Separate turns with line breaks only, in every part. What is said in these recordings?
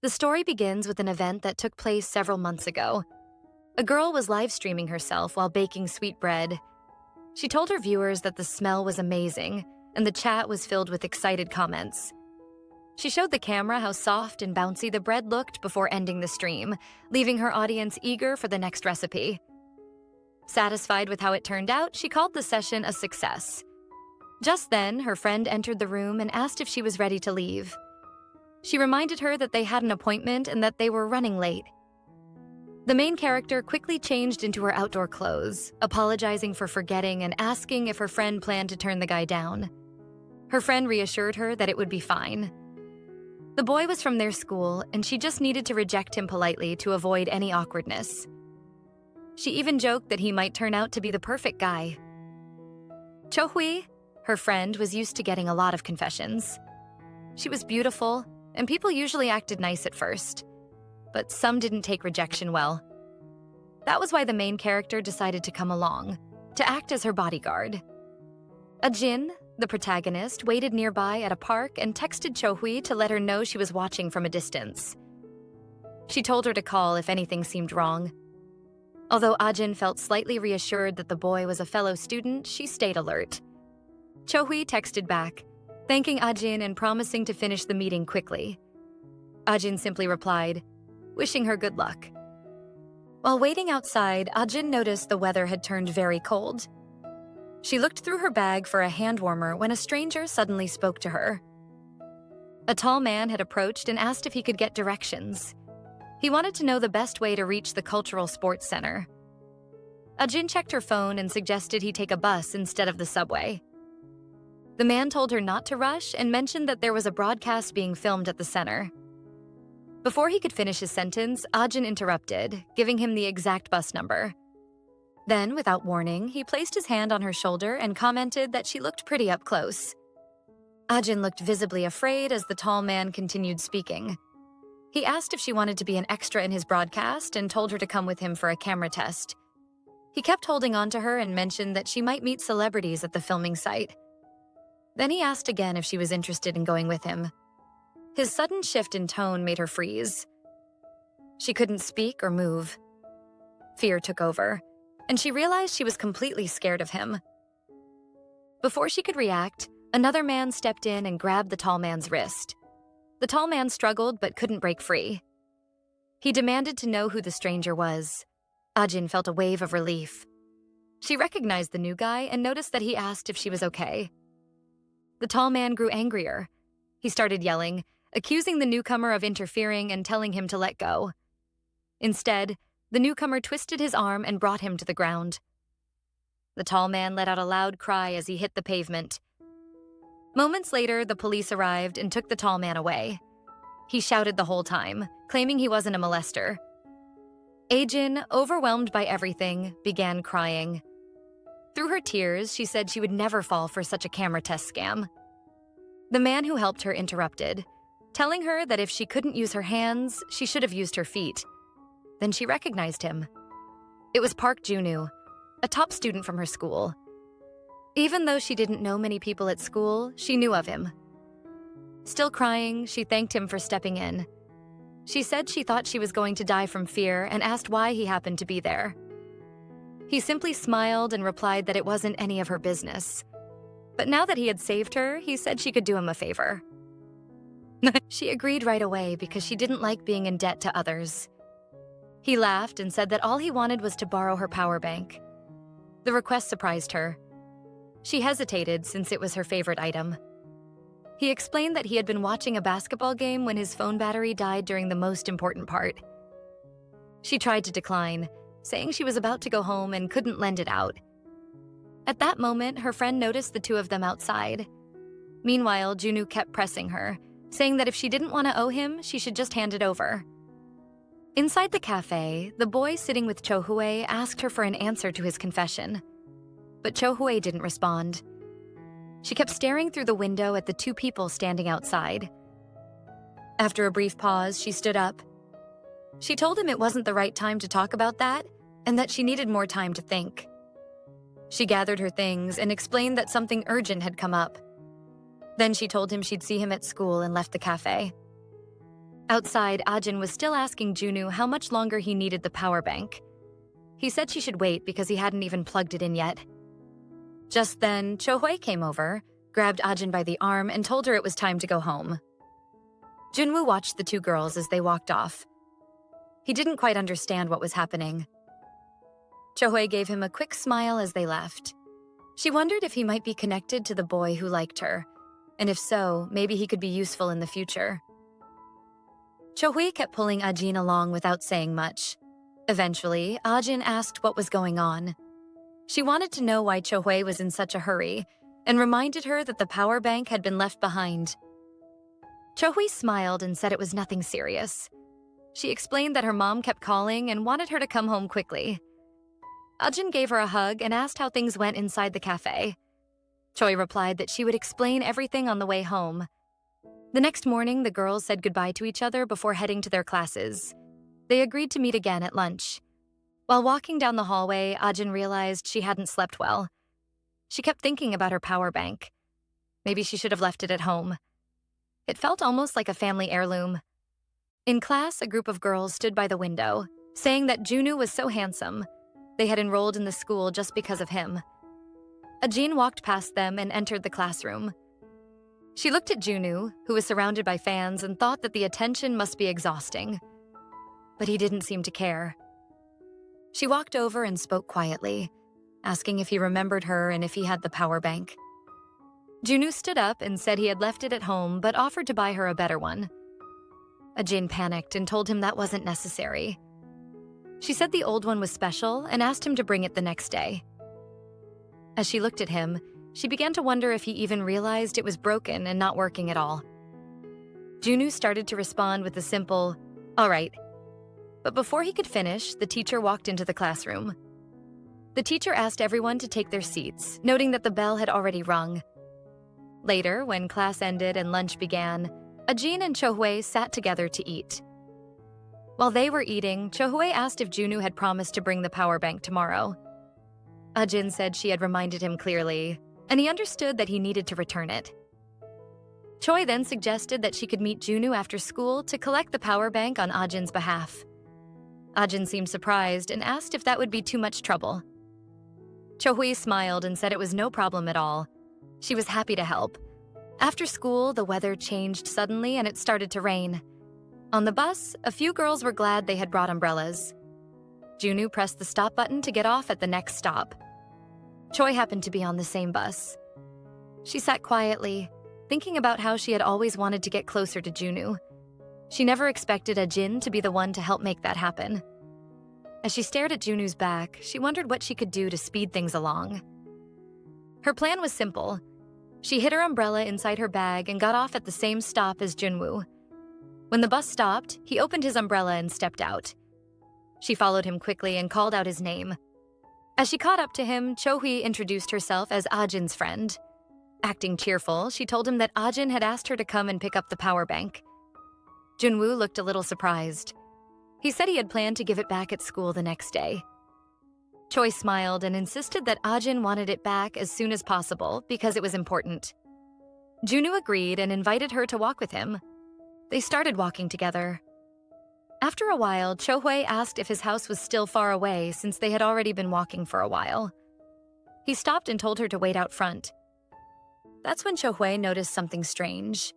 The story begins with an event that took place several months ago. A girl was live streaming herself while baking sweetbread. She told her viewers that the smell was amazing, and the chat was filled with excited comments. She showed the camera how soft and bouncy the bread looked before ending the stream, leaving her audience eager for the next recipe. Satisfied with how it turned out, she called the session a success. Just then, her friend entered the room and asked if she was ready to leave. She reminded her that they had an appointment and that they were running late. The main character quickly changed into her outdoor clothes, apologizing for forgetting and asking if her friend planned to turn the guy down. Her friend reassured her that it would be fine. The boy was from their school, and she just needed to reject him politely to avoid any awkwardness. She even joked that he might turn out to be the perfect guy. Chohui, her friend, was used to getting a lot of confessions. She was beautiful, and people usually acted nice at first, but some didn't take rejection well. That was why the main character decided to come along, to act as her bodyguard. Ajin, the protagonist, waited nearby at a park and texted Chohui to let her know she was watching from a distance. She told her to call if anything seemed wrong. Although Ajin felt slightly reassured that the boy was a fellow student, she stayed alert. Chohui texted back, thanking Ajin and promising to finish the meeting quickly. Ajin simply replied, wishing her good luck. While waiting outside, Ajin noticed the weather had turned very cold. She looked through her bag for a hand warmer when a stranger suddenly spoke to her. A tall man had approached and asked if he could get directions. He wanted to know the best way to reach the cultural sports center. Ajin checked her phone and suggested he take a bus instead of the subway. The man told her not to rush and mentioned that there was a broadcast being filmed at the center. Before he could finish his sentence, Ajin interrupted, giving him the exact bus number. Then, without warning, he placed his hand on her shoulder and commented that she looked pretty up close. Ajin looked visibly afraid as the tall man continued speaking. He asked if she wanted to be an extra in his broadcast and told her to come with him for a camera test. He kept holding on to her and mentioned that she might meet celebrities at the filming site. Then he asked again if she was interested in going with him. His sudden shift in tone made her freeze. She couldn't speak or move. Fear took over, and she realized she was completely scared of him. Before she could react, another man stepped in and grabbed the tall man's wrist. The tall man struggled but couldn't break free. He demanded to know who the stranger was. Ajin felt a wave of relief. She recognized the new guy and noticed that he asked if she was okay. The tall man grew angrier. He started yelling, accusing the newcomer of interfering and telling him to let go. Instead, the newcomer twisted his arm and brought him to the ground. The tall man let out a loud cry as he hit the pavement. Moments later, the police arrived and took the tall man away. He shouted the whole time, claiming he wasn't a molester. Ajin, overwhelmed by everything, began crying. Through her tears, she said she would never fall for such a camera test scam. The man who helped her interrupted, telling her that if she couldn't use her hands, she should have used her feet. Then she recognized him. It was Park Junwoo, a top student from her school. Even though she didn't know many people at school, she knew of him. Still crying, she thanked him for stepping in. She said she thought she was going to die from fear and asked why he happened to be there. He simply smiled and replied that it wasn't any of her business. But now that he had saved her, he said she could do him a favor. She agreed right away because she didn't like being in debt to others. He laughed and said that all he wanted was to borrow her power bank. The request surprised her. She hesitated since it was her favorite item. He explained that he had been watching a basketball game when his phone battery died during the most important part. She tried to decline, saying she was about to go home and couldn't lend it out. At that moment, her friend noticed the two of them outside. Meanwhile, Junwoo kept pressing her, saying that if she didn't want to owe him, she should just hand it over. Inside the cafe, the boy sitting with Chohui asked her for an answer to his confession. But Chohui didn't respond. She kept staring through the window at the two people standing outside. After a brief pause, she stood up. She told him it wasn't the right time to talk about that, and that she needed more time to think. She gathered her things and explained that something urgent had come up. Then she told him she'd see him at school and left the cafe. Outside, Ajin was still asking Junwoo how much longer he needed the power bank. He said she should wait because he hadn't even plugged it in yet. Just then, Cho-hwee came over, grabbed Ajin by the arm, and told her it was time to go home. Junwoo watched the two girls as they walked off. He didn't quite understand what was happening. Cho-hwee gave him a quick smile as they left. She wondered if he might be connected to the boy who liked her, and if so, maybe he could be useful in the future. Cho-hwee kept pulling Ajin along without saying much. Eventually, Ajin asked what was going on. She wanted to know why Cho-hwee was in such a hurry, and reminded her that the power bank had been left behind. Cho-hwee smiled and said it was nothing serious. She explained that her mom kept calling and wanted her to come home quickly. Ajin gave her a hug and asked how things went inside the cafe. Choi replied that she would explain everything on the way home. The next morning, the girls said goodbye to each other before heading to their classes. They agreed to meet again at lunch. While walking down the hallway, Ajin realized she hadn't slept well. She kept thinking about her power bank. Maybe she should have left it at home. It felt almost like a family heirloom. In class, a group of girls stood by the window, saying that Junwoo was so handsome. They had enrolled in the school just because of him. Ajin walked past them and entered the classroom. She looked at Junwoo, who was surrounded by fans, and thought that the attention must be exhausting. But he didn't seem to care. She walked over and spoke quietly, asking if he remembered her and if he had the power bank. Junwoo stood up and said he had left it at home but offered to buy her a better one. Ajin panicked and told him that wasn't necessary. She said the old one was special and asked him to bring it the next day. As she looked at him, she began to wonder if he even realized it was broken and not working at all. Junwoo started to respond with a simple, "All right." But before he could finish, the teacher walked into the classroom. The teacher asked everyone to take their seats, noting that the bell had already rung. Later, when class ended and lunch began, Ajin and Cho-hwee sat together to eat. While they were eating, Cho-hwee asked if Junwoo had promised to bring the power bank tomorrow. Ajin said she had reminded him clearly, and he understood that he needed to return it. Choi then suggested that she could meet Junwoo after school to collect the power bank on Ajin's behalf. Ajin seemed surprised and asked if that would be too much trouble. Cho-hwee smiled and said it was no problem at all. She was happy to help. After school, the weather changed suddenly and it started to rain. On the bus, a few girls were glad they had brought umbrellas. Junwoo pressed the stop button to get off at the next stop. Choi happened to be on the same bus. She sat quietly, thinking about how she had always wanted to get closer to Junwoo. She never expected Ajin to be the one to help make that happen. As she stared at Junwoo's back, she wondered what she could do to speed things along. Her plan was simple. She hid her umbrella inside her bag and got off at the same stop as Junwoo. When the bus stopped, he opened his umbrella and stepped out. She followed him quickly and called out his name. As she caught up to him, Cho-hwee introduced herself as Ajin's friend. Acting cheerful, she told him that Ajin had asked her to come and pick up the power bank. Junwoo looked a little surprised. He said he had planned to give it back at school the next day. Choi smiled and insisted that Ajin wanted it back as soon as possible because it was important. Junwoo agreed and invited her to walk with him. They started walking together. After a while, Cho-hwee asked if his house was still far away since they had already been walking for a while. He stopped and told her to wait out front. That's when Cho-hwee noticed something strange.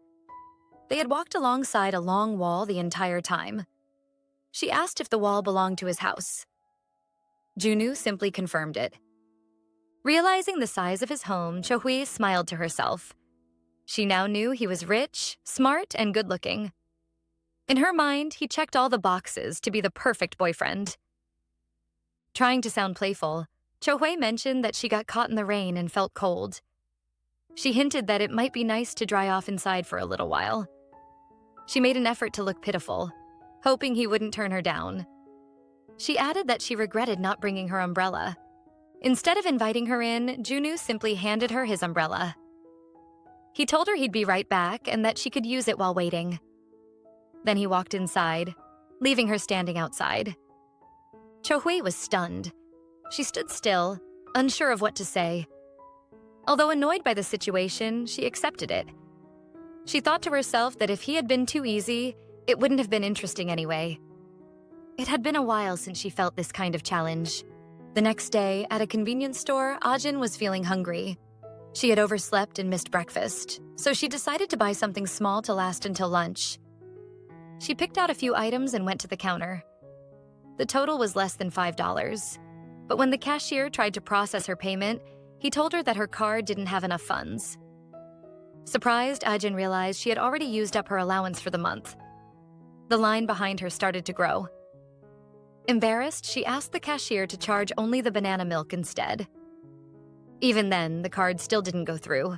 They had walked alongside a long wall the entire time. She asked if the wall belonged to his house. Junwoo simply confirmed it. Realizing the size of his home, Cho-hwee smiled to herself. She now knew he was rich, smart, and good-looking. In her mind, he checked all the boxes to be the perfect boyfriend. Trying to sound playful, Cho-hwee mentioned that she got caught in the rain and felt cold. She hinted that it might be nice to dry off inside for a little while. She made an effort to look pitiful, hoping he wouldn't turn her down. She added that she regretted not bringing her umbrella. Instead of inviting her in, Junwoo simply handed her his umbrella. He told her he'd be right back and that she could use it while waiting. Then he walked inside, leaving her standing outside. Cho-hwee was stunned. She stood still, unsure of what to say. Although annoyed by the situation, she accepted it. She thought to herself that if he had been too easy, It wouldn't have been interesting anyway. It had been a while since she felt this kind of challenge. The next day, at a convenience store, Ajin was feeling hungry. She had overslept and missed breakfast, so she decided to buy something small to last until lunch. She picked out a few items and went to the counter. The total was less than $5, but when the cashier tried to process her payment, he told her that her card didn't have enough funds. Surprised, Ajin realized she had already used up her allowance for the month. The line behind her started to grow. Embarrassed, she asked the cashier to charge only the banana milk instead. Even then, the card still didn't go through.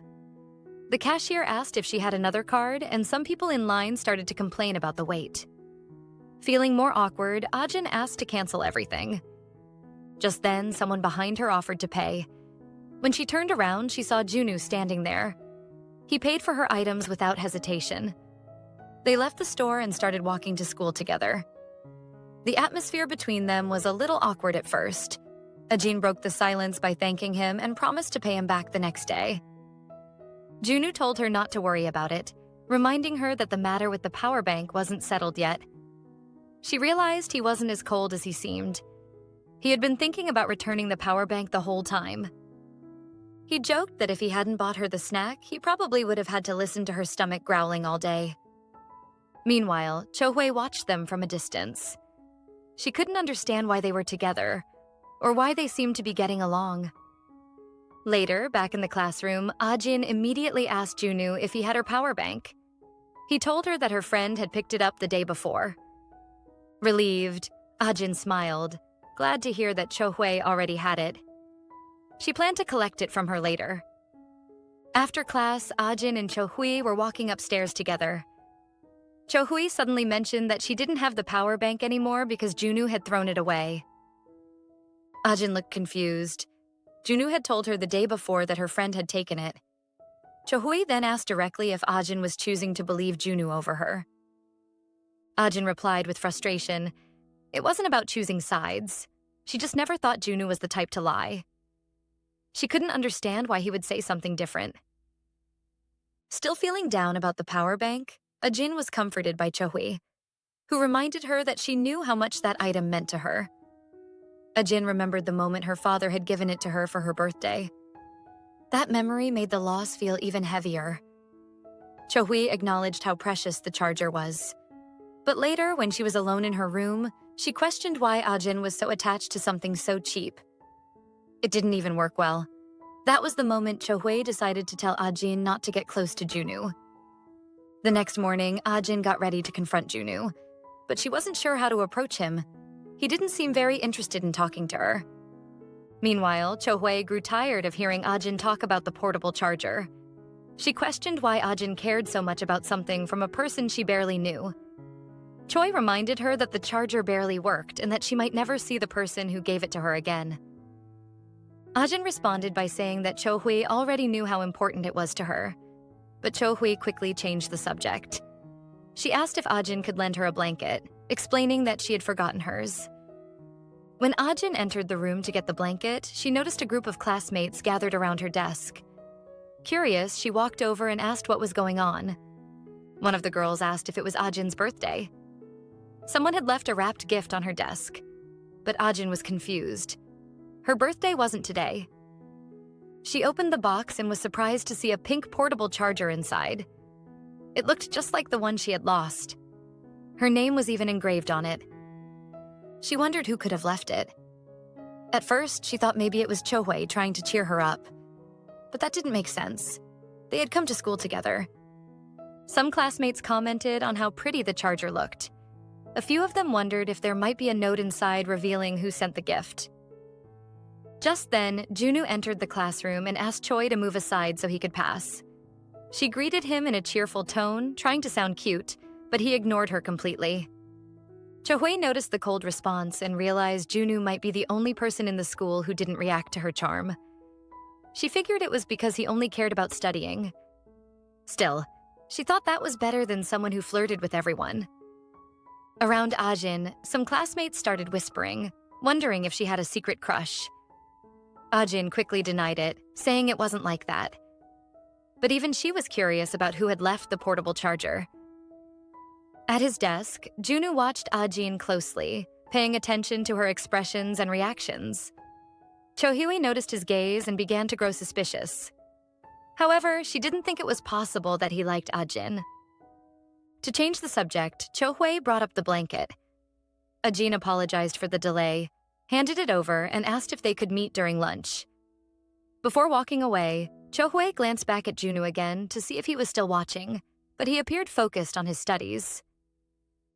The cashier asked if she had another card, and some people in line started to complain about the wait. Feeling more awkward, Ajin asked to cancel everything. Just then, someone behind her offered to pay. When she turned around, she saw Junwoo standing there. He paid for her items without hesitation. They left the store and started walking to school together. The atmosphere between them was a little awkward at first. Ajin broke the silence by thanking him and promised to pay him back the next day. Junwoo told her not to worry about it, reminding her that the matter with the power bank wasn't settled yet. She realized he wasn't as cold as he seemed. He had been thinking about returning the power bank the whole time. He joked that if he hadn't bought her the snack, he probably would have had to listen to her stomach growling all day. Meanwhile, Cho-hwee watched them from a distance. She couldn't understand why they were together, or why they seemed to be getting along. Later, back in the classroom, Ajin immediately asked Junwoo if he had her power bank. He told her that her friend had picked it up the day before. Relieved, Ajin smiled, glad to hear that Cho-hwee already had it. She planned to collect it from her later. After class, Ajin and Cho-hwee were walking upstairs together. Cho-hwee suddenly mentioned that she didn't have the power bank anymore because Junwoo had thrown it away. Ajin looked confused. Junwoo had told her the day before that her friend had taken it. Cho-hwee then asked directly if Ajin was choosing to believe Junwoo over her. Ajin replied with frustration. It wasn't about choosing sides. She just never thought Junwoo was the type to lie. She couldn't understand why he would say something different. Still feeling down about the power bank, Ajin was comforted by Cho-hwee, who reminded her that she knew how much that item meant to her. Ajin remembered the moment her father had given it to her for her birthday. That memory made the loss feel even heavier. Cho-hwee acknowledged how precious the charger was. But later, when she was alone in her room, she questioned why Ajin was so attached to something so cheap. It didn't even work well. That was the moment Cho-hwee decided to tell Ajin not to get close to Junwoo. The next morning, Ajin got ready to confront Junwoo, but she wasn't sure how to approach him. He didn't seem very interested in talking to her. Meanwhile, Cho-hwee grew tired of hearing Ajin talk about the portable charger. She questioned why Ajin cared so much about something from a person she barely knew. Choi reminded her that the charger barely worked and that she might never see the person who gave it to her again. Ajin responded by saying that Cho-hwee already knew how important it was to her, but Cho-hwee quickly changed the subject. She asked if Ajin could lend her a blanket, explaining that she had forgotten hers. When Ajin entered the room to get the blanket, she noticed a group of classmates gathered around her desk. Curious, she walked over and asked what was going on. One of the girls asked if it was Ajin's birthday. Someone had left a wrapped gift on her desk, but Ajin was confused. Her birthday wasn't today. She opened the box and was surprised to see a pink portable charger inside. It looked just like the one she had lost. Her name was even engraved on it. She wondered who could have left it. At first, she thought maybe it was Cho-hwee trying to cheer her up. But that didn't make sense. They had come to school together. Some classmates commented on how pretty the charger looked. A few of them wondered if there might be a note inside revealing who sent the gift. Just then, Junwoo entered the classroom and asked Choi to move aside so he could pass. She greeted him in a cheerful tone, trying to sound cute, but he ignored her completely. Cho-hwee noticed the cold response and realized Junwoo might be the only person in the school who didn't react to her charm. She figured it was because he only cared about studying. Still, she thought that was better than someone who flirted with everyone. Around Ajin, some classmates started whispering, wondering if she had a secret crush. Ajin quickly denied it, saying it wasn't like that. But even she was curious about who had left the portable charger. At his desk, Junwoo watched Ajin closely, paying attention to her expressions and reactions. Chohyue noticed his gaze and began to grow suspicious. However, she didn't think it was possible that he liked Ajin. To change the subject, Chohyue brought up the blanket. Ajin apologized for the delay, handed it over, and asked if they could meet during lunch. Before walking away, Chohyue glanced back at Junwoo again to see if he was still watching, but he appeared focused on his studies.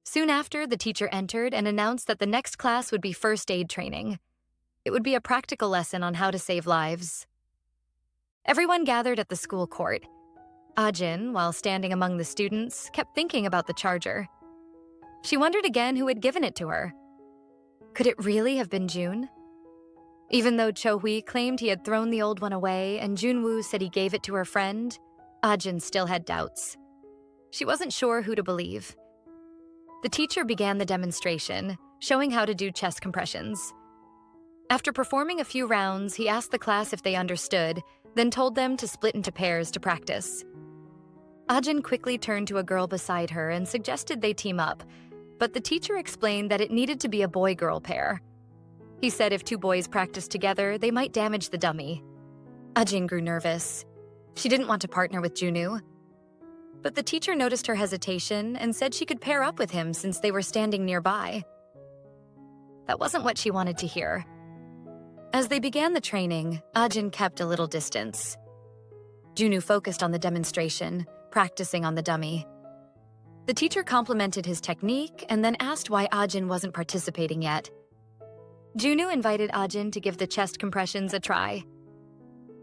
Soon after, the teacher entered and announced that the next class would be first aid training. It would be a practical lesson on how to save lives. Everyone gathered at the school court. Ajin, while standing among the students, kept thinking about the charger. She wondered again who had given it to her. Could it really have been June? Even though Chohyue claimed he had thrown the old one away and Junwoo said he gave it to her friend, Ajin still had doubts. She wasn't sure who to believe. The teacher began the demonstration, showing how to do chest compressions. After performing a few rounds, he asked the class if they understood, then told them to split into pairs to practice. Ajin quickly turned to a girl beside her and suggested they team up, but the teacher explained that it needed to be a boy-girl pair. He said if two boys practiced together, they might damage the dummy. Ajin grew nervous. She didn't want to partner with Junwoo. But the teacher noticed her hesitation and said she could pair up with him since they were standing nearby. That wasn't what she wanted to hear. As they began the training, Ajin kept a little distance. Junwoo focused on the demonstration, practicing on the dummy. The teacher complimented his technique and then asked why Ajin wasn't participating yet. Junwoo invited Ajin to give the chest compressions a try.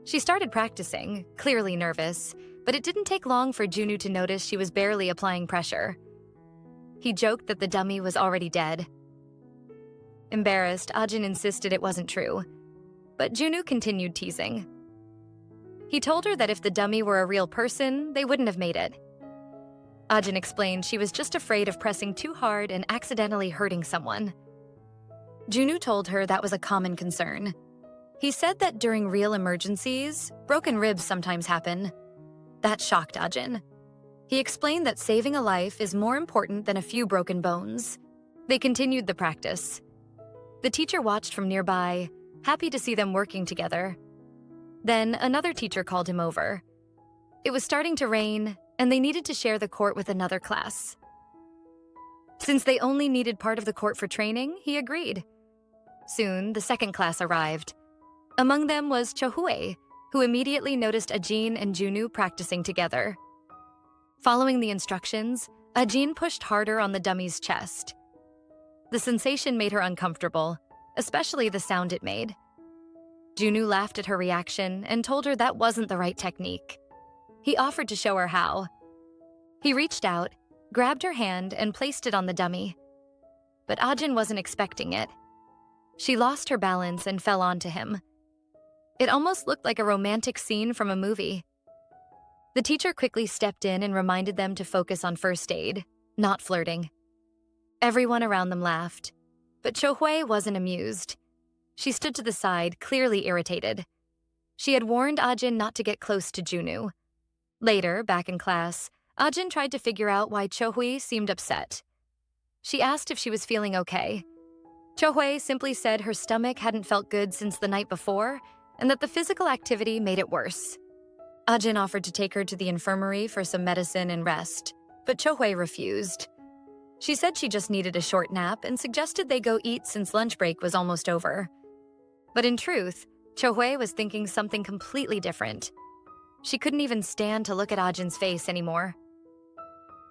She started practicing, clearly nervous, but it didn't take long for Junwoo to notice she was barely applying pressure. He joked that the dummy was already dead. Embarrassed, Ajin insisted it wasn't true, but Junwoo continued teasing. He told her that if the dummy were a real person, they wouldn't have made it. Ajin explained she was just afraid of pressing too hard and accidentally hurting someone. Junwoo told her that was a common concern. He said that during real emergencies, broken ribs sometimes happen. That shocked Ajin. He explained that saving a life is more important than a few broken bones. They continued the practice. The teacher watched from nearby, happy to see them working together. Then another teacher called him over. It was starting to rain, and they needed to share the court with another class. Since they only needed part of the court for training, he agreed. Soon, the second class arrived. Among them was Chohyue, who immediately noticed Ajin and Junwoo practicing together. Following the instructions, Ajin pushed harder on the dummy's chest. The sensation made her uncomfortable, especially the sound it made. Junwoo laughed at her reaction and told her that wasn't the right technique. He offered to show her how. He reached out, grabbed her hand, and placed it on the dummy. But Ajin wasn't expecting it. She lost her balance and fell onto him. It almost looked like a romantic scene from a movie. The teacher quickly stepped in and reminded them to focus on first aid, not flirting. Everyone around them laughed, but Chohyue wasn't amused. She stood to the side, clearly irritated. She had warned Ajin not to get close to Junwoo. Later, back in class, Ajin tried to figure out why Chohyue seemed upset. She asked if she was feeling okay. Chohyue simply said her stomach hadn't felt good since the night before, and that the physical activity made it worse. Ajin offered to take her to the infirmary for some medicine and rest, but Chohyue refused. She said she just needed a short nap and suggested they go eat since lunch break was almost over. But in truth, Chohyue was thinking something completely different. She couldn't even stand to look at Ajin's face anymore.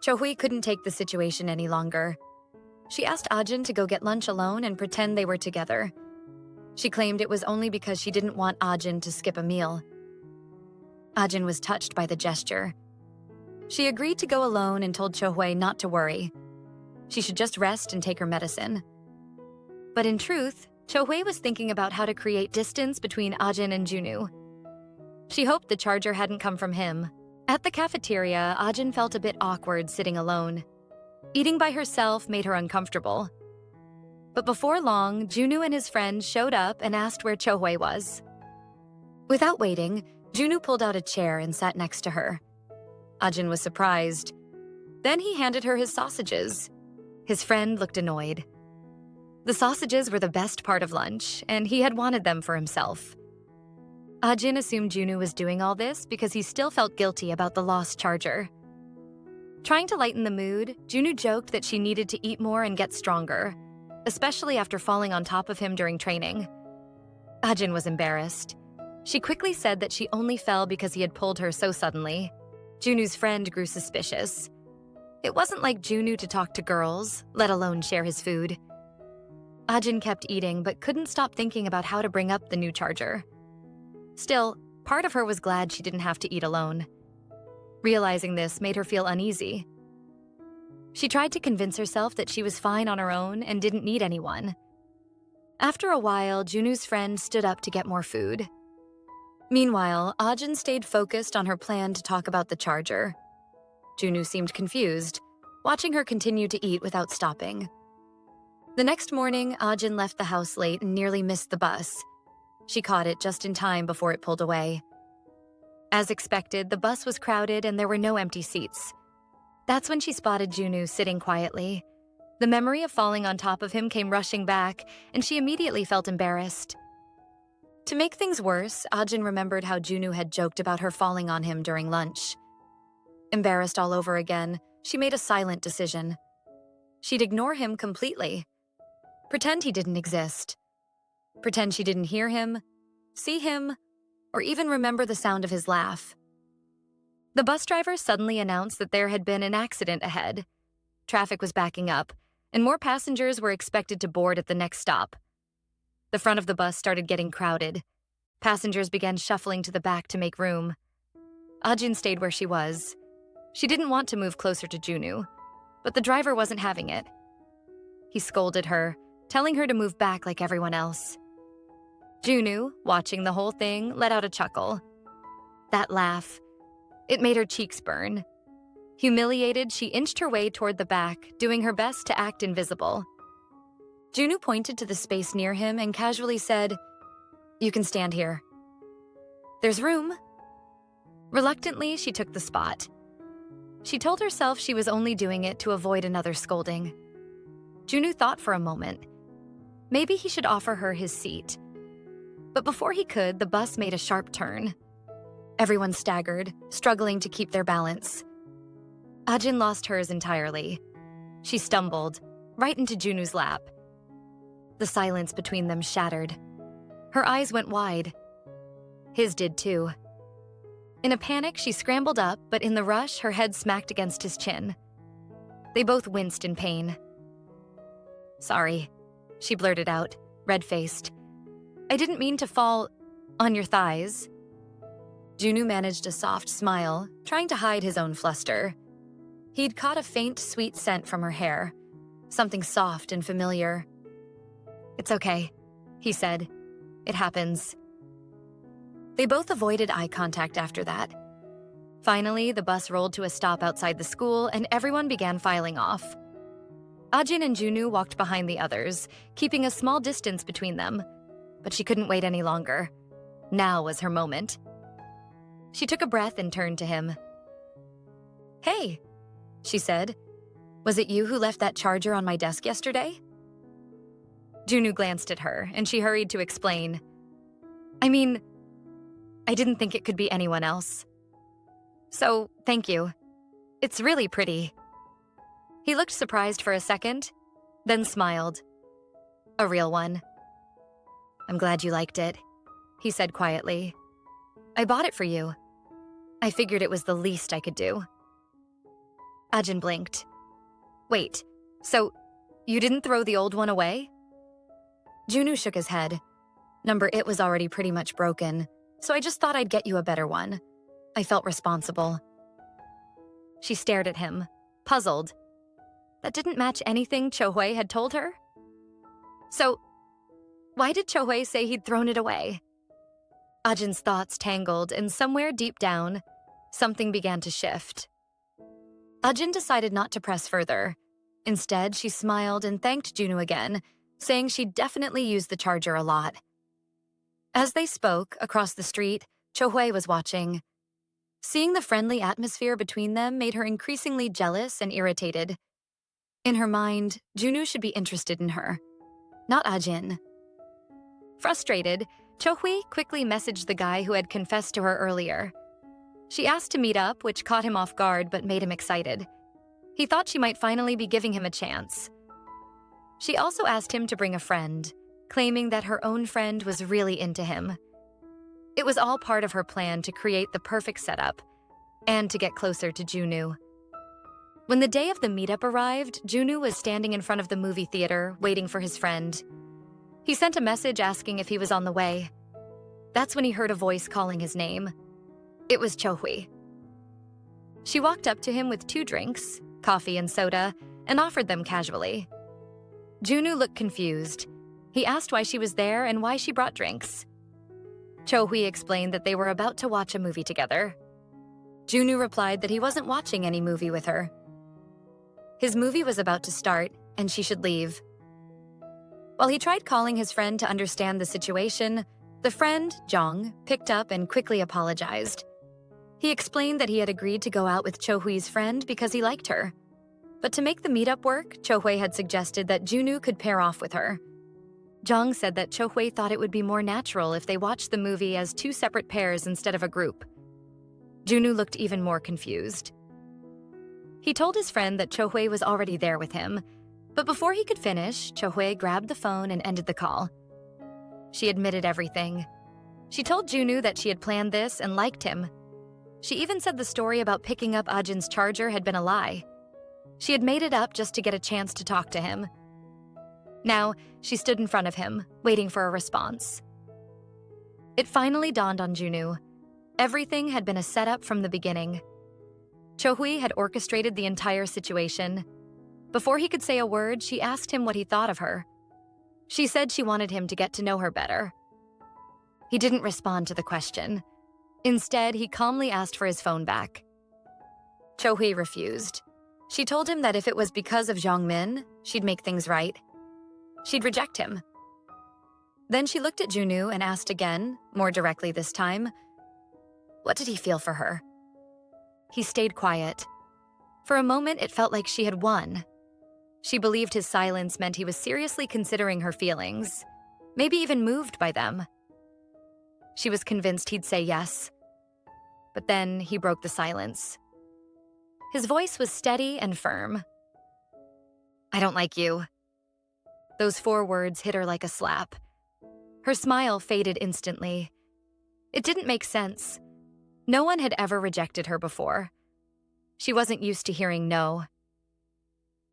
Chohyue couldn't take the situation any longer. She asked Ajin to go get lunch alone and pretend they were together. She claimed it was only because she didn't want Ajin to skip a meal. Ajin was touched by the gesture. She agreed to go alone and told Chohyue not to worry. She should just rest and take her medicine. But in truth, Chohyue was thinking about how to create distance between Ajin and Junwoo. She hoped the charger hadn't come from him. At the cafeteria, Ajin felt a bit awkward sitting alone. Eating by herself made her uncomfortable. But before long, Junwoo and his friend showed up and asked where Chohyue was. Without waiting, Junwoo pulled out a chair and sat next to her. Ajin was surprised. Then he handed her his sausages. His friend looked annoyed. The sausages were the best part of lunch, and he had wanted them for himself. Ajin assumed Junwoo was doing all this because he still felt guilty about the lost charger. Trying to lighten the mood, Junwoo joked that she needed to eat more and get stronger, especially after falling on top of him during training. Ajin was embarrassed. She quickly said that she only fell because he had pulled her so suddenly. Junwoo's friend grew suspicious. It wasn't like Junwoo to talk to girls, let alone share his food. Ajin kept eating but couldn't stop thinking about how to bring up the new charger. Still, part of her was glad she didn't have to eat alone. Realizing this made her feel uneasy. She tried to convince herself that she was fine on her own and didn't need anyone. After a while, Junwoo's friend stood up to get more food. Meanwhile, Ajin stayed focused on her plan to talk about the charger. Junwoo seemed confused, watching her continue to eat without stopping. The next morning, Ajin left the house late and nearly missed the bus. She caught it just in time before it pulled away. As expected, the bus was crowded and there were no empty seats. That's when she spotted Junwoo sitting quietly. The memory of falling on top of him came rushing back, and she immediately felt embarrassed. To make things worse, Ajin remembered how Junwoo had joked about her falling on him during lunch. Embarrassed all over again, she made a silent decision. She'd ignore him completely. Pretend he didn't exist. Pretend she didn't hear him, see him, or even remember the sound of his laugh. The bus driver suddenly announced that there had been an accident ahead. Traffic was backing up, and more passengers were expected to board at the next stop. The front of the bus started getting crowded. Passengers began shuffling to the back to make room. Ajin stayed where she was. She didn't want to move closer to Junwoo, but the driver wasn't having it. He scolded her, telling her to move back like everyone else. Junwoo, watching the whole thing, let out a chuckle. That laugh, it made her cheeks burn. Humiliated, she inched her way toward the back, doing her best to act invisible. Junwoo pointed to the space near him and casually said, "You can stand here." "There's room." Reluctantly, she took the spot. She told herself she was only doing it to avoid another scolding. Junwoo thought for a moment. Maybe he should offer her his seat. But before he could, the bus made a sharp turn. Everyone staggered, struggling to keep their balance. Ajin lost hers entirely. She stumbled, right into Junwoo's lap. The silence between them shattered. Her eyes went wide. His did too. In a panic, she scrambled up, but in the rush, her head smacked against his chin. They both winced in pain. "Sorry," she blurted out, red-faced. "I didn't mean to fall on your thighs." Junwoo managed a soft smile, trying to hide his own fluster. He'd caught a faint, sweet scent from her hair, something soft and familiar. "It's okay," he said. "It happens." They both avoided eye contact after that. Finally, the bus rolled to a stop outside the school and everyone began filing off. Ajin and Junwoo walked behind the others, keeping a small distance between them. But she couldn't wait any longer. Now was her moment. She took a breath and turned to him. "Hey," she said. "Was it you who left that charger on my desk yesterday?" Junwoo glanced at her, and she hurried to explain. I didn't think it could be anyone else. So, thank you. It's really pretty." He looked surprised for a second, then smiled. "A real one." "I'm glad you liked it," he said quietly. "I bought it for you. I figured it was the least I could do." Ajin blinked. "Wait, so you didn't throw the old one away?" Junwoo shook his head. "Number it was already pretty much broken, so I just thought I'd get you a better one. I felt responsible." She stared at him, puzzled. That didn't match anything Cho-hwee had told her. So, why did Cho-hwee say he'd thrown it away? Ajin's thoughts tangled, and somewhere deep down, something began to shift. Ajin decided not to press further. Instead, she smiled and thanked Junwoo again, saying she'd definitely used the charger a lot. As they spoke, across the street, Cho-hwee was watching. Seeing the friendly atmosphere between them made her increasingly jealous and irritated. In her mind, Junwoo should be interested in her, not Ajin. Frustrated, Chohui quickly messaged the guy who had confessed to her earlier. She asked to meet up, which caught him off guard but made him excited. He thought she might finally be giving him a chance. She also asked him to bring a friend, claiming that her own friend was really into him. It was all part of her plan to create the perfect setup and to get closer to Junwoo. When the day of the meetup arrived, Junwoo was standing in front of the movie theater, waiting for his friend. He sent a message asking if he was on the way. That's when he heard a voice calling his name. It was Chohui. She walked up to him with 2 drinks, coffee and soda, and offered them casually. Junwoo looked confused. He asked why she was there and why she brought drinks. Chohui explained that they were about to watch a movie together. Junwoo replied that he wasn't watching any movie with her. His movie was about to start, and she should leave. While he tried calling his friend to understand the situation, the friend, Jong, picked up and quickly apologized. He explained that he had agreed to go out with Chohui's friend because he liked her. But to make the meetup work, Chohui had suggested that Junwoo could pair off with her. Jong said that Chohui thought it would be more natural if they watched the movie as 2 separate pairs instead of a group. Junwoo looked even more confused. He told his friend that Chohui was already there with him, but before he could finish, Chohui grabbed the phone and ended the call. She admitted everything. She told Junwoo that she had planned this and liked him. She even said the story about picking up Ajin's charger had been a lie. She had made it up just to get a chance to talk to him. Now, she stood in front of him, waiting for a response. It finally dawned on Junwoo. Everything had been a setup from the beginning. Chohui had orchestrated the entire situation. Before he could say a word, she asked him what he thought of her. She said she wanted him to get to know her better. He didn't respond to the question. Instead, he calmly asked for his phone back. Chohui refused. She told him that if it was because of Jongmin, she'd make things right. She'd reject him. Then she looked at Junwoo and asked again, more directly this time, what did he feel for her? He stayed quiet. For a moment, it felt like she had won. She believed his silence meant he was seriously considering her feelings, maybe even moved by them. She was convinced he'd say yes. But then he broke the silence. His voice was steady and firm. I don't like you. Those 4 words hit her like a slap. Her smile faded instantly. It didn't make sense. No one had ever rejected her before. She wasn't used to hearing no.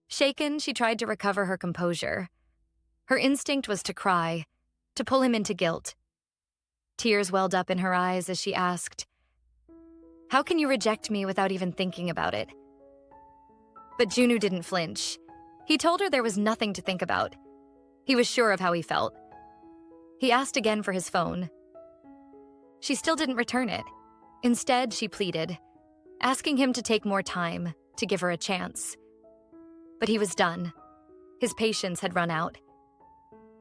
Shaken, she tried to recover her composure. Her instinct was to cry, to pull him into guilt. Tears welled up in her eyes as she asked, how can you reject me without even thinking about it? But Junwoo didn't flinch. He told her there was nothing to think about. He was sure of how he felt. He asked again for his phone. She still didn't return it. Instead, she pleaded, asking him to take more time, to give her a chance. But he was done. His patience had run out.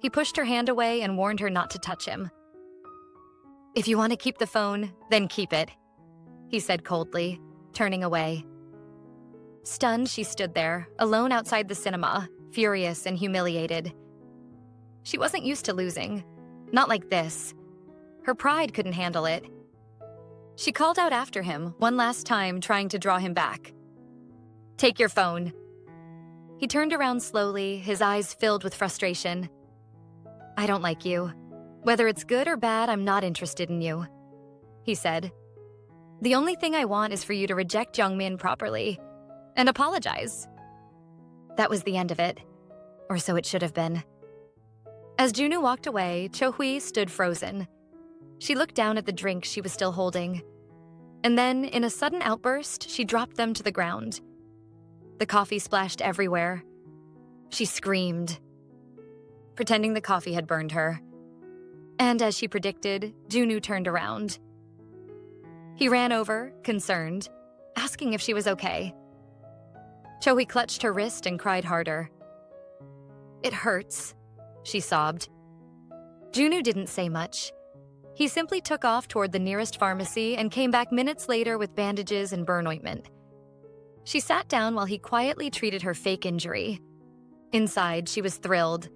He pushed her hand away and warned her not to touch him. If you want to keep the phone, then keep it, he said coldly, turning away. Stunned, she stood there, alone outside the cinema, furious and humiliated. She wasn't used to losing. Not like this. Her pride couldn't handle it. She called out after him, one last time, trying to draw him back. Take your phone. He turned around slowly, his eyes filled with frustration. I don't like you. Whether it's good or bad, I'm not interested in you, he said. The only thing I want is for you to reject Jongmin properly and apologize. That was the end of it, or so it should have been. As Junwoo walked away, Chohui stood frozen. She looked down at the drinks she was still holding. And then, in a sudden outburst, she dropped them to the ground. The coffee splashed everywhere. She screamed, pretending the coffee had burned her. And as she predicted, Junwoo turned around. He ran over, concerned, asking if she was okay. Chohui clutched her wrist and cried harder. It hurts, she sobbed. Junwoo didn't say much. He simply took off toward the nearest pharmacy and came back minutes later with bandages and burn ointment. She sat down while he quietly treated her fake injury. Inside, she was thrilled.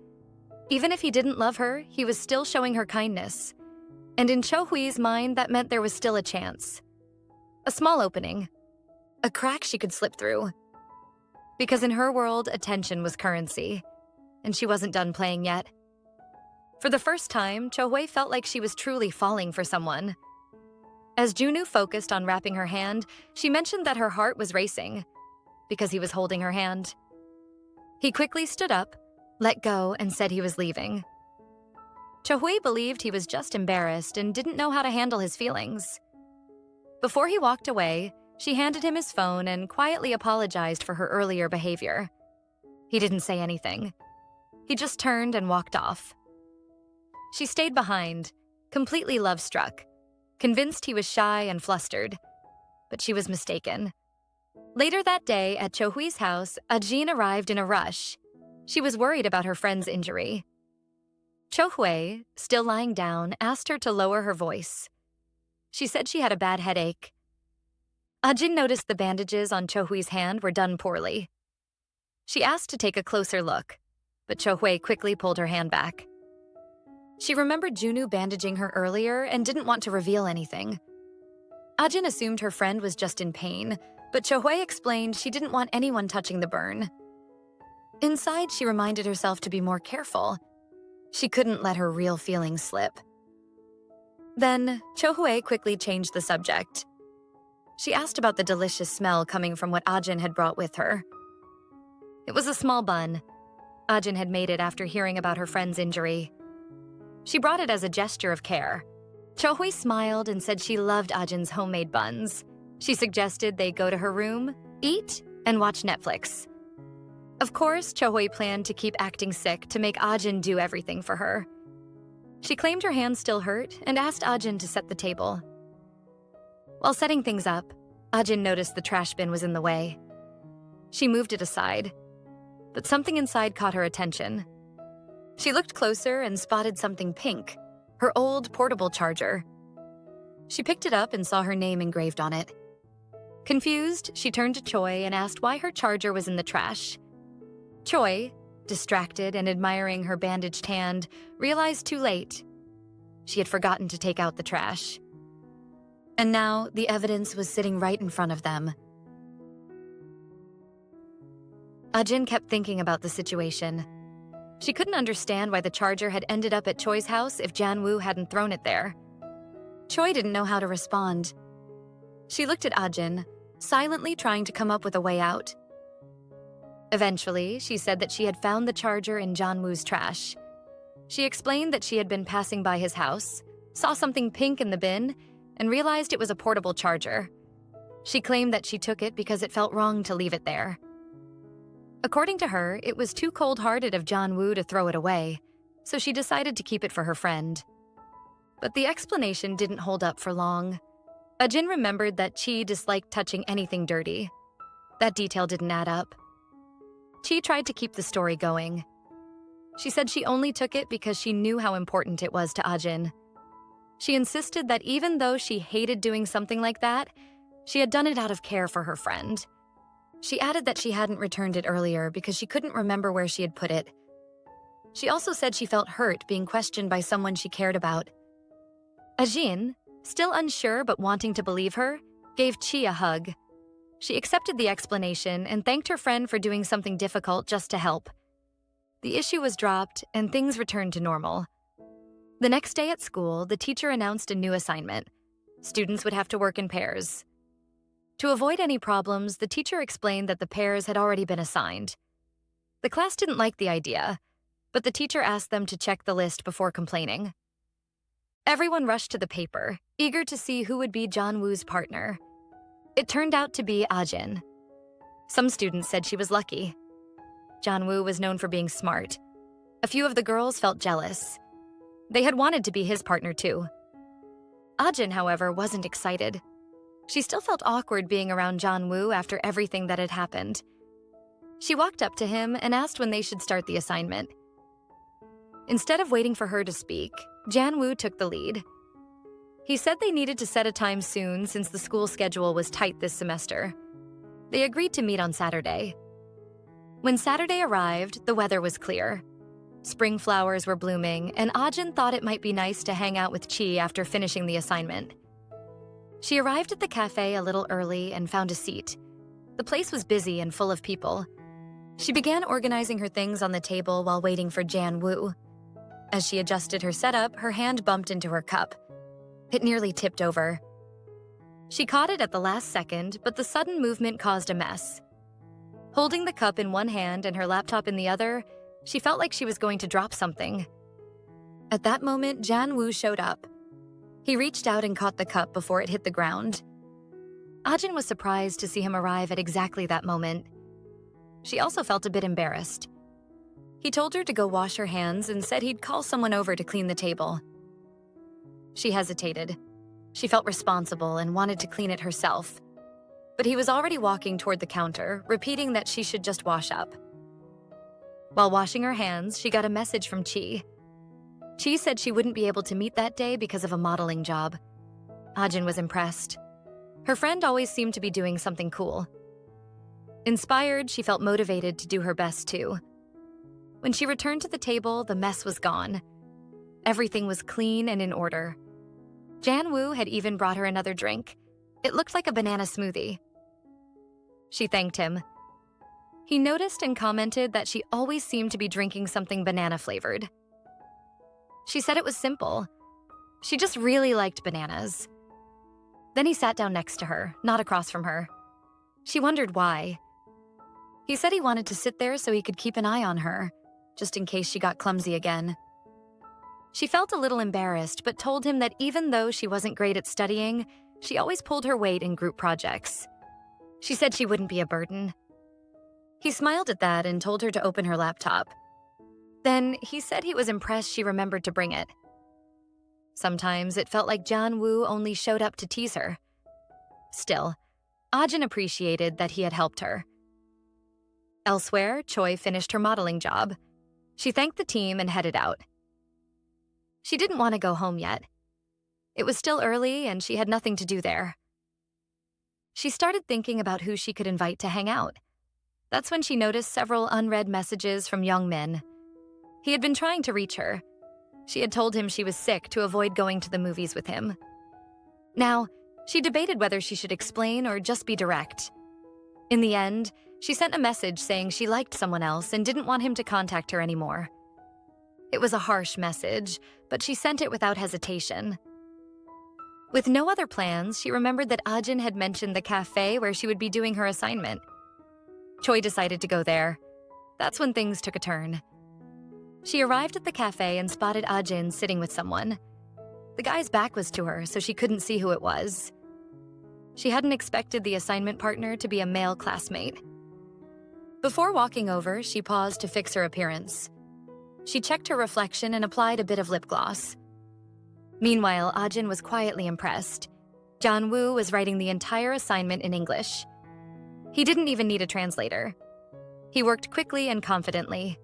Even if he didn't love her, he was still showing her kindness. And in Cho Hui's mind, that meant there was still a chance. A small opening. A crack she could slip through. Because in her world, attention was currency. And she wasn't done playing yet. For the first time, Cho Hui felt like she was truly falling for someone. As Junwoo focused on wrapping her hand, she mentioned that her heart was racing, because he was holding her hand. He quickly stood up, let go, and said he was leaving. Cho Hui believed he was just embarrassed and didn't know how to handle his feelings. Before he walked away, she handed him his phone and quietly apologized for her earlier behavior. He didn't say anything. He just turned and walked off. She stayed behind, completely love-struck, convinced he was shy and flustered. But she was mistaken. Later that day, at Cho Hui's house, Ajin arrived in a rush. She was worried about her friend's injury. Cho Hui, still lying down, asked her to lower her voice. She said she had a bad headache. Ajin noticed the bandages on Cho Hui's hand were done poorly. She asked to take a closer look, but Cho Hui quickly pulled her hand back. She remembered Junwoo bandaging her earlier and didn't want to reveal anything. Ajin assumed her friend was just in pain, but Cho Hui explained she didn't want anyone touching the burn. Inside, she reminded herself to be more careful. She couldn't let her real feelings slip. Then, Cho Hui quickly changed the subject. She asked about the delicious smell coming from what Ajin had brought with her. It was a small bun. Ajin had made it after hearing about her friend's injury. She brought it as a gesture of care. Cho Hui smiled and said she loved Ajin's homemade buns. She suggested they go to her room, eat, and watch Netflix. Of course, Cho Hui planned to keep acting sick to make Ajin do everything for her. She claimed her hand still hurt and asked Ajin to set the table. While setting things up, Ajin noticed the trash bin was in the way. She moved it aside, but something inside caught her attention. She looked closer and spotted something pink, her old portable charger. She picked it up and saw her name engraved on it. Confused, she turned to Choi and asked why her charger was in the trash. Choi, distracted and admiring her bandaged hand, realized too late. She had forgotten to take out the trash. And now, the evidence was sitting right in front of them. Ajin kept thinking about the situation. She couldn't understand why the charger had ended up at Choi's house if Junwoo hadn't thrown it there. Choi didn't know how to respond. She looked at Ajin, silently trying to come up with a way out. Eventually, she said that she had found the charger in Junwoo's trash. She explained that she had been passing by his house, saw something pink in the bin, and realized it was a portable charger. She claimed that she took it because it felt wrong to leave it there. According to her, it was too cold-hearted of Junwoo to throw it away, so she decided to keep it for her friend. But the explanation didn't hold up for long. Ajin remembered that Chi disliked touching anything dirty. That detail didn't add up. Chi tried to keep the story going. She said she only took it because she knew how important it was to Ajin. She insisted that even though she hated doing something like that, she had done it out of care for her friend. She added that she hadn't returned it earlier because she couldn't remember where she had put it. She also said she felt hurt being questioned by someone she cared about. Ajin, still unsure but wanting to believe her, gave Chi a hug. She accepted the explanation and thanked her friend for doing something difficult just to help. The issue was dropped and things returned to normal. The next day at school, the teacher announced a new assignment. Students would have to work in pairs. To avoid any problems, the teacher explained that the pairs had already been assigned. The class didn't like the idea, but the teacher asked them to check the list before complaining. Everyone rushed to the paper, eager to see who would be Junwoo's partner. It turned out to be Ajin. Some students said she was lucky. Junwoo was known for being smart. A few of the girls felt jealous. They had wanted to be his partner too. Ajin, however, wasn't excited. She still felt awkward being around Junwoo after everything that had happened. She walked up to him and asked when they should start the assignment. Instead of waiting for her to speak, Junwoo took the lead. He said they needed to set a time soon since the school schedule was tight this semester. They agreed to meet on Saturday. When Saturday arrived, the weather was clear. Spring flowers were blooming, and Ajin thought it might be nice to hang out with Chi after finishing the assignment. She arrived at the cafe a little early and found a seat. The place was busy and full of people. She began organizing her things on the table while waiting for Junwoo. As she adjusted her setup, her hand bumped into her cup. It nearly tipped over. She caught it at the last second, but the sudden movement caused a mess. Holding the cup in one hand and her laptop in the other, she felt like she was going to drop something. At that moment, Junwoo showed up. He reached out and caught the cup before it hit the ground. Ajin was surprised to see him arrive at exactly that moment. She also felt a bit embarrassed. He told her to go wash her hands and said he'd call someone over to clean the table. She hesitated. She felt responsible and wanted to clean it herself. But he was already walking toward the counter, repeating that she should just wash up. While washing her hands, she got a message from Chi. Chi said she wouldn't be able to meet that day because of a modeling job. Ajin was impressed. Her friend always seemed to be doing something cool. Inspired, she felt motivated to do her best too. When she returned to the table, the mess was gone. Everything was clean and in order. Junwoo had even brought her another drink. It looked like a banana smoothie. She thanked him. He noticed and commented that she always seemed to be drinking something banana-flavored. She said it was simple. She just really liked bananas. Then he sat down next to her, not across from her. She wondered why. He said he wanted to sit there so he could keep an eye on her, just in case she got clumsy again. She felt a little embarrassed, but told him that even though she wasn't great at studying, she always pulled her weight in group projects. She said she wouldn't be a burden. He smiled at that and told her to open her laptop. Then he said he was impressed she remembered to bring it. Sometimes it felt like Junwoo only showed up to tease her. Still, Ajin appreciated that he had helped her. Elsewhere, Choi finished her modeling job. She thanked the team and headed out. She didn't want to go home yet. It was still early and she had nothing to do there. She started thinking about who she could invite to hang out. That's when she noticed several unread messages from Young Min. He had been trying to reach her. She had told him she was sick to avoid going to the movies with him. Now, she debated whether she should explain or just be direct. In the end, she sent a message saying she liked someone else and didn't want him to contact her anymore. It was a harsh message, but she sent it without hesitation. With no other plans, she remembered that Ajin had mentioned the cafe where she would be doing her assignment. Choi decided to go there. That's when things took a turn. She arrived at the cafe and spotted Ajin sitting with someone. The guy's back was to her, so she couldn't see who it was. She hadn't expected the assignment partner to be a male classmate. Before walking over, she paused to fix her appearance. She checked her reflection and applied a bit of lip gloss. Meanwhile, Ajin was quietly impressed. Junwoo was writing the entire assignment in English. He didn't even need a translator. He worked quickly and confidently.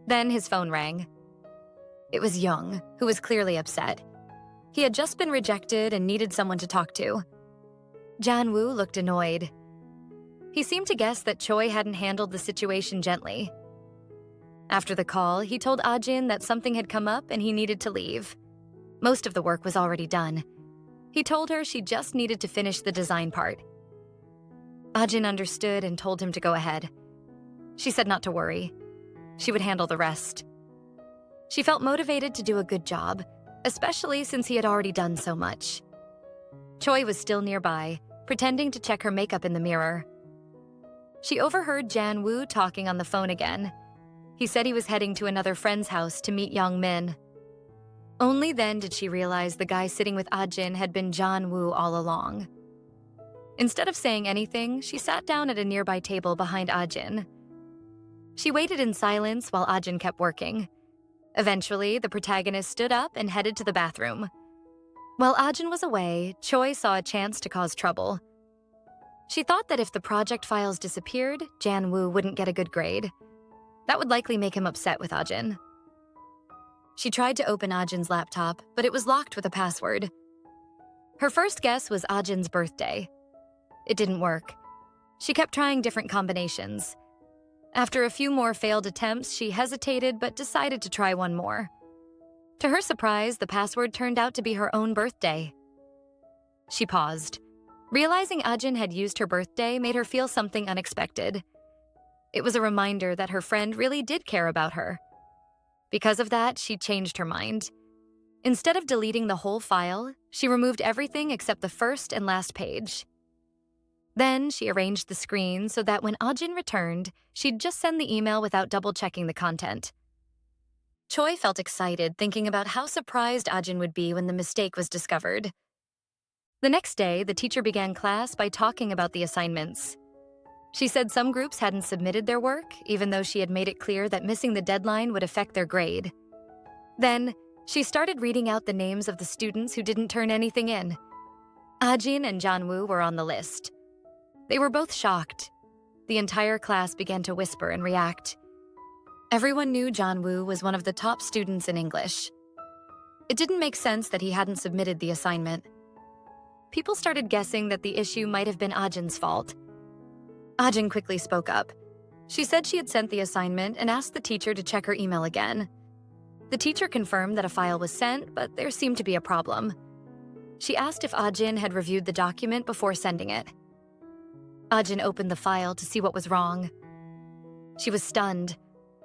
Then his phone rang. It was Young, who was clearly upset. He had just been rejected and needed someone to talk to. Junwoo looked annoyed. He seemed to guess that Choi hadn't handled the situation gently. After the call, he told Ajin that something had come up and he needed to leave. Most of the work was already done. He told her she just needed to finish the design part. Ajin understood and told him to go ahead. She said not to worry. She would handle the rest. She felt motivated to do a good job, especially since he had already done so much. Choi was still nearby, pretending to check her makeup in the mirror. She overheard Junwoo talking on the phone again. He said he was heading to another friend's house to meet Young Min. Only then did she realize the guy sitting with Ajin had been Junwoo all along. Instead of saying anything, she sat down at a nearby table behind Ajin. She waited in silence while Ajin kept working. Eventually, the protagonist stood up and headed to the bathroom. While Ajin was away, Choi saw a chance to cause trouble. She thought that if the project files disappeared, Junwoo wouldn't get a good grade. That would likely make him upset with Ajin. She tried to open Ajin's laptop, but it was locked with a password. Her first guess was Ajin's birthday. It didn't work. She kept trying different combinations. After a few more failed attempts, she hesitated but decided to try one more. To her surprise, the password turned out to be her own birthday. She paused. Realizing Ajin had used her birthday made her feel something unexpected. It was a reminder that her friend really did care about her. Because of that, she changed her mind. Instead of deleting the whole file, she removed everything except the first and last page. Then she arranged the screen so that when Ajin returned, she'd just send the email without double-checking the content. Choi felt excited thinking about how surprised Ajin would be when the mistake was discovered. The next day, the teacher began class by talking about the assignments. She said some groups hadn't submitted their work, even though she had made it clear that missing the deadline would affect their grade. Then, she started reading out the names of the students who didn't turn anything in. Ajin and Junwoo were on the list. They were both shocked. The entire class began to whisper and react. Everyone knew Junwoo was one of the top students in English. It didn't make sense that he hadn't submitted the assignment. People started guessing that the issue might have been Ajin's fault. Ajin quickly spoke up. She said she had sent the assignment and asked the teacher to check her email again. The teacher confirmed that a file was sent, but there seemed to be a problem. She asked if Ajin had reviewed the document before sending it. Ajin opened the file to see what was wrong. She was stunned.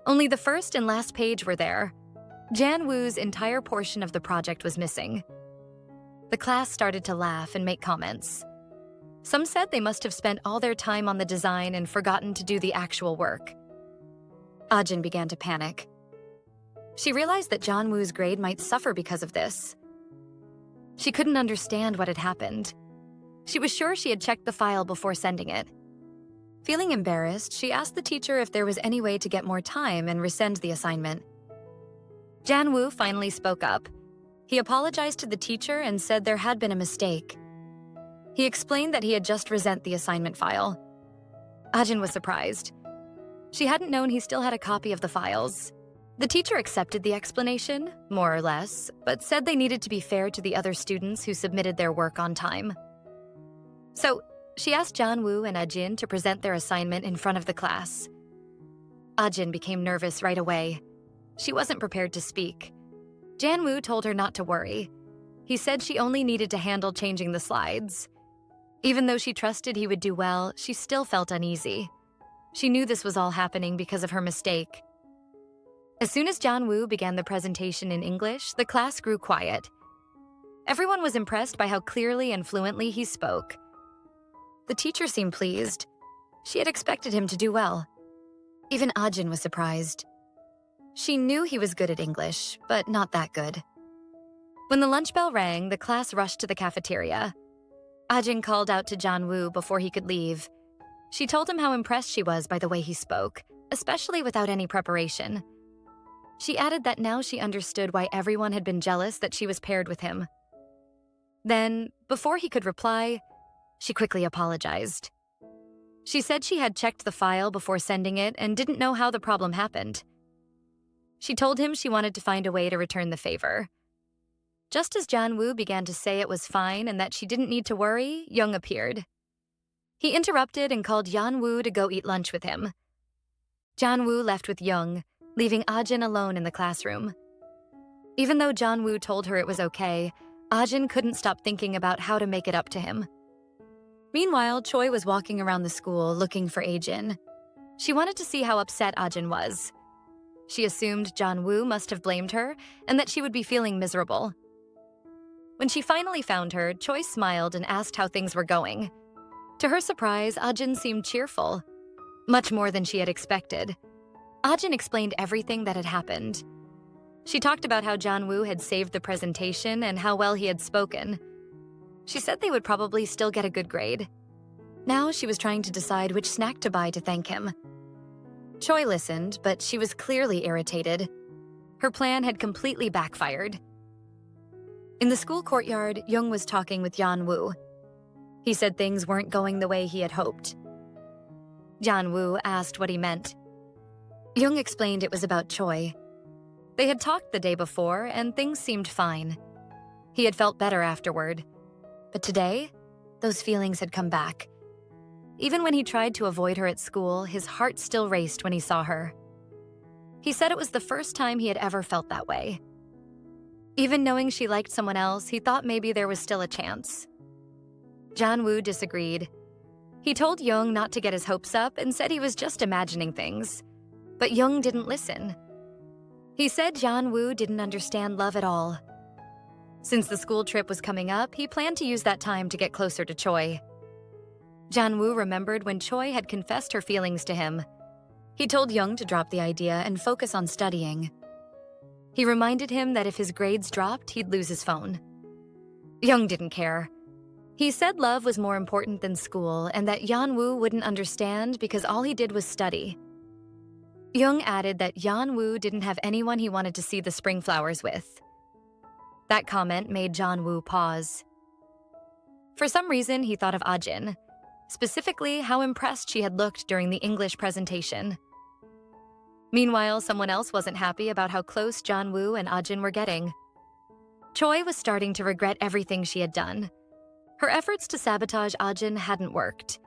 Only the first and last page were there. Junwoo's entire portion of the project was missing. The class started to laugh and make comments. Some said they must have spent all their time on the design and forgotten to do the actual work. Ajin began to panic. She realized that Junwoo's grade might suffer because of this. She couldn't understand what had happened. She was sure she had checked the file before sending it. Feeling embarrassed, she asked the teacher if there was any way to get more time and resend the assignment. Junwoo finally spoke up. He apologized to the teacher and said there had been a mistake. He explained that he had just resent the assignment file. Ajin was surprised. She hadn't known he still had a copy of the files. The teacher accepted the explanation, more or less, but said they needed to be fair to the other students who submitted their work on time. So, she asked Junwoo and Ajin to present their assignment in front of the class. Ajin became nervous right away. She wasn't prepared to speak. Junwoo told her not to worry. He said she only needed to handle changing the slides. Even though she trusted he would do well, she still felt uneasy. She knew this was all happening because of her mistake. As soon as Junwoo began the presentation in English, the class grew quiet. Everyone was impressed by how clearly and fluently he spoke. The teacher seemed pleased. She had expected him to do well. Even Ajin was surprised. She knew he was good at English, but not that good. When the lunch bell rang, the class rushed to the cafeteria. Ajin called out to Junwoo before he could leave. She told him how impressed she was by the way he spoke, especially without any preparation. She added that now she understood why everyone had been jealous that she was paired with him. Then, before he could reply, she quickly apologized. She said she had checked the file before sending it and didn't know how the problem happened. She told him she wanted to find a way to return the favor. Just as Junwoo began to say it was fine and that she didn't need to worry, Young appeared. He interrupted and called Junwoo to go eat lunch with him. Junwoo left with Young, leaving Ajin alone in the classroom. Even though Junwoo told her it was okay, Ajin couldn't stop thinking about how to make it up to him. Meanwhile, Choi was walking around the school looking for Ajin. She wanted to see how upset Ajin was. She assumed Junwoo must have blamed her and that she would be feeling miserable. When she finally found her, Choi smiled and asked how things were going. To her surprise, Ajin seemed cheerful, much more than she had expected. Ajin explained everything that had happened. She talked about how Junwoo had saved the presentation and how well he had spoken. She said they would probably still get a good grade. Now she was trying to decide which snack to buy to thank him. Choi listened, but she was clearly irritated. Her plan had completely backfired. In the school courtyard, Young was talking with Junwoo. He said things weren't going the way he had hoped. Junwoo asked what he meant. Young explained it was about Choi. They had talked the day before, and things seemed fine. He had felt better afterward. But today, those feelings had come back. Even when he tried to avoid her at school, his heart still raced when he saw her. He said it was the first time he had ever felt that way. Even knowing she liked someone else, he thought maybe there was still a chance. Junwoo disagreed. He told Young not to get his hopes up and said he was just imagining things. But Young didn't listen. He said Junwoo didn't understand love at all. Since the school trip was coming up, he planned to use that time to get closer to Choi. Junwoo remembered when Choi had confessed her feelings to him. He told Young to drop the idea and focus on studying. He reminded him that if his grades dropped, he'd lose his phone. Young didn't care. He said love was more important than school and that Junwoo wouldn't understand because all he did was study. Young added that Junwoo didn't have anyone he wanted to see the spring flowers with. That comment made Junwoo pause. For some reason, he thought of Ajin, specifically how impressed she had looked during the English presentation. Meanwhile, someone else wasn't happy about how close Junwoo and Ajin were getting. Choi was starting to regret everything she had done. Her efforts to sabotage Ajin hadn't worked.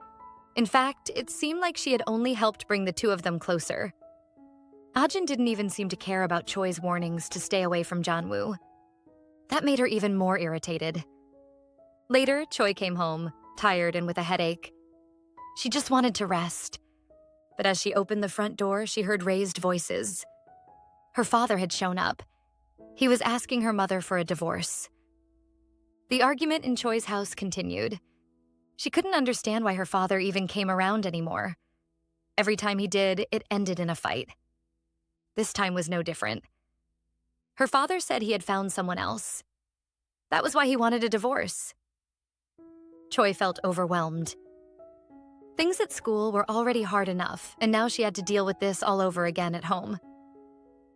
In fact, it seemed like she had only helped bring the two of them closer. Ajin didn't even seem to care about Choi's warnings to stay away from Junwoo. That made her even more irritated. Later, Choi came home, tired and with a headache. She just wanted to rest. But as she opened the front door, she heard raised voices. Her father had shown up. He was asking her mother for a divorce. The argument in Choi's house continued. She couldn't understand why her father even came around anymore. Every time he did, it ended in a fight. This time was no different. Her father said he had found someone else. That was why he wanted a divorce. Choi felt overwhelmed. Things at school were already hard enough, and now she had to deal with this all over again at home.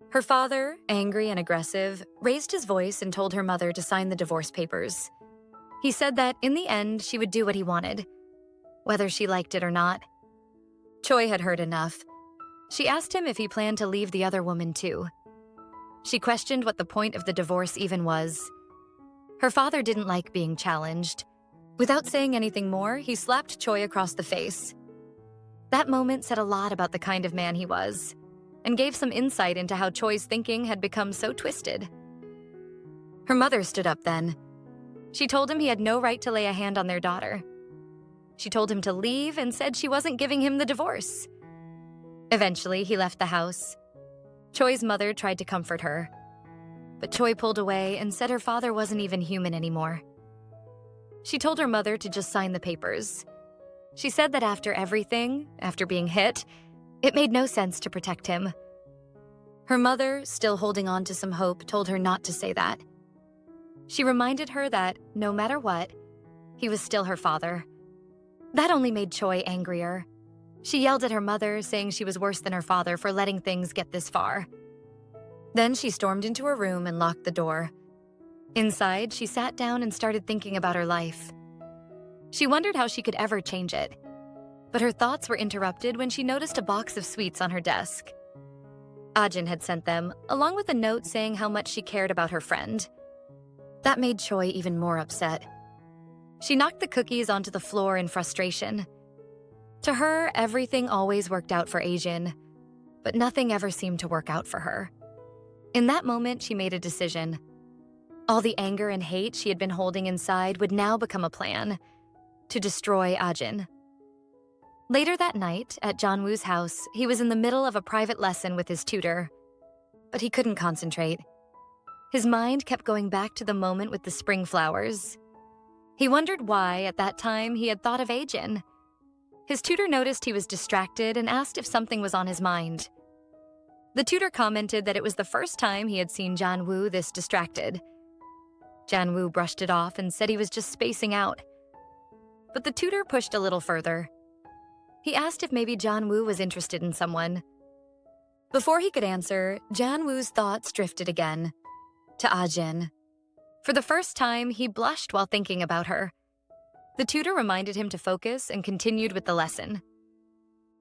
Her father, angry and aggressive, raised his voice and told her mother to sign the divorce papers. He said that, in the end, she would do what he wanted, whether she liked it or not. Choi had heard enough. She asked him if he planned to leave the other woman too. She questioned what the point of the divorce even was. Her father didn't like being challenged. Without saying anything more, he slapped Choi across the face. That moment said a lot about the kind of man he was, and gave some insight into how Choi's thinking had become so twisted. Her mother stood up then. She told him he had no right to lay a hand on their daughter. She told him to leave and said she wasn't giving him the divorce. Eventually, he left the house. Choi's mother tried to comfort her, but Choi pulled away and said her father wasn't even human anymore. She told her mother to just sign the papers. She said that after everything, after being hit, it made no sense to protect him. Her mother, still holding on to some hope, told her not to say that. She reminded her that, no matter what, he was still her father. That only made Choi angrier. She yelled at her mother, saying she was worse than her father for letting things get this far. Then she stormed into her room and locked the door. Inside, she sat down and started thinking about her life. She wondered how she could ever change it. But her thoughts were interrupted when she noticed a box of sweets on her desk. Ajin had sent them, along with a note saying how much she cared about her friend. That made Choi even more upset. She knocked the cookies onto the floor in frustration. To her, everything always worked out for Ajin, but nothing ever seemed to work out for her. In that moment, she made a decision. All the anger and hate she had been holding inside would now become a plan to destroy Ajin. Later that night, at Junwoo's house, he was in the middle of a private lesson with his tutor, but he couldn't concentrate. His mind kept going back to the moment with the spring flowers. He wondered why, at that time, he had thought of Ajin. His tutor noticed he was distracted and asked if something was on his mind. The tutor commented that it was the first time he had seen Junwoo this distracted. Junwoo brushed it off and said he was just spacing out. But the tutor pushed a little further. He asked if maybe Junwoo was interested in someone. Before he could answer, Junwoo's thoughts drifted again, to Ajin. For the first time, he blushed while thinking about her. The tutor reminded him to focus and continued with the lesson.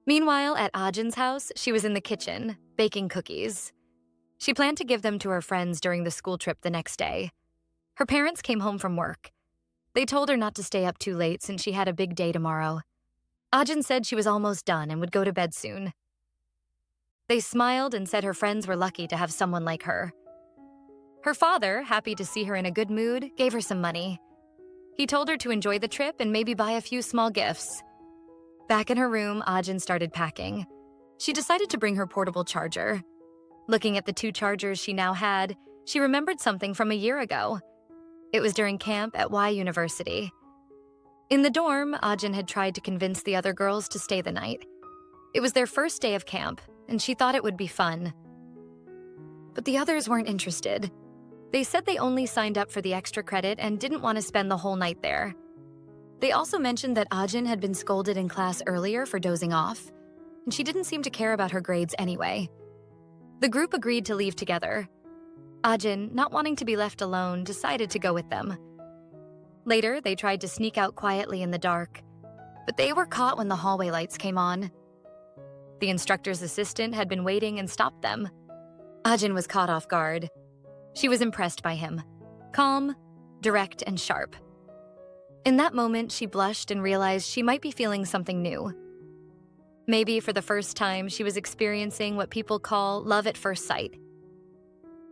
Meanwhile, at Ajin's house, she was in the kitchen, baking cookies. She planned to give them to her friends during the school trip the next day. Her parents came home from work. They told her not to stay up too late since she had a big day tomorrow. Ajin said she was almost done and would go to bed soon. They smiled and said her friends were lucky to have someone like her. Her father, happy to see her in a good mood, gave her some money. He told her to enjoy the trip and maybe buy a few small gifts. Back in her room, Ajin started packing. She decided to bring her portable charger. Looking at the 2 chargers she now had, she remembered something from a year ago. It was during camp at Y University. In the dorm, Ajin had tried to convince the other girls to stay the night. It was their first day of camp, and she thought it would be fun. But the others weren't interested. They said they only signed up for the extra credit and didn't want to spend the whole night there. They also mentioned that Ajin had been scolded in class earlier for dozing off, and she didn't seem to care about her grades anyway. The group agreed to leave together. Ajin, not wanting to be left alone, decided to go with them. Later, they tried to sneak out quietly in the dark, but they were caught when the hallway lights came on. The instructor's assistant had been waiting and stopped them. Ajin was caught off guard. She was impressed by him. Calm, direct, and sharp. In that moment, she blushed and realized she might be feeling something new. Maybe for the first time, she was experiencing what people call love at first sight.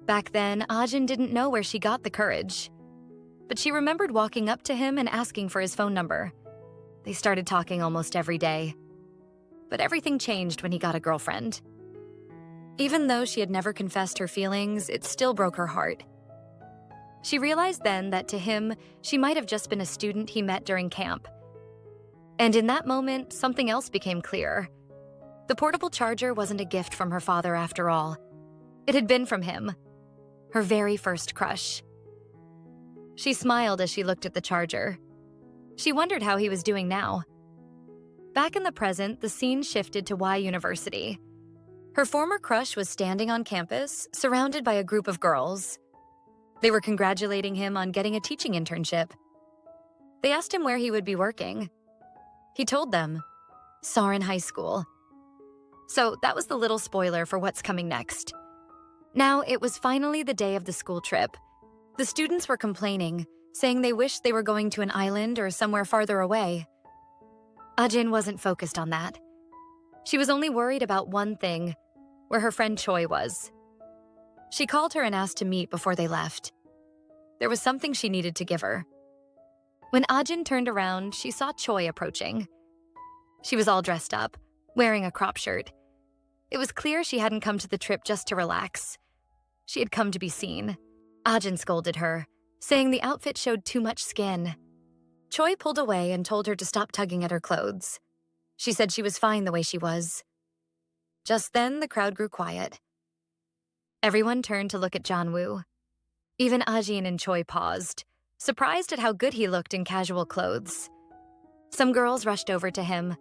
Back then, Ajin didn't know where she got the courage. But she remembered walking up to him and asking for his phone number. They started talking almost every day. But everything changed when he got a girlfriend. Even though she had never confessed her feelings, it still broke her heart. She realized then that to him, she might have just been a student he met during camp. And in that moment, something else became clear. The portable charger wasn't a gift from her father after all. It had been from him, her very first crush. She smiled as she looked at the charger. She wondered how he was doing now. Back in the present, the scene shifted to Y University. Her former crush was standing on campus, surrounded by a group of girls. They were congratulating him on getting a teaching internship. They asked him where he would be working. He told them, Sarin High School. So that was the little spoiler for what's coming next. Now, it was finally the day of the school trip. The students were complaining, saying they wished they were going to an island or somewhere farther away. Ajin wasn't focused on that. She was only worried about one thing, where her friend Choi was. She called her and asked to meet before they left. There was something she needed to give her. When Ajin turned around, she saw Choi approaching. She was all dressed up, wearing a crop shirt. It was clear she hadn't come to the trip just to relax. She had come to be seen. Ajin scolded her, saying the outfit showed too much skin. Choi pulled away and told her to stop tugging at her clothes. She said she was fine the way she was. Just then, the crowd grew quiet. Everyone turned to look at Junwoo. Even Ajin and Choi paused, surprised at how good he looked in casual clothes. Some girls rushed over to him.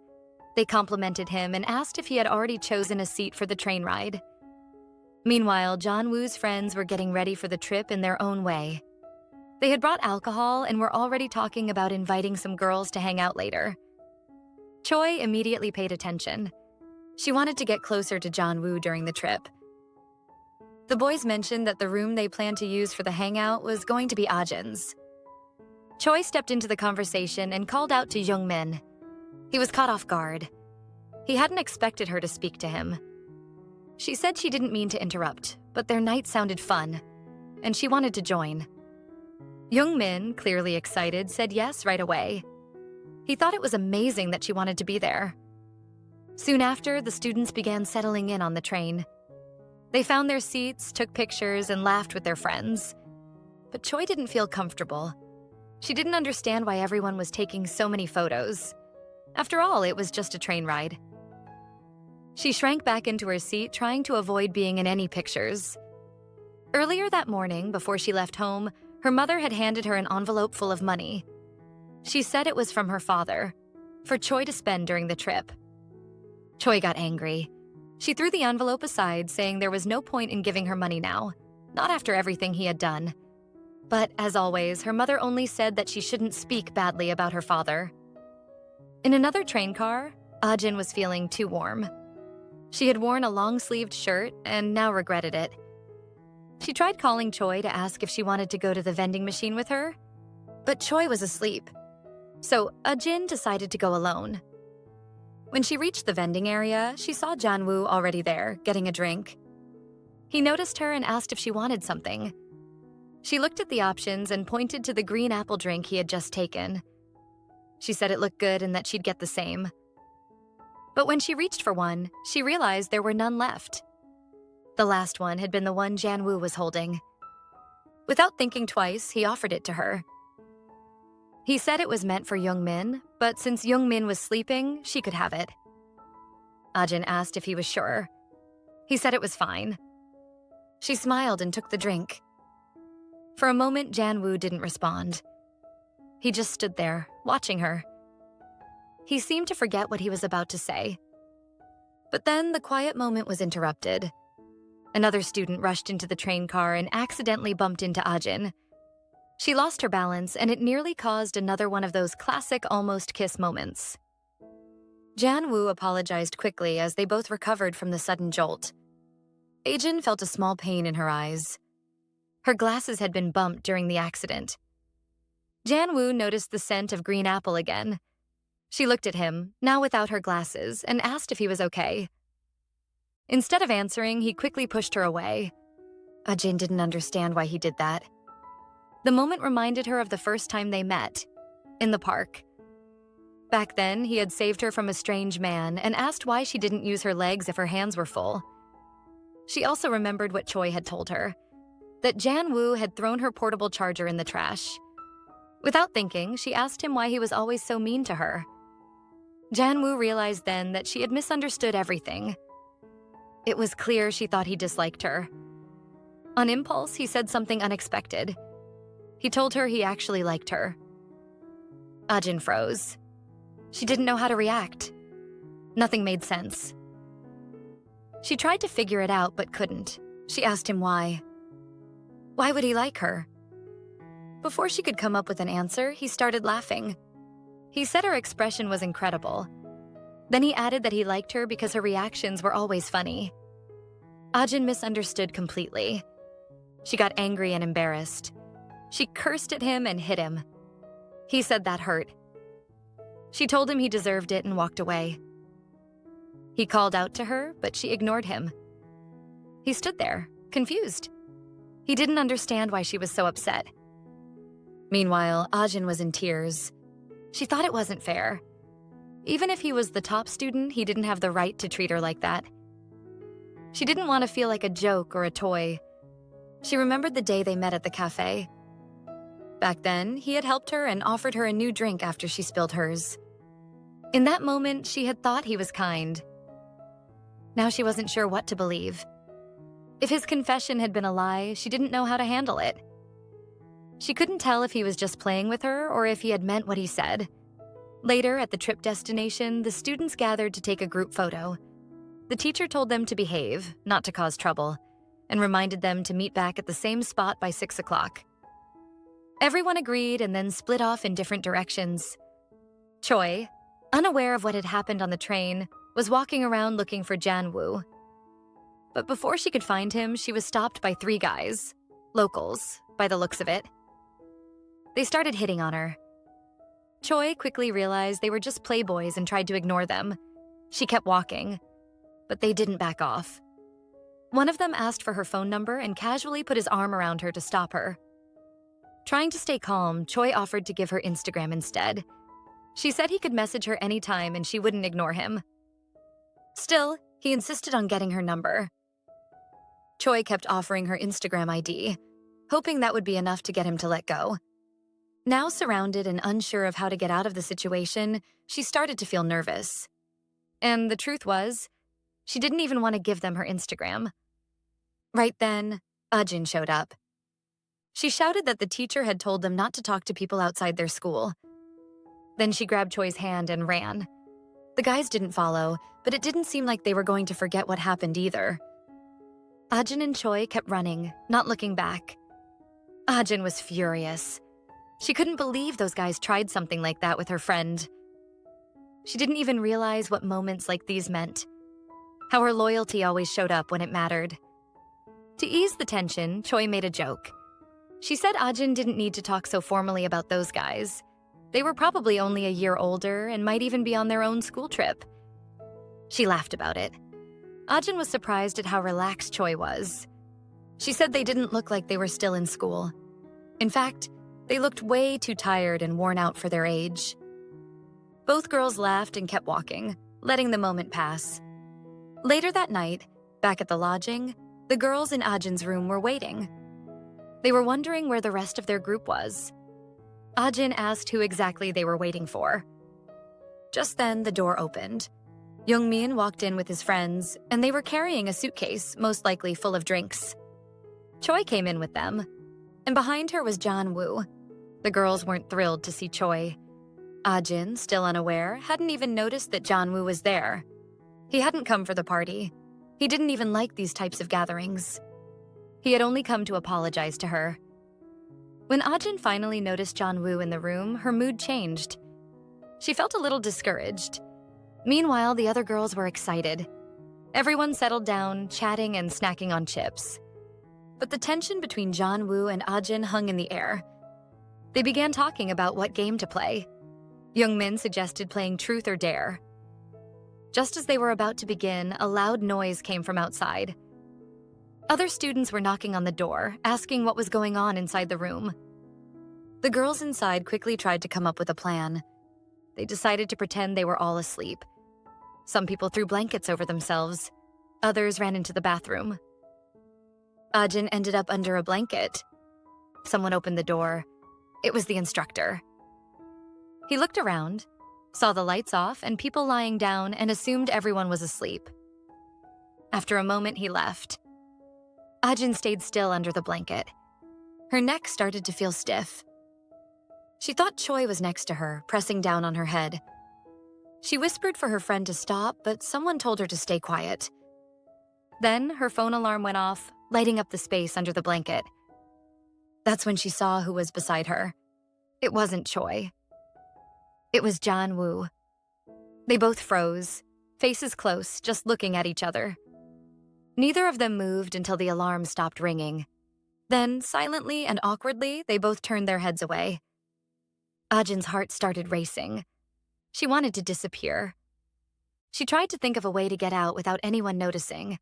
They complimented him and asked if he had already chosen a seat for the train ride. Meanwhile, Junwoo's friends were getting ready for the trip in their own way. They had brought alcohol and were already talking about inviting some girls to hang out later. Choi immediately paid attention. She wanted to get closer to Junwoo during the trip. The boys mentioned that the room they planned to use for the hangout was going to be Ajin's. Choi stepped into the conversation and called out to Youngmin. He was caught off guard. He hadn't expected her to speak to him. She said she didn't mean to interrupt, but their night sounded fun, and she wanted to join. Youngmin, clearly excited, said yes right away. He thought it was amazing that she wanted to be there. Soon after, the students began settling in on the train. They found their seats, took pictures, and laughed with their friends. But Choi didn't feel comfortable. She didn't understand why everyone was taking so many photos. After all, it was just a train ride. She shrank back into her seat, trying to avoid being in any pictures. Earlier that morning, before she left home, her mother had handed her an envelope full of money. She said it was from her father, for Choi to spend during the trip. Choi got angry. She threw the envelope aside, saying there was no point in giving her money now, not after everything he had done. But as always, her mother only said that she shouldn't speak badly about her father. In another train car, Ajin was feeling too warm. She had worn a long-sleeved shirt and now regretted it. She tried calling Choi to ask if she wanted to go to the vending machine with her, But Choi was asleep, so Ajin decided to go alone. When she reached the vending area, she saw Junwoo already there, getting a drink. He noticed her and asked if she wanted something. She looked at the options and pointed to the green apple drink he had just taken. She said it looked good and that she'd get the same. But when she reached for one, she realized there were none left. The last one had been the one Junwoo was holding. Without thinking twice, he offered it to her. He said it was meant for Youngmin, but since Youngmin was sleeping, she could have it. Ajin asked if he was sure. He said it was fine. She smiled and took the drink. For a moment, Junwoo didn't respond. He just stood there, watching her. He seemed to forget what he was about to say. But then the quiet moment was interrupted. Another student rushed into the train car and accidentally bumped into Ajin. She lost her balance, and it nearly caused another one of those classic almost kiss moments. Junwoo apologized quickly as they both recovered from the sudden jolt. Ajin felt a small pain in her eyes. Her glasses had been bumped during the accident. Junwoo noticed the scent of green apple again. She looked at him, now without her glasses, and asked if he was okay. Instead of answering, he quickly pushed her away. Ajin didn't understand why he did that. The moment reminded her of the first time they met, in the park. Back then, he had saved her from a strange man and asked why she didn't use her legs if her hands were full. She also remembered what Choi had told her, that Junwoo had thrown her portable charger in the trash. Without thinking, she asked him why he was always so mean to her. Junwoo realized then that she had misunderstood everything. It was clear she thought he disliked her. On impulse, he said something unexpected. He told her he actually liked her. Ajin froze. She didn't know how to react. Nothing made sense. She tried to figure it out but couldn't. She asked him why. Why would he like her? Before she could come up with an answer, he started laughing. He said her expression was incredible. Then he added that he liked her because her reactions were always funny. Ajin misunderstood completely. She got angry and embarrassed. She cursed at him and hit him. He said that hurt. She told him he deserved it and walked away. He called out to her, but she ignored him. He stood there, confused. He didn't understand why she was so upset. Meanwhile, Ajin was in tears. She thought it wasn't fair. Even if he was the top student, he didn't have the right to treat her like that. She didn't want to feel like a joke or a toy. She remembered the day they met at the cafe. Back then, he had helped her and offered her a new drink after she spilled hers. In that moment, she had thought he was kind. Now she wasn't sure what to believe. If his confession had been a lie, she didn't know how to handle it. She couldn't tell if he was just playing with her or if he had meant what he said. Later, at the trip destination, the students gathered to take a group photo. The teacher told them to behave, not to cause trouble, and reminded them to meet back at the same spot by 6 o'clock. Everyone agreed and then split off in different directions. Choi, unaware of what had happened on the train, was walking around looking for Junwoo. But before she could find him, she was stopped by 3 guys, locals, by the looks of it. They started hitting on her. Choi quickly realized they were just playboys and tried to ignore them. She kept walking, but they didn't back off. One of them asked for her phone number and casually put his arm around her to stop her. Trying to stay calm, Choi offered to give her Instagram instead. She said he could message her anytime and she wouldn't ignore him. Still, he insisted on getting her number. Choi kept offering her Instagram ID, hoping that would be enough to get him to let go. Now surrounded and unsure of how to get out of the situation, she started to feel nervous. And the truth was, she didn't even want to give them her Instagram. Right then, Ajin showed up. She shouted that the teacher had told them not to talk to people outside their school. Then she grabbed Choi's hand and ran. The guys didn't follow, but it didn't seem like they were going to forget what happened either. Ajin and Choi kept running, not looking back. Ajin was furious. She couldn't believe those guys tried something like that with her friend. She didn't even realize what moments like these meant, how her loyalty always showed up when it mattered. To ease the tension, Choi made a joke. She said Ajin didn't need to talk so formally about those guys. They were probably only a year older and might even be on their own school trip. She laughed about it. Ajin was surprised at how relaxed Choi was. She said they didn't look like they were still in school. In fact, they looked way too tired and worn out for their age. Both girls laughed and kept walking, letting the moment pass. Later that night, back at the lodging, the girls in Ajin's room were waiting. They were wondering where the rest of their group was. Ajin asked who exactly they were waiting for. Just then, the door opened. Youngmin walked in with his friends, and they were carrying a suitcase, most likely full of drinks. Choi came in with them, and behind her was Junwoo. The girls weren't thrilled to see Choi. Ajin, still unaware, hadn't even noticed that Junwoo was there. He hadn't come for the party. He didn't even like these types of gatherings. He had only come to apologize to her. When Ajin finally noticed Junwoo in the room, her mood changed. She felt a little discouraged. Meanwhile, the other girls were excited. Everyone settled down, chatting and snacking on chips. But the tension between Junwoo and Ajin hung in the air. They began talking about what game to play. Youngmin suggested playing Truth or Dare. Just as they were about to begin, a loud noise came from outside. Other students were knocking on the door, asking what was going on inside the room. The girls inside quickly tried to come up with a plan. They decided to pretend they were all asleep. Some people threw blankets over themselves. Others ran into the bathroom. Ajin ended up under a blanket. Someone opened the door. It was the instructor. He looked around, saw the lights off and people lying down, and assumed everyone was asleep. After a moment, he left. Ajin stayed still under the blanket. Her neck started to feel stiff. She thought Choi was next to her, pressing down on her head. She whispered for her friend to stop, but someone told her to stay quiet. Then her phone alarm went off, lighting up the space under the blanket. That's when she saw who was beside her. It wasn't Choi. It was Junwoo. They both froze, faces close, just looking at each other. Neither of them moved until the alarm stopped ringing. Then, silently and awkwardly, they both turned their heads away. Ajin's heart started racing. She wanted to disappear. She tried to think of a way to get out without anyone noticing.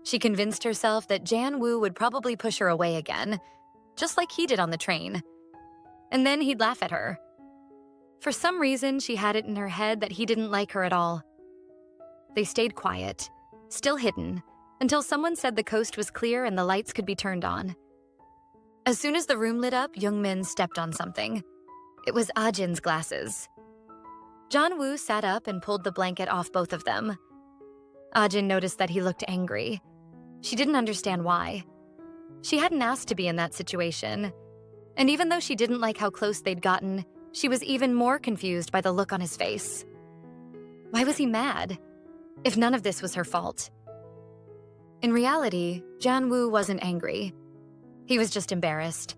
She convinced herself that Junwoo would probably push her away again, just like he did on the train. And then he'd laugh at her. For some reason, she had it in her head that he didn't like her at all. They stayed quiet, still hidden, until someone said the coast was clear and the lights could be turned on. As soon as the room lit up, Youngmin stepped on something. It was Ajin's glasses. Junwoo sat up and pulled the blanket off both of them. Ajin noticed that he looked angry. She didn't understand why. She hadn't asked to be in that situation. And even though she didn't like how close they'd gotten, she was even more confused by the look on his face. Why was he mad? If none of this was her fault. In reality, Junwoo wasn't angry. He was just embarrassed.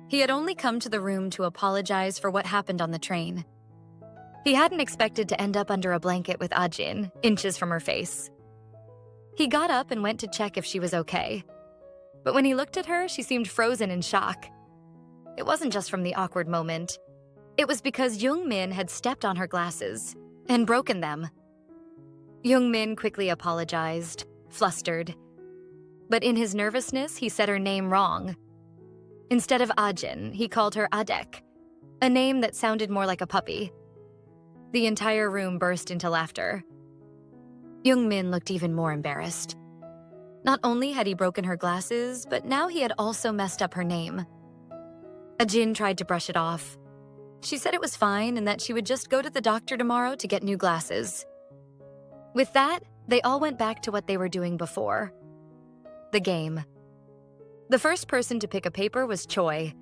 He had only come to the room to apologize for what happened on the train. He hadn't expected to end up under a blanket with Ajin, inches from her face. He got up and went to check if she was okay. But when he looked at her, she seemed frozen in shock. It wasn't just from the awkward moment. It was because Youngmin had stepped on her glasses and broken them. Youngmin quickly apologized, flustered. But in his nervousness, he said her name wrong. Instead of Ajin, he called her Adek, a name that sounded more like a puppy. The entire room burst into laughter. Youngmin looked even more embarrassed. Not only had he broken her glasses, but now he had also messed up her name. Ajin tried to brush it off. She said it was fine and that she would just go to the doctor tomorrow to get new glasses. With that, they all went back to what they were doing before. The game. The first person to pick a paper was Choi.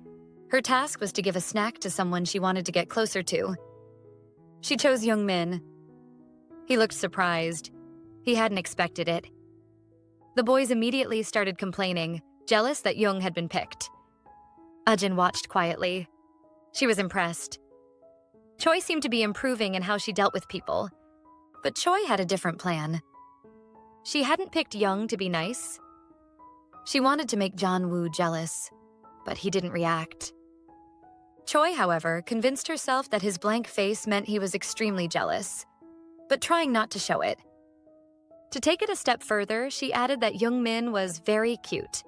Her task was to give a snack to someone she wanted to get closer to. She chose Youngmin. He looked surprised. He hadn't expected it. The boys immediately started complaining, jealous that Young had been picked. Ajin watched quietly. She was impressed. Choi seemed to be improving in how she dealt with people. But Choi had a different plan. She hadn't picked Young to be nice. She wanted to make Junwoo jealous. but he didn't react. Choi, however, convinced herself that his blank face meant he was extremely jealous, but trying not to show it. To take it a step further, she added that Young-min was very cute.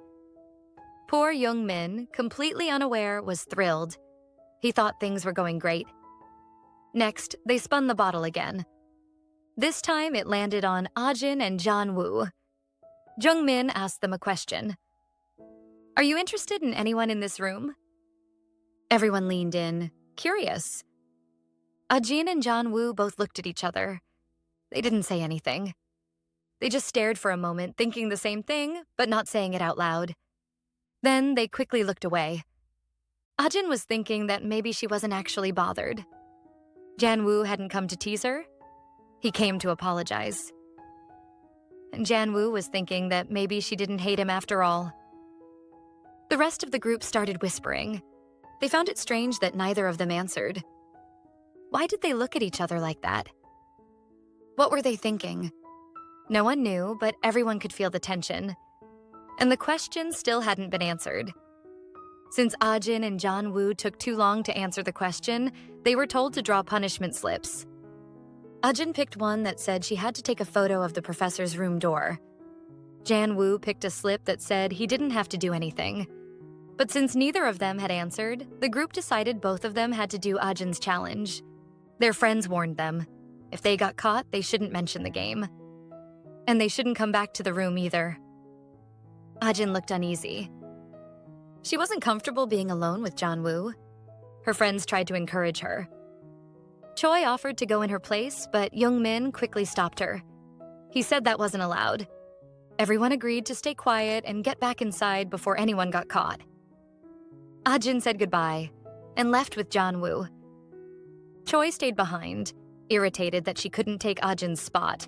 Poor Young-min, completely unaware, was thrilled. He thought things were going great. Next, they spun the bottle again. This time, it landed on Ajin and Junwoo. Jung-min asked them a question. "Are you interested in anyone in this room?" Everyone leaned in, curious. Ajin and Junwoo both looked at each other. They didn't say anything. They just stared for a moment, thinking the same thing, but not saying it out loud. Then they quickly looked away. Ajin was thinking that maybe she wasn't actually bothered. Junwoo hadn't come to tease her. He came to apologize. And Junwoo was thinking that maybe she didn't hate him after all. The rest of the group started whispering. They found it strange that neither of them answered. Why did they look at each other like that? What were they thinking? No one knew, but everyone could feel the tension. And the question still hadn't been answered. Since Ajin and Junwoo took too long to answer the question, they were told to draw punishment slips. Ajin picked one that said she had to take a photo of the professor's room door. Junwoo picked a slip that said he didn't have to do anything. But since neither of them had answered, the group decided both of them had to do Ajin's challenge. Their friends warned them. If they got caught, they shouldn't mention the game. And they shouldn't come back to the room either. Ajin looked uneasy. She wasn't comfortable being alone with Junwoo. Her friends tried to encourage her. Choi offered to go in her place, but Young-min quickly stopped her. He said that wasn't allowed. Everyone agreed to stay quiet and get back inside before anyone got caught. Ajin said goodbye and left with Junwoo. Choi stayed behind, irritated that she couldn't take Ajin's spot.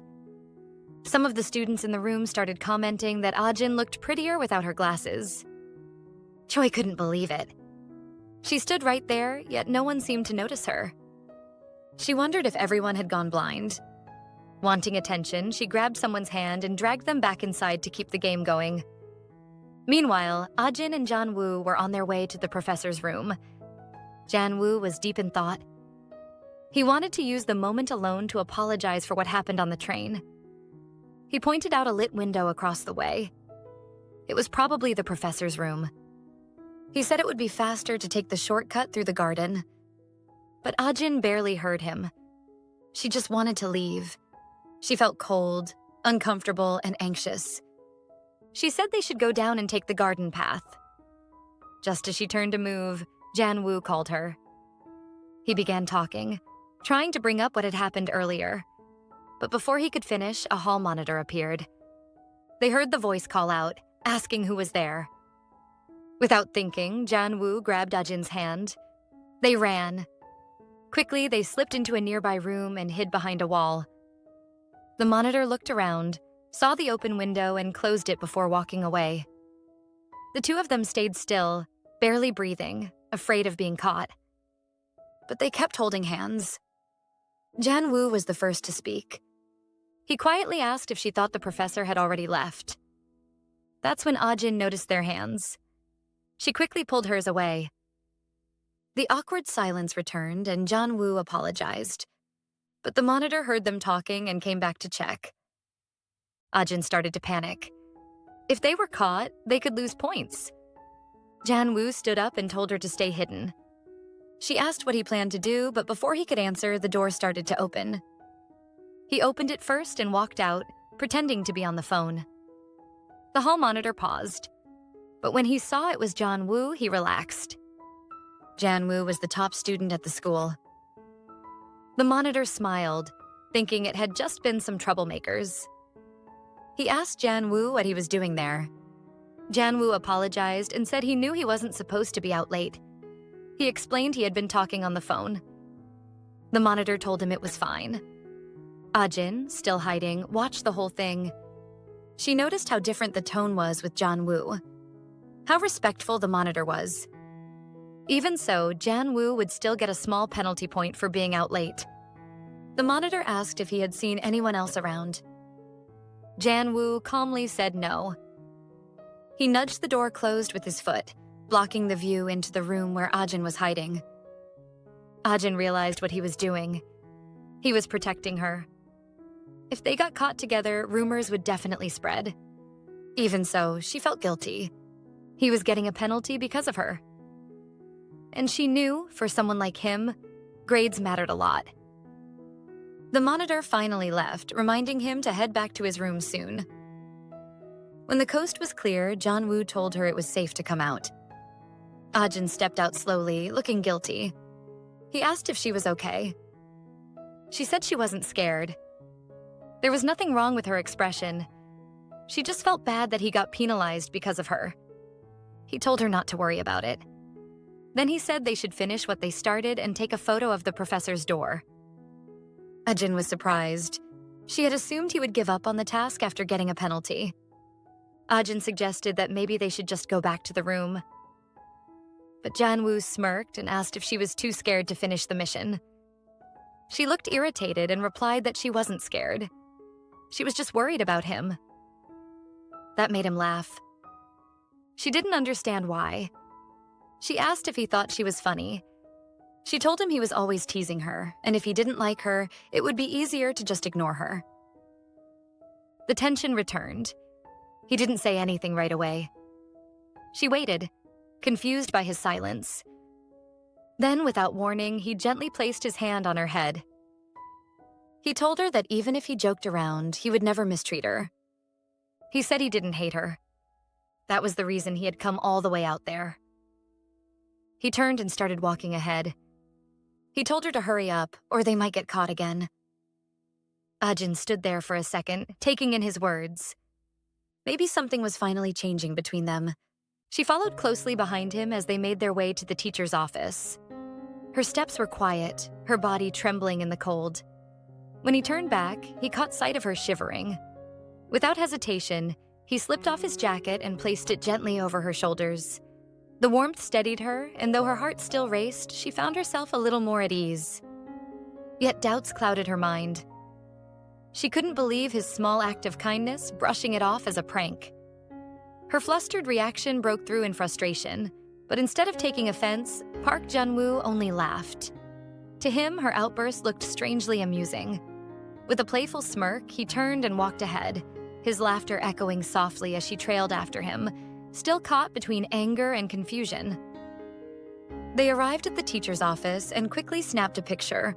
Some of the students in the room started commenting that Ajin looked prettier without her glasses. Choi couldn't believe it. She stood right there, yet no one seemed to notice her. She wondered if everyone had gone blind. Wanting attention, she grabbed someone's hand and dragged them back inside to keep the game going. Meanwhile, Ajin and Junwoo were on their way to the professor's room. Junwoo was deep in thought. He wanted to use the moment alone to apologize for what happened on the train. He pointed out a lit window across the way. It was probably the professor's room. He said it would be faster to take the shortcut through the garden. But Ajin barely heard him. She just wanted to leave. She felt cold, uncomfortable, and anxious. She said they should go down and take the garden path. Just as she turned to move, Junwoo called her. He began talking, trying to bring up what had happened earlier. But before he could finish, a hall monitor appeared. They heard the voice call out, asking who was there. Without thinking, Junwoo grabbed Ajin's hand. They ran. Quickly, they slipped into a nearby room and hid behind a wall. The monitor looked around, saw the open window, and closed it before walking away. The two of them stayed still, barely breathing, afraid of being caught. But they kept holding hands. Junwoo was the first to speak. He quietly asked if she thought the professor had already left. That's when Ajin noticed their hands. She quickly pulled hers away. The awkward silence returned, and Junwoo apologized. But the monitor heard them talking and came back to check. Ajin started to panic. If they were caught, they could lose points. Junwoo stood up and told her to stay hidden. She asked what he planned to do, but before he could answer, the door started to open. He opened it first and walked out, pretending to be on the phone. The hall monitor paused. But when he saw it was Junwoo, he relaxed. Junwoo was the top student at the school. The monitor smiled, thinking it had just been some troublemakers. He asked Junwoo what he was doing there. Junwoo apologized and said he knew he wasn't supposed to be out late. He explained he had been talking on the phone. The monitor told him it was fine. Ajin, still hiding, watched the whole thing. She noticed how different the tone was with Junwoo. How respectful the monitor was. Even so, Junwoo would still get a small penalty point for being out late. The monitor asked if he had seen anyone else around. Junwoo calmly said no. He nudged the door closed with his foot, blocking the view into the room where Ajin was hiding. Ajin realized what he was doing. He was protecting her. If they got caught together, rumors would definitely spread. Even so, she felt guilty. He was getting a penalty because of her. And she knew, for someone like him, grades mattered a lot. The monitor finally left, reminding him to head back to his room soon. When the coast was clear, Junwoo told her it was safe to come out. Ajin stepped out slowly, looking guilty. He asked if she was okay. She said she wasn't scared. There was nothing wrong with her expression. She just felt bad that he got penalized because of her. He told her not to worry about it. Then he said they should finish what they started and take a photo of the professor's door. Ajin was surprised. She had assumed he would give up on the task after getting a penalty. Ajin suggested that maybe they should just go back to the room. But Junwoo smirked and asked if she was too scared to finish the mission. She looked irritated and replied that she wasn't scared. She was just worried about him. That made him laugh. She didn't understand why. She asked if he thought she was funny. She told him he was always teasing her, and if he didn't like her, it would be easier to just ignore her. The tension returned. He didn't say anything right away. She waited, confused by his silence. Then, without warning, he gently placed his hand on her head. He told her that even if he joked around, he would never mistreat her. He said he didn't hate her. That was the reason he had come all the way out there. He turned and started walking ahead. He told her to hurry up, or they might get caught again. Ajin stood there for a second, taking in his words. Maybe something was finally changing between them. She followed closely behind him as they made their way to the teacher's office. Her steps were quiet, her body trembling in the cold. When he turned back, he caught sight of her shivering. Without hesitation, he slipped off his jacket and placed it gently over her shoulders. The warmth steadied her, and though her heart still raced, she found herself a little more at ease. Yet doubts clouded her mind. She couldn't believe his small act of kindness, brushing it off as a prank. Her flustered reaction broke through in frustration, but instead of taking offense, Park Junwoo only laughed. To him, her outburst looked strangely amusing. With a playful smirk, he turned and walked ahead, his laughter echoing softly as she trailed after him, still caught between anger and confusion. They arrived at the teacher's office and quickly snapped a picture,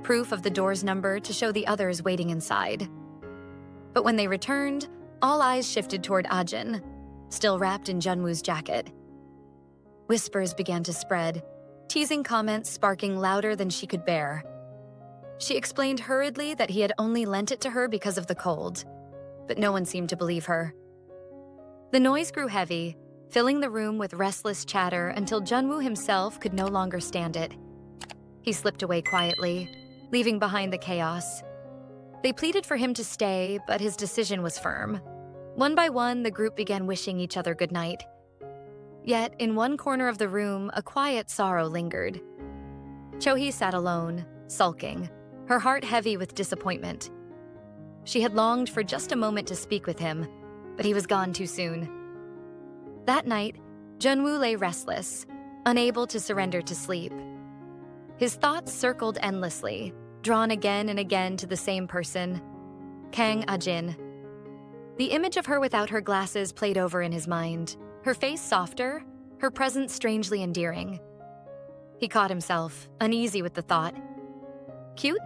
proof of the door's number to show the others waiting inside. But when they returned, all eyes shifted toward Ajin, still wrapped in Junwoo's jacket. Whispers began to spread, teasing comments sparking louder than she could bear. She explained hurriedly that he had only lent it to her because of the cold, but no one seemed to believe her. The noise grew heavy, filling the room with restless chatter until Junwoo himself could no longer stand it. He slipped away quietly, leaving behind the chaos. They pleaded for him to stay, but his decision was firm. One by one, the group began wishing each other goodnight. Yet, in one corner of the room, a quiet sorrow lingered. Cho-hee sat alone, sulking, her heart heavy with disappointment. She had longed for just a moment to speak with him, but he was gone too soon. That night, Junwoo lay restless, unable to surrender to sleep. His thoughts circled endlessly, drawn again and again to the same person, Kang Ajin. The image of her without her glasses played over in his mind, her face softer, her presence strangely endearing. He caught himself, uneasy with the thought. Cute?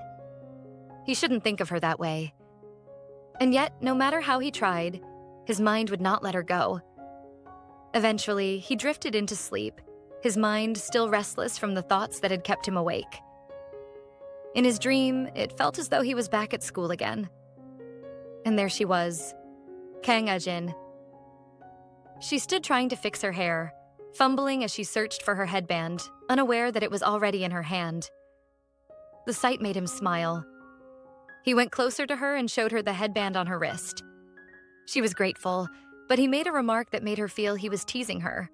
He shouldn't think of her that way. And yet, no matter how he tried, his mind would not let her go. Eventually, he drifted into sleep, his mind still restless from the thoughts that had kept him awake. In his dream, it felt as though he was back at school again. And there she was, Kang Ajin. She stood trying to fix her hair, fumbling as she searched for her headband, unaware that it was already in her hand. The sight made him smile. He went closer to her and showed her the headband on her wrist. She was grateful, but he made a remark that made her feel he was teasing her.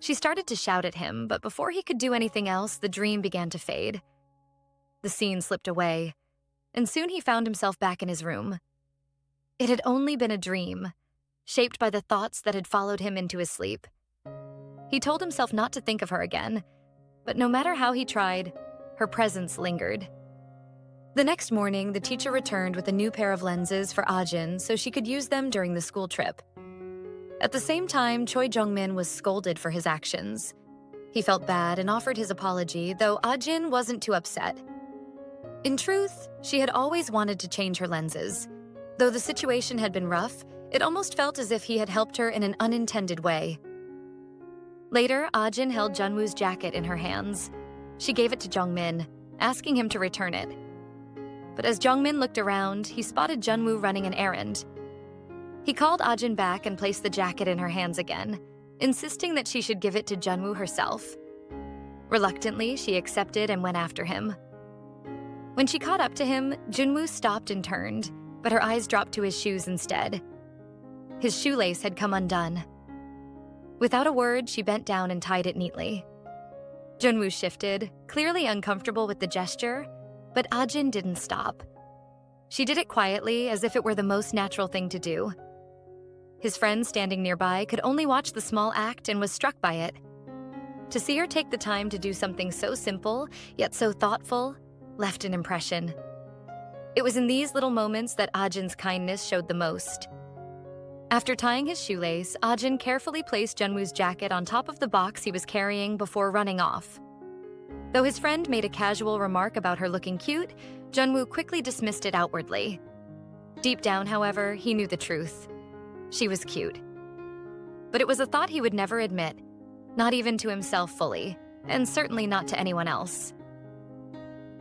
She started to shout at him, but before he could do anything else, the dream began to fade. The scene slipped away, and soon he found himself back in his room. It had only been a dream, shaped by the thoughts that had followed him into his sleep. He told himself not to think of her again, but no matter how he tried, her presence lingered. The next morning, the teacher returned with a new pair of lenses for Ajin so she could use them during the school trip. At the same time, Choi Jung-min was scolded for his actions. He felt bad and offered his apology, though Ajin wasn't too upset. In truth, she had always wanted to change her lenses. Though the situation had been rough, it almost felt as if he had helped her in an unintended way. Later, Ajin held Junwoo's jacket in her hands. She gave it to Jung-min, asking him to return it. But as Jung-min looked around, he spotted Junwoo running an errand. He called Ajin back and placed the jacket in her hands again, insisting that she should give it to Junwoo herself. Reluctantly, she accepted and went after him. When she caught up to him, Junwoo stopped and turned, but her eyes dropped to his shoes instead. His shoelace had come undone. Without a word, she bent down and tied it neatly. Junwoo shifted, clearly uncomfortable with the gesture, but Ajin didn't stop. She did it quietly, as if it were the most natural thing to do. His friend standing nearby could only watch the small act and was struck by it. To see her take the time to do something so simple, yet so thoughtful, left an impression. It was in these little moments that Ajin's kindness showed the most. After tying his shoelace, Ajin carefully placed Junwoo's jacket on top of the box he was carrying before running off. Though his friend made a casual remark about her looking cute, Junwoo quickly dismissed it outwardly. Deep down, however, he knew the truth. She was cute. But it was a thought he would never admit, not even to himself fully, and certainly not to anyone else.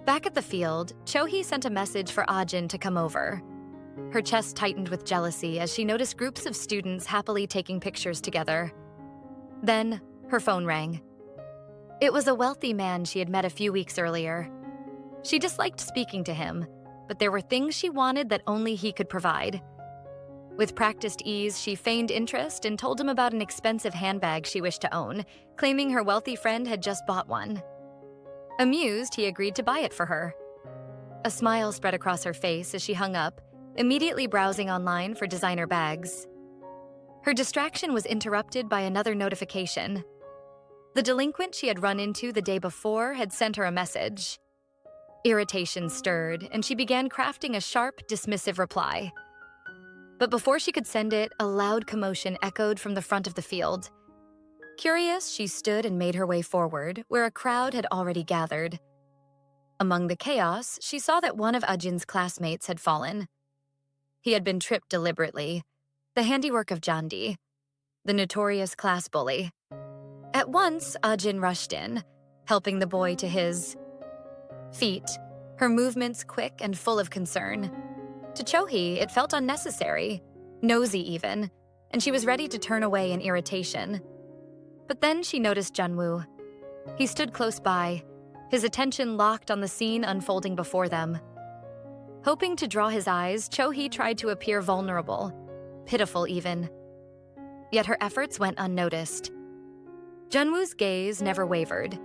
Back at the field, Cho-hee sent a message for Ajin to come over. Her chest tightened with jealousy as she noticed groups of students happily taking pictures together. Then, her phone rang. It was a wealthy man she had met a few weeks earlier. She disliked speaking to him, but there were things she wanted that only he could provide. With practiced ease, she feigned interest and told him about an expensive handbag she wished to own, claiming her wealthy friend had just bought one. Amused, he agreed to buy it for her. A smile spread across her face as she hung up, immediately browsing online for designer bags. Her distraction was interrupted by another notification. The delinquent she had run into the day before had sent her a message. Irritation stirred, and she began crafting a sharp, dismissive reply. But before she could send it, a loud commotion echoed from the front of the field. Curious, she stood and made her way forward, where a crowd had already gathered. Among the chaos, she saw that one of Ajin's classmates had fallen. He had been tripped deliberately, the handiwork of Jandi, the notorious class bully. At once, Ajin rushed in, helping the boy to his feet, her movements quick and full of concern. To Cho-hee, it felt unnecessary, nosy even, and she was ready to turn away in irritation. But then she noticed Junwoo. He stood close by, his attention locked on the scene unfolding before them. Hoping to draw his eyes, Cho-hee tried to appear vulnerable, pitiful even. Yet her efforts went unnoticed. Junwoo's gaze never wavered,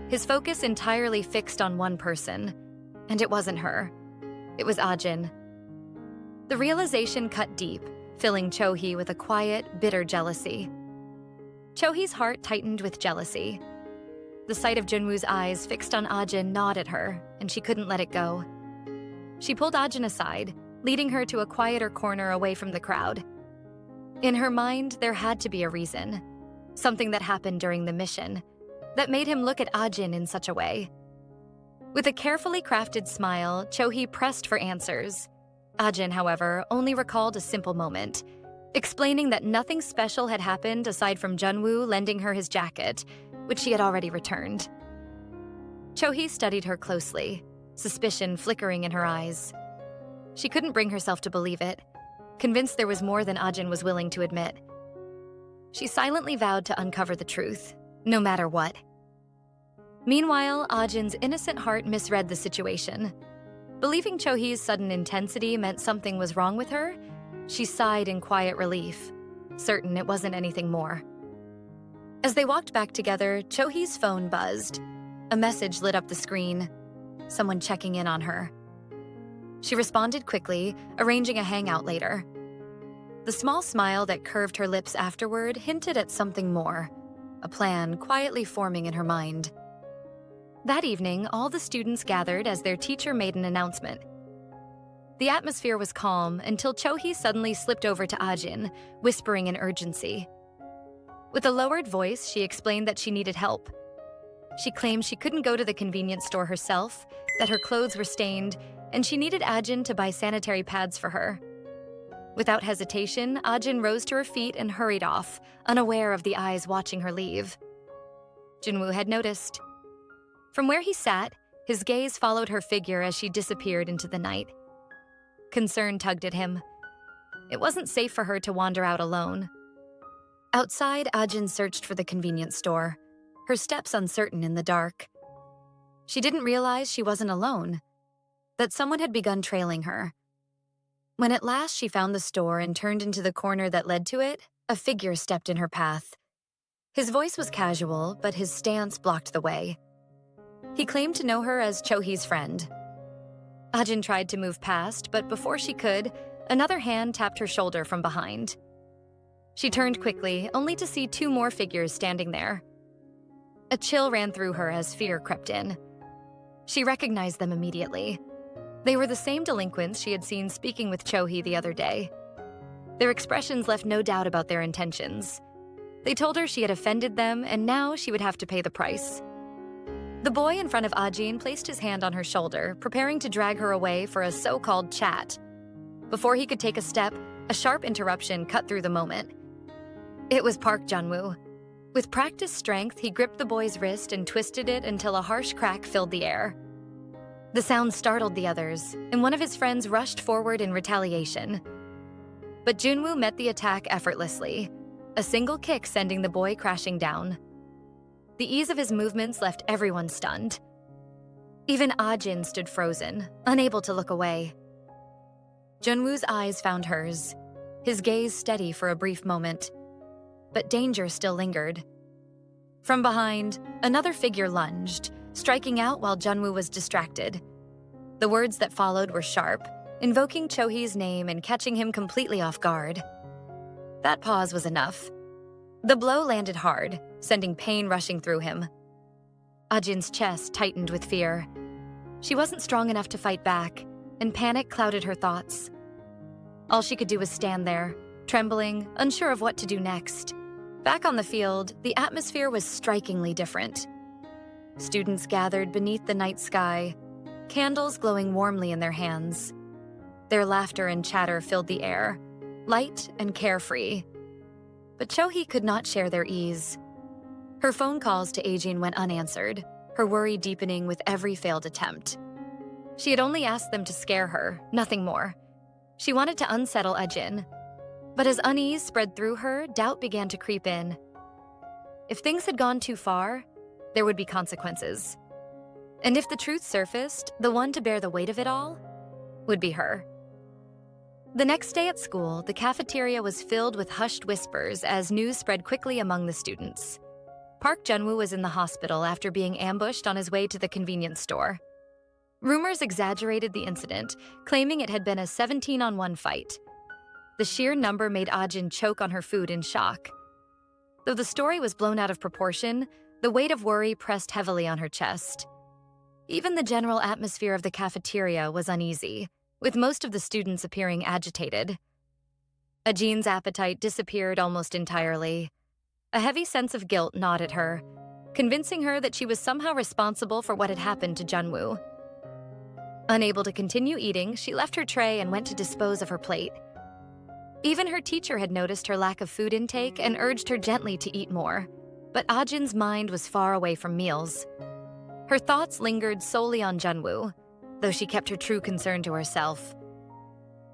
his focus entirely fixed on one person, and it wasn't her. It was Ajin. The realization cut deep, filling Cho-hee with a quiet, bitter jealousy. Cho-hee's heart tightened with jealousy. The sight of Junwoo's eyes fixed on Ajin gnawed at her, and she couldn't let it go. She pulled Ajin aside, leading her to a quieter corner away from the crowd. In her mind, there had to be a reason. Something that happened during the mission that made him look at Ajin in such a way. With a carefully crafted smile, Cho-hee pressed for answers. Ajin, however, only recalled a simple moment, explaining that nothing special had happened aside from Junwoo lending her his jacket, which she had already returned. Cho-hee studied her closely, suspicion flickering in her eyes. She couldn't bring herself to believe it, convinced there was more than Ajin was willing to admit. She silently vowed to uncover the truth, no matter what. Meanwhile, Ajin's innocent heart misread the situation. Believing Cho-hee's sudden intensity meant something was wrong with her, she sighed in quiet relief, certain it wasn't anything more. As they walked back together, Cho-hee's phone buzzed. A message lit up the screen, someone checking in on her. She responded quickly, arranging a hangout later. The small smile that curved her lips afterward hinted at something more. a plan quietly forming in her mind. That evening, all the students gathered as their teacher made an announcement. The atmosphere was calm until Cho-hee suddenly slipped over to Ajin, whispering in urgency. With a lowered voice, she explained that she needed help. She claimed she couldn't go to the convenience store herself, that her clothes were stained, and she needed Ajin to buy sanitary pads for her. Without hesitation, Ajin rose to her feet and hurried off, unaware of the eyes watching her leave. Junwoo had noticed. From where he sat, his gaze followed her figure as she disappeared into the night. Concern tugged at him. It wasn't safe for her to wander out alone. Outside, Ajin searched for the convenience store, her steps uncertain in the dark. She didn't realize she wasn't alone, that someone had begun trailing her. When at last she found the store and turned into the corner that led to it, a figure stepped in her path. His voice was casual, but his stance blocked the way. He claimed to know her as Cho-hee's friend. Ajin tried to move past, but before she could, another hand tapped her shoulder from behind. She turned quickly, only to see two more figures standing there. A chill ran through her as fear crept in. She recognized them immediately. They were the same delinquents she had seen speaking with Cho-hee the other day. Their expressions left no doubt about their intentions. They told her she had offended them, and now she would have to pay the price. The boy in front of Ajin placed his hand on her shoulder, preparing to drag her away for a so-called chat. Before he could take a step, a sharp interruption cut through the moment. It was Park Junwoo. With practiced strength, he gripped the boy's wrist and twisted it until a harsh crack filled the air. The sound startled the others, and one of his friends rushed forward in retaliation. But Junwoo met the attack effortlessly, a single kick sending the boy crashing down. The ease of his movements left everyone stunned. Even Ajin stood frozen, unable to look away. Junwoo's eyes found hers, his gaze steady for a brief moment. But danger still lingered. From behind, another figure lunged, striking out while Junwoo was distracted. The words that followed were sharp, invoking Cho-hee's name and catching him completely off guard. That pause was enough. The blow landed hard, sending pain rushing through him. Ajin's chest tightened with fear. She wasn't strong enough to fight back, and panic clouded her thoughts. All she could do was stand there, trembling, unsure of what to do next. Back on the field, the atmosphere was strikingly different. Students gathered beneath the night sky, candles glowing warmly in their hands. Their laughter and chatter filled the air, light and carefree. But Cho-hee could not share their ease. Her phone calls to Ajin went unanswered, her worry deepening with every failed attempt. She had only asked them to scare her, nothing more. She wanted to unsettle Ajin. But as unease spread through her, doubt began to creep in. If things had gone too far, there would be consequences. And if the truth surfaced, the one to bear the weight of it all would be her. The next day at school, the cafeteria was filled with hushed whispers as news spread quickly among the students. Park Junwoo was in the hospital after being ambushed on his way to the convenience store. Rumors exaggerated the incident, claiming it had been a 17-on-1 fight. The sheer number made Ajin choke on her food in shock. Though the story was blown out of proportion, the weight of worry pressed heavily on her chest. Even the general atmosphere of the cafeteria was uneasy, with most of the students appearing agitated. Ajin's appetite disappeared almost entirely. A heavy sense of guilt gnawed at her, convincing her that she was somehow responsible for what had happened to Junwoo. Unable to continue eating, she left her tray and went to dispose of her plate. Even her teacher had noticed her lack of food intake and urged her gently to eat more, but Ajin's mind was far away from meals. Her thoughts lingered solely on Junwoo, though she kept her true concern to herself.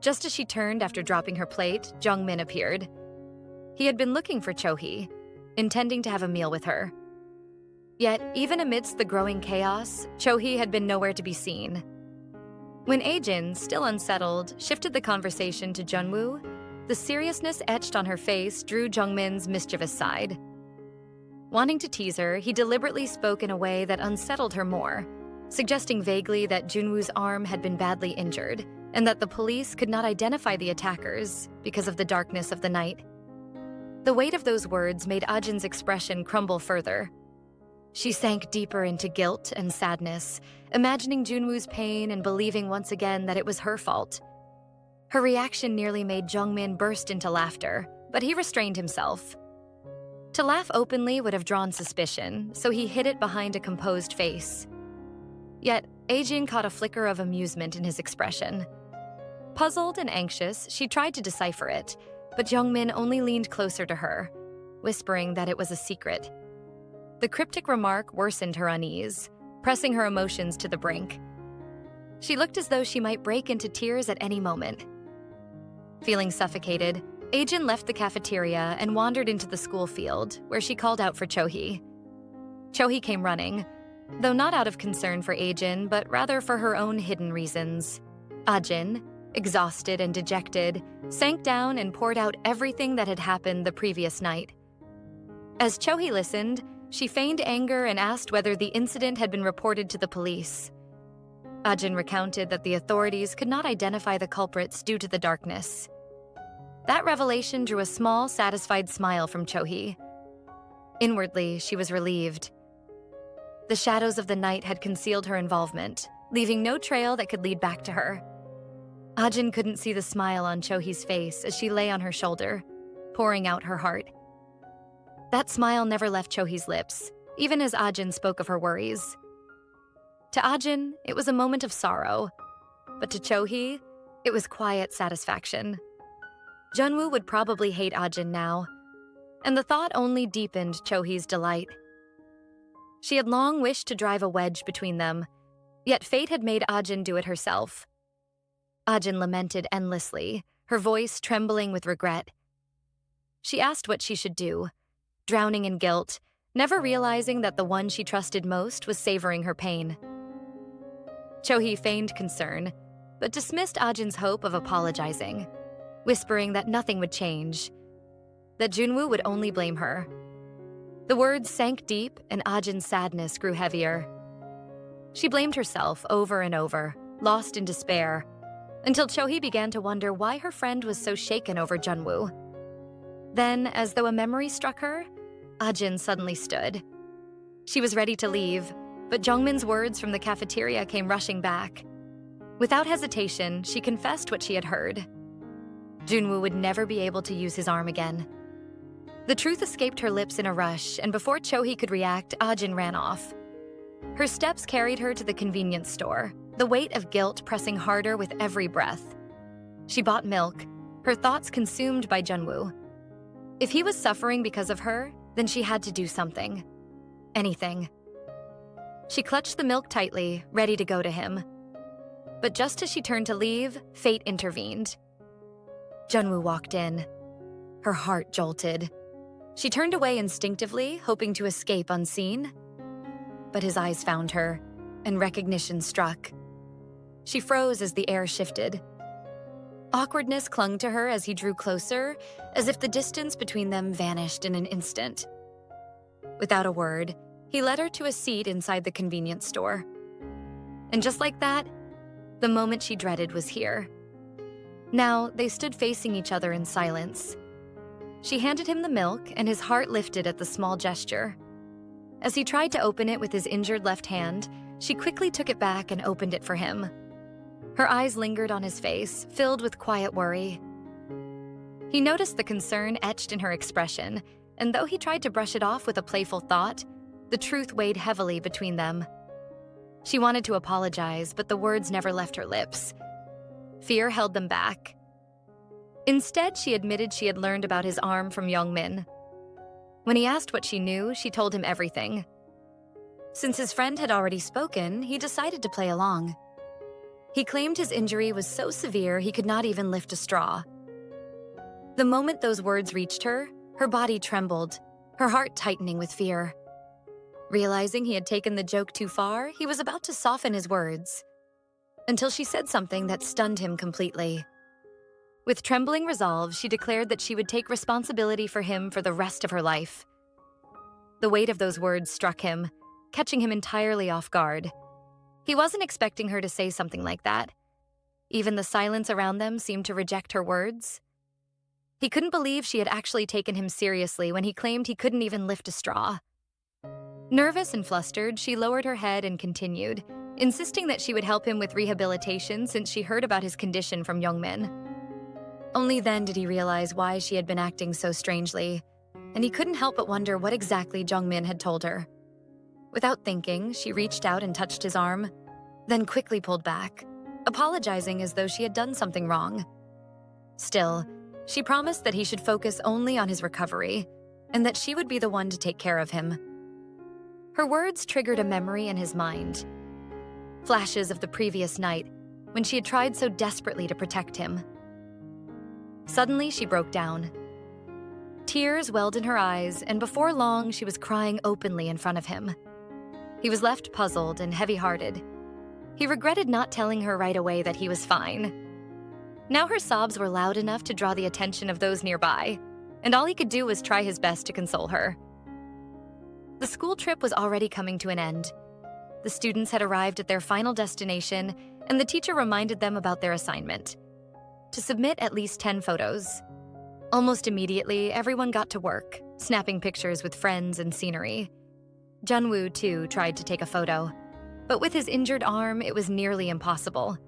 Just as she turned after dropping her plate, Jungmin appeared. He had been looking for Cho-hee, intending to have a meal with her. Yet, even amidst the growing chaos, Cho-hee had been nowhere to be seen. When Ajin, still unsettled, shifted the conversation to Junwoo, the seriousness etched on her face drew Jungmin's mischievous side. Wanting to tease her, he deliberately spoke in a way that unsettled her more, suggesting vaguely that Junwoo's arm had been badly injured and that the police could not identify the attackers because of the darkness of the night. The weight of those words made Ajin's expression crumble further. She sank deeper into guilt and sadness, imagining Junwoo's pain and believing once again that it was her fault. Her reaction nearly made Jungmin burst into laughter, but he restrained himself. To laugh openly would have drawn suspicion, so he hid it behind a composed face. Yet, Ajin caught a flicker of amusement in his expression. Puzzled and anxious, she tried to decipher it, but Jungmin only leaned closer to her, whispering that it was a secret. The cryptic remark worsened her unease, pressing her emotions to the brink. She looked as though she might break into tears at any moment. Feeling suffocated, Ajin left the cafeteria and wandered into the school field, where she called out for Chohee. Chohee came running, though not out of concern for Ajin, but rather for her own hidden reasons. Ajin, exhausted and dejected, sank down and poured out everything that had happened the previous night. As Chohee listened, she feigned anger and asked whether the incident had been reported to the police. Ajin recounted that the authorities could not identify the culprits due to the darkness. That revelation drew a small, satisfied smile from Chohee. Inwardly, she was relieved. The shadows of the night had concealed her involvement, leaving no trail that could lead back to her. Ajin couldn't see the smile on Chohee's face as she lay on her shoulder, pouring out her heart. That smile never left Chohee's lips, even as Ajin spoke of her worries. To Ajin, it was a moment of sorrow, but to Chohee, it was quiet satisfaction. Junwoo would probably hate Ajin now, and the thought only deepened Chohee's delight. She had long wished to drive a wedge between them, yet fate had made Ajin do it herself. Ajin lamented endlessly, her voice trembling with regret. She asked what she should do, drowning in guilt, never realizing that the one she trusted most was savoring her pain. Chohee feigned concern, but dismissed Ajin's hope of apologizing, whispering that nothing would change, that Junwoo would only blame her. The words sank deep and Ajin's sadness grew heavier. She blamed herself over and over, lost in despair, until Chohee began to wonder why her friend was so shaken over Junwoo. Then, as though a memory struck her, Ajin suddenly stood. She was ready to leave, but Jungmin's words from the cafeteria came rushing back. Without hesitation, she confessed what she had heard. Junwoo would never be able to use his arm again. The truth escaped her lips in a rush, and before Chohee could react, Ajin ran off. Her steps carried her to the convenience store, the weight of guilt pressing harder with every breath. She bought milk, her thoughts consumed by Junwoo. If he was suffering because of her, then she had to do something. Anything. She clutched the milk tightly, ready to go to him. But just as she turned to leave, fate intervened. Junwoo walked in. Her heart jolted. She turned away instinctively, hoping to escape unseen. But his eyes found her, and recognition struck. She froze as the air shifted. Awkwardness clung to her as he drew closer, as if the distance between them vanished in an instant. Without a word, he led her to a seat inside the convenience store. And just like that, the moment she dreaded was here. Now, they stood facing each other in silence. She handed him the milk, and his heart lifted at the small gesture. As he tried to open it with his injured left hand, she quickly took it back and opened it for him. Her eyes lingered on his face, filled with quiet worry. He noticed the concern etched in her expression, and though he tried to brush it off with a playful thought, the truth weighed heavily between them. She wanted to apologize, but the words never left her lips. Fear held them back. Instead, she admitted she had learned about his arm from Youngmin. When he asked what she knew, she told him everything. Since his friend had already spoken, he decided to play along. He claimed his injury was so severe he could not even lift a straw. The moment those words reached her, her body trembled, her heart tightening with fear. Realizing he had taken the joke too far, he was about to soften his words, until she said something that stunned him completely. With trembling resolve, she declared that she would take responsibility for him for the rest of her life. The weight of those words struck him, catching him entirely off guard. He wasn't expecting her to say something like that. Even the silence around them seemed to reject her words. He couldn't believe she had actually taken him seriously when he claimed he couldn't even lift a straw. Nervous and flustered, she lowered her head and continued, insisting that she would help him with rehabilitation since she heard about his condition from Youngmin. Only then did he realize why she had been acting so strangely, and he couldn't help but wonder what exactly Jungmin had told her. Without thinking, she reached out and touched his arm, then quickly pulled back, apologizing as though she had done something wrong. Still, she promised that he should focus only on his recovery, and that she would be the one to take care of him. Her words triggered a memory in his mind. Flashes of the previous night, when she had tried so desperately to protect him. Suddenly, she broke down. Tears welled in her eyes, and before long, she was crying openly in front of him. He was left puzzled and heavy-hearted. He regretted not telling her right away that he was fine. Now her sobs were loud enough to draw the attention of those nearby, and all he could do was try his best to console her. The school trip was already coming to an end. The students had arrived at their final destination, and the teacher reminded them about their assignment: to submit at least 10 photos. Almost immediately, everyone got to work, snapping pictures with friends and scenery. Junwoo, too, tried to take a photo, but with his injured arm, it was nearly impossible.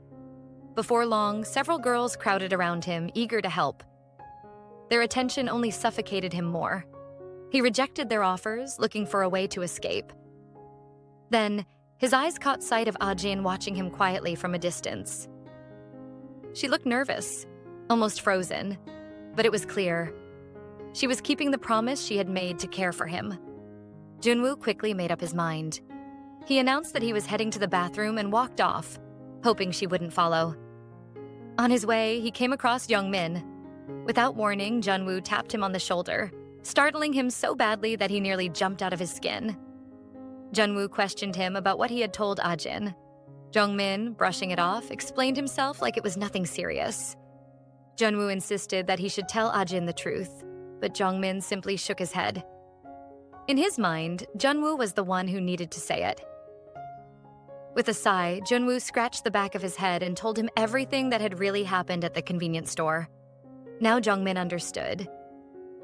Before long, several girls crowded around him, eager to help. Their attention only suffocated him more. He rejected their offers, looking for a way to escape. Then, his eyes caught sight of Ajin watching him quietly from a distance. She looked nervous, almost frozen, but it was clear. She was keeping the promise she had made to care for him. Junwoo quickly made up his mind. He announced that he was heading to the bathroom and walked off, hoping she wouldn't follow. On his way, he came across Youngmin. Without warning, Junwoo tapped him on the shoulder, startling him so badly that he nearly jumped out of his skin. Junwoo questioned him about what he had told Ajin. Jungmin, brushing it off, explained himself like it was nothing serious. Junwoo insisted that he should tell Ajin the truth, but Jungmin simply shook his head. In his mind, Junwoo was the one who needed to say it. With a sigh, Junwoo scratched the back of his head and told him everything that had really happened at the convenience store. Now Jungmin understood.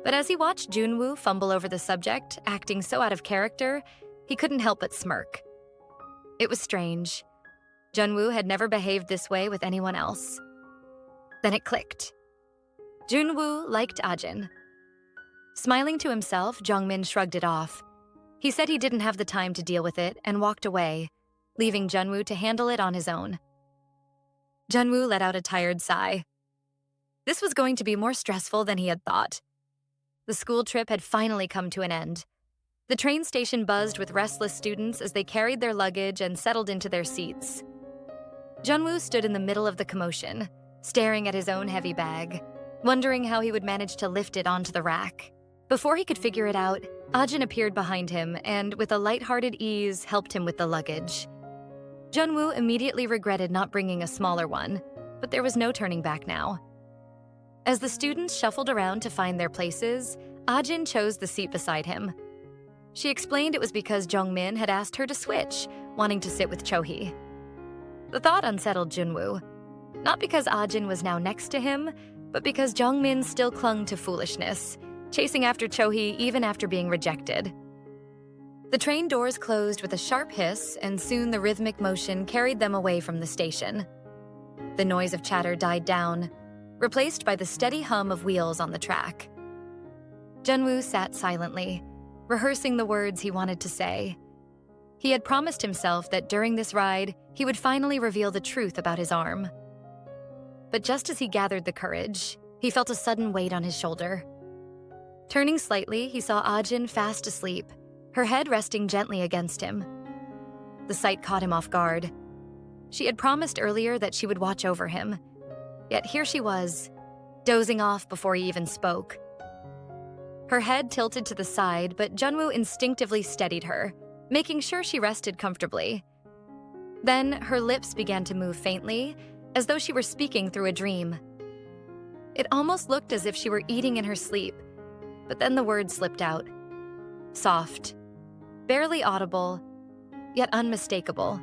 But as he watched Junwoo fumble over the subject, acting so out of character, he couldn't help but smirk. It was strange. Junwoo had never behaved this way with anyone else. Then it clicked. Junwoo liked Ajin. Smiling to himself, Jungmin shrugged it off. He said he didn't have the time to deal with it and walked away, leaving Junwoo to handle it on his own. Junwoo let out a tired sigh. This was going to be more stressful than he had thought. The school trip had finally come to an end. The train station buzzed with restless students as they carried their luggage and settled into their seats. Junwoo stood in the middle of the commotion, staring at his own heavy bag, wondering how he would manage to lift it onto the rack. Before he could figure it out, Ajin appeared behind him and, with a lighthearted ease, helped him with the luggage. Junwoo immediately regretted not bringing a smaller one, but there was no turning back now. As the students shuffled around to find their places, Ajin chose the seat beside him. She explained it was because Jungmin had asked her to switch, wanting to sit with Chohee. The thought unsettled Junwoo, not because Ajin was now next to him, but because Jungmin still clung to foolishness, chasing after Chohee even after being rejected. The train doors closed with a sharp hiss, and soon the rhythmic motion carried them away from the station. The noise of chatter died down, replaced by the steady hum of wheels on the track. Junwoo sat silently, rehearsing the words he wanted to say. He had promised himself that during this ride, he would finally reveal the truth about his arm. But just as he gathered the courage, he felt a sudden weight on his shoulder. Turning slightly, he saw Ajin fast asleep, her head resting gently against him. The sight caught him off guard. She had promised earlier that she would watch over him, yet here she was, dozing off before he even spoke. Her head tilted to the side, but Junwoo instinctively steadied her, making sure she rested comfortably. Then her lips began to move faintly, as though she were speaking through a dream. It almost looked as if she were eating in her sleep, but then the words slipped out. Soft, barely audible, yet unmistakable.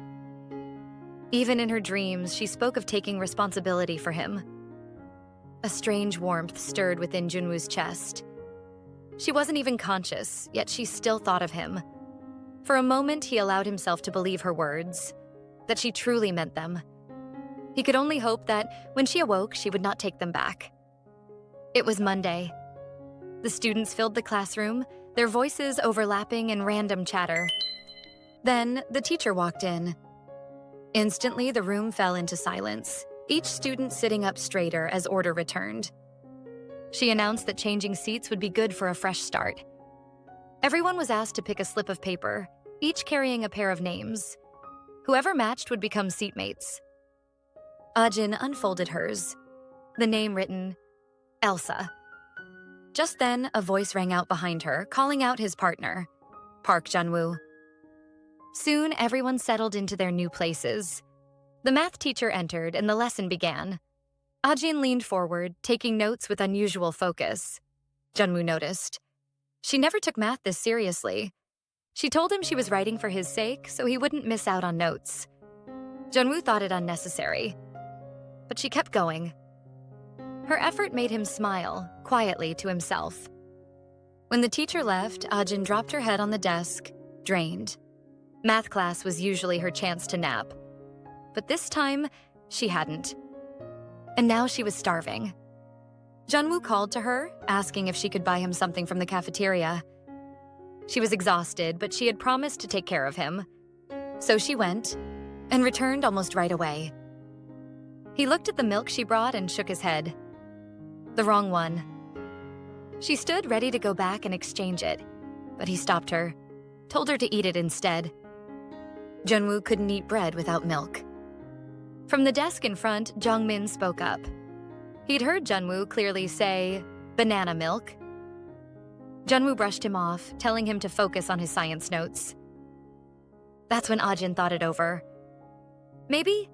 Even in her dreams, she spoke of taking responsibility for him. A strange warmth stirred within Junwoo's chest. She wasn't even conscious, yet she still thought of him. For a moment, he allowed himself to believe her words, that she truly meant them. He could only hope that when she awoke, she would not take them back. It was Monday. The students filled the classroom, their voices overlapping in random chatter. Then, the teacher walked in. Instantly, the room fell into silence, each student sitting up straighter as order returned. She announced that changing seats would be good for a fresh start. Everyone was asked to pick a slip of paper, each carrying a pair of names. Whoever matched would become seatmates. Ajin unfolded hers, the name written, Elsa. Just then, a voice rang out behind her, calling out his partner, Park Junwoo. Soon, everyone settled into their new places. The math teacher entered and the lesson began. Ajin leaned forward, taking notes with unusual focus. Junwoo noticed. She never took math this seriously. She told him she was writing for his sake, so he wouldn't miss out on notes. Junwoo thought it unnecessary, but she kept going. Her effort made him smile, quietly to himself. When the teacher left, Ajin dropped her head on the desk, drained. Math class was usually her chance to nap. But this time, she hadn't. And now she was starving. Junwoo called to her, asking if she could buy him something from the cafeteria. She was exhausted, but she had promised to take care of him. So she went, and returned almost right away. He looked at the milk she brought and shook his head. The wrong one. She stood ready to go back and exchange it, but he stopped her, told her to eat it instead. Junwoo couldn't eat bread without milk. From the desk in front, Jongmin spoke up. He'd heard Junwoo clearly say, banana milk. Junwoo brushed him off, telling him to focus on his science notes. That's when Ajin thought it over. Maybe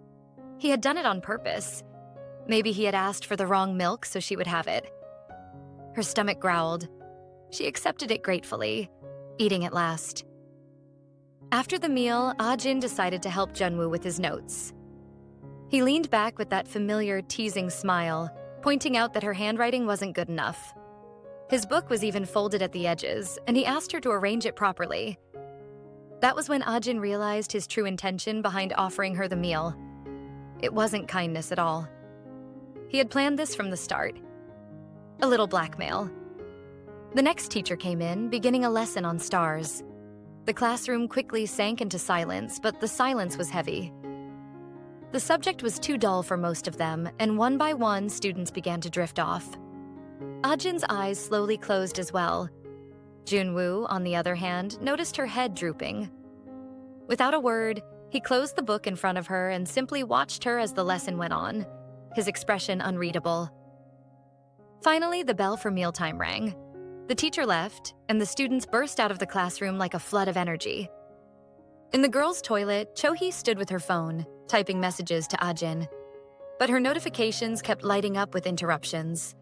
he had done it on purpose. Maybe he had asked for the wrong milk so she would have it. Her stomach growled. She accepted it gratefully, eating at last. After the meal, Ajin decided to help Junwoo with his notes. He leaned back with that familiar, teasing smile, pointing out that her handwriting wasn't good enough. His book was even folded at the edges, and he asked her to arrange it properly. That was when Ajin realized his true intention behind offering her the meal. It wasn't kindness at all. He had planned this from the start. A little blackmail. The next teacher came in, beginning a lesson on stars. The classroom quickly sank into silence, but the silence was heavy. The subject was too dull for most of them, and one by one, students began to drift off. Ajin's eyes slowly closed as well. Junwoo, on the other hand, noticed her head drooping. Without a word, he closed the book in front of her and simply watched her as the lesson went on, his expression unreadable. Finally, the bell for mealtime rang. The teacher left, and the students burst out of the classroom like a flood of energy. In the girls' toilet, Cho-hee stood with her phone, typing messages to Ajin. But her notifications kept lighting up with interruptions.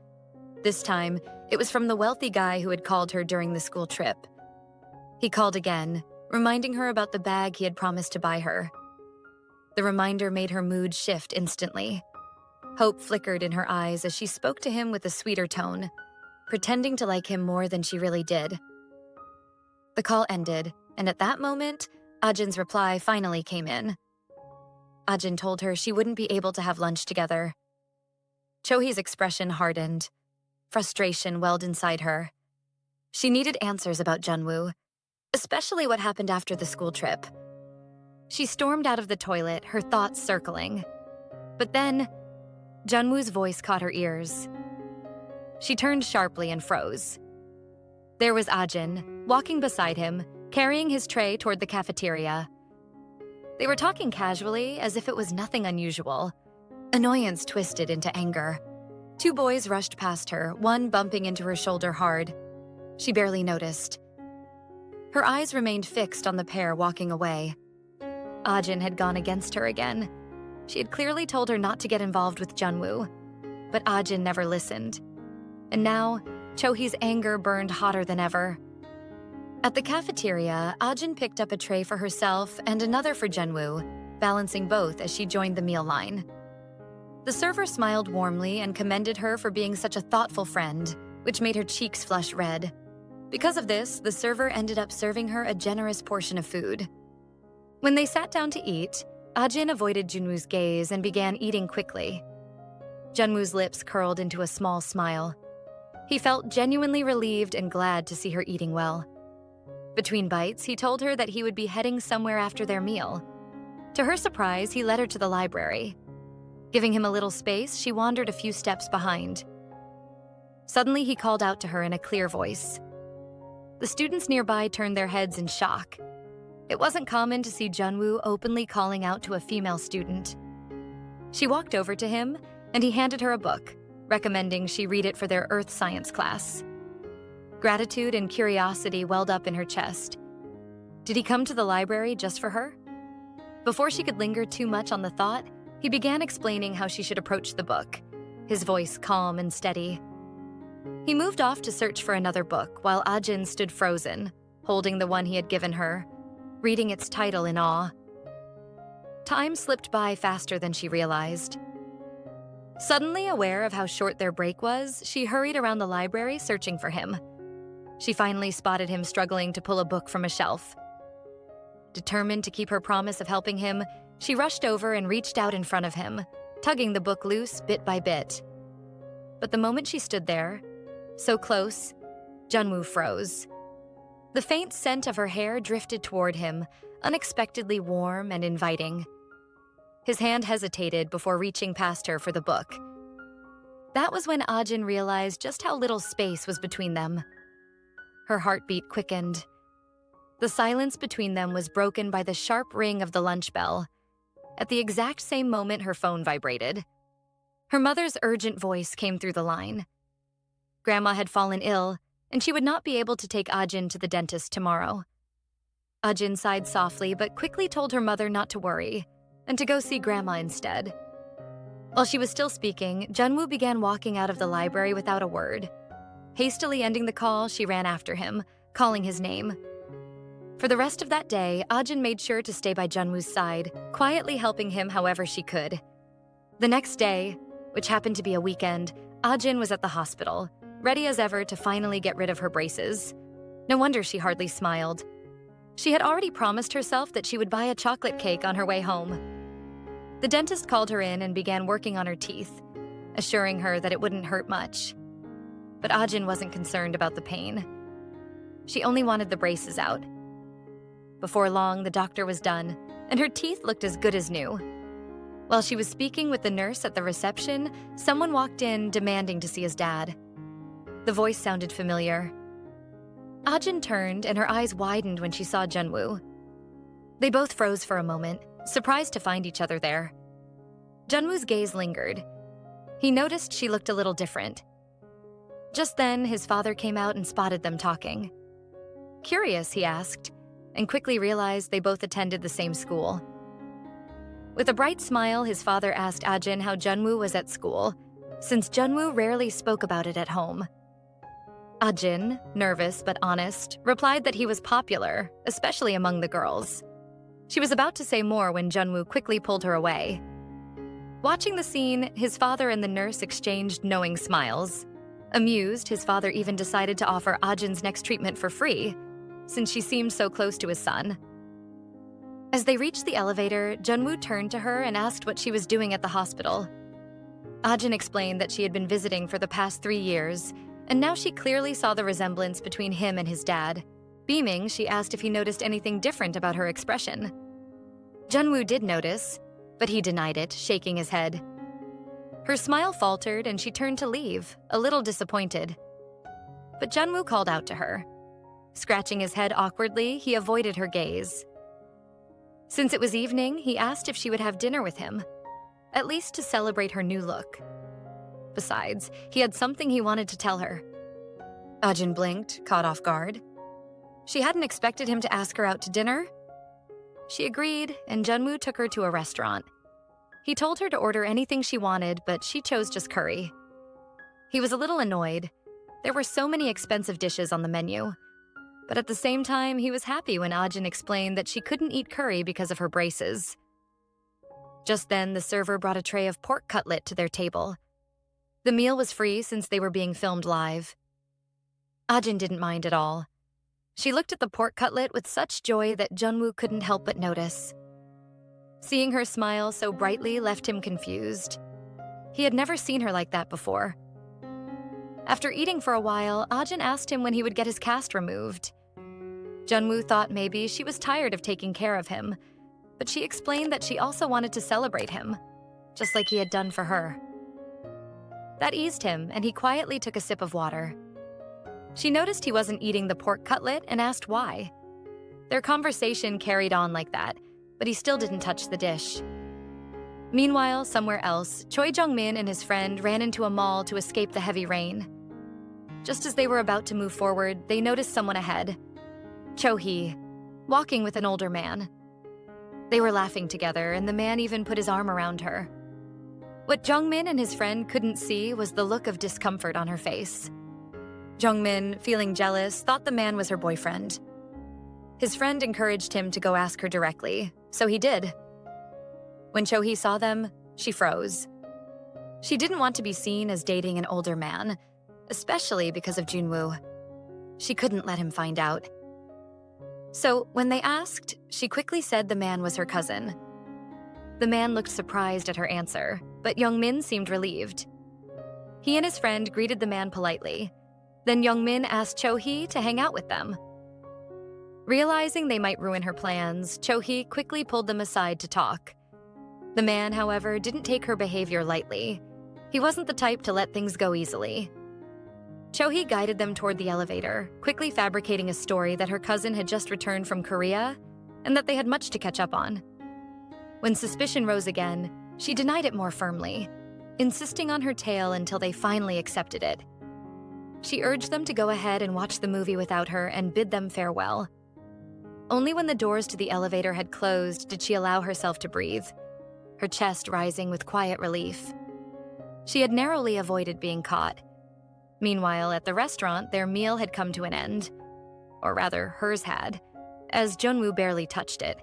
This time, it was from the wealthy guy who had called her during the school trip. He called again, reminding her about the bag he had promised to buy her. The reminder made her mood shift instantly. Hope flickered in her eyes as she spoke to him with a sweeter tone, pretending to like him more than she really did. The call ended, and at that moment, Ajin's reply finally came in. Ajin told her she wouldn't be able to have lunch together. Cho-hee's expression hardened. Frustration welled inside her. She needed answers about Junwoo, especially what happened after the school trip. She stormed out of the toilet, her thoughts circling. But then, Junwoo's voice caught her ears. She turned sharply and froze. There was Ajin, walking beside him, carrying his tray toward the cafeteria. They were talking casually, as if it was nothing unusual. Annoyance twisted into anger. Two boys rushed past her, one bumping into her shoulder hard. She barely noticed. Her eyes remained fixed on the pair walking away. Ajin had gone against her again. She had clearly told her not to get involved with Junwoo, but Ajin never listened. And now, Cho-hee's anger burned hotter than ever. At the cafeteria, Ajin picked up a tray for herself and another for Junwoo, balancing both as she joined the meal line. The server smiled warmly and commended her for being such a thoughtful friend, which made her cheeks flush red. Because of this, the server ended up serving her a generous portion of food. When they sat down to eat, Ajin avoided Junwoo's gaze and began eating quickly. Junwoo's lips curled into a small smile. He felt genuinely relieved and glad to see her eating well. Between bites, he told her that he would be heading somewhere after their meal. To her surprise, he led her to the library. Giving him a little space, she wandered a few steps behind. Suddenly, he called out to her in a clear voice. The students nearby turned their heads in shock. It wasn't common to see Junwoo openly calling out to a female student. She walked over to him, and he handed her a book, recommending she read it for their earth science class. Gratitude and curiosity welled up in her chest. Did he come to the library just for her? Before she could linger too much on the thought, he began explaining how she should approach the book, his voice calm and steady. He moved off to search for another book while Ajin stood frozen, holding the one he had given her, reading its title in awe. Time slipped by faster than she realized. Suddenly aware of how short their break was, she hurried around the library searching for him. She finally spotted him struggling to pull a book from a shelf. Determined to keep her promise of helping him, she rushed over and reached out in front of him, tugging the book loose bit by bit. But the moment she stood there, so close, Junwoo froze. The faint scent of her hair drifted toward him, unexpectedly warm and inviting. His hand hesitated before reaching past her for the book. That was when Ajin realized just how little space was between them. Her heartbeat quickened. The silence between them was broken by the sharp ring of the lunch bell. At the exact same moment, her phone vibrated. Her mother's urgent voice came through the line. Grandma had fallen ill, and she would not be able to take Ajin to the dentist tomorrow. Ajin sighed softly but quickly told her mother not to worry, and to go see Grandma instead. While she was still speaking, Junwoo began walking out of the library without a word. Hastily ending the call, she ran after him, calling his name. For the rest of that day, Ajin made sure to stay by Junwoo's side, quietly helping him however she could. The next day, which happened to be a weekend, Ajin was at the hospital, ready as ever to finally get rid of her braces. No wonder she hardly smiled. She had already promised herself that she would buy a chocolate cake on her way home. The dentist called her in and began working on her teeth, assuring her that it wouldn't hurt much. But Ajin wasn't concerned about the pain. She only wanted the braces out. Before long, the doctor was done, and her teeth looked as good as new. While she was speaking with the nurse at the reception, someone walked in demanding to see his dad. The voice sounded familiar. Ajin turned, and her eyes widened when she saw Junwoo. They both froze for a moment, surprised to find each other there. Junwoo's gaze lingered. He noticed she looked a little different. Just then, his father came out and spotted them talking. Curious, he asked, and quickly realized they both attended the same school. With a bright smile, his father asked Ajin how Junwoo was at school, since Junwoo rarely spoke about it at home. Ajin, nervous but honest, replied that he was popular, especially among the girls. She was about to say more when Junwoo quickly pulled her away. Watching the scene, his father and the nurse exchanged knowing smiles. Amused, his father even decided to offer Ajin's next treatment for free, since she seemed so close to his son. As they reached the elevator, Junwoo turned to her and asked what she was doing at the hospital. Ajin explained that she had been visiting for the past 3 years, and now she clearly saw the resemblance between him and his dad. Beaming, she asked if he noticed anything different about her expression. Junwoo did notice, but he denied it, shaking his head. Her smile faltered and she turned to leave, a little disappointed. But Junwoo called out to her. Scratching his head awkwardly, he avoided her gaze. Since it was evening, he asked if she would have dinner with him, at least to celebrate her new look. Besides, he had something he wanted to tell her. Ajin blinked, caught off guard. She hadn't expected him to ask her out to dinner. She agreed, and Junwoo took her to a restaurant. He told her to order anything she wanted, but she chose just curry. He was a little annoyed. There were so many expensive dishes on the menu. But at the same time, he was happy when Ajin explained that she couldn't eat curry because of her braces. Just then, the server brought a tray of pork cutlet to their table. The meal was free since they were being filmed live. Ajin didn't mind at all. She looked at the pork cutlet with such joy that Junwoo couldn't help but notice. Seeing her smile so brightly left him confused. He had never seen her like that before. After eating for a while, Ajin asked him when he would get his cast removed. Junwoo thought maybe she was tired of taking care of him, but she explained that she also wanted to celebrate him, just like he had done for her. That eased him, and he quietly took a sip of water. She noticed he wasn't eating the pork cutlet and asked why. Their conversation carried on like that, but he still didn't touch the dish. Meanwhile, somewhere else, Choi Jung-min and his friend ran into a mall to escape the heavy rain. Just as they were about to move forward, they noticed someone ahead. Cho-hee, walking with an older man. They were laughing together, and the man even put his arm around her. What Jung-min and his friend couldn't see was the look of discomfort on her face. Jung-min, feeling jealous, thought the man was her boyfriend. His friend encouraged him to go ask her directly, so he did. When Cho-hee saw them, she froze. She didn't want to be seen as dating an older man, especially because of Junwoo. She couldn't let him find out. So when they asked, she quickly said the man was her cousin. The man looked surprised at her answer, but Young-min seemed relieved. He and his friend greeted the man politely. Then Young-min asked Cho-hee to hang out with them. Realizing they might ruin her plans, Cho-hee quickly pulled them aside to talk. The man, however, didn't take her behavior lightly. He wasn't the type to let things go easily. Cho-hee guided them toward the elevator, quickly fabricating a story that her cousin had just returned from Korea and that they had much to catch up on. When suspicion rose again, she denied it more firmly, insisting on her tale until they finally accepted it. She urged them to go ahead and watch the movie without her and bid them farewell. Only when the doors to the elevator had closed did she allow herself to breathe, her chest rising with quiet relief. She had narrowly avoided being caught. Meanwhile, at the restaurant, their meal had come to an end. Or rather, hers had, as Junwoo barely touched it.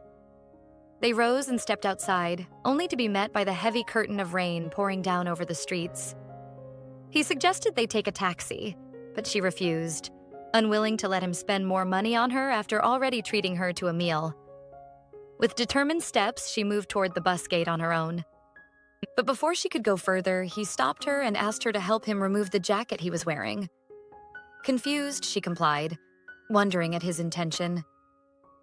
They rose and stepped outside, only to be met by the heavy curtain of rain pouring down over the streets. He suggested they take a taxi, but she refused, unwilling to let him spend more money on her after already treating her to a meal. With determined steps, she moved toward the bus gate on her own. But before she could go further, he stopped her and asked her to help him remove the jacket he was wearing. Confused, she complied, wondering at his intention.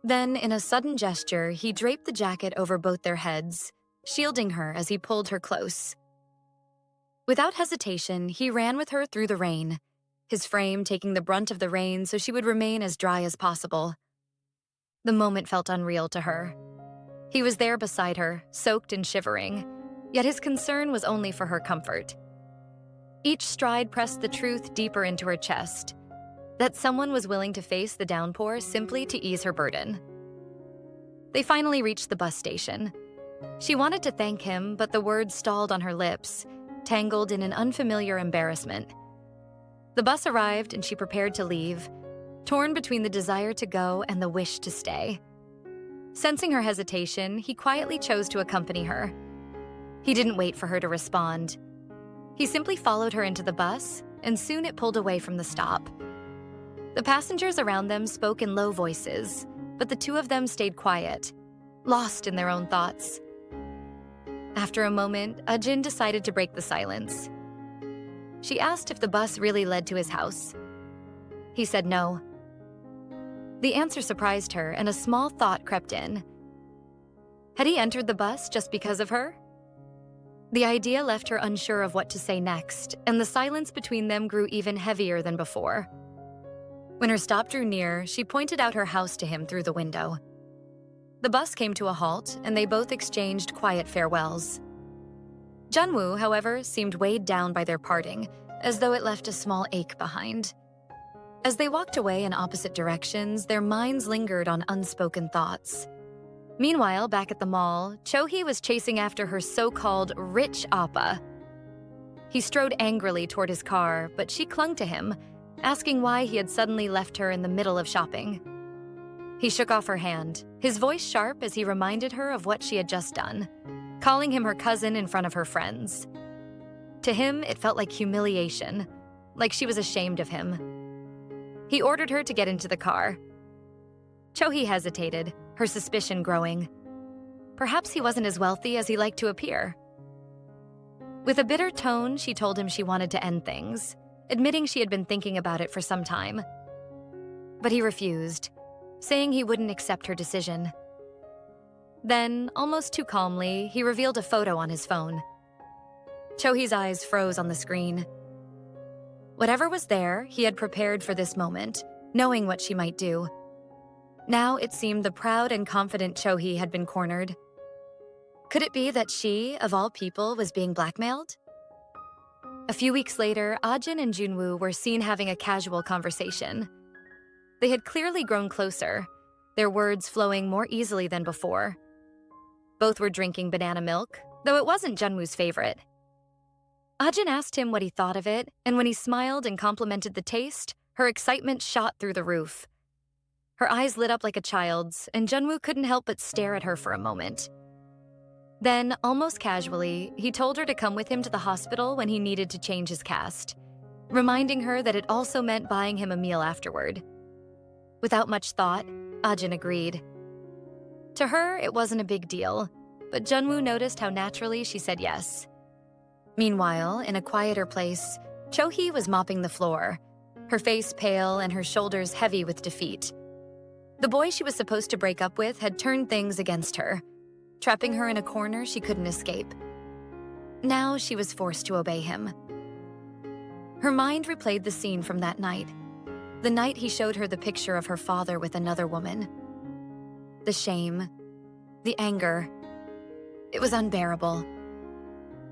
Then, in a sudden gesture, he draped the jacket over both their heads, shielding her as he pulled her close. Without hesitation, he ran with her through the rain, his frame taking the brunt of the rain so she would remain as dry as possible. The moment felt unreal to her. He was there beside her, soaked and shivering, yet his concern was only for her comfort. Each stride pressed the truth deeper into her chest, that someone was willing to face the downpour simply to ease her burden. They finally reached the bus station. She wanted to thank him, but the words stalled on her lips, tangled in an unfamiliar embarrassment. The bus arrived and she prepared to leave, torn between the desire to go and the wish to stay. Sensing her hesitation, he quietly chose to accompany her. He didn't wait for her to respond. He simply followed her into the bus, and soon it pulled away from the stop. The passengers around them spoke in low voices, but the two of them stayed quiet, lost in their own thoughts. After a moment, Ajin decided to break the silence. She asked if the bus really led to his house. He said no. The answer surprised her, and a small thought crept in. Had he entered the bus just because of her? The idea left her unsure of what to say next, and the silence between them grew even heavier than before. When her stop drew near, she pointed out her house to him through the window. The bus came to a halt, and they both exchanged quiet farewells. Junwoo, however, seemed weighed down by their parting, as though it left a small ache behind. As they walked away in opposite directions, their minds lingered on unspoken thoughts. Meanwhile, back at the mall, Cho-hee was chasing after her so-called rich appa. He strode angrily toward his car, but she clung to him, asking why he had suddenly left her in the middle of shopping. He shook off her hand, his voice sharp as he reminded her of what she had just done. calling him her cousin in front of her friends. To him, it felt like humiliation, like she was ashamed of him. He ordered her to get into the car. Cho-hee hesitated, her suspicion growing. Perhaps he wasn't as wealthy as he liked to appear. With a bitter tone, she told him she wanted to end things, admitting she had been thinking about it for some time. But he refused, saying he wouldn't accept her decision. Then, almost too calmly, he revealed a photo on his phone. Cho-hee's eyes froze on the screen. Whatever was there, he had prepared for this moment, knowing what she might do. Now it seemed the proud and confident Cho-hee had been cornered. Could it be that she, of all people, was being blackmailed? A few weeks later, Ajin and Junwoo were seen having a casual conversation. They had clearly grown closer, their words flowing more easily than before. Both were drinking banana milk, though it wasn't Junwoo's favorite. Ajin asked him what he thought of it, and when he smiled and complimented the taste, her excitement shot through the roof. Her eyes lit up like a child's, and Junwoo couldn't help but stare at her for a moment. Then, almost casually, he told her to come with him to the hospital when he needed to change his cast, reminding her that it also meant buying him a meal afterward. Without much thought, Ajin agreed. To her, it wasn't a big deal, but Junwoo noticed how naturally she said yes. Meanwhile, in a quieter place, Cho-hee was mopping the floor, her face pale and her shoulders heavy with defeat. The boy she was supposed to break up with had turned things against her, trapping her in a corner she couldn't escape. Now she was forced to obey him. Her mind replayed the scene from that night, the night he showed her the picture of her father with another woman. The shame, the anger, it was unbearable.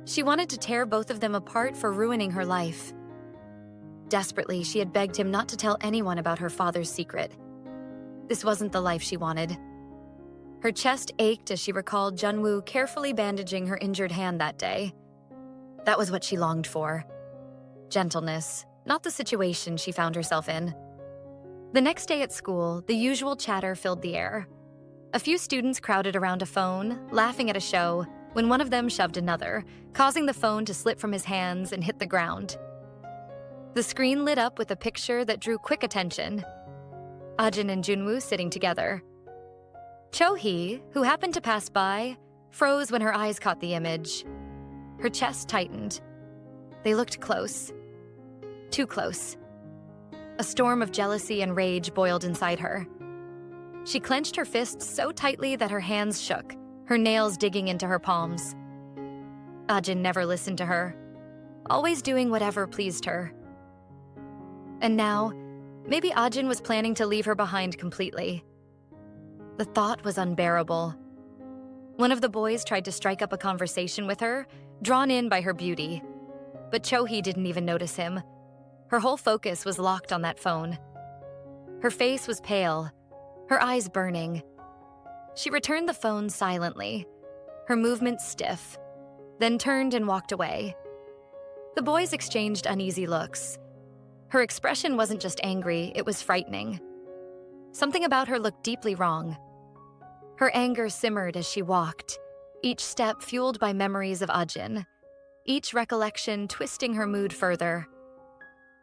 She wanted to tear both of them apart for ruining her life. Desperately, she had begged him not to tell anyone about her father's secret. This wasn't the life she wanted. Her chest ached as she recalled Junwoo carefully bandaging her injured hand that day. That was what she longed for. Gentleness, not the situation she found herself in. The next day at school, the usual chatter filled the air. A few students crowded around a phone, laughing at a show, when one of them shoved another, causing the phone to slip from his hands and hit the ground. The screen lit up with a picture that drew quick attention. Ajin and Junwoo sitting together. Cho-hee, who happened to pass by, froze when her eyes caught the image. Her chest tightened. They looked close. Too close. A storm of jealousy and rage boiled inside her. She clenched her fists so tightly that her hands shook, her nails digging into her palms. Ajin never listened to her, always doing whatever pleased her. And now, maybe Ajin was planning to leave her behind completely. The thought was unbearable. One of the boys tried to strike up a conversation with her, drawn in by her beauty. But Cho-hee didn't even notice him. Her whole focus was locked on that phone. Her face was pale, her eyes burning. She returned the phone silently, her movements stiff, then turned and walked away. The boys exchanged uneasy looks. Her expression wasn't just angry, it was frightening. Something about her looked deeply wrong. Her anger simmered as she walked, each step fueled by memories of Ajin, each recollection twisting her mood further.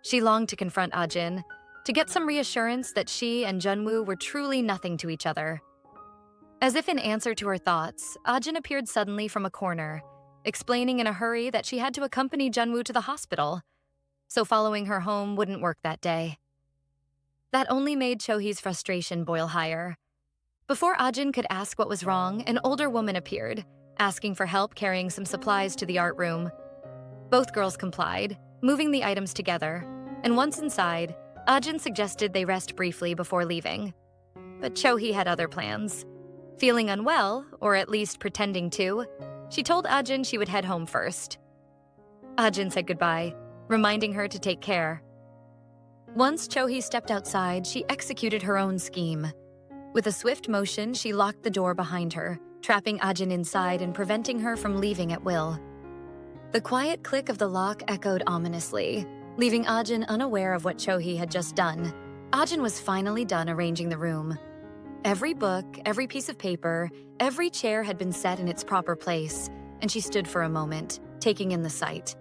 She longed to confront Ajin, to get some reassurance that she and Junwoo were truly nothing to each other. As if in answer to her thoughts, Ajin appeared suddenly from a corner, explaining in a hurry that she had to accompany Junwoo to the hospital, so following her home wouldn't work that day. That only made Cho-hee's frustration boil higher. Before Ajin could ask what was wrong, an older woman appeared, asking for help carrying some supplies to the art room. Both girls complied, moving the items together, and once inside, Ajin suggested they rest briefly before leaving. But Cho-hee had other plans. Feeling unwell, or at least pretending to, she told Ajin she would head home first. Ajin said goodbye, reminding her to take care. Once Cho-hee stepped outside, she executed her own scheme. With a swift motion, she locked the door behind her, trapping Ajin inside and preventing her from leaving at will. The quiet click of the lock echoed ominously, leaving Ajin unaware of what Cho-hee had just done. Ajin was finally done arranging the room. Every book, every piece of paper, every chair had been set in its proper place, and she stood for a moment, taking in the sight.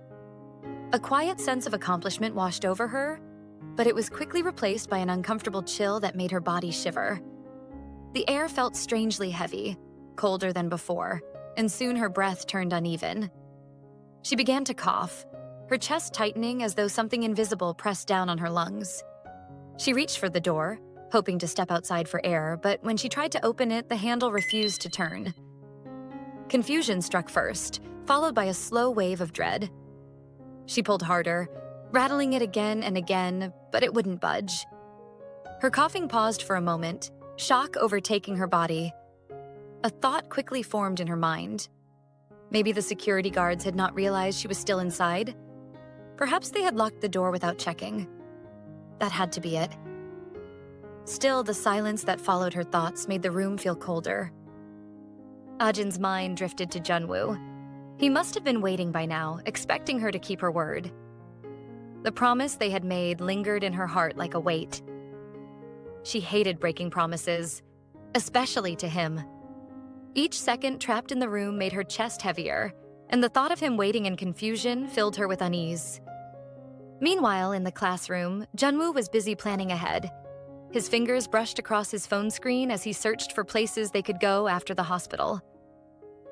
A quiet sense of accomplishment washed over her, but it was quickly replaced by an uncomfortable chill that made her body shiver. The air felt strangely heavy, colder than before, and soon her breath turned uneven. She began to cough, her chest tightening as though something invisible pressed down on her lungs. She reached for the door, hoping to step outside for air, but when she tried to open it, the handle refused to turn. Confusion struck first, followed by a slow wave of dread. She pulled harder, rattling it again and again, but it wouldn't budge. Her coughing paused for a moment, shock overtaking her body. A thought quickly formed in her mind. Maybe the security guards had not realized she was still inside. Perhaps they had locked the door without checking. That had to be it. Still, the silence that followed her thoughts made the room feel colder. Ajin's mind drifted to Junwoo. He must have been waiting by now, expecting her to keep her word. The promise they had made lingered in her heart like a weight. She hated breaking promises, especially to him. Each second trapped in the room made her chest heavier, and the thought of him waiting in confusion filled her with unease. Meanwhile, in the classroom, Junwoo was busy planning ahead. His fingers brushed across his phone screen as he searched for places they could go after the hospital.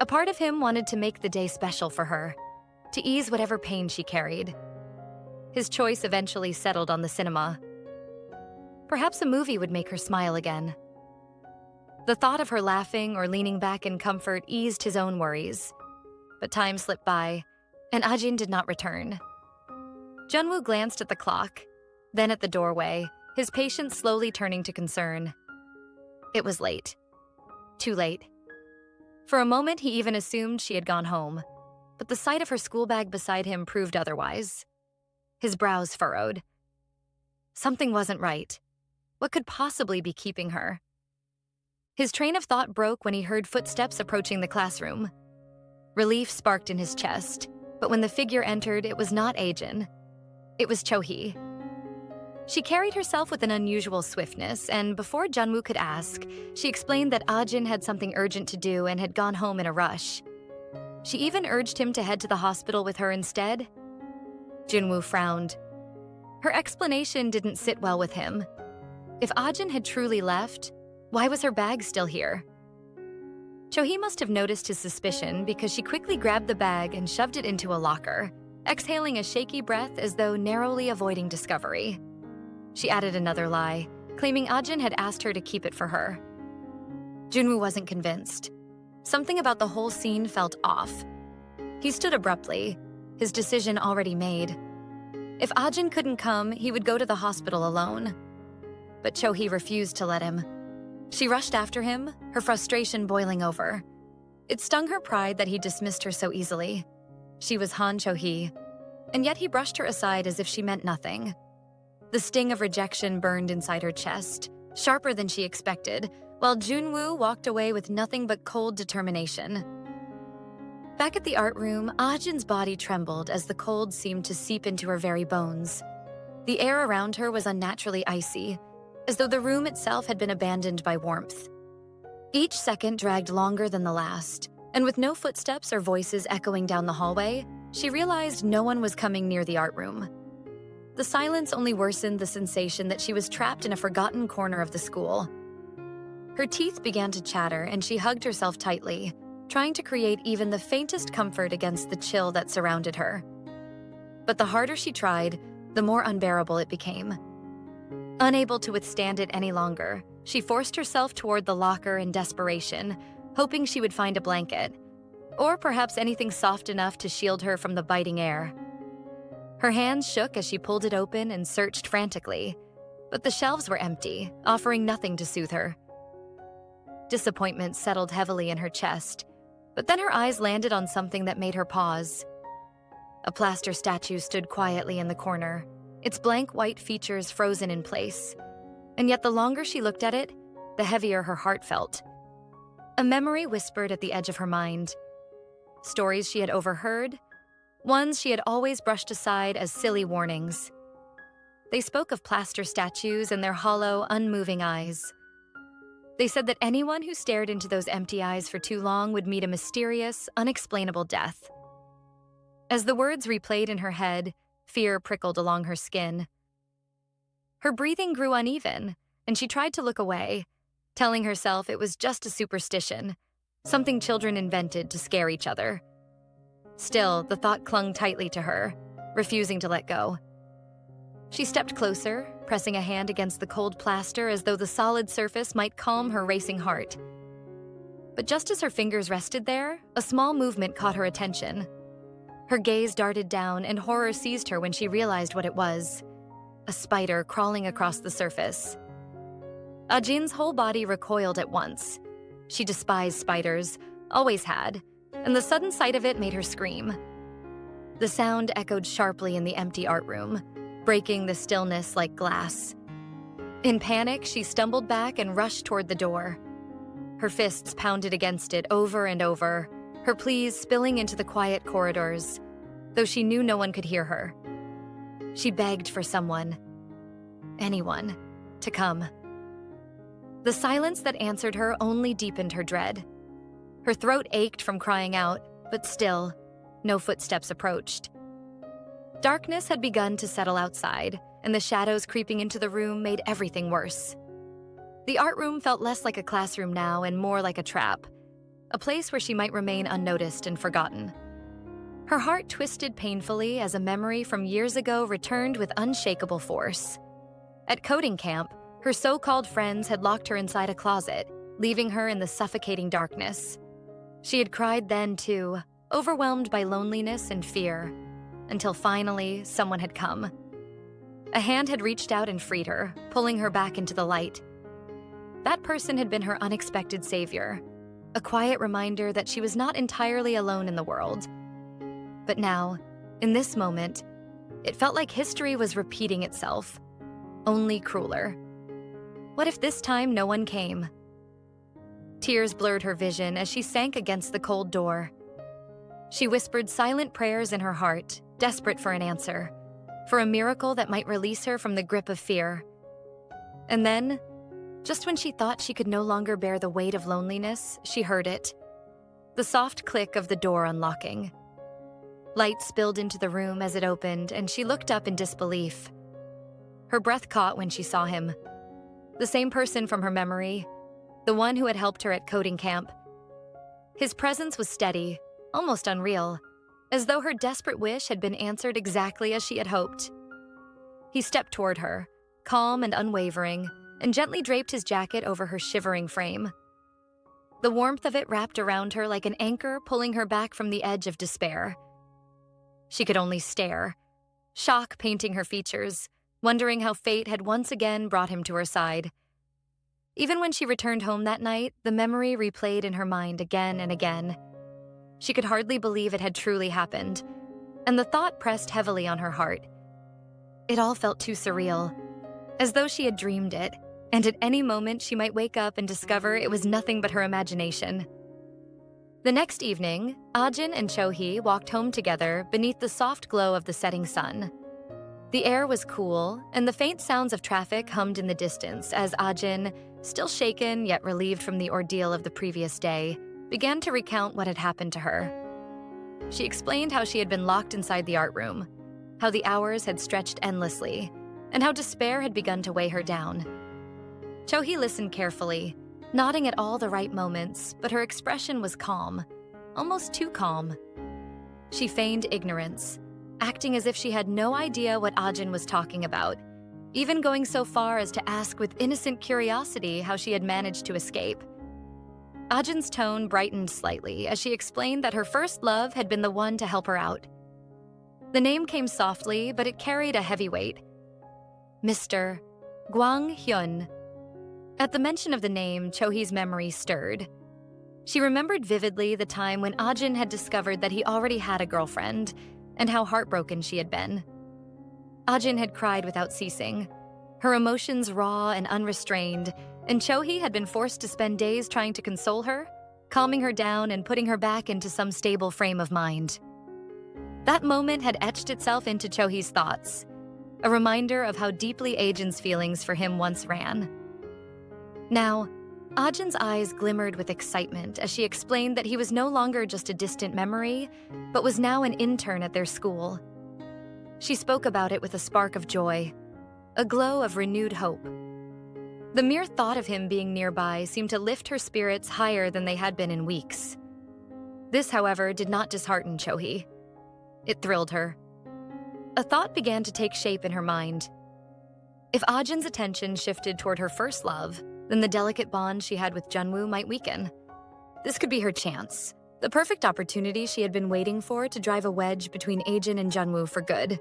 A part of him wanted to make the day special for her, to ease whatever pain she carried. His choice eventually settled on the cinema. Perhaps a movie would make her smile again. The thought of her laughing or leaning back in comfort eased his own worries. But time slipped by, and Ajin did not return. Junwoo glanced at the clock, then at the doorway, his patience slowly turning to concern. It was late. Too late. For a moment, he even assumed she had gone home, but the sight of her school bag beside him proved otherwise. His brows furrowed. Something wasn't right. What could possibly be keeping her? His train of thought broke when he heard footsteps approaching the classroom. Relief sparked in his chest, but when the figure entered, it was not Ajin. It was Cho-hee. She carried herself with an unusual swiftness, and before Junwoo could ask, she explained that Ajin had something urgent to do and had gone home in a rush. She even urged him to head to the hospital with her instead. Junwoo frowned. Her explanation didn't sit well with him. If Ajin had truly left, why was her bag still here? Cho-hee must have noticed his suspicion because she quickly grabbed the bag and shoved it into a locker, exhaling a shaky breath as though narrowly avoiding discovery. She added another lie, claiming Ajin had asked her to keep it for her. Junwoo wasn't convinced. Something about the whole scene felt off. He stood abruptly, his decision already made. If Ajin couldn't come, he would go to the hospital alone. But Cho-hee refused to let him. She rushed after him, her frustration boiling over. It stung her pride that he dismissed her so easily. She was Han Cho-hee, and yet he brushed her aside as if she meant nothing. The sting of rejection burned inside her chest, sharper than she expected, while Junwoo walked away with nothing but cold determination. Back at the art room, Ajin's body trembled as the cold seemed to seep into her very bones. The air around her was unnaturally icy, as though the room itself had been abandoned by warmth. Each second dragged longer than the last, and with no footsteps or voices echoing down the hallway, she realized no one was coming near the art room. The silence only worsened the sensation that she was trapped in a forgotten corner of the school. Her teeth began to chatter, and she hugged herself tightly, trying to create even the faintest comfort against the chill that surrounded her. But the harder she tried, the more unbearable it became. Unable to withstand it any longer, she forced herself toward the locker in desperation, hoping she would find a blanket, or perhaps anything soft enough to shield her from the biting air. Her hands shook as she pulled it open and searched frantically, but the shelves were empty, offering nothing to soothe her. Disappointment settled heavily in her chest, but then her eyes landed on something that made her pause. A plaster statue stood quietly in the corner, its blank white features frozen in place. And yet the longer she looked at it, the heavier her heart felt. A memory whispered at the edge of her mind. Stories she had overheard, ones she had always brushed aside as silly warnings. They spoke of plaster statues and their hollow, unmoving eyes. They said that anyone who stared into those empty eyes for too long would meet a mysterious, unexplainable death. As the words replayed in her head, fear prickled along her skin. Her breathing grew uneven, and she tried to look away, telling herself it was just a superstition, something children invented to scare each other. Still, the thought clung tightly to her, refusing to let go. She stepped closer, pressing a hand against the cold plaster as though the solid surface might calm her racing heart. But just as her fingers rested there, a small movement caught her attention. Her gaze darted down, and horror seized her when she realized what it was: a spider crawling across the surface. Ajin's whole body recoiled at once. She despised spiders, always had, and the sudden sight of it made her scream. The sound echoed sharply in the empty art room, breaking the stillness like glass. In panic, she stumbled back and rushed toward the door. Her fists pounded against it over and over, her pleas spilling into the quiet corridors, though she knew no one could hear her. She begged for someone, anyone, to come. The silence that answered her only deepened her dread. Her throat ached from crying out, but still, no footsteps approached. Darkness had begun to settle outside, and the shadows creeping into the room made everything worse. The art room felt less like a classroom now and more like a trap, a place where she might remain unnoticed and forgotten. Her heart twisted painfully as a memory from years ago returned with unshakable force. At coding camp, her so-called friends had locked her inside a closet, leaving her in the suffocating darkness. She had cried then too, overwhelmed by loneliness and fear, until finally someone had come. A hand had reached out and freed her, pulling her back into the light. That person had been her unexpected savior, a quiet reminder that she was not entirely alone in the world. But now, in this moment, it felt like history was repeating itself, only crueler. What if this time no one came? Tears blurred her vision as she sank against the cold door. She whispered silent prayers in her heart, desperate for an answer, for a miracle that might release her from the grip of fear. And then, just when she thought she could no longer bear the weight of loneliness, she heard it. The soft click of the door unlocking. Light spilled into the room as it opened, and she looked up in disbelief. Her breath caught when she saw him. The same person from her memory, the one who had helped her at coding camp. His presence was steady, almost unreal, as though her desperate wish had been answered exactly as she had hoped. He stepped toward her, calm and unwavering, and gently draped his jacket over her shivering frame. The warmth of it wrapped around her like an anchor, pulling her back from the edge of despair. She could only stare, shock painting her features, wondering how fate had once again brought him to her side. Even when she returned home that night, the memory replayed in her mind again and again. She could hardly believe it had truly happened, and the thought pressed heavily on her heart. It all felt too surreal, as though she had dreamed it, and at any moment she might wake up and discover it was nothing but her imagination. The next evening, Ajin and Cho-hee walked home together beneath the soft glow of the setting sun. The air was cool, and the faint sounds of traffic hummed in the distance as Ajin, still shaken yet relieved from the ordeal of the previous day, began to recount what had happened to her. She explained how she had been locked inside the art room, how the hours had stretched endlessly, and how despair had begun to weigh her down. Cho-hee listened carefully, nodding at all the right moments, but her expression was calm, almost too calm. She feigned ignorance, acting as if she had no idea what Ajin was talking about, even going so far as to ask with innocent curiosity how she had managed to escape. Ajin's tone brightened slightly as she explained that her first love had been the one to help her out. The name came softly, but it carried a heavy weight. Mr. Gwang Hyun. At the mention of the name, Cho-hee's memory stirred. She remembered vividly the time when Ajin had discovered that he already had a girlfriend, and how heartbroken she had been. Ajin had cried without ceasing, her emotions raw and unrestrained, and Cho-hee had been forced to spend days trying to console her, calming her down and putting her back into some stable frame of mind. That moment had etched itself into Cho-hee's thoughts, a reminder of how deeply Ajin's feelings for him once ran. Now, Ajin's eyes glimmered with excitement as she explained that he was no longer just a distant memory, but was now an intern at their school. She spoke about it with a spark of joy, a glow of renewed hope. The mere thought of him being nearby seemed to lift her spirits higher than they had been in weeks. This, however, did not dishearten Chohee. It thrilled her. A thought began to take shape in her mind. If Ajin's attention shifted toward her first love, then the delicate bond she had with Junwoo might weaken. This could be her chance, the perfect opportunity she had been waiting for to drive a wedge between Ajin and Junwoo for good.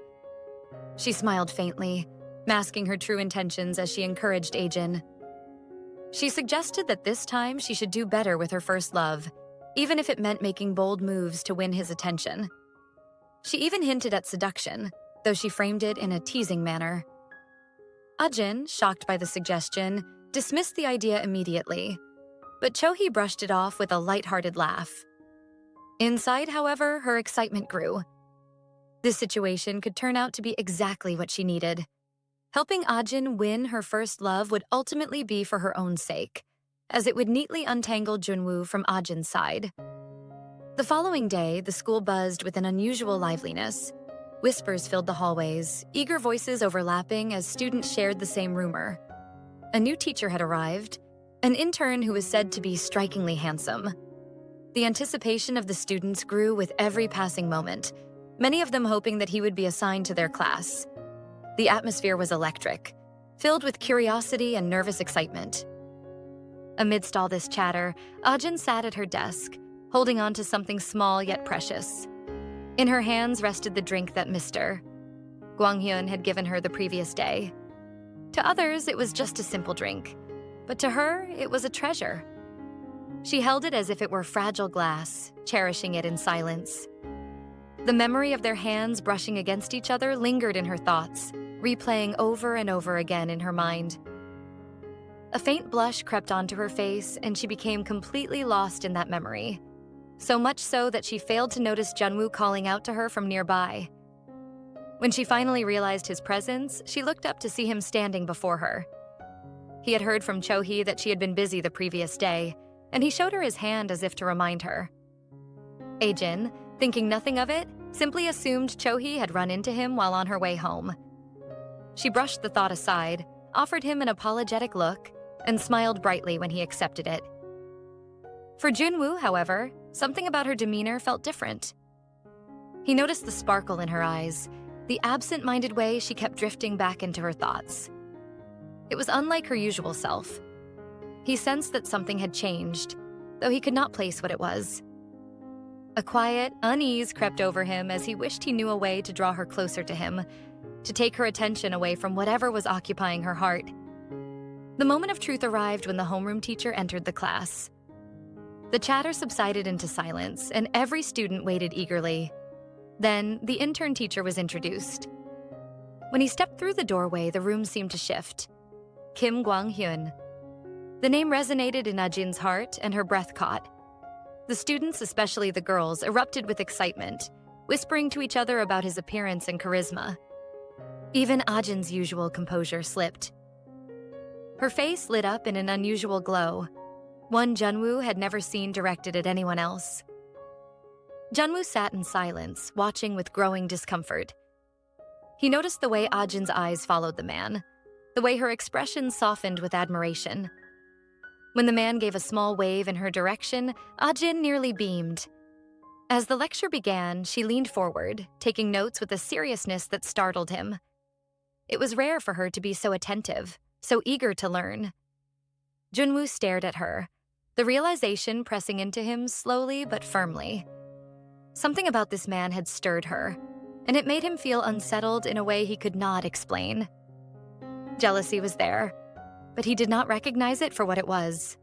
She smiled faintly, masking her true intentions as she encouraged Ajin. She suggested that this time she should do better with her first love, even if it meant making bold moves to win his attention. She even hinted at seduction, though she framed it in a teasing manner. Ajin, shocked by the suggestion, dismissed the idea immediately, but Chohee brushed it off with a light-hearted laugh. Inside, however, her excitement grew. This situation could turn out to be exactly what she needed. Helping Ajin win her first love would ultimately be for her own sake, as it would neatly untangle Junwoo from Ajin's side. The following day, the school buzzed with an unusual liveliness. Whispers filled the hallways, eager voices overlapping as students shared the same rumor. A new teacher had arrived, an intern who was said to be strikingly handsome. The anticipation of the students grew with every passing moment, many of them hoping that he would be assigned to their class. The atmosphere was electric, filled with curiosity and nervous excitement. Amidst all this chatter, Ajin sat at her desk, holding on to something small yet precious. In her hands rested the drink that Mr. Gwanghyun had given her the previous day. To others, it was just a simple drink, but to her, it was a treasure. She held it as if it were fragile glass, cherishing it in silence. The memory of their hands brushing against each other lingered in her thoughts, replaying over and over again in her mind. A faint blush crept onto her face, and she became completely lost in that memory. So much so that she failed to notice Junwoo calling out to her from nearby. When she finally realized his presence, she looked up to see him standing before her. He had heard from Chohee that she had been busy the previous day, and he showed her his hand as if to remind her. Ajin, thinking nothing of it, simply assumed Chohee had run into him while on her way home. She brushed the thought aside, offered him an apologetic look, and smiled brightly when he accepted it. For Junwoo, however, something about her demeanor felt different. He noticed the sparkle in her eyes, the absent-minded way she kept drifting back into her thoughts. It was unlike her usual self. He sensed that something had changed, though he could not place what it was. A quiet unease crept over him as he wished he knew a way to draw her closer to him, to take her attention away from whatever was occupying her heart. The moment of truth arrived when the homeroom teacher entered the class. The chatter subsided into silence, and every student waited eagerly. Then, the intern teacher was introduced. When he stepped through the doorway, the room seemed to shift. Kim Gwang-hyun. The name resonated in Ajin's heart, and her breath caught. The students, especially the girls, erupted with excitement, whispering to each other about his appearance and charisma. Even Ajin's usual composure slipped. Her face lit up in an unusual glow, one Junwoo had never seen directed at anyone else. Junwoo sat in silence, watching with growing discomfort. He noticed the way Ajin's eyes followed the man, the way her expression softened with admiration. When the man gave a small wave in her direction, Ajin nearly beamed. As the lecture began, she leaned forward, taking notes with a seriousness that startled him. It was rare for her to be so attentive, so eager to learn. Junwoo stared at her, the realization pressing into him slowly but firmly. Something about this man had stirred her, and it made him feel unsettled in a way he could not explain. Jealousy was there, but he did not recognize it for what it was.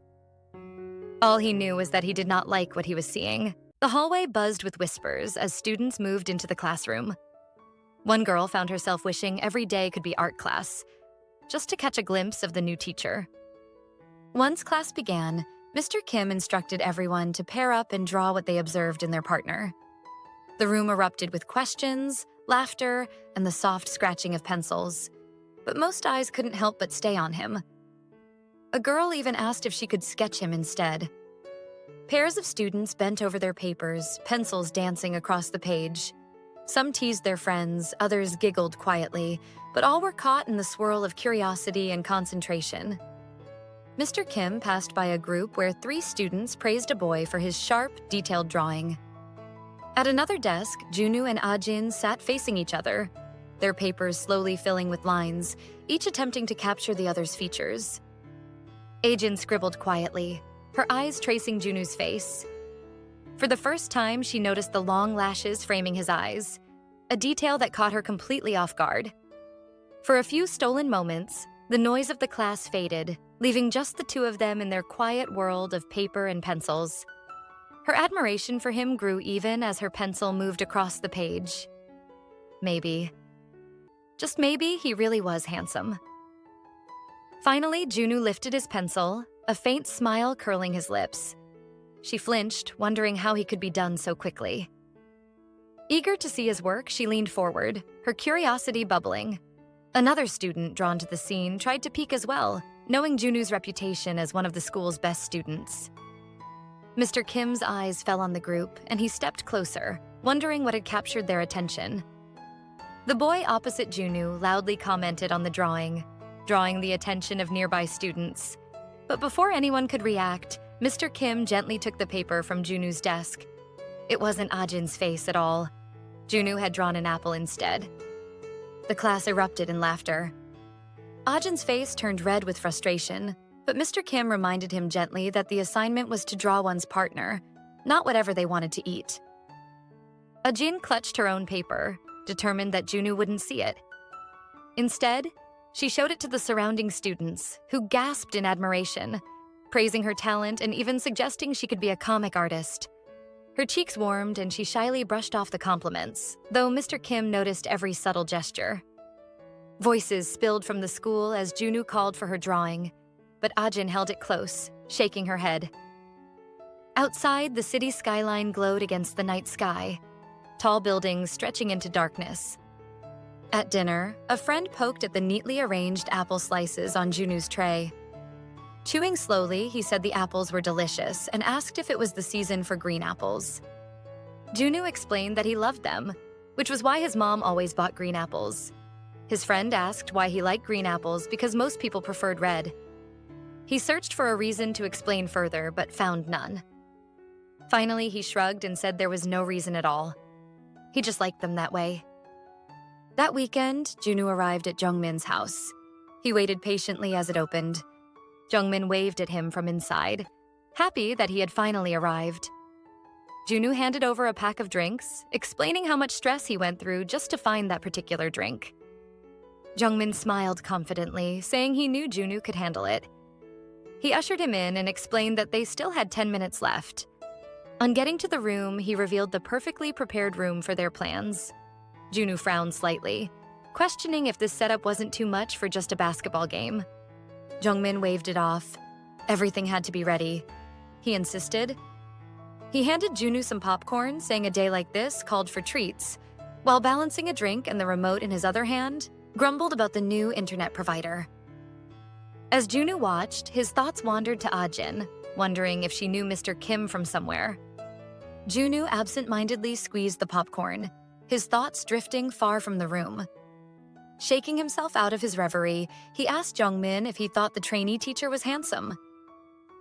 All he knew was that he did not like what he was seeing. The hallway buzzed with whispers as students moved into the classroom. One girl found herself wishing every day could be art class, just to catch a glimpse of the new teacher. Once class began, Mr. Kim instructed everyone to pair up and draw what they observed in their partner. The room erupted with questions, laughter, and the soft scratching of pencils, but most eyes couldn't help but stay on him. A girl even asked if she could sketch him instead. Pairs of students bent over their papers, pencils dancing across the page. Some teased their friends, others giggled quietly, but all were caught in the swirl of curiosity and concentration. Mr. Kim passed by a group where 3 students praised a boy for his sharp, detailed drawing. At another desk, Junwoo and Ajin sat facing each other, their papers slowly filling with lines, each attempting to capture the other's features. Ajin scribbled quietly, her eyes tracing Junwoo's face. For the first time, she noticed the long lashes framing his eyes, a detail that caught her completely off guard. For a few stolen moments, the noise of the class faded, leaving just the 2 of them in their quiet world of paper and pencils. Her admiration for him grew even as her pencil moved across the page. Maybe, just maybe, he really was handsome. Finally, Junwoo lifted his pencil, a faint smile curling his lips. She flinched, wondering how he could be done so quickly. Eager to see his work, she leaned forward, her curiosity bubbling. Another student drawn to the scene tried to peek as well, knowing Junwoo's reputation as one of the school's best students. Mr. Kim's eyes fell on the group, and he stepped closer, wondering what had captured their attention. The boy opposite Junwoo loudly commented on the drawing, drawing the attention of nearby students. But before anyone could react, Mr. Kim gently took the paper from Junwoo's desk. It wasn't Ajin's face at all. Junwoo had drawn an apple instead. The class erupted in laughter. Ajin's face turned red with frustration, but Mr. Kim reminded him gently that the assignment was to draw one's partner, not whatever they wanted to eat. Ajin clutched her own paper, determined that Junwoo wouldn't see it. Instead, she showed it to the surrounding students, who gasped in admiration, praising her talent and even suggesting she could be a comic artist. Her cheeks warmed and she shyly brushed off the compliments, though Mr. Kim noticed every subtle gesture. Voices spilled from the school as Junwoo called for her drawing, but Ajin held it close, shaking her head. Outside, the city skyline glowed against the night sky, tall buildings stretching into darkness. At dinner, a friend poked at the neatly arranged apple slices on Junwoo's tray. Chewing slowly, he said the apples were delicious and asked if it was the season for green apples. Junwoo explained that he loved them, which was why his mom always bought green apples. His friend asked why he liked green apples because most people preferred red. He searched for a reason to explain further, but found none. Finally, he shrugged and said there was no reason at all. He just liked them that way. That weekend, Junwoo arrived at Jungmin's house. He waited patiently as it opened. Jungmin waved at him from inside, happy that he had finally arrived. Junwoo handed over a pack of drinks, explaining how much stress he went through just to find that particular drink. Jungmin smiled confidently, saying he knew Junwoo could handle it. He ushered him in and explained that they still had 10 minutes left. On getting to the room, he revealed the perfectly prepared room for their plans. Junwoo frowned slightly, questioning if this setup wasn't too much for just a basketball game. Jungmin waved it off. Everything had to be ready. He insisted. He handed Junwoo some popcorn, saying a day like this called for treats, while balancing a drink and the remote in his other hand, grumbled about the new internet provider. As Junwoo watched, his thoughts wandered to Ajin, wondering if she knew Mr. Kim from somewhere. Junwoo absent-mindedly squeezed the popcorn, his thoughts drifting far from the room. Shaking himself out of his reverie, he asked Jungmin if he thought the trainee teacher was handsome.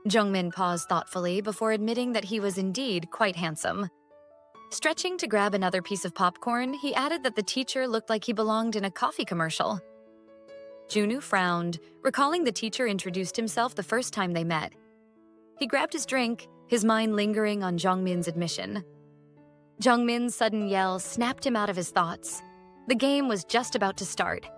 Jungmin paused thoughtfully before admitting that he was indeed quite handsome. Stretching to grab another piece of popcorn, he added that the teacher looked like he belonged in a coffee commercial. Junwoo frowned, recalling the teacher introduced himself the first time they met. He grabbed his drink, his mind lingering on Jungmin's admission. Jungmin's sudden yell snapped him out of his thoughts. The game was just about to start.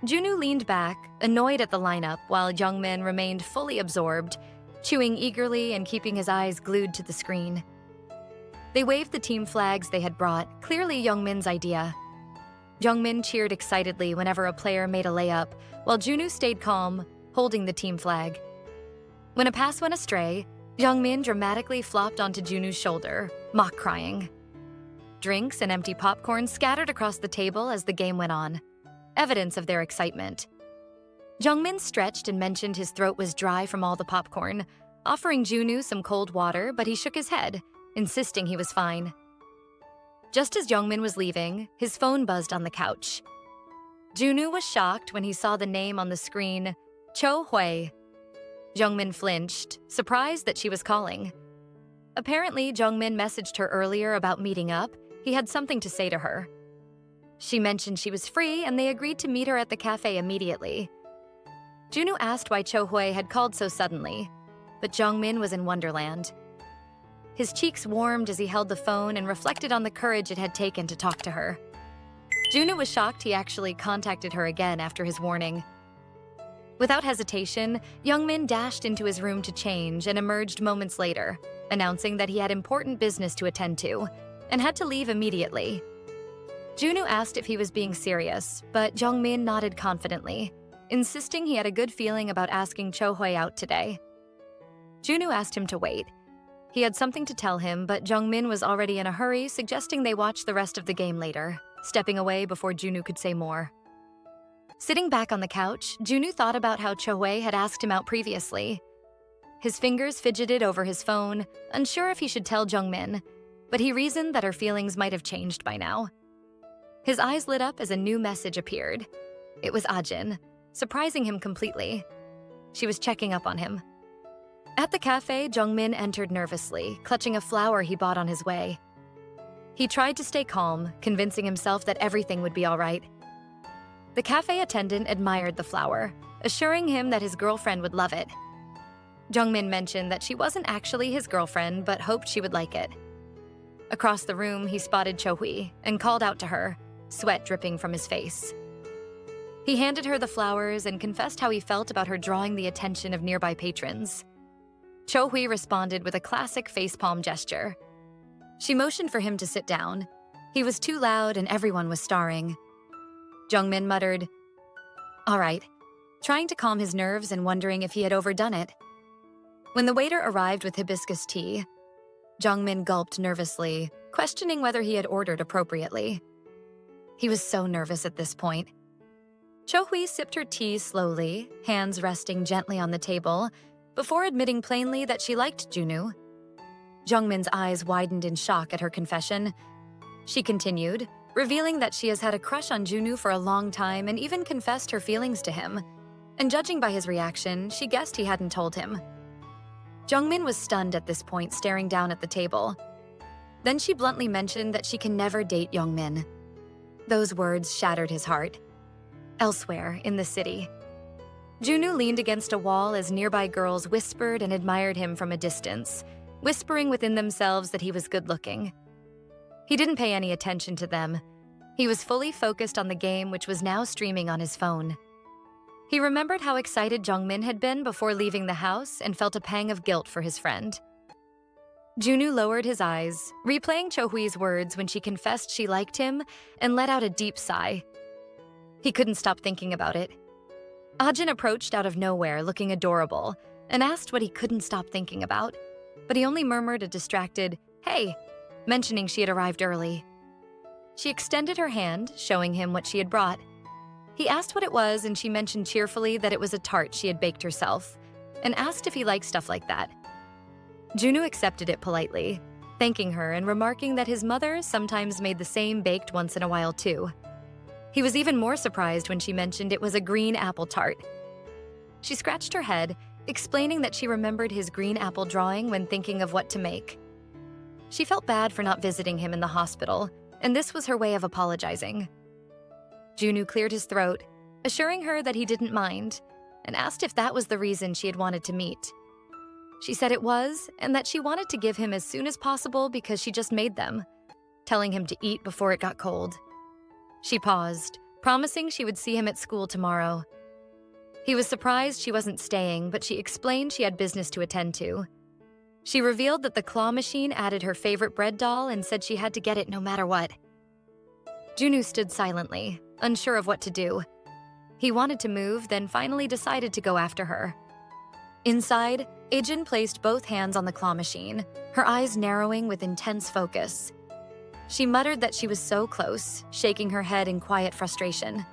Junwoo leaned back, annoyed at the lineup, while Jungmin remained fully absorbed, chewing eagerly and keeping his eyes glued to the screen. They waved the team flags they had brought, clearly Jungmin's idea. Jungmin cheered excitedly whenever a player made a layup, while Junwoo stayed calm, holding the team flag. When a pass went astray, Jungmin dramatically flopped onto Junwoo's shoulder, mock crying. Drinks and empty popcorn scattered across the table as the game went on, evidence of their excitement. Jungmin stretched and mentioned his throat was dry from all the popcorn, offering Junwoo some cold water, but he shook his head, insisting he was fine. Just as Jungmin was leaving, his phone buzzed on the couch. Junwoo was shocked when he saw the name on the screen, Cho Hui. Jungmin flinched, surprised that she was calling. Apparently, Jungmin messaged her earlier about meeting up. He had something to say to her. She mentioned she was free, and they agreed to meet her at the cafe immediately. Junwoo asked why Cho Hui had called so suddenly, but Jungmin was in Wonderland. His cheeks warmed as he held the phone and reflected on the courage it had taken to talk to her. Junwoo was shocked he actually contacted her again after his warning. Without hesitation, Jungmin dashed into his room to change and emerged moments later, announcing that he had important business to attend to and had to leave immediately. Junwoo asked if he was being serious, but Jungmin nodded confidently, insisting he had a good feeling about asking Cho Hui out today. Junwoo asked him to wait. He had something to tell him, but Jungmin was already in a hurry, suggesting they watch the rest of the game later, stepping away before Junwoo could say more. Sitting back on the couch, Junwoo thought about how Cho Hui had asked him out previously. His fingers fidgeted over his phone, unsure if he should tell Jungmin, but he reasoned that her feelings might have changed by now. His eyes lit up as a new message appeared. It was Ajin, surprising him completely. She was checking up on him. At the cafe, Jungmin entered nervously, clutching a flower he bought on his way. He tried to stay calm, convincing himself that everything would be all right. The cafe attendant admired the flower, assuring him that his girlfriend would love it. Jungmin mentioned that she wasn't actually his girlfriend, but hoped she would like it. Across the room, he spotted Cho Hui and called out to her, sweat dripping from his face. He handed her the flowers and confessed how he felt about her drawing the attention of nearby patrons. Cho Hui responded with a classic facepalm gesture. She motioned for him to sit down. He was too loud and everyone was staring. Jungmin muttered, "All right," trying to calm his nerves and wondering if he had overdone it. When the waiter arrived with hibiscus tea, Jungmin gulped nervously, questioning whether he had ordered appropriately. He was so nervous at this point. Cho Hui sipped her tea slowly, hands resting gently on the table, before admitting plainly that she liked Junwoo. Jungmin's eyes widened in shock at her confession. She continued, revealing that she has had a crush on Junwoo for a long time and even confessed her feelings to him. And judging by his reaction, she guessed he hadn't told him. Jungmin was stunned at this point, staring down at the table. Then she bluntly mentioned that she can never date Jungmin. Those words shattered his heart. Elsewhere, in the city, Junwoo leaned against a wall as nearby girls whispered and admired him from a distance, whispering within themselves that he was good-looking. He didn't pay any attention to them. He was fully focused on the game, which was now streaming on his phone. He remembered how excited Jungmin had been before leaving the house and felt a pang of guilt for his friend. Junwoo lowered his eyes, replaying Cho Hui's words when she confessed she liked him and let out a deep sigh. He couldn't stop thinking about it. Ajin approached out of nowhere, looking adorable, and asked what he couldn't stop thinking about, but he only murmured a distracted, "Hey," mentioning she had arrived early. She extended her hand, showing him what she had brought. He asked what it was, and she mentioned cheerfully that it was a tart she had baked herself, and asked if he liked stuff like that. Junwoo accepted it politely, thanking her and remarking that his mother sometimes made the same baked once in a while too. He was even more surprised when she mentioned it was a green apple tart. She scratched her head, explaining that she remembered his green apple drawing when thinking of what to make. She felt bad for not visiting him in the hospital, and this was her way of apologizing. Junwoo cleared his throat, assuring her that he didn't mind, and asked if that was the reason she had wanted to meet. She said it was, and that she wanted to give him as soon as possible because she just made them, telling him to eat before it got cold. She paused, promising she would see him at school tomorrow. He was surprised she wasn't staying, but she explained she had business to attend to. She revealed that the claw machine added her favorite bread doll and said she had to get it no matter what. Junwoo stood silently, unsure of what to do. He wanted to move, then finally decided to go after her. Inside, Ajin placed both hands on the claw machine, her eyes narrowing with intense focus. She muttered that she was so close, shaking her head in quiet frustration.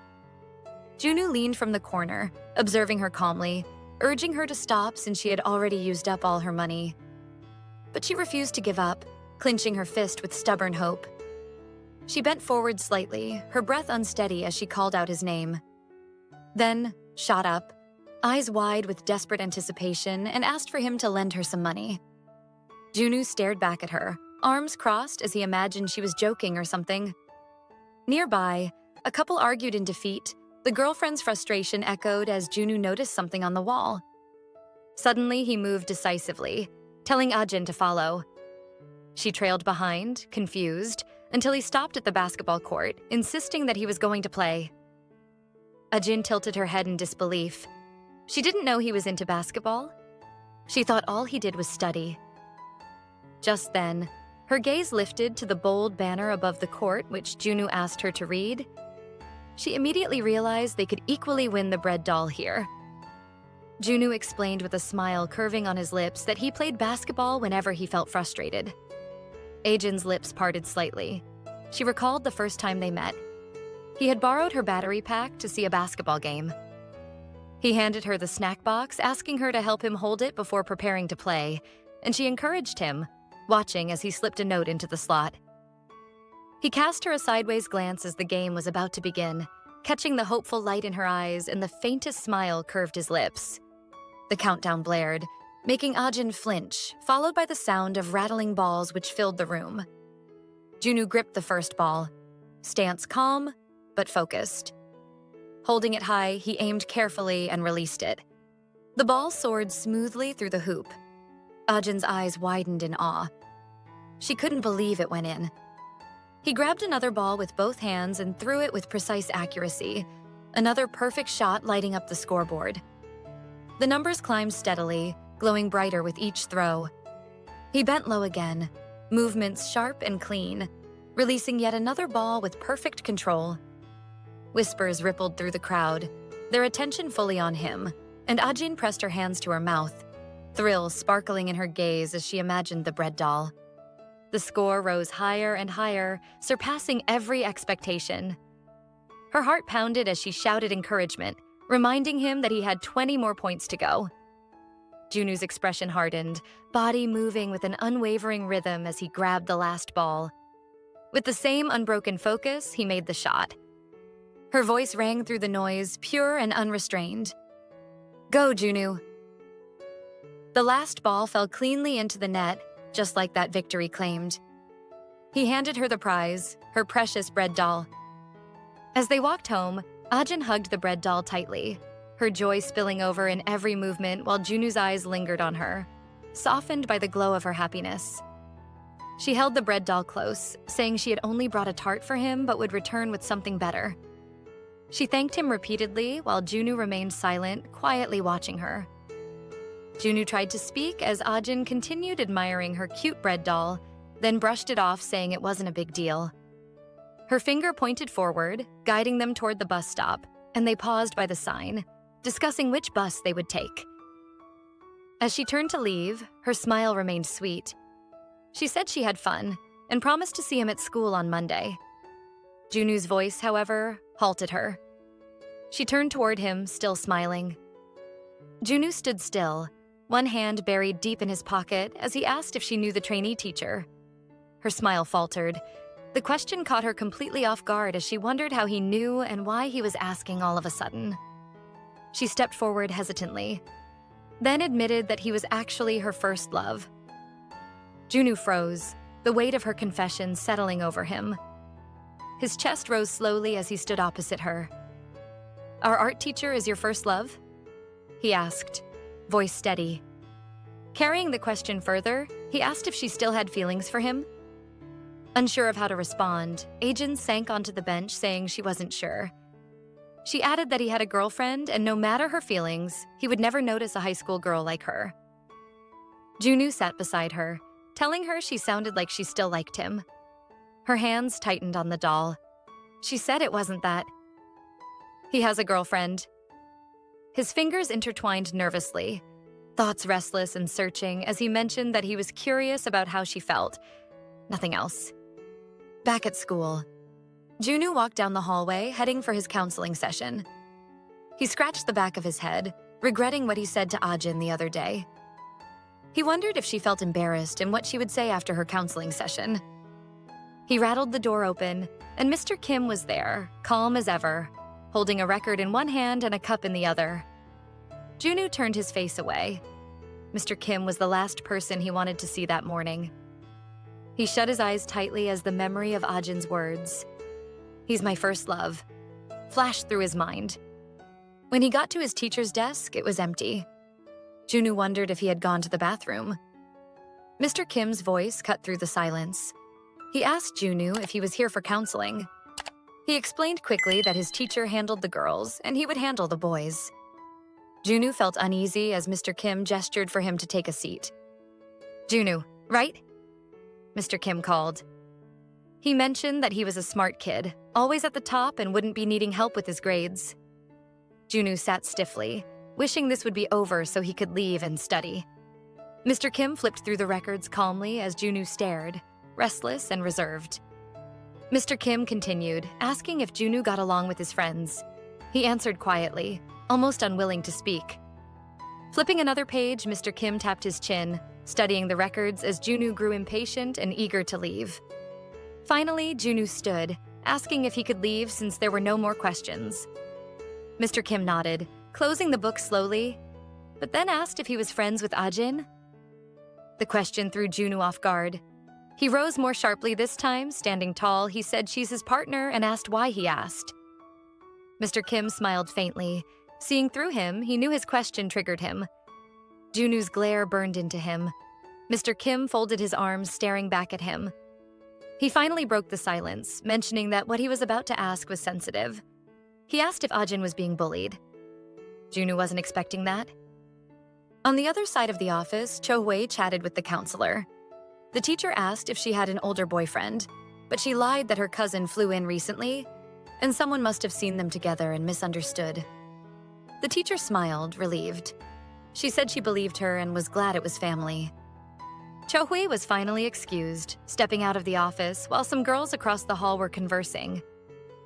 Junwoo leaned from the corner, observing her calmly, urging her to stop since she had already used up all her money. But she refused to give up, clenching her fist with stubborn hope. She bent forward slightly, her breath unsteady as she called out his name. Then, shot up, eyes wide with desperate anticipation, and asked for him to lend her some money. Junwoo stared back at her, arms crossed as he imagined she was joking or something. Nearby, a couple argued in defeat. The girlfriend's frustration echoed as Junwoo noticed something on the wall. Suddenly, he moved decisively, telling Ajin to follow. She trailed behind, confused, until he stopped at the basketball court, insisting that he was going to play. Ajin tilted her head in disbelief. She didn't know he was into basketball. She thought all he did was study. Just then, her gaze lifted to the bold banner above the court which Junwoo asked her to read. She immediately realized they could equally win the bread doll here. Junwoo explained with a smile curving on his lips that he played basketball whenever he felt frustrated. Ajin's lips parted slightly. She recalled the first time they met. He had borrowed her battery pack to see a basketball game. He handed her the snack box, asking her to help him hold it before preparing to play, and she encouraged him, watching as he slipped a note into the slot. He cast her a sideways glance as the game was about to begin, catching the hopeful light in her eyes, and the faintest smile curved his lips. The countdown blared, making Ajin flinch, followed by the sound of rattling balls which filled the room. Junwoo gripped the first ball, stance calm, but focused. Holding it high, he aimed carefully and released it. The ball soared smoothly through the hoop. Ajin's eyes widened in awe. She couldn't believe it went in. He grabbed another ball with both hands and threw it with precise accuracy, another perfect shot lighting up the scoreboard. The numbers climbed steadily, glowing brighter with each throw. He bent low again, movements sharp and clean, releasing yet another ball with perfect control. Whispers rippled through the crowd, their attention fully on him, and Ajin pressed her hands to her mouth, thrill sparkling in her gaze as she imagined the bread doll. The score rose higher and higher, surpassing every expectation. Her heart pounded as she shouted encouragement, reminding him that he had 20 more points to go. Junwoo's expression hardened, body moving with an unwavering rhythm as he grabbed the last ball. With the same unbroken focus, he made the shot. Her voice rang through the noise, pure and unrestrained. "Go, Junwoo." The last ball fell cleanly into the net, just like that victory claimed. He handed her the prize, her precious bread doll. As they walked home, Ajin hugged the bread doll tightly, her joy spilling over in every movement while Junwoo's eyes lingered on her, softened by the glow of her happiness. She held the bread doll close, saying she had only brought a tart for him but would return with something better. She thanked him repeatedly while Junwoo remained silent, quietly watching her. Junwoo tried to speak as Ajin continued admiring her cute bread doll, then brushed it off, saying it wasn't a big deal. Her finger pointed forward, guiding them toward the bus stop, and they paused by the sign, discussing which bus they would take. As she turned to leave, her smile remained sweet. She said she had fun and promised to see him at school on Monday. Junwoo's voice, however, halted her. She turned toward him, still smiling. Junwoo stood still, one hand buried deep in his pocket as he asked if she knew the trainee teacher. Her smile faltered. The question caught her completely off guard as she wondered how he knew and why he was asking all of a sudden. She stepped forward hesitantly, then admitted that he was actually her first love. Junwoo froze, the weight of her confession settling over him. His chest rose slowly as he stood opposite her. "Our art teacher is your first love?" he asked, voice steady. Carrying the question further, he asked if she still had feelings for him. Unsure of how to respond, Ajin sank onto the bench, saying she wasn't sure. She added that he had a girlfriend, and no matter her feelings, he would never notice a high school girl like her. Junwoo sat beside her, telling her she sounded like she still liked him. Her hands tightened on the doll. She said it wasn't that. "He has a girlfriend." His fingers intertwined nervously, thoughts restless and searching as he mentioned that he was curious about how she felt. Nothing else. Back at school, Junwoo walked down the hallway, heading for his counseling session. He scratched the back of his head, regretting what he said to Ajin the other day. He wondered if she felt embarrassed and what she would say after her counseling session. He rattled the door open, and Mr. Kim was there, calm as ever, holding a record in one hand and a cup in the other. Junwoo turned his face away. Mr. Kim was the last person he wanted to see that morning. He shut his eyes tightly as the memory of Ajin's words, "He's my first love," flashed through his mind. When he got to his teacher's desk, it was empty. Junwoo wondered if he had gone to the bathroom. Mr. Kim's voice cut through the silence. He asked Junwoo if he was here for counseling. He explained quickly that his teacher handled the girls and he would handle the boys. Junwoo felt uneasy as Mr. Kim gestured for him to take a seat. "Junwoo, right?" Mr. Kim called. He mentioned that he was a smart kid, always at the top and wouldn't be needing help with his grades. Junwoo sat stiffly, wishing this would be over so he could leave and study. Mr. Kim flipped through the records calmly as Junwoo stared, restless and reserved. Mr. Kim continued, asking if Junwoo got along with his friends. He answered quietly, almost unwilling to speak. Flipping another page, Mr. Kim tapped his chin, studying the records as Junwoo grew impatient and eager to leave. Finally, Junwoo stood, asking if he could leave since there were no more questions. Mr. Kim nodded, closing the book slowly, but then asked if he was friends with Ajin. The question threw Junwoo off guard. He rose more sharply this time, standing tall. He said she's his partner and asked why he asked. Mr. Kim smiled faintly. Seeing through him, he knew his question triggered him. Junwoo's glare burned into him. Mr. Kim folded his arms, staring back at him. He finally broke the silence, mentioning that what he was about to ask was sensitive. He asked if Ajin was being bullied. Junwoo wasn't expecting that. On the other side of the office, Cho-hui chatted with the counselor. The teacher asked if she had an older boyfriend, but she lied that her cousin flew in recently, and someone must have seen them together and misunderstood. The teacher smiled, relieved. She said she believed her and was glad it was family. Cho-hui was finally excused, stepping out of the office while some girls across the hall were conversing.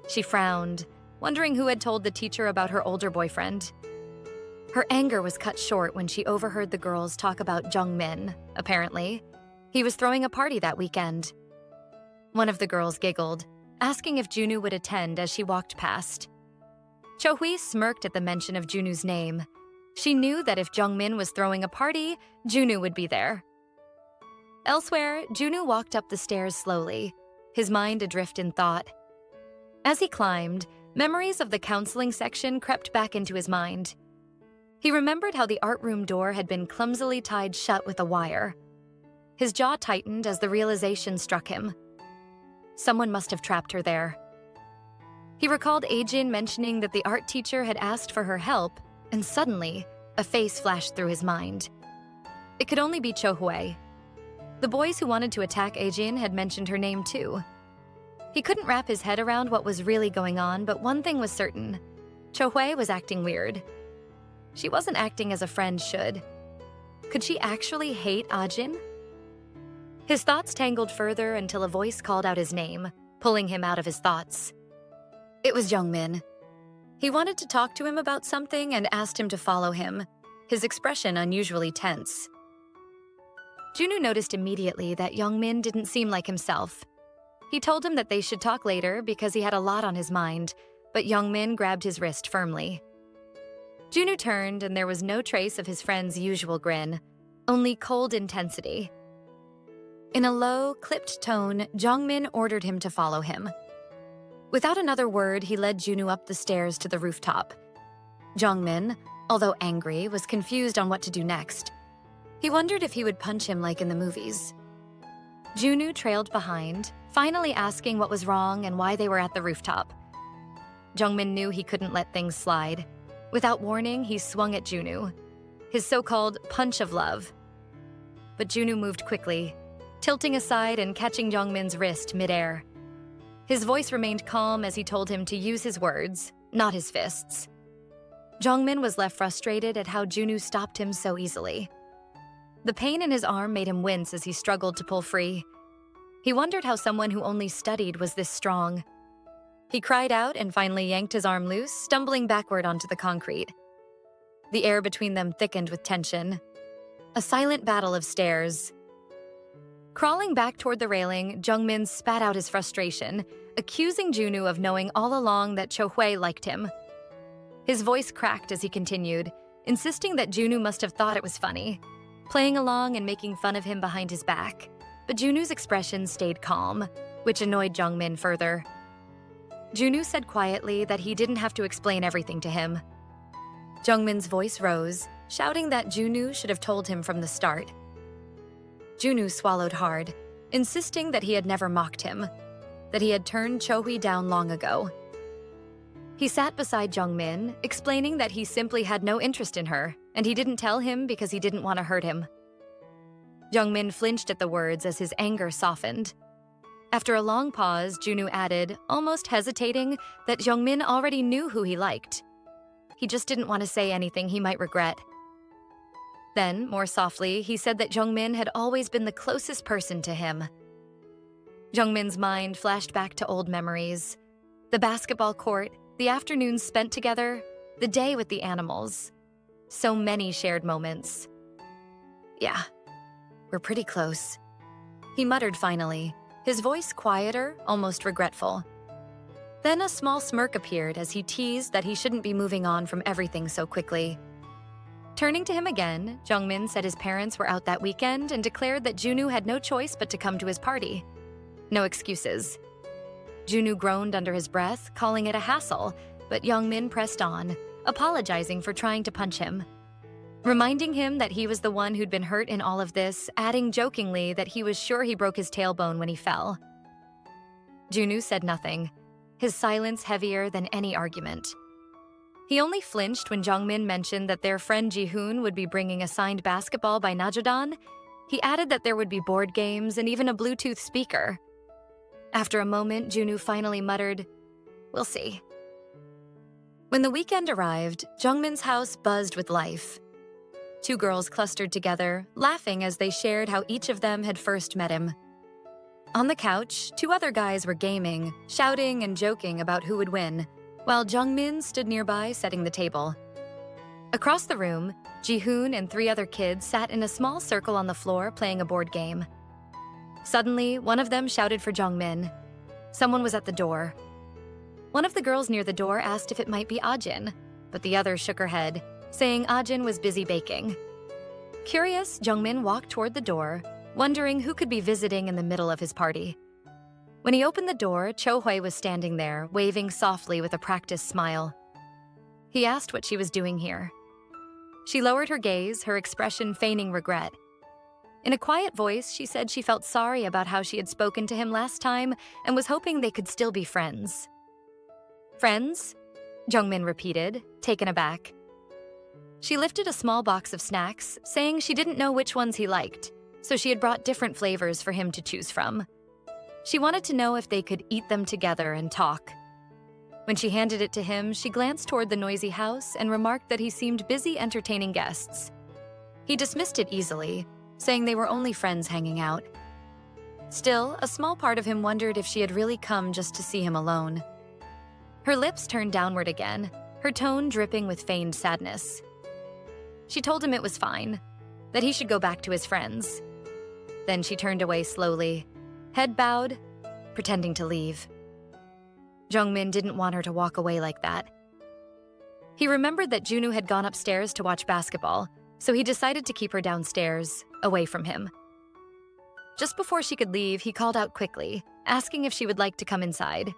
She frowned, wondering who had told the teacher about her older boyfriend. Her anger was cut short when she overheard the girls talk about Jungmin, apparently. He was throwing a party that weekend. One of the girls giggled, asking if Junwoo would attend as she walked past. Cho-hui smirked at the mention of Junwoo's name. She knew that if Jungmin was throwing a party, Junwoo would be there. Elsewhere, Junwoo walked up the stairs slowly, his mind adrift in thought. As he climbed, memories of the counseling section crept back into his mind. He remembered how the art room door had been clumsily tied shut with a wire. His jaw tightened as the realization struck him. Someone must have trapped her there. He recalled Ajin mentioning that the art teacher had asked for her help, and suddenly, a face flashed through his mind. It could only be Cho-hui. The boys who wanted to attack Ajin had mentioned her name too. He couldn't wrap his head around what was really going on, but one thing was certain. Cho-hui was acting weird. She wasn't acting as a friend should. Could she actually hate Ajin? His thoughts tangled further until a voice called out his name, pulling him out of his thoughts. It was Jungmin. He wanted to talk to him about something and asked him to follow him, his expression unusually tense. Junwoo noticed immediately that Jungmin didn't seem like himself. He told him that they should talk later because he had a lot on his mind, but Jungmin grabbed his wrist firmly. Junwoo turned and there was no trace of his friend's usual grin, only cold intensity. In a low, clipped tone, Jungmin ordered him to follow him. Without another word, he led Junwoo up the stairs to the rooftop. Jungmin, although angry, was confused on what to do next. He wondered if he would punch him like in the movies. Junwoo trailed behind, finally asking what was wrong and why they were at the rooftop. Jungmin knew he couldn't let things slide. Without warning, he swung at Junwoo, his so-called punch of love. But Junwoo moved quickly, tilting aside and catching Jungmin's wrist midair. His voice remained calm as he told him to use his words, not his fists. Jungmin was left frustrated at how Junwoo stopped him so easily. The pain in his arm made him wince as he struggled to pull free. He wondered how someone who only studied was this strong. He cried out and finally yanked his arm loose, stumbling backward onto the concrete. The air between them thickened with tension. A silent battle of stares. Crawling back toward the railing, Jungmin spat out his frustration, accusing Junwoo of knowing all along that Cho-hwee liked him. His voice cracked as he continued, insisting that Junwoo must have thought it was funny, playing along and making fun of him behind his back. But Junwoo's expression stayed calm, which annoyed Jungmin further. Junwoo said quietly that he didn't have to explain everything to him. Jungmin's voice rose, shouting that Junwoo should have told him from the start. Junwoo swallowed hard, insisting that he had never mocked him, that he had turned Cho-hwee down long ago. He sat beside Jungmin, explaining that he simply had no interest in her, and he didn't tell him because he didn't want to hurt him. Jungmin flinched at the words as his anger softened. After a long pause, Junwoo added, almost hesitating, that Jungmin already knew who he liked. He just didn't want to say anything he might regret. Then, more softly, he said that Jungmin had always been the closest person to him. Jungmin's mind flashed back to old memories. The basketball court, the afternoons spent together, the day with the animals. So many shared moments. Yeah, we're pretty close. He muttered finally, his voice quieter, almost regretful. Then a small smirk appeared as he teased that he shouldn't be moving on from everything so quickly. Turning to him again, Jungmin said his parents were out that weekend and declared that Junwoo had no choice but to come to his party. No excuses. Junwoo groaned under his breath, calling it a hassle, but Jungmin pressed on, apologizing for trying to punch him. Reminding him that he was the one who'd been hurt in all of this, adding jokingly that he was sure he broke his tailbone when he fell. Junwoo said nothing, his silence heavier than any argument. He only flinched when Jungmin mentioned that their friend Ji-hoon would be bringing a signed basketball by Najodan. He added that there would be board games and even a Bluetooth speaker. After a moment, Junwoo finally muttered, "We'll see." When the weekend arrived, Jungmin's house buzzed with life. Two girls clustered together, laughing as they shared how each of them had first met him. On the couch, two other guys were gaming, shouting and joking about who would win, while Jungmin stood nearby setting the table. Across the room, Ji-hoon and three other kids sat in a small circle on the floor playing a board game. Suddenly, one of them shouted for Jungmin. Someone was at the door. One of the girls near the door asked if it might be Ajin, but the other shook her head, saying Ajin was busy baking. Curious, Jungmin walked toward the door, wondering who could be visiting in the middle of his party. When he opened the door, Cho-hwee was standing there, waving softly with a practiced smile. He asked what she was doing here. She lowered her gaze, her expression feigning regret. In a quiet voice, she said she felt sorry about how she had spoken to him last time and was hoping they could still be friends. "Friends?" Jungmin repeated, taken aback. She lifted a small box of snacks, saying she didn't know which ones he liked, so she had brought different flavors for him to choose from. She wanted to know if they could eat them together and talk. When she handed it to him, she glanced toward the noisy house and remarked that he seemed busy entertaining guests. He dismissed it easily, saying they were only friends hanging out. Still, a small part of him wondered if she had really come just to see him alone. Her lips turned downward again, her tone dripping with feigned sadness. She told him it was fine, that he should go back to his friends. Then she turned away slowly, head bowed, pretending to leave. Jungmin didn't want her to walk away like that. He remembered that Junwoo had gone upstairs to watch basketball, so he decided to keep her downstairs, away from him. Just before she could leave, he called out quickly, asking if she would like to come inside.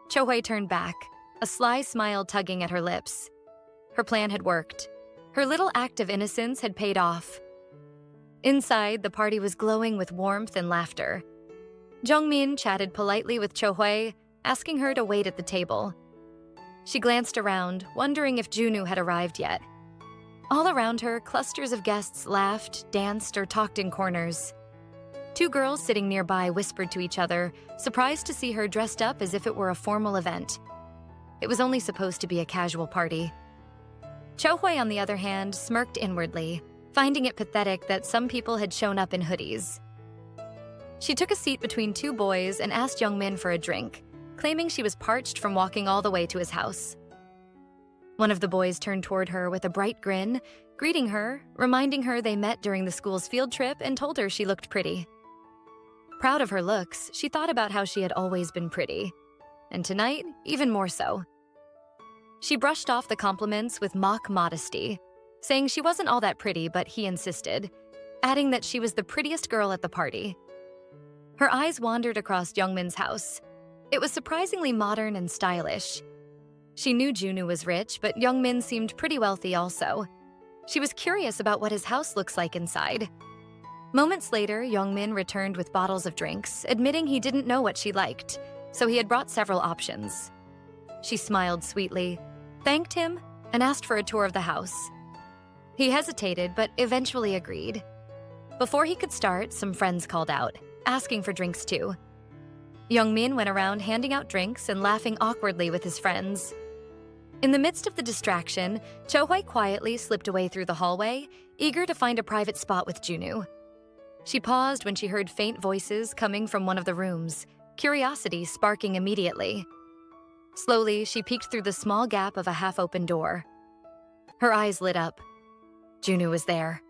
Cho-hwee turned back, a sly smile tugging at her lips. Her plan had worked. Her little act of innocence had paid off. Inside, the party was glowing with warmth and laughter. Jungmin chatted politely with Cho-hwee, asking her to wait at the table. She glanced around, wondering if Junwoo had arrived yet. All around her, clusters of guests laughed, danced, or talked in corners. Two girls sitting nearby whispered to each other, surprised to see her dressed up as if it were a formal event. It was only supposed to be a casual party. Cho-hwee, on the other hand, smirked inwardly, finding it pathetic that some people had shown up in hoodies. She took a seat between two boys and asked Jungmin for a drink, claiming she was parched from walking all the way to his house. One of the boys turned toward her with a bright grin, greeting her, reminding her they met during the school's field trip and told her she looked pretty. Proud of her looks, she thought about how she had always been pretty, and tonight, even more so. She brushed off the compliments with mock modesty, saying she wasn't all that pretty, but he insisted, adding that she was the prettiest girl at the party. Her eyes wandered across Youngmin's house. It was surprisingly modern and stylish. She knew Junwoo was rich, but Youngmin seemed pretty wealthy also. She was curious about what his house looks like inside. Moments later, Youngmin returned with bottles of drinks, admitting he didn't know what she liked, so he had brought several options. She smiled sweetly, thanked him, and asked for a tour of the house. He hesitated, but eventually agreed. Before he could start, some friends called out, asking for drinks too. Youngmin went around handing out drinks and laughing awkwardly with his friends. In the midst of the distraction, Chohoi quietly slipped away through the hallway, eager to find a private spot with Junwoo. She paused when she heard faint voices coming from one of the rooms, curiosity sparking immediately. Slowly, she peeked through the small gap of a half-open door. Her eyes lit up. Junwoo was there.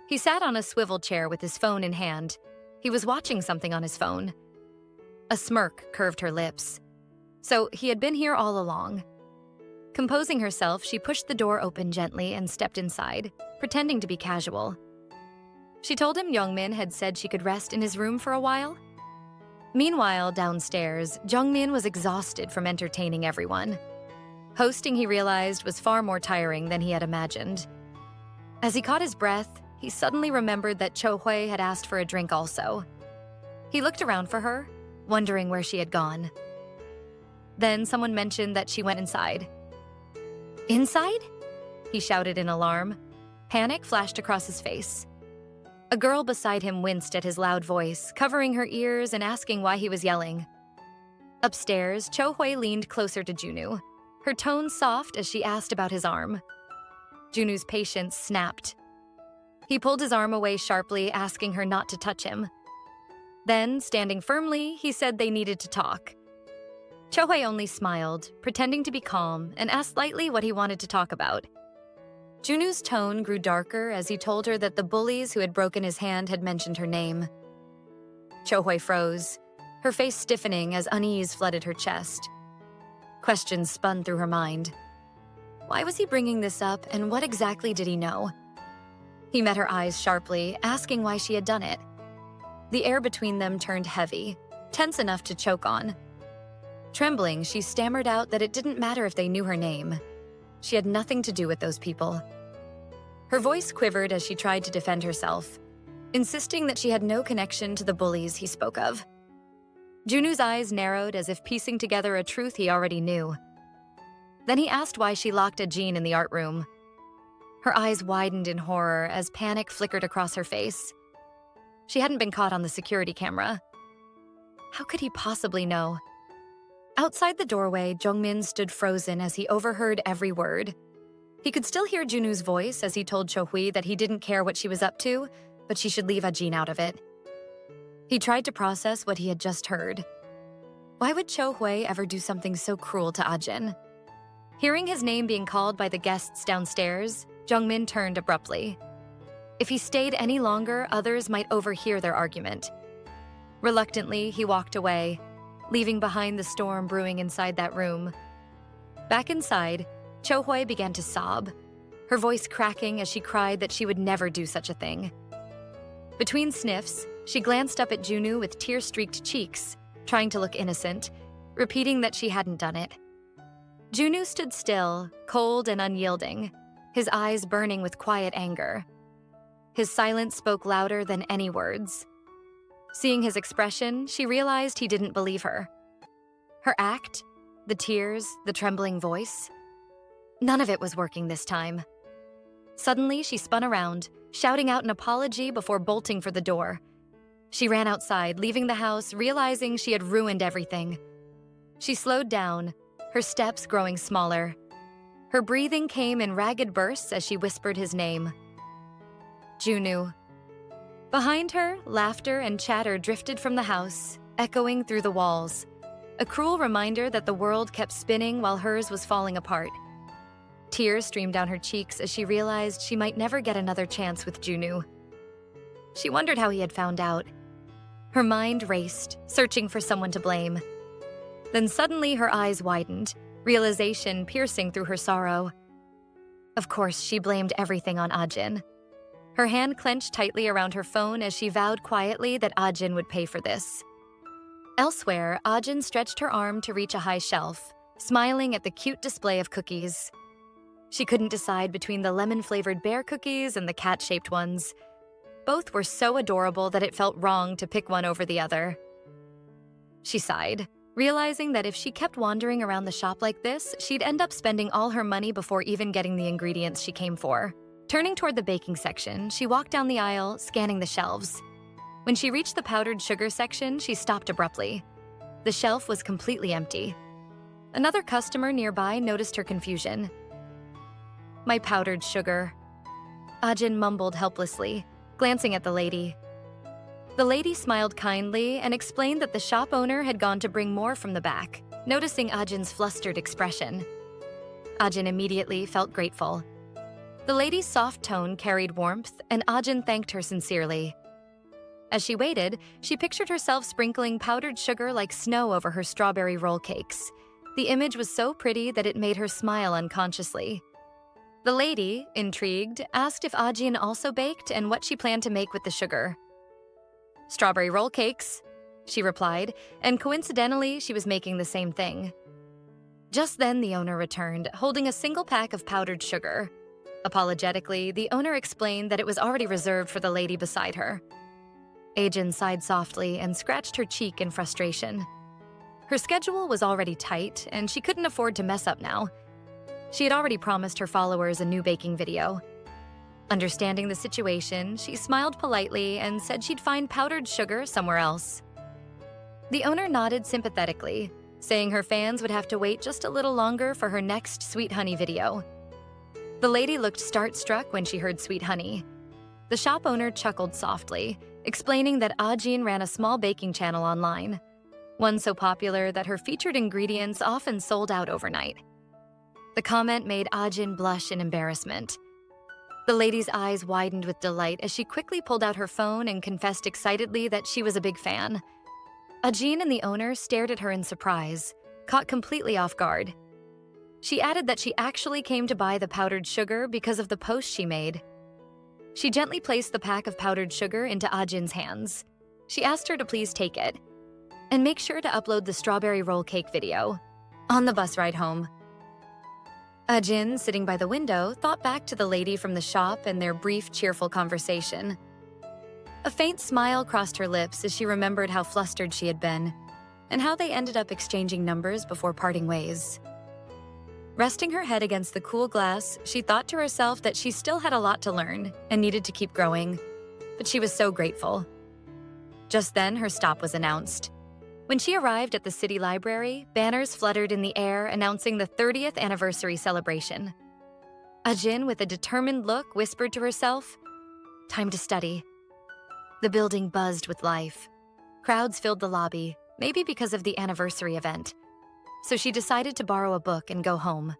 He sat on a swivel chair with his phone in hand. He was watching something on his phone. A smirk curved her lips. So he had been here all along. Composing herself, she pushed the door open gently and stepped inside, pretending to be casual. She told him Youngmin had said she could rest in his room for a while. Meanwhile, downstairs, Jungmin was exhausted from entertaining everyone. Hosting, he realized, was far more tiring than he had imagined. As he caught his breath, he suddenly remembered that Chohoi had asked for a drink also. He looked around for her, wondering where she had gone. Then someone mentioned that she went inside. "Inside?" he shouted in alarm. Panic flashed across his face. A girl beside him winced at his loud voice, covering her ears and asking why he was yelling. Upstairs, Chohoi leaned closer to Junwoo, her tone soft as she asked about his arm. Junwoo's patience snapped. He pulled his arm away sharply, asking her not to touch him. Then, standing firmly, he said they needed to talk. Chohei only smiled, pretending to be calm, and asked lightly what he wanted to talk about. Junwoo's tone grew darker as he told her that the bullies who had broken his hand had mentioned her name. Chohei froze, her face stiffening as unease flooded her chest. Questions spun through her mind. Why was he bringing this up, and what exactly did he know? He met her eyes sharply, asking why she had done it. The air between them turned heavy, tense enough to choke on. Trembling, she stammered out that it didn't matter if they knew her name. She had nothing to do with those people. Her voice quivered as she tried to defend herself, insisting that she had no connection to the bullies he spoke of. Junwoo's eyes narrowed as if piecing together a truth he already knew. Then he asked why she locked Ajin in the art room. Her eyes widened in horror as panic flickered across her face. She hadn't been caught on the security camera. How could he possibly know? Outside the doorway, Jungmin stood frozen as he overheard every word. He could still hear Junwoo's voice as he told Chohei that he didn't care what she was up to, but she should leave Ajin out of it. He tried to process what he had just heard. Why would Chohei ever do something so cruel to Ajin? Hearing his name being called by the guests downstairs, Jungmin turned abruptly. If he stayed any longer, others might overhear their argument. Reluctantly, he walked away, leaving behind the storm brewing inside that room. Back inside, Chohei began to sob, her voice cracking as she cried that she would never do such a thing. Between sniffs, she glanced up at Junwoo with tear-streaked cheeks, trying to look innocent, repeating that she hadn't done it. Junwoo stood still, cold and unyielding, his eyes burning with quiet anger. His silence spoke louder than any words. Seeing his expression, she realized he didn't believe her. Her act, the tears, the trembling voice, none of it was working this time. Suddenly, she spun around, shouting out an apology before bolting for the door. She ran outside, leaving the house, realizing she had ruined everything. She slowed down, her steps growing smaller. Her breathing came in ragged bursts as she whispered his name. Junwoo. Behind her, laughter and chatter drifted from the house, echoing through the walls. a cruel reminder that the world kept spinning while hers was falling apart. Tears streamed down her cheeks as she realized she might never get another chance with Junwoo. She wondered how he had found out. Her mind raced, searching for someone to blame. Then suddenly her eyes widened, realization piercing through her sorrow. Of course, she blamed everything on Ajin. Her hand clenched tightly around her phone as she vowed quietly that Ajin would pay for this. Elsewhere, Ajin stretched her arm to reach a high shelf, smiling at the cute display of cookies. She couldn't decide between the lemon-flavored bear cookies and the cat-shaped ones. Both were so adorable that it felt wrong to pick one over the other. She sighed, realizing that if she kept wandering around the shop like this, she'd end up spending all her money before even getting the ingredients she came for. Turning toward the baking section, she walked down the aisle, scanning the shelves. When she reached the powdered sugar section, she stopped abruptly. The shelf was completely empty. Another customer nearby noticed her confusion. "My powdered sugar," Ajin mumbled helplessly, glancing at the lady. The lady smiled kindly and explained that the shop owner had gone to bring more from the back, noticing Ajin's flustered expression. Ajin immediately felt grateful. The lady's soft tone carried warmth, and Ajin thanked her sincerely. As she waited, she pictured herself sprinkling powdered sugar like snow over her strawberry roll cakes. The image was so pretty that it made her smile unconsciously. The lady, intrigued, asked if Ajin also baked and what she planned to make with the sugar. "Strawberry roll cakes," she replied, and coincidentally, she was making the same thing. Just then, the owner returned, holding a single pack of powdered sugar. Apologetically, the owner explained that it was already reserved for the lady beside her. Ajin sighed softly and scratched her cheek in frustration. Her schedule was already tight, and she couldn't afford to mess up now. She had already promised her followers a new baking video. Understanding the situation, she smiled politely and said she'd find powdered sugar somewhere else. The owner nodded sympathetically, saying her fans would have to wait just a little longer for her next Sweet Honey video. The lady looked starstruck when she heard Sweet Honey. The shop owner chuckled softly, explaining that Ajin ran a small baking channel online, one so popular that her featured ingredients often sold out overnight. The comment made Ajin blush in embarrassment. The lady's eyes widened with delight as she quickly pulled out her phone and confessed excitedly that she was a big fan. Ajin and the owner stared at her in surprise, caught completely off guard. She added that she actually came to buy the powdered sugar because of the post she made. She gently placed the pack of powdered sugar into Ajin's hands. She asked her to please take it, and make sure to upload the strawberry roll cake video on the bus ride home. Ajin, sitting by the window, thought back to the lady from the shop and their brief, cheerful conversation. A faint smile crossed her lips as she remembered how flustered she had been, and how they ended up exchanging numbers before parting ways. Resting her head against the cool glass, she thought to herself that she still had a lot to learn and needed to keep growing, but she was so grateful. Just then, her stop was announced. When she arrived at the city library, banners fluttered in the air announcing the 30th anniversary celebration. Ajin, with a determined look, whispered to herself, "Time to study." The building buzzed with life. Crowds filled the lobby, maybe because of the anniversary event. So she decided to borrow a book and go home.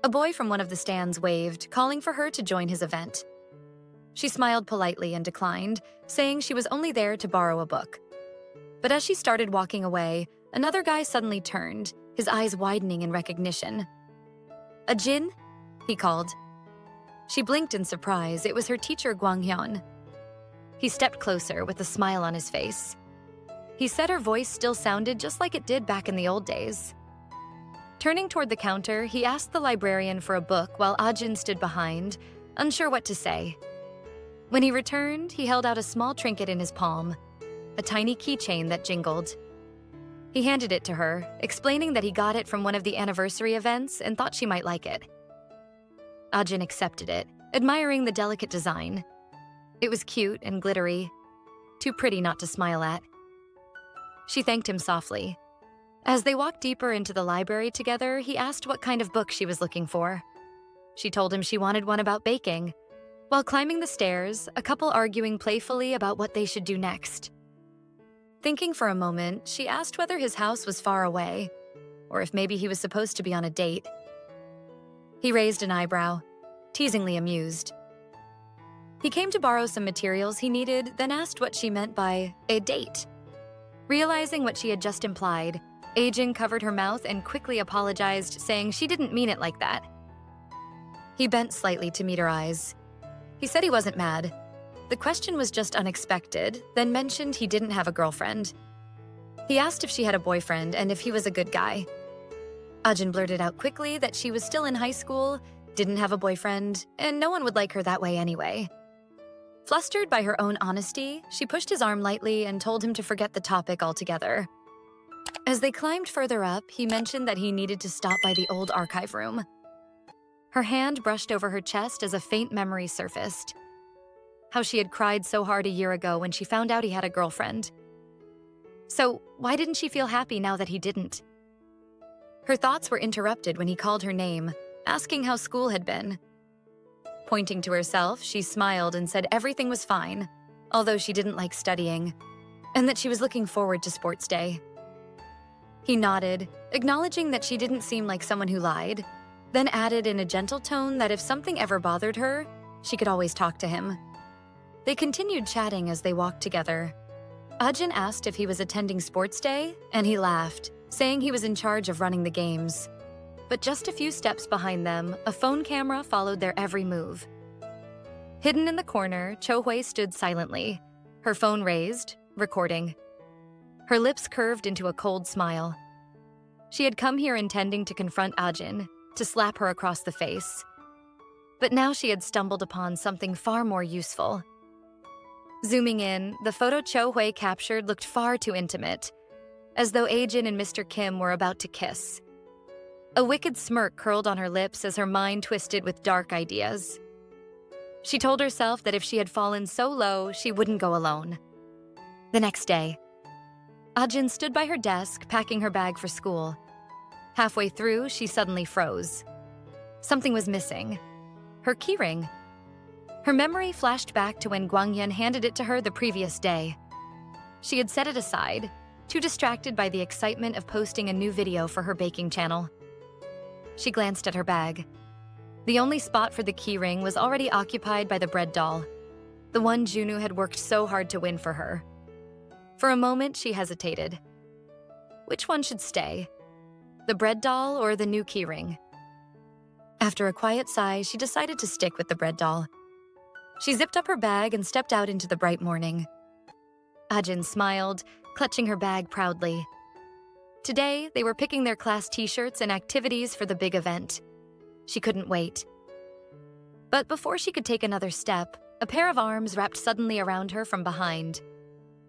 A boy from one of the stands waved, calling for her to join his event. She smiled politely and declined, saying she was only there to borrow a book. But as she started walking away, another guy suddenly turned, his eyes widening in recognition. "Ajin?" he called. She blinked in surprise. It was her teacher, Gwanghyun. He stepped closer with a smile on his face. He said her voice still sounded just like it did back in the old days. Turning toward the counter, he asked the librarian for a book while Ajin stood behind, unsure what to say. When he returned, he held out a small trinket in his palm, a tiny keychain that jingled. He handed it to her, explaining that he got it from one of the anniversary events and thought she might like it. Ajin accepted it, admiring the delicate design. It was cute and glittery, too pretty not to smile at. She thanked him softly. As they walked deeper into the library together, he asked what kind of book she was looking for. She told him she wanted one about baking. While climbing the stairs, a couple arguing playfully about what they should do next. Thinking for a moment, she asked whether his house was far away, or if maybe he was supposed to be on a date. He raised an eyebrow, teasingly amused. He came to borrow some materials he needed, then asked what she meant by a date. Realizing what she had just implied, Ajin covered her mouth and quickly apologized, saying she didn't mean it like that. He bent slightly to meet her eyes. He said he wasn't mad. The question was just unexpected, then mentioned he didn't have a girlfriend. He asked if she had a boyfriend and if he was a good guy. Ajin blurted out quickly that she was still in high school, didn't have a boyfriend, and no one would like her that way anyway. Flustered by her own honesty, she pushed his arm lightly and told him to forget the topic altogether. As they climbed further up, he mentioned that he needed to stop by the old archive room. Her hand brushed over her chest as a faint memory surfaced. How she had cried so hard a year ago when she found out he had a girlfriend. So why didn't she feel happy now that he didn't? Her thoughts were interrupted when he called her name, asking how school had been. Pointing to herself, she smiled and said everything was fine, although she didn't like studying, and that she was looking forward to sports day. He nodded, acknowledging that she didn't seem like someone who lied, then added in a gentle tone that if something ever bothered her, she could always talk to him. They continued chatting as they walked together. Ajin asked if he was attending sports day, and he laughed, saying he was in charge of running the games. But just a few steps behind them, a phone camera followed their every move. Hidden in the corner, Cho-hui stood silently, her phone raised, recording. Her lips curved into a cold smile. She had come here intending to confront Ajin, to slap her across the face. But now she had stumbled upon something far more useful. Zooming in, the photo Cho-hui captured looked far too intimate, as though Ajin and Mr. Kim were about to kiss. A wicked smirk curled on her lips as her mind twisted with dark ideas. She told herself that if she had fallen so low, she wouldn't go alone. The next day, Ajin stood by her desk, packing her bag for school. Halfway through, she suddenly froze. Something was missing. Her keyring. Her memory flashed back to when Gwanghyun handed it to her the previous day. She had set it aside, too distracted by the excitement of posting a new video for her baking channel. She glanced at her bag. The only spot for the keyring was already occupied by the bread doll, the one Junwoo had worked so hard to win for her. For a moment, she hesitated. Which one should stay? The bread doll or the new keyring? After a quiet sigh, she decided to stick with the bread doll. She zipped up her bag and stepped out into the bright morning. Ajin smiled, clutching her bag proudly. Today, they were picking their class t-shirts and activities for the big event. She couldn't wait. But before she could take another step, a pair of arms wrapped suddenly around her from behind.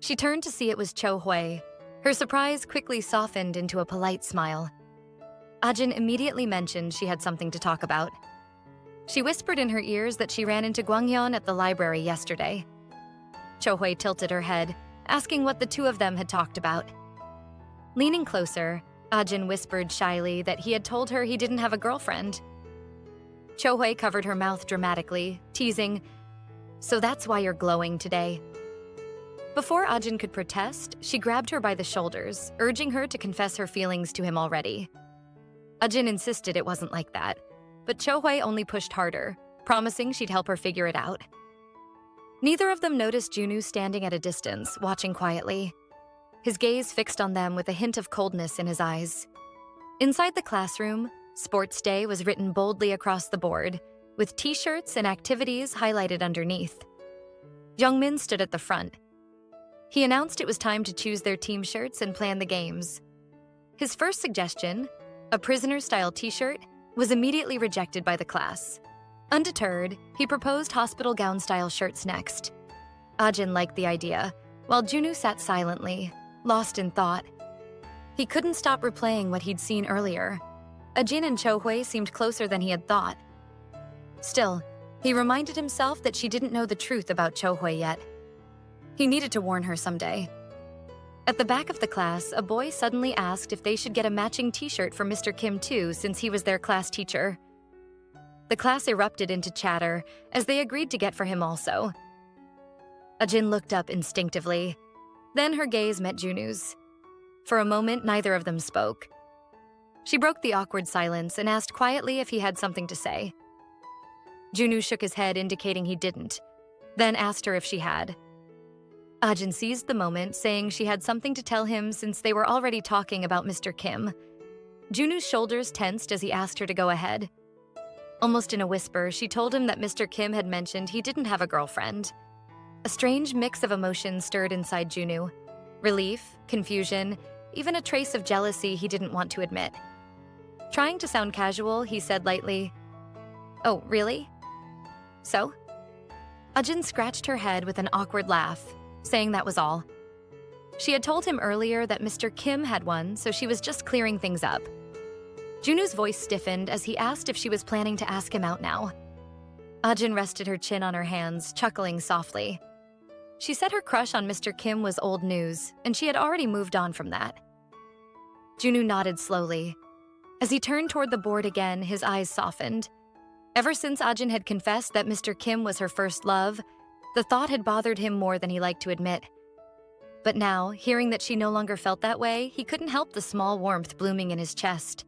She turned to see it was Cho-hui. Her surprise quickly softened into a polite smile. Ajin immediately mentioned she had something to talk about. She whispered in her ears that she ran into Gwanghyun at the library yesterday. Cho-hui tilted her head, asking what the two of them had talked about. Leaning closer, Ajin whispered shyly that he had told her he didn't have a girlfriend. Cho-hui covered her mouth dramatically, teasing, "So that's why you're glowing today." Before Ajin could protest, she grabbed her by the shoulders, urging her to confess her feelings to him already. Ajin insisted it wasn't like that, but Cho-hui only pushed harder, promising she'd help her figure it out. Neither of them noticed Junwoo standing at a distance, watching quietly. His gaze fixed on them with a hint of coldness in his eyes. Inside the classroom, Sports Day was written boldly across the board, with t-shirts and activities highlighted underneath. Jungmin stood at the front. He announced it was time to choose their team shirts and plan the games. His first suggestion, a prisoner-style t-shirt, was immediately rejected by the class. Undeterred, he proposed hospital gown-style shirts next. Ajin liked the idea, while Junwoo sat silently, lost in thought. He couldn't stop replaying what he'd seen earlier. Ajin and Cho-hui seemed closer than he had thought. Still, he reminded himself that she didn't know the truth about Cho-hui yet. He needed to warn her someday. At the back of the class, a boy suddenly asked if they should get a matching t-shirt for Mr. Kim too, since he was their class teacher. The class erupted into chatter as they agreed to get for him also. Ajin looked up instinctively. Then her gaze met Junwoo's. For a moment, neither of them spoke. She broke the awkward silence and asked quietly if he had something to say. Junwoo shook his head, indicating he didn't, then asked her if she had. Ajin seized the moment, saying she had something to tell him since they were already talking about Mr. Kim. Junwoo's shoulders tensed as he asked her to go ahead. Almost in a whisper, she told him that Mr. Kim had mentioned he didn't have a girlfriend. A strange mix of emotions stirred inside Junwoo. Relief, confusion, even a trace of jealousy he didn't want to admit. Trying to sound casual, he said lightly, "Oh, really? So?" Ajin scratched her head with an awkward laugh, saying that was all. She had told him earlier that Mr. Kim had one, so she was just clearing things up. Junwoo's voice stiffened as he asked if she was planning to ask him out now. Ajin rested her chin on her hands, chuckling softly. She said her crush on Mr. Kim was old news, and she had already moved on from that. Junwoo nodded slowly. As he turned toward the board again, his eyes softened. Ever since Ajin had confessed that Mr. Kim was her first love, the thought had bothered him more than he liked to admit. But now, hearing that she no longer felt that way, he couldn't help the small warmth blooming in his chest.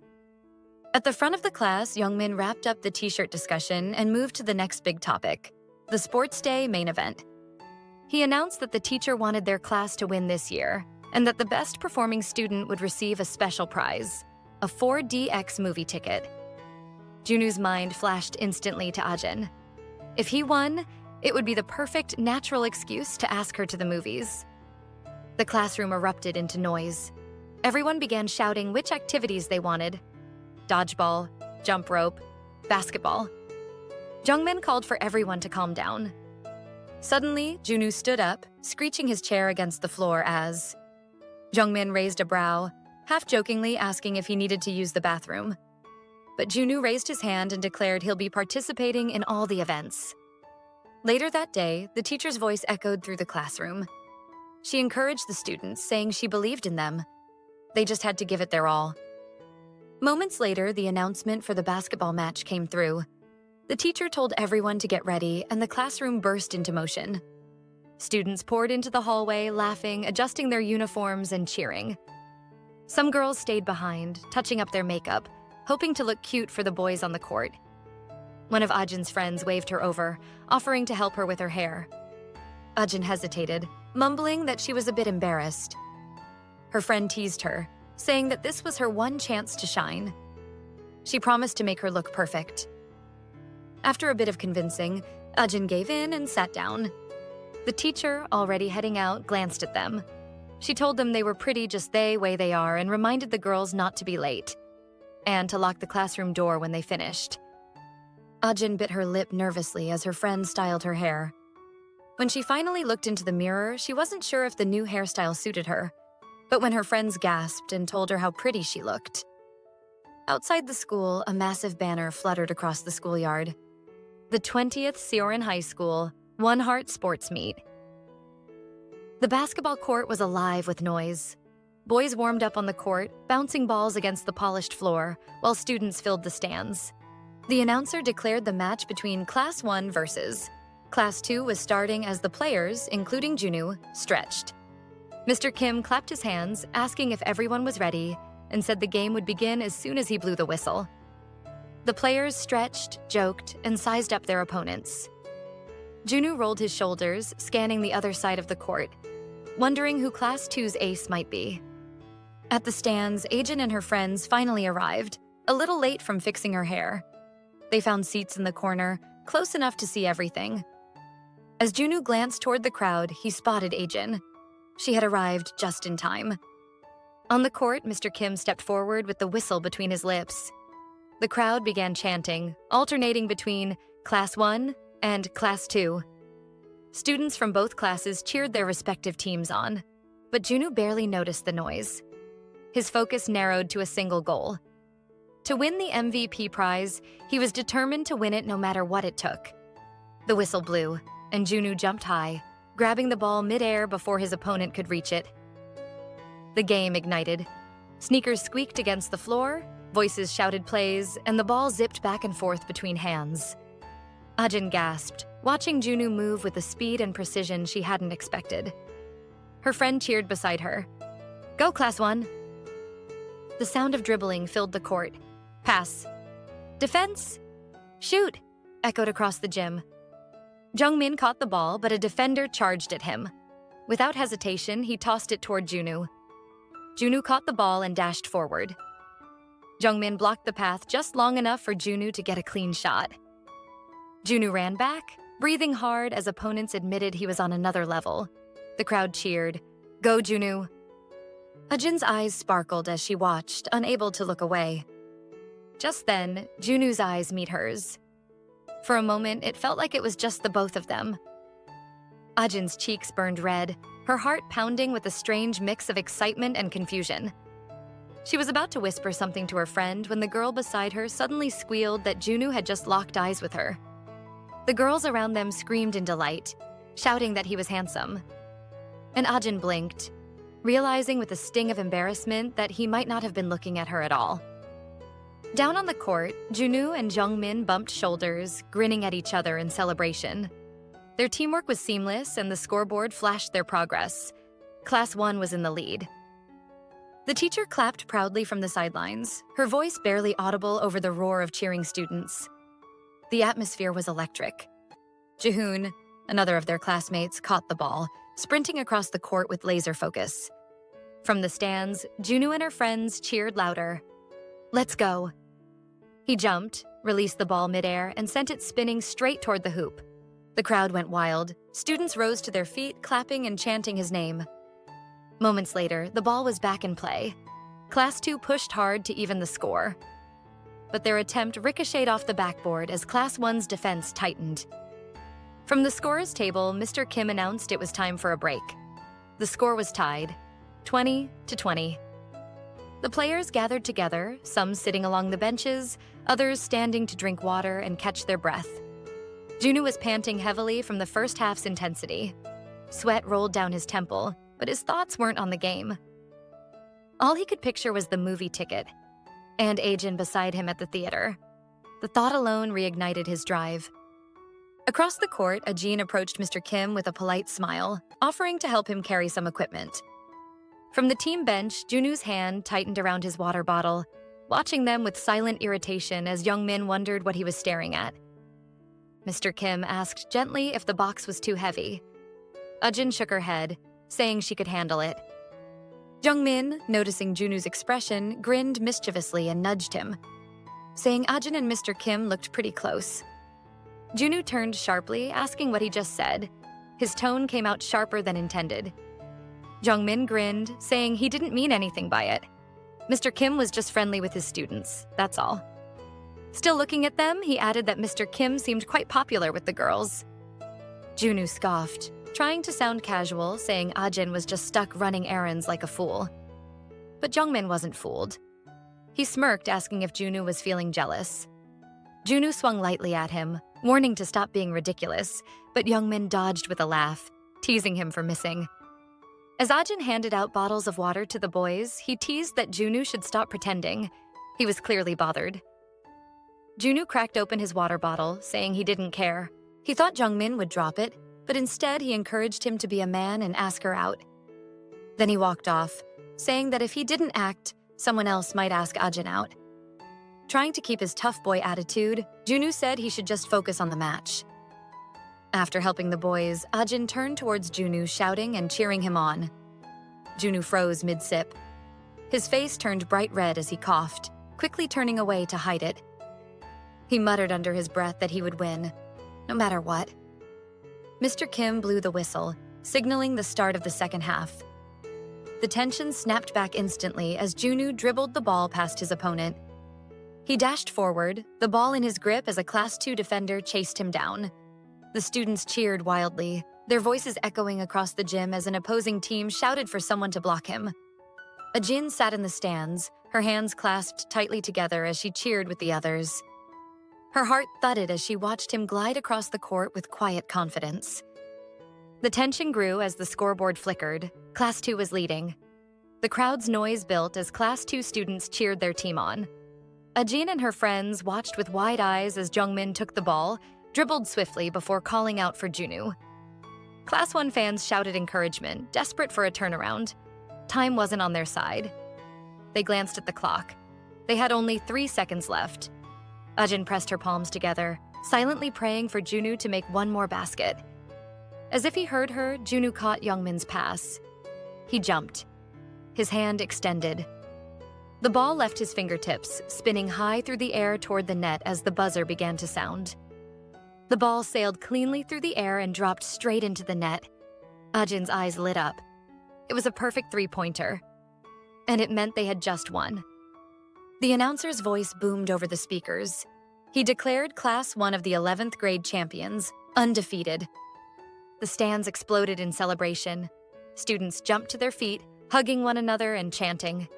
At the front of the class, Youngmin wrapped up the t-shirt discussion and moved to the next big topic, the sports day main event. He announced that the teacher wanted their class to win this year, and that the best performing student would receive a special prize, a 4DX movie ticket. Junwoo's mind flashed instantly to Ajin. If he won, it would be the perfect, natural excuse to ask her to the movies. The classroom erupted into noise. Everyone began shouting which activities they wanted. Dodgeball, jump rope, basketball. Jungmin called for everyone to calm down. Suddenly, Junwoo stood up, screeching his chair against the floor as Jungmin raised a brow, half-jokingly asking if he needed to use the bathroom. But Junwoo raised his hand and declared he'll be participating in all the events. Later that day, the teacher's voice echoed through the classroom. She encouraged the students, saying she believed in them. They just had to give it their all. Moments later, the announcement for the basketball match came through. The teacher told everyone to get ready, and the classroom burst into motion. Students poured into the hallway, laughing, adjusting their uniforms, and cheering. Some girls stayed behind, touching up their makeup, hoping to look cute for the boys on the court. One of Ajin's friends waved her over, offering to help her with her hair. Ajin hesitated, mumbling that she was a bit embarrassed. Her friend teased her, saying that this was her one chance to shine. She promised to make her look perfect. After a bit of convincing, Ajin gave in and sat down. The teacher, already heading out, glanced at them. She told them they were pretty just the way they are and reminded the girls not to be late, and to lock the classroom door when they finished. Ajin bit her lip nervously as her friend styled her hair. When she finally looked into the mirror, she wasn't sure if the new hairstyle suited her, but when her friends gasped and told her how pretty she looked. Outside the school, a massive banner fluttered across the schoolyard. The 20th Seorin High School One Heart Sports Meet. The basketball court was alive with noise. Boys warmed up on the court, bouncing balls against the polished floor, while students filled the stands. The announcer declared the match between Class 1 versus Class 2 was starting as the players, including Junwoo, stretched. Mr. Kim clapped his hands, asking if everyone was ready, and said the game would begin as soon as he blew the whistle. The players stretched, joked, and sized up their opponents. Junwoo rolled his shoulders, scanning the other side of the court, wondering who Class 2's ace might be. At the stands, Ajin and her friends finally arrived, a little late from fixing her hair. They found seats in the corner, close enough to see everything. As Junwoo glanced toward the crowd, he spotted Ajin. She had arrived just in time. On the court, Mr. Kim stepped forward with the whistle between his lips. The crowd began chanting, alternating between Class 1 and Class 2. Students from both classes cheered their respective teams on, but Junwoo barely noticed the noise. His focus narrowed to a single goal. To win the MVP prize, he was determined to win it no matter what it took. The whistle blew, and Junwoo jumped high, grabbing the ball midair before his opponent could reach it. The game ignited. Sneakers squeaked against the floor, voices shouted plays, and the ball zipped back and forth between hands. Ajin gasped, watching Junwoo move with a speed and precision she hadn't expected. Her friend cheered beside her. Go, Class 1. The sound of dribbling filled the court. Pass. Defense. Shoot, echoed across the gym. Jungmin caught the ball, but a defender charged at him. Without hesitation, he tossed it toward Junwoo. Junwoo caught the ball and dashed forward. Jungmin blocked the path just long enough for Junwoo to get a clean shot. Junwoo ran back, breathing hard as opponents admitted he was on another level. The crowd cheered, Go, Junwoo! Ajin's eyes sparkled as she watched, unable to look away. Just then, Junwoo's eyes meet hers. For a moment, it felt like it was just the both of them. Ajin's cheeks burned red, her heart pounding with a strange mix of excitement and confusion. She was about to whisper something to her friend when the girl beside her suddenly squealed that Junwoo had just locked eyes with her. The girls around them screamed in delight, shouting that he was handsome. And Ajin blinked, realizing with a sting of embarrassment that he might not have been looking at her at all. Down on the court, Junwoo and Jungmin bumped shoulders, grinning at each other in celebration. Their teamwork was seamless and the scoreboard flashed their progress. Class 1 was in the lead. The teacher clapped proudly from the sidelines, her voice barely audible over the roar of cheering students. The atmosphere was electric. Jaehoon, another of their classmates, caught the ball, sprinting across the court with laser focus. From the stands, Junwoo and her friends cheered louder. Let's go. He jumped, released the ball midair, and sent it spinning straight toward the hoop. The crowd went wild. Students rose to their feet, clapping and chanting his name. Moments later, the ball was back in play. Class 2 pushed hard to even the score. But their attempt ricocheted off the backboard as Class 1's defense tightened. From the scorer's table, Mr. Kim announced it was time for a break. The score was tied, 20-20. The players gathered together, some sitting along the benches, others standing to drink water and catch their breath. Junwoo was panting heavily from the first half's intensity. Sweat rolled down his temple, but his thoughts weren't on the game. All he could picture was the movie ticket, and Ajin beside him at the theater. The thought alone reignited his drive. Across the court, Ajin approached Mr. Kim with a polite smile, offering to help him carry some equipment. From the team bench, Junwoo's hand tightened around his water bottle, watching them with silent irritation as Jungmin wondered what he was staring at. Mr. Kim asked gently if the box was too heavy. Ajin shook her head, saying she could handle it. Jungmin, noticing Junwoo's expression, grinned mischievously and nudged him, saying Ajin and Mr. Kim looked pretty close. Junwoo turned sharply, asking what he just said. His tone came out sharper than intended. Jungmin grinned, saying he didn't mean anything by it. Mr. Kim was just friendly with his students, that's all. Still looking at them, he added that Mr. Kim seemed quite popular with the girls. Junwoo scoffed, trying to sound casual, saying Ajin was just stuck running errands like a fool. But Jungmin wasn't fooled. He smirked, asking if Junwoo was feeling jealous. Junwoo swung lightly at him, warning to stop being ridiculous, but Jungmin dodged with a laugh, teasing him for missing. As Ajin handed out bottles of water to the boys, he teased that Junwoo should stop pretending. He was clearly bothered. Junwoo cracked open his water bottle, saying he didn't care. He thought Jungmin would drop it, but instead he encouraged him to be a man and ask her out. Then he walked off, saying that if he didn't act, someone else might ask Ajin out. Trying to keep his tough boy attitude, Junwoo said he should just focus on the match. After helping the boys, Ajin turned towards Junwoo, shouting and cheering him on. Junwoo froze mid-sip. His face turned bright red as he coughed, quickly turning away to hide it. He muttered under his breath that he would win, no matter what. Mr. Kim blew the whistle, signaling the start of the second half. The tension snapped back instantly as Junwoo dribbled the ball past his opponent. He dashed forward, the ball in his grip as a Class 2 defender chased him down. The students cheered wildly, their voices echoing across the gym as an opposing team shouted for someone to block him. Ajin sat in the stands, her hands clasped tightly together as she cheered with the others. Her heart thudded as she watched him glide across the court with quiet confidence. The tension grew as the scoreboard flickered. Class 2 was leading. The crowd's noise built as Class 2 students cheered their team on. Ajin and her friends watched with wide eyes as Jungmin took the ball, dribbled swiftly before calling out for Junwoo. Class 1 fans shouted encouragement, desperate for a turnaround. Time wasn't on their side. They glanced at the clock. They had only 3 seconds left. Ajin pressed her palms together, silently praying for Junwoo to make one more basket. As if he heard her, Junwoo caught Youngmin's pass. He jumped, his hand extended. The ball left his fingertips, spinning high through the air toward the net as the buzzer began to sound. The ball sailed cleanly through the air and dropped straight into the net. Ajin's eyes lit up. It was a perfect three-pointer, and it meant they had just won. The announcer's voice boomed over the speakers. He declared Class 1 of the 11th grade champions, undefeated. The stands exploded in celebration. Students jumped to their feet, hugging one another and chanting.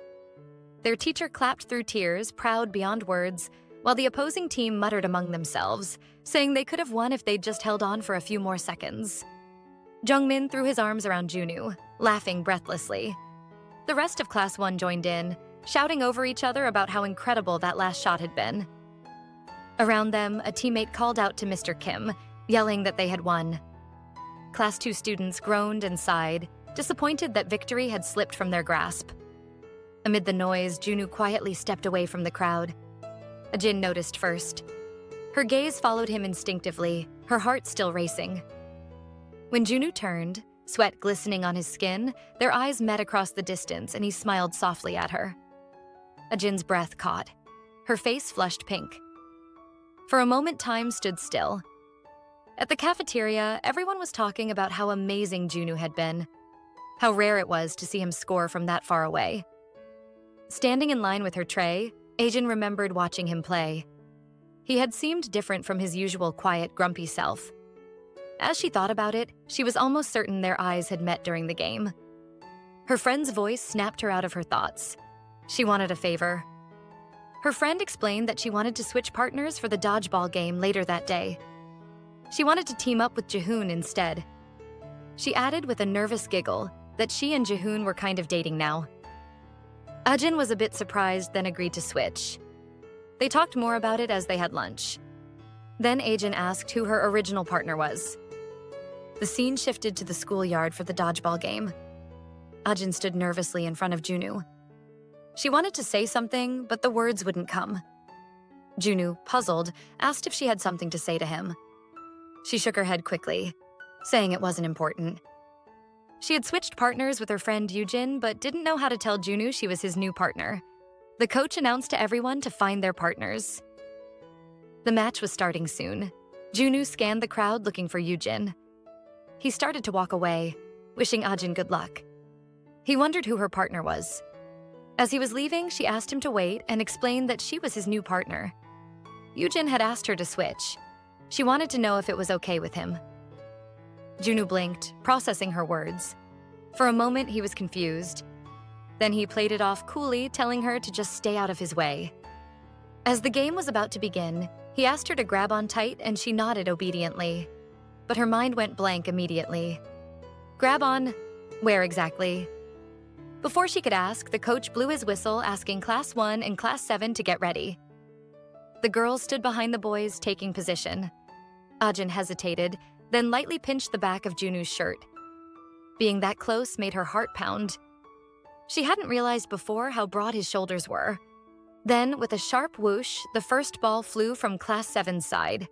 Their teacher clapped through tears, proud beyond words, while the opposing team muttered among themselves, saying they could have won if they'd just held on for a few more seconds. Jungmin threw his arms around Junwoo, laughing breathlessly. The rest of Class 1 joined in, shouting over each other about how incredible that last shot had been. Around them, a teammate called out to Mr. Kim, yelling that they had won. Class 2 students groaned and sighed, disappointed that victory had slipped from their grasp. Amid the noise, Junwoo quietly stepped away from the crowd. Ajin noticed first. Her gaze followed him instinctively, her heart still racing. When Junwoo turned, sweat glistening on his skin, their eyes met across the distance and he smiled softly at her. Ajin's breath caught. Her face flushed pink. For a moment, time stood still. At the cafeteria, everyone was talking about how amazing Junwoo had been, how rare it was to see him score from that far away. Standing in line with her tray, Ajin remembered watching him play. He had seemed different from his usual quiet, grumpy self. As she thought about it, she was almost certain their eyes had met during the game. Her friend's voice snapped her out of her thoughts. She wanted a favor. Her friend explained that she wanted to switch partners for the dodgeball game later that day. She wanted to team up with Jaehoon instead. She added with a nervous giggle that she and Jaehoon were kind of dating now. Ajin was a bit surprised, then agreed to switch. They talked more about it as they had lunch. Then Ajin asked who her original partner was. The scene shifted to the schoolyard for the dodgeball game. Ajin stood nervously in front of Junwoo. She wanted to say something, but the words wouldn't come. Junwoo, puzzled, asked if she had something to say to him. She shook her head quickly, saying it wasn't important. She had switched partners with her friend Yujin, but didn't know how to tell Junwoo she was his new partner. The coach announced to everyone to find their partners. The match was starting soon. Junwoo scanned the crowd looking for Yujin. He started to walk away, wishing Ajin good luck. He wondered who her partner was. As he was leaving, she asked him to wait and explained that she was his new partner. Yujin had asked her to switch. She wanted to know if it was okay with him. Junwoo blinked, processing her words. For a moment, he was confused. Then he played it off coolly, telling her to just stay out of his way. As the game was about to begin, he asked her to grab on tight and she nodded obediently. But her mind went blank immediately. Grab on? Where exactly? Before she could ask, the coach blew his whistle, asking Class 1 and Class 7 to get ready. The girls stood behind the boys, taking position. Ajin hesitated, then lightly pinched the back of Junwoo's shirt. Being that close made her heart pound. She hadn't realized before how broad his shoulders were. Then, with a sharp whoosh, the first ball flew from Class 7's side.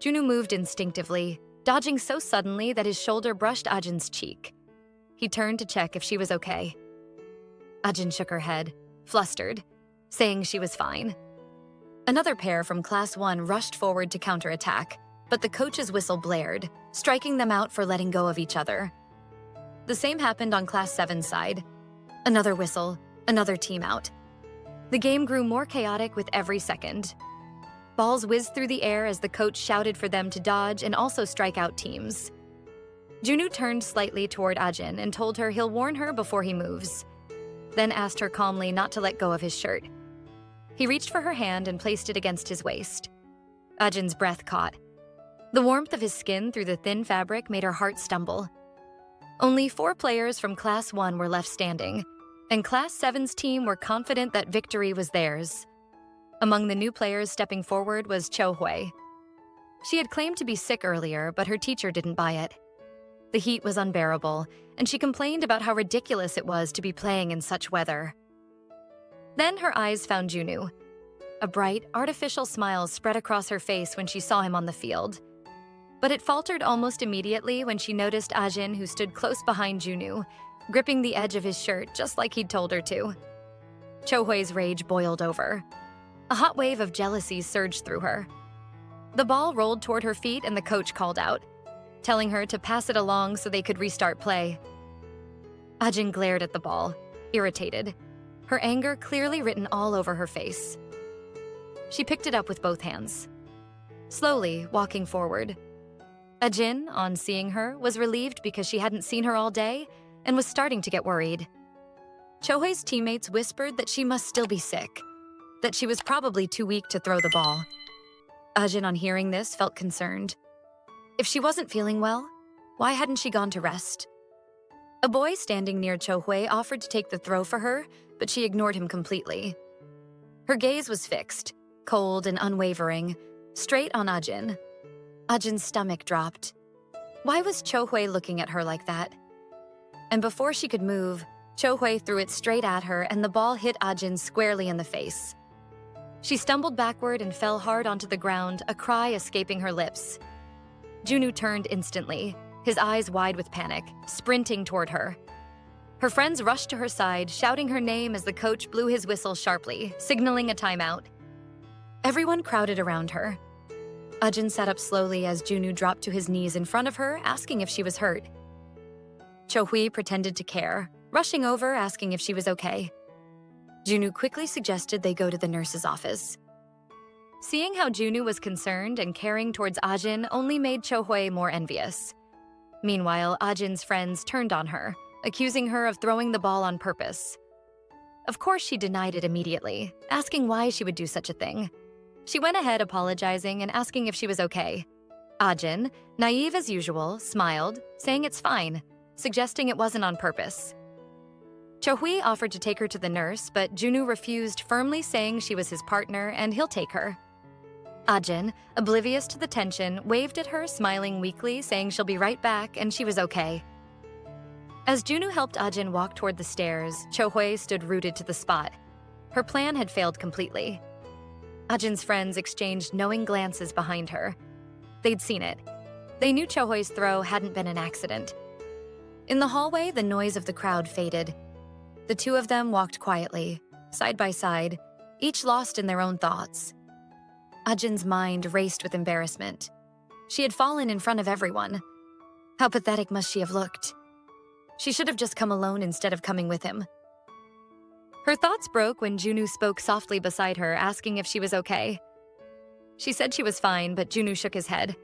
Junwoo moved instinctively, dodging so suddenly that his shoulder brushed Ajin's cheek. He turned to check if she was okay. Ajin shook her head, flustered, saying she was fine. Another pair from Class 1 rushed forward to counterattack, but the coach's whistle blared, striking them out for letting go of each other. The same happened on Class 7's side. Another whistle, another team out. The game grew more chaotic with every second. Balls whizzed through the air as the coach shouted for them to dodge and also strike out teams. Junwoo turned slightly toward Ajin and told her he'll warn her before he moves, then asked her calmly not to let go of his shirt. He reached for her hand and placed it against his waist. Ajin's breath caught. The warmth of his skin through the thin fabric made her heart stumble. Only 4 players from Class 1 were left standing, and Class 7's team were confident that victory was theirs. Among the new players stepping forward was Cho Hui. She had claimed to be sick earlier, but her teacher didn't buy it. The heat was unbearable, and she complained about how ridiculous it was to be playing in such weather. Then her eyes found Junwoo. A bright, artificial smile spread across her face when she saw him on the field. But it faltered almost immediately when she noticed Ajin, who stood close behind Junwoo, gripping the edge of his shirt just like he'd told her to. Chohui's rage boiled over. A hot wave of jealousy surged through her. The ball rolled toward her feet and the coach called out, telling her to pass it along so they could restart play. Ajin glared at the ball, irritated, her anger clearly written all over her face. She picked it up with both hands, slowly walking forward. Ajin, on seeing her, was relieved because she hadn't seen her all day and was starting to get worried. Chohui's teammates whispered that she must still be sick, that she was probably too weak to throw the ball. Ajin, on hearing this, felt concerned. If she wasn't feeling well, why hadn't she gone to rest? A boy standing near Chohui offered to take the throw for her, but she ignored him completely. Her gaze was fixed, cold and unwavering, straight on Ajin. Ajin's stomach dropped. Why was Chohui looking at her like that? And before she could move, Chohui threw it straight at her and the ball hit Ajin squarely in the face. She stumbled backward and fell hard onto the ground, a cry escaping her lips. Junwoo turned instantly, his eyes wide with panic, sprinting toward her. Her friends rushed to her side, shouting her name as the coach blew his whistle sharply, signaling a timeout. Everyone crowded around her. Ajin sat up slowly as Junwoo dropped to his knees in front of her, asking if she was hurt. Chohui pretended to care, rushing over, asking if she was okay. Junwoo quickly suggested they go to the nurse's office. Seeing how Junwoo was concerned and caring towards Ajin only made Chohui more envious. Meanwhile, Ajin's friends turned on her, accusing her of throwing the ball on purpose. Of course, she denied it immediately, asking why she would do such a thing. She went ahead apologizing and asking if she was okay. Ajin, naive as usual, smiled, saying it's fine, suggesting it wasn't on purpose. Chohui offered to take her to the nurse, but Junwoo refused, firmly saying she was his partner and he'll take her. Ajin, oblivious to the tension, waved at her, smiling weakly, saying she'll be right back and she was okay. As Junwoo helped Ajin walk toward the stairs, Chohui stood rooted to the spot. Her plan had failed completely. Ajin's friends exchanged knowing glances behind her. They'd seen it. They knew Chohui's throw hadn't been an accident. In the hallway, the noise of the crowd faded. The two of them walked quietly, side by side, each lost in their own thoughts. Ajin's mind raced with embarrassment. She had fallen in front of everyone. How pathetic must she have looked? She should have just come alone instead of coming with him. Her thoughts broke when Junwoo spoke softly beside her, asking if she was okay. She said she was fine, but Junwoo shook his head.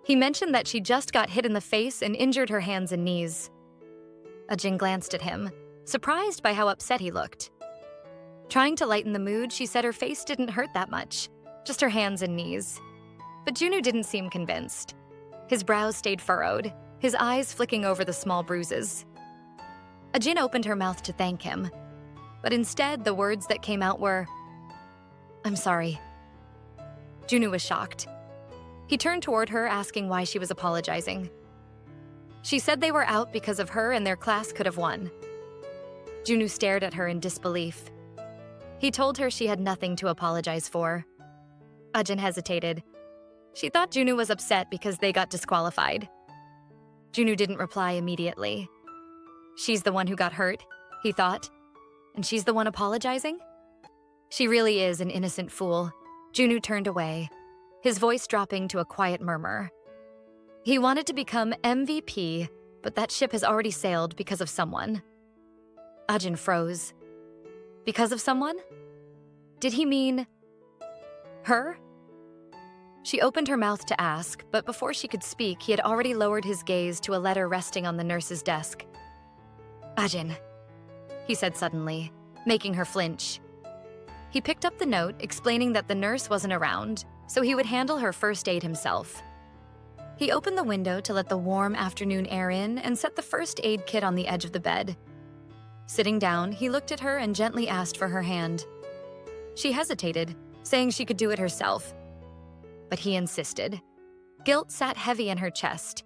He mentioned that she just got hit in the face and injured her hands and knees. Ajin glanced at him, surprised by how upset he looked. Trying to lighten the mood, she said her face didn't hurt that much, just her hands and knees. But Junwoo didn't seem convinced. His brows stayed furrowed, his eyes flicking over the small bruises. Ajin opened her mouth to thank him, but instead the words that came out were, "I'm sorry." Junwoo was shocked. He turned toward her, asking why she was apologizing. She said they were out because of her and their class could have won. Junwoo stared at her in disbelief. He told her she had nothing to apologize for. Ajin hesitated. She thought Junwoo was upset because they got disqualified. Junwoo didn't reply immediately. She's the one who got hurt, he thought. And she's the one apologizing? She really is an innocent fool. Junwoo turned away, his voice dropping to a quiet murmur. He wanted to become MVP, but that ship has already sailed because of someone. Ajin froze. Because of someone? Did he mean her? She opened her mouth to ask, but before she could speak, he had already lowered his gaze to a letter resting on the nurse's desk. Ajin, he said suddenly, making her flinch. He picked up the note, explaining that the nurse wasn't around, so he would handle her first aid himself. He opened the window to let the warm afternoon air in and set the first aid kit on the edge of the bed. Sitting down, he looked at her and gently asked for her hand. She hesitated, saying she could do it herself. But he insisted. Guilt sat heavy in her chest.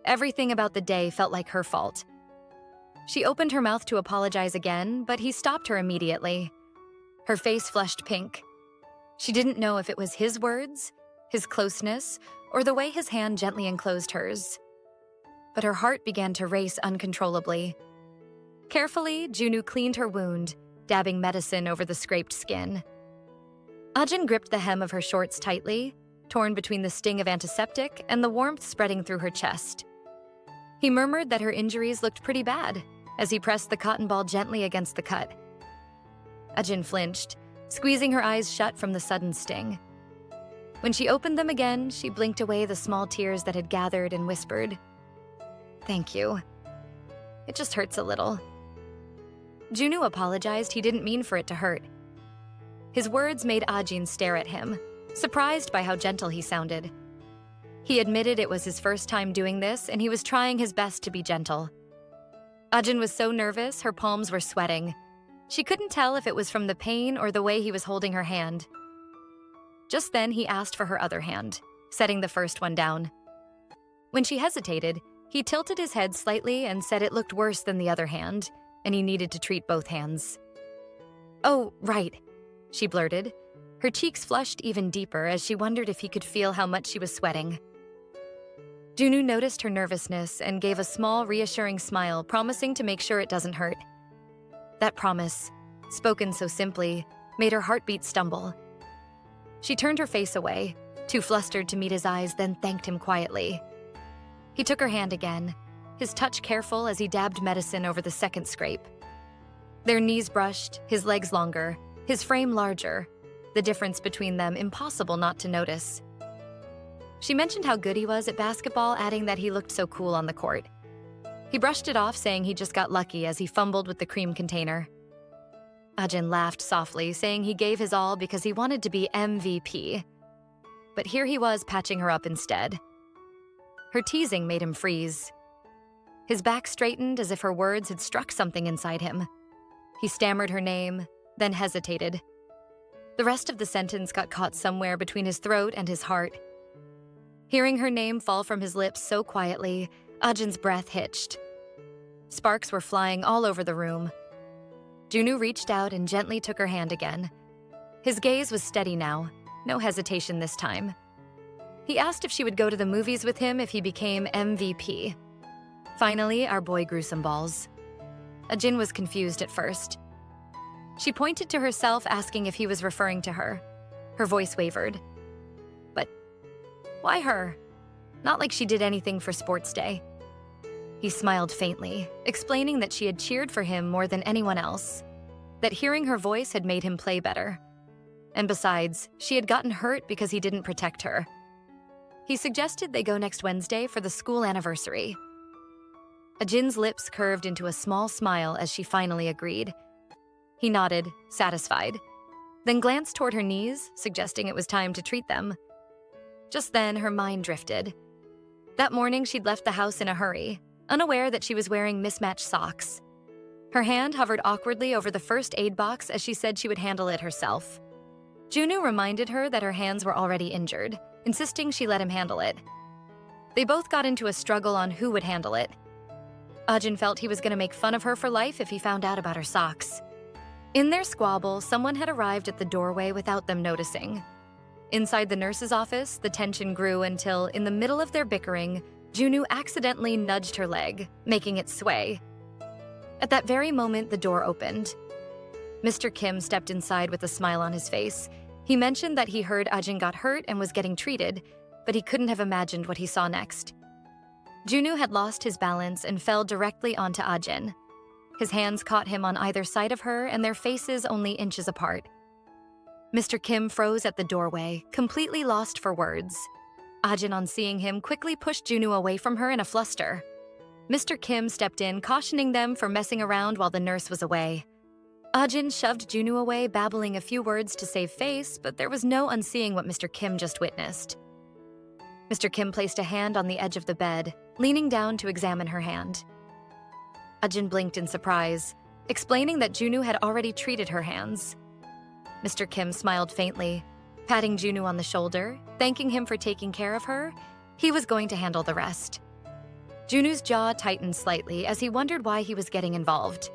Everything about the day felt like her fault. She opened her mouth to apologize again, but he stopped her immediately. Her face flushed pink. She didn't know if it was his words, his closeness, or the way his hand gently enclosed hers. But her heart began to race uncontrollably. Carefully, Junwoo cleaned her wound, dabbing medicine over the scraped skin. Ajin gripped the hem of her shorts tightly, torn between the sting of antiseptic and the warmth spreading through her chest. He murmured that her injuries looked pretty bad as he pressed the cotton ball gently against the cut. Ajin flinched, squeezing her eyes shut from the sudden sting. When she opened them again, she blinked away the small tears that had gathered and whispered, "Thank you. It just hurts a little." Junwoo apologized he didn't mean for it to hurt. His words made Ajin stare at him, surprised by how gentle he sounded. He admitted it was his first time doing this, and he was trying his best to be gentle. Ajin was so nervous, her palms were sweating. She couldn't tell if it was from the pain or the way he was holding her hand. Just then, he asked for her other hand, setting the first one down. When she hesitated, he tilted his head slightly and said it looked worse than the other hand, and he needed to treat both hands. "Oh, right," she blurted. Her cheeks flushed even deeper as she wondered if he could feel how much she was sweating. Junwoo noticed her nervousness and gave a small, reassuring smile, promising to make sure it doesn't hurt. That promise, spoken so simply, made her heartbeat stumble. She turned her face away, too flustered to meet his eyes, then thanked him quietly. He took her hand again, his touch careful as he dabbed medicine over the second scrape. Their knees brushed, his legs longer, his frame larger, the difference between them impossible not to notice. She mentioned how good he was at basketball, adding that he looked so cool on the court. He brushed it off, saying he just got lucky as he fumbled with the cream container. Ajin laughed softly, saying he gave his all because he wanted to be MVP. But here he was patching her up instead. Her teasing made him freeze. His back straightened as if her words had struck something inside him. He stammered her name, then hesitated. The rest of the sentence got caught somewhere between his throat and his heart. Hearing her name fall from his lips so quietly, Ajin's breath hitched. Sparks were flying all over the room. Junwoo reached out and gently took her hand again. His gaze was steady now, no hesitation this time. He asked if she would go to the movies with him if he became MVP. Finally, our boy grew some balls. Ajin was confused at first. She pointed to herself, asking if he was referring to her. Her voice wavered. But why her? Not like she did anything for sports day. He smiled faintly, explaining that she had cheered for him more than anyone else, that hearing her voice had made him play better. And besides, she had gotten hurt because he didn't protect her. He suggested they go next Wednesday for the school anniversary. Ajin's lips curved into a small smile as she finally agreed. He nodded, satisfied, then glanced toward her knees, suggesting it was time to treat them. Just then, her mind drifted. That morning, she'd left the house in a hurry, unaware that she was wearing mismatched socks. Her hand hovered awkwardly over the first aid box as she said she would handle it herself. Junwoo reminded her that her hands were already injured, insisting she let him handle it. They both got into a struggle on who would handle it. Ajin felt he was going to make fun of her for life if he found out about her socks. In their squabble, someone had arrived at the doorway without them noticing. Inside the nurse's office, the tension grew until, in the middle of their bickering, Junwoo accidentally nudged her leg, making it sway. At that very moment, the door opened. Mr. Kim stepped inside with a smile on his face. He mentioned that he heard Ajin got hurt and was getting treated, but he couldn't have imagined what he saw next. Junwoo had lost his balance and fell directly onto Ajin. His hands caught him on either side of her, and their faces only inches apart. Mr. Kim froze at the doorway, completely lost for words. Ajin, on seeing him, quickly pushed Junwoo away from her in a fluster. Mr. Kim stepped in, cautioning them for messing around while the nurse was away. Ajin shoved Junwoo away, babbling a few words to save face, but there was no unseeing what Mr. Kim just witnessed. Mr. Kim placed a hand on the edge of the bed, leaning down to examine her hand. Ajin blinked in surprise, explaining that Junwoo had already treated her hands. Mr. Kim smiled faintly, patting Junwoo on the shoulder, thanking him for taking care of her. He was going to handle the rest. Junwoo's jaw tightened slightly as he wondered why he was getting involved.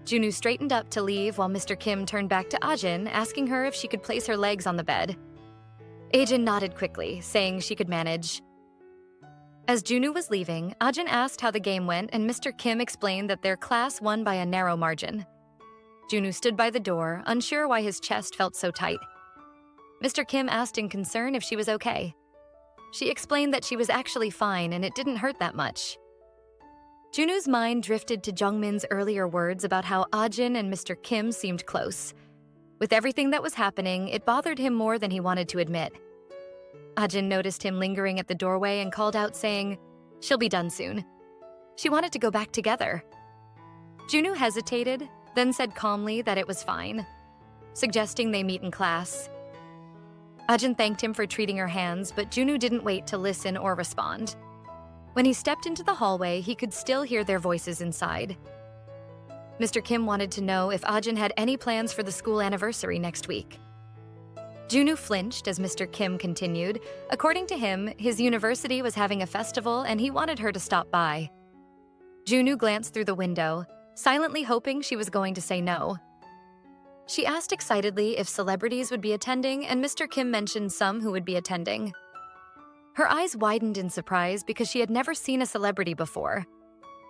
Junwoo straightened up to leave while Mr. Kim turned back to Ajin, asking her if she could place her legs on the bed. Ajin nodded quickly, saying she could manage. As Junwoo was leaving, Ajin asked how the game went, and Mr. Kim explained that their class won by a narrow margin. Junwoo stood by the door, unsure why his chest felt so tight. Mr. Kim asked in concern if she was okay. She explained that she was actually fine and it didn't hurt that much. Junwoo's mind drifted to Jungmin's earlier words about how Ajin and Mr. Kim seemed close. With everything that was happening, it bothered him more than he wanted to admit. Ajin noticed him lingering at the doorway and called out saying, "She'll be done soon." She wanted to go back together. Junwoo hesitated, then said calmly that it was fine, suggesting they meet in class. Ajin thanked him for treating her hands, but Junwoo didn't wait to listen or respond. When he stepped into the hallway, he could still hear their voices inside. Mr. Kim wanted to know if Ajin had any plans for the school anniversary next week. Junwoo flinched as Mr. Kim continued. According to him, his university was having a festival and he wanted her to stop by. Junwoo glanced through the window, silently hoping she was going to say no. She asked excitedly if celebrities would be attending, and Mr. Kim mentioned some who would be attending. Her eyes widened in surprise because she had never seen a celebrity before.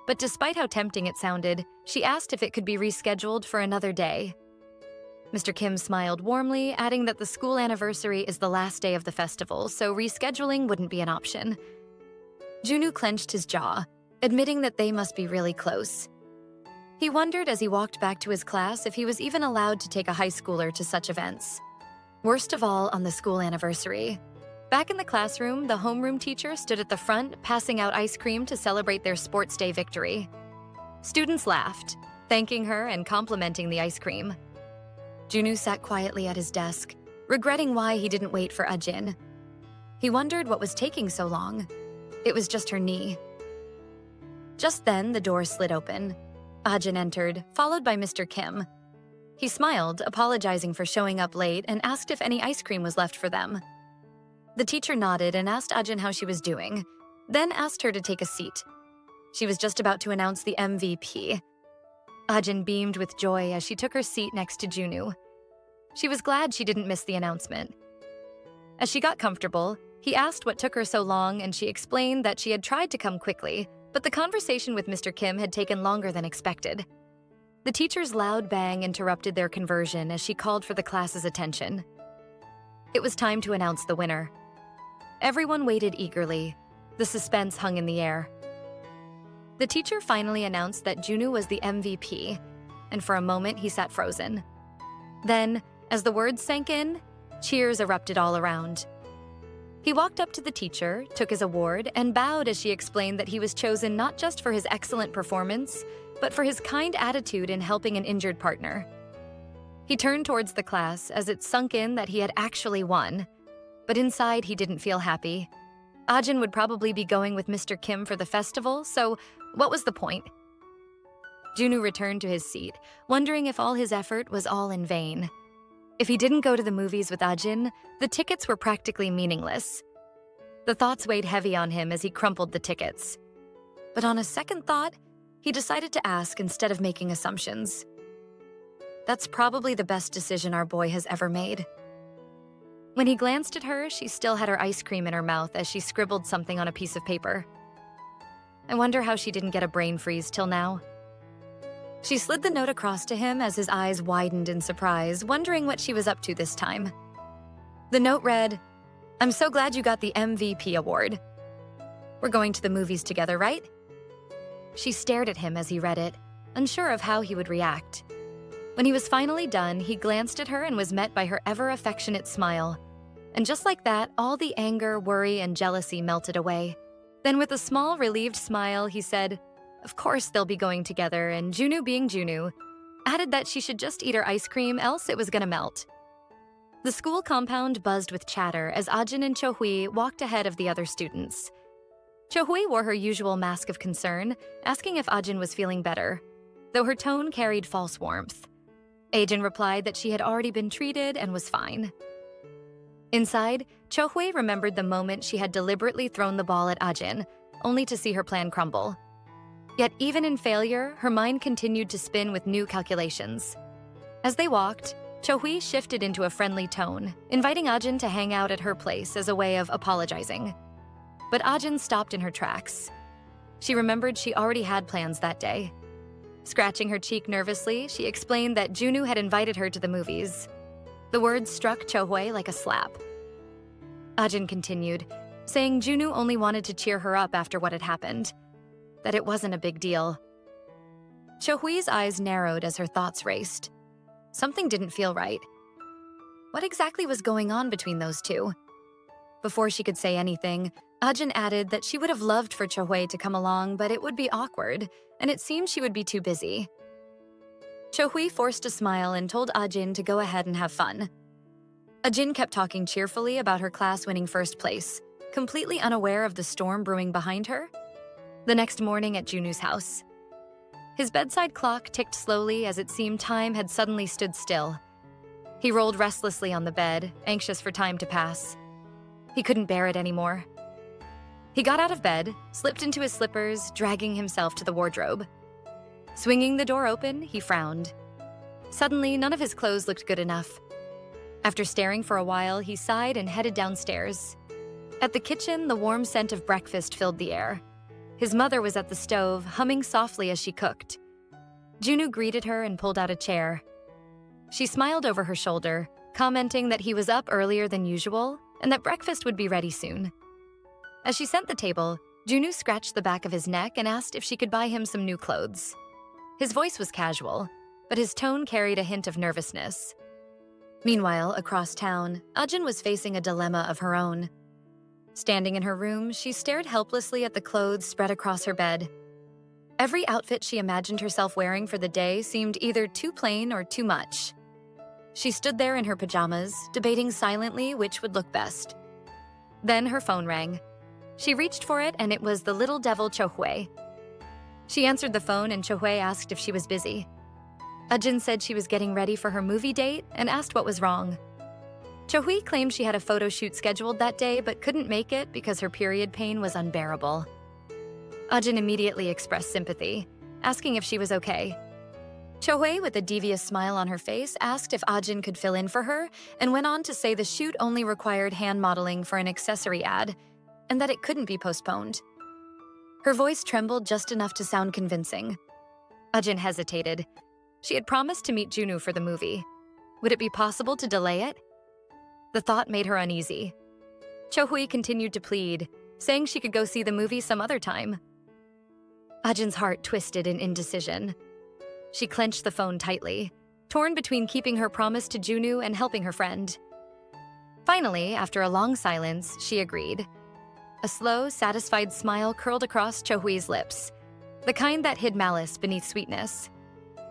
But despite how tempting it sounded, she asked if it could be rescheduled for another day. Mr. Kim smiled warmly, adding that the school anniversary is the last day of the festival, so rescheduling wouldn't be an option. Junwoo clenched his jaw, admitting that they must be really close. He wondered as he walked back to his class if he was even allowed to take a high schooler to such events. Worst of all, on the school anniversary. Back in the classroom, the homeroom teacher stood at the front, passing out ice cream to celebrate their sports day victory. Students laughed, thanking her and complimenting the ice cream. Junwoo sat quietly at his desk, regretting why he didn't wait for Ajin. He wondered what was taking so long. It was just her knee. Just then, the door slid open. Ajin entered, followed by Mr. Kim. He smiled, apologizing for showing up late, and asked if any ice cream was left for them. The teacher nodded and asked Ajin how she was doing, then asked her to take a seat. She was just about to announce the MVP. Ajin beamed with joy as she took her seat next to Junwoo. She was glad she didn't miss the announcement. As she got comfortable, he asked what took her so long, and she explained that she had tried to come quickly, but the conversation with Mr. Kim had taken longer than expected. The teacher's loud bang interrupted their conversion as she called for the class's attention. It was time to announce the winner. Everyone waited eagerly. The suspense hung in the air. The teacher finally announced that Junwoo was the MVP, and for a moment he sat frozen. Then, as the words sank in, cheers erupted all around. He walked up to the teacher, took his award, and bowed as she explained that he was chosen not just for his excellent performance, but for his kind attitude in helping an injured partner. He turned towards the class as it sunk in that he had actually won, but inside he didn't feel happy. Ajin would probably be going with Mr. Kim for the festival, so what was the point? Junwoo returned to his seat, wondering if all his effort was all in vain. If he didn't go to the movies with Ajin, the tickets were practically meaningless. The thoughts weighed heavy on him as he crumpled the tickets. But on a second thought, he decided to ask instead of making assumptions. That's probably the best decision our boy has ever made. When he glanced at her, she still had her ice cream in her mouth as she scribbled something on a piece of paper. I wonder how she didn't get a brain freeze till now. She slid the note across to him as his eyes widened in surprise, wondering what she was up to this time. The note read, "I'm so glad you got the MVP award. We're going to the movies together, right?" She stared at him as he read it, unsure of how he would react. When he was finally done, he glanced at her and was met by her ever-affectionate smile. And just like that, all the anger, worry, and jealousy melted away. Then with a small, relieved smile, he said, of course they'll be going together, and Junwoo being Junwoo, added that she should just eat her ice cream, else it was gonna melt. The school compound buzzed with chatter as Ajin and Chohui walked ahead of the other students. Chohui wore her usual mask of concern, asking if Ajin was feeling better, though her tone carried false warmth. Ajin replied that she had already been treated and was fine. Inside, Chohui remembered the moment she had deliberately thrown the ball at Ajin, only to see her plan crumble. Yet even in failure, her mind continued to spin with new calculations. As they walked, Cho-hui shifted into a friendly tone, inviting Ajin to hang out at her place as a way of apologizing. But Ajin stopped in her tracks. She remembered she already had plans that day. Scratching her cheek nervously, she explained that Junwoo had invited her to the movies. The words struck Cho-hui like a slap. Ajin continued, saying Junwoo only wanted to cheer her up after what had happened, that it wasn't a big deal. Cho-hui's eyes narrowed as her thoughts raced. Something didn't feel right. What exactly was going on between those two? Before she could say anything, Ajin added that she would have loved for Cho-hui to come along, but it would be awkward, and it seemed she would be too busy. Cho-hui forced a smile and told Ajin to go ahead and have fun. Ajin kept talking cheerfully about her class winning first place, completely unaware of the storm brewing behind her. The next morning at Junwoo's house, his bedside clock ticked slowly as it seemed time had suddenly stood still. He rolled restlessly on the bed, anxious for time to pass. He couldn't bear it anymore. He got out of bed, slipped into his slippers, dragging himself to the wardrobe. Swinging the door open, he frowned. Suddenly, none of his clothes looked good enough. After staring for a while, he sighed and headed downstairs. At the kitchen, the warm scent of breakfast filled the air. His mother was at the stove, humming softly as she cooked. Junwoo greeted her and pulled out a chair. She smiled over her shoulder, commenting that he was up earlier than usual and that breakfast would be ready soon. As she sent the table, Junwoo scratched the back of his neck and asked if she could buy him some new clothes. His voice was casual, but his tone carried a hint of nervousness. Meanwhile, across town, Ajin was facing a dilemma of her own. Standing in her room, she stared helplessly at the clothes spread across her bed. Every outfit she imagined herself wearing for the day seemed either too plain or too much. She stood there in her pajamas, debating silently which would look best. Then her phone rang. She reached for it, and it was the little devil Cho-hui. She answered the phone, and Cho-hui asked if she was busy. Ajin said she was getting ready for her movie date and asked what was wrong. Cho-hui claimed she had a photo shoot scheduled that day but couldn't make it because her period pain was unbearable. Ajin immediately expressed sympathy, asking if she was okay. Cho-hui, with a devious smile on her face, asked if Ajin could fill in for her and went on to say the shoot only required hand modeling for an accessory ad and that it couldn't be postponed. Her voice trembled just enough to sound convincing. Ajin hesitated. She had promised to meet Junwoo for the movie. Would it be possible to delay it? The thought made her uneasy. Cho-hui continued to plead, saying she could go see the movie some other time. Ajin's heart twisted in indecision. She clenched the phone tightly, torn between keeping her promise to Junwoo and helping her friend. Finally, after a long silence, she agreed. A slow, satisfied smile curled across Cho-hui's lips, the kind that hid malice beneath sweetness.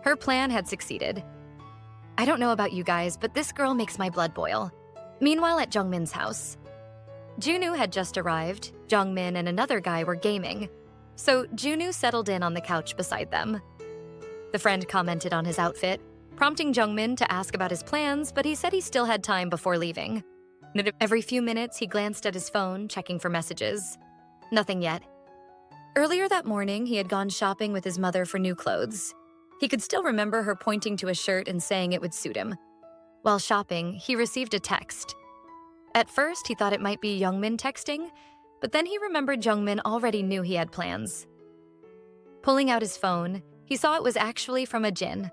Her plan had succeeded. I don't know about you guys, but this girl makes my blood boil. Meanwhile, at Jungmin's house, Junwoo had just arrived. Jungmin and another guy were gaming, so Junwoo settled in on the couch beside them. The friend commented on his outfit, prompting Jungmin to ask about his plans, but he said he still had time before leaving. Every few minutes, he glanced at his phone, checking for messages. Nothing yet. Earlier that morning, he had gone shopping with his mother for new clothes. He could still remember her pointing to a shirt and saying it would suit him. While shopping, he received a text. At first, he thought it might be Jungmin texting, but then he remembered Jungmin already knew he had plans. Pulling out his phone, he saw it was actually from Ajin.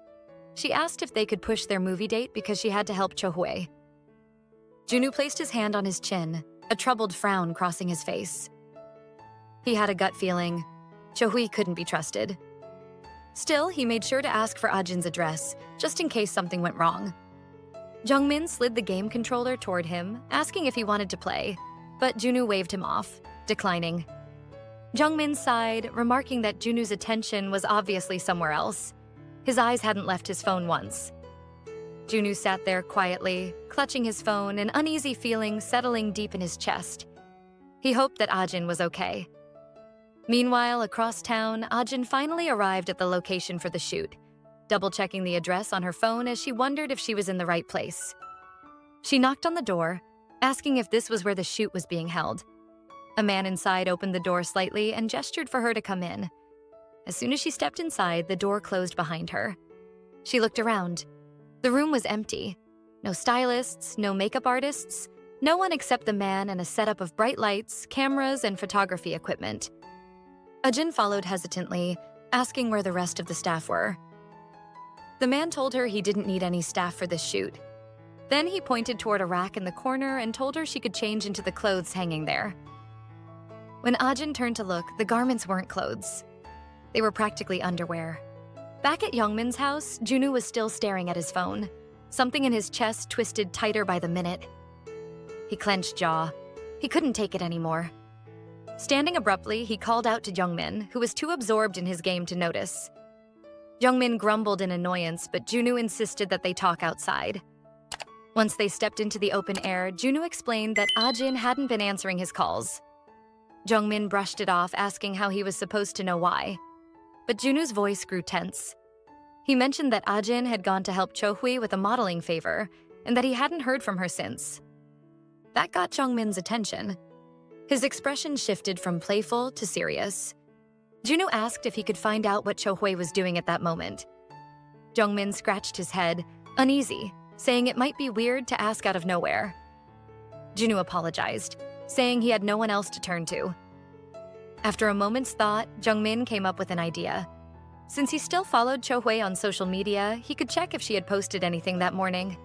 She asked if they could push their movie date because she had to help Cho-hui. Junwoo placed his hand on his chin, a troubled frown crossing his face. He had a gut feeling Cho-hui couldn't be trusted. Still, he made sure to ask for Ajin's address, just in case something went wrong. Jungmin slid the game controller toward him, asking if he wanted to play, but Junwoo waved him off, declining. Jungmin sighed, remarking that Junwoo's attention was obviously somewhere else. His eyes hadn't left his phone once. Junwoo sat there quietly, clutching his phone, an uneasy feeling settling deep in his chest. He hoped that Ajin was okay. Meanwhile, across town, Ajin finally arrived at the location for the shoot, double-checking the address on her phone as she wondered if she was in the right place. She knocked on the door, asking if this was where the shoot was being held. A man inside opened the door slightly and gestured for her to come in. As soon as she stepped inside, the door closed behind her. She looked around. The room was empty. No stylists, no makeup artists, no one except the man and a setup of bright lights, cameras, and photography equipment. Ajin followed hesitantly, asking where the rest of the staff were. The man told her he didn't need any staff for this shoot. Then he pointed toward a rack in the corner and told her she could change into the clothes hanging there. When Ajin turned to look, the garments weren't clothes. They were practically underwear. Back at Youngmin's house, Junwoo was still staring at his phone. Something in his chest twisted tighter by the minute. He clenched jaw. He couldn't take it anymore. Standing abruptly, he called out to Youngmin, who was too absorbed in his game to notice. Youngmin grumbled in annoyance, but Junwoo insisted that they talk outside. Once they stepped into the open air, Junwoo explained that Ajin hadn't been answering his calls. Youngmin brushed it off, asking how he was supposed to know why. But Junwoo's voice grew tense. He mentioned that Ajin had gone to help Chohui with a modeling favor, and that he hadn't heard from her since. That got Youngmin's attention. His expression shifted from playful to serious. Junwoo asked if he could find out what Chohui was doing at that moment. Youngmin scratched his head, uneasy, saying it might be weird to ask out of nowhere. Junwoo apologized, saying he had no one else to turn to. After a moment's thought, Youngmin came up with an idea. Since he still followed Chohui on social media, he could check if she had posted anything that morning.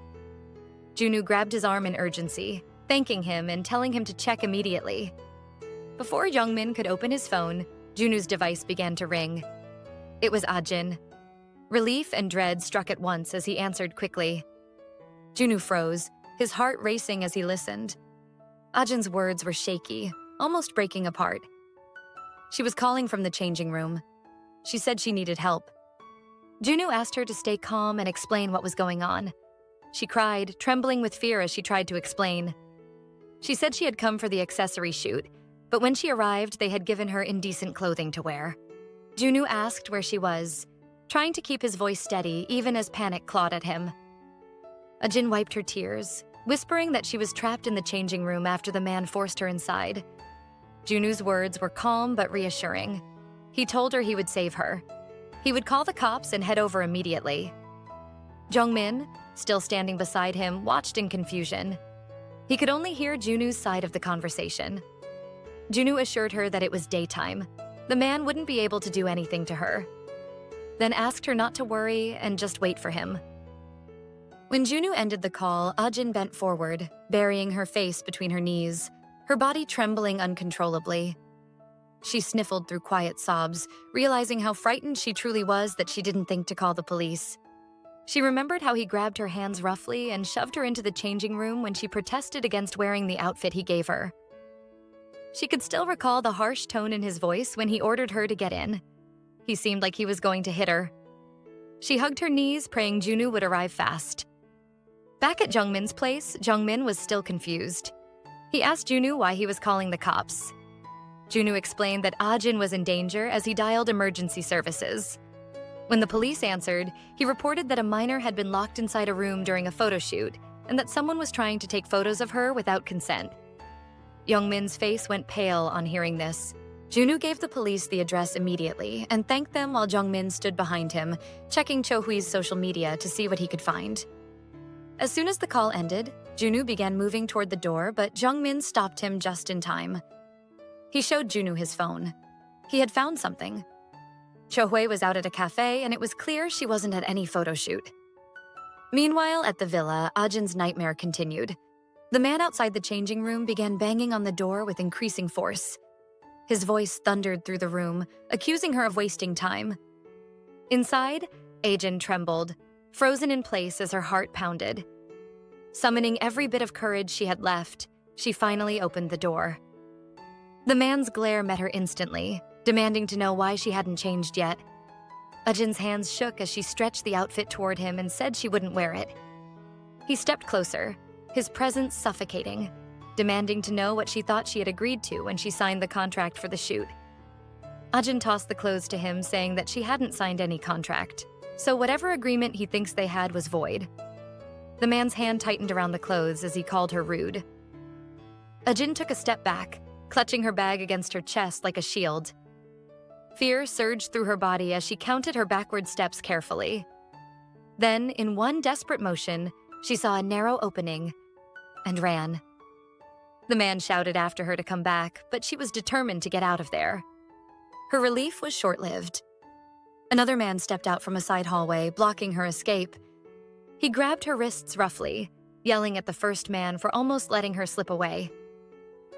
Junwoo grabbed his arm in urgency, thanking him and telling him to check immediately. Before Youngmin could open his phone, Junwoo's device began to ring. It was Ajin. Relief and dread struck at once as he answered quickly. Junwoo froze, his heart racing as he listened. Ajin's words were shaky, almost breaking apart. She was calling from the changing room. She said she needed help. Junwoo asked her to stay calm and explain what was going on. She cried, trembling with fear as she tried to explain. She said she had come for the accessory shoot, but when she arrived, they had given her indecent clothing to wear. Junwoo asked where she was, trying to keep his voice steady even as panic clawed at him. Ajin wiped her tears, whispering that she was trapped in the changing room after the man forced her inside. Junwoo's words were calm but reassuring. He told her he would save her. He would call the cops and head over immediately. Youngmin, still standing beside him, watched in confusion. He could only hear Junwoo's side of the conversation. Junwoo assured her that it was daytime. The man wouldn't be able to do anything to her. Then asked her not to worry and just wait for him. When Junwoo ended the call, Ajin bent forward, burying her face between her knees, her body trembling uncontrollably. She sniffled through quiet sobs, realizing how frightened she truly was that she didn't think to call the police. She remembered how he grabbed her hands roughly and shoved her into the changing room when she protested against wearing the outfit he gave her. She could still recall the harsh tone in his voice when he ordered her to get in. He seemed like he was going to hit her. She hugged her knees, praying Junwoo would arrive fast. Back at Youngmin's place, Youngmin was still confused. He asked Junwoo why he was calling the cops. Junwoo explained that Ajin was in danger as he dialed emergency services. When the police answered, he reported that a minor had been locked inside a room during a photo shoot and that someone was trying to take photos of her without consent. Youngmin's face went pale on hearing this. Junwoo gave the police the address immediately and thanked them while Youngmin stood behind him, checking Chohui's social media to see what he could find. As soon as the call ended, Junwoo began moving toward the door, but Youngmin stopped him just in time. He showed Junwoo his phone. He had found something. Chohui was out at a cafe, and it was clear she wasn't at any photo shoot. Meanwhile, at the villa, Ajin's nightmare continued. The man outside the changing room began banging on the door with increasing force. His voice thundered through the room, accusing her of wasting time. Inside, Ajin trembled, frozen in place as her heart pounded. Summoning every bit of courage she had left, she finally opened the door. The man's glare met her instantly, demanding to know why she hadn't changed yet. Ajin's hands shook as she stretched the outfit toward him and said she wouldn't wear it. He stepped closer, his presence suffocating, demanding to know what she thought she had agreed to when she signed the contract for the shoot. Ajin tossed the clothes to him, saying that she hadn't signed any contract, so whatever agreement he thinks they had was void. The man's hand tightened around the clothes as he called her rude. Ajin took a step back, clutching her bag against her chest like a shield. Fear surged through her body as she counted her backward steps carefully. Then, in one desperate motion, she saw a narrow opening and ran. The man shouted after her to come back, but she was determined to get out of there. Her relief was short-lived. Another man stepped out from a side hallway, blocking her escape. He grabbed her wrists roughly, yelling at the first man for almost letting her slip away.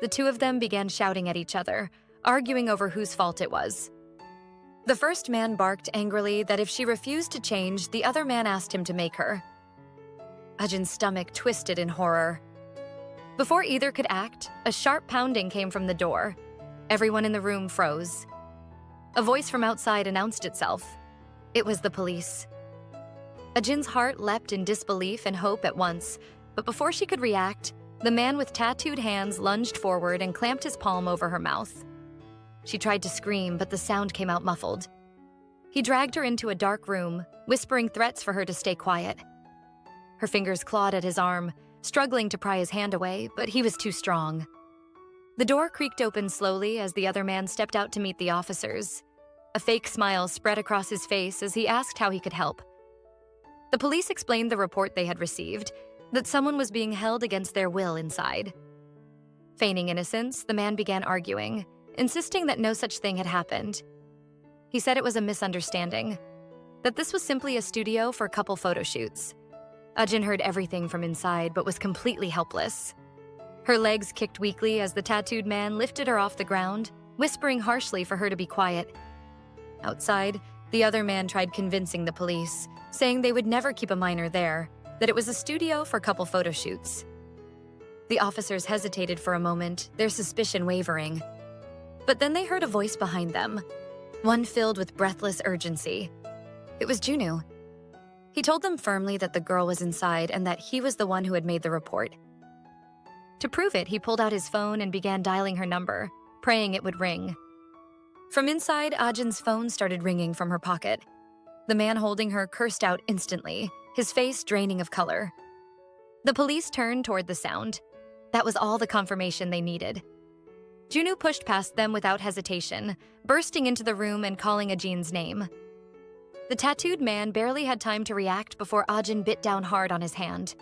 The two of them began shouting at each other, arguing over whose fault it was. The first man barked angrily that if she refused to change, the other man asked him to make her. Ajin's stomach twisted in horror. Before either could act, a sharp pounding came from the door. Everyone in the room froze. A voice from outside announced itself. It was the police. Ajin's heart leapt in disbelief and hope at once, but before she could react, the man with tattooed hands lunged forward and clamped his palm over her mouth. She tried to scream, but the sound came out muffled. He dragged her into a dark room, whispering threats for her to stay quiet. Her fingers clawed at his arm, struggling to pry his hand away, but he was too strong. The door creaked open slowly as the other man stepped out to meet the officers. A fake smile spread across his face as he asked how he could help. The police explained the report they had received, that someone was being held against their will inside. Feigning innocence, the man began arguing, insisting that no such thing had happened. He said it was a misunderstanding, that this was simply a studio for couple photo shoots. Ajin heard everything from inside but was completely helpless. Her legs kicked weakly as the tattooed man lifted her off the ground, whispering harshly for her to be quiet. Outside, the other man tried convincing the police, saying they would never keep a minor there, that it was a studio for couple photo shoots. The officers hesitated for a moment, their suspicion wavering. But then they heard a voice behind them, one filled with breathless urgency. It was Junwoo. He told them firmly that the girl was inside and that he was the one who had made the report. To prove it, he pulled out his phone and began dialing her number, praying it would ring. From inside, Ajin's phone started ringing from her pocket. The man holding her cursed out instantly, his face draining of color. The police turned toward the sound. That was all the confirmation they needed. Junwoo pushed past them without hesitation, bursting into the room and calling Ajin's name. The tattooed man barely had time to react before Ajin bit down hard on his hand.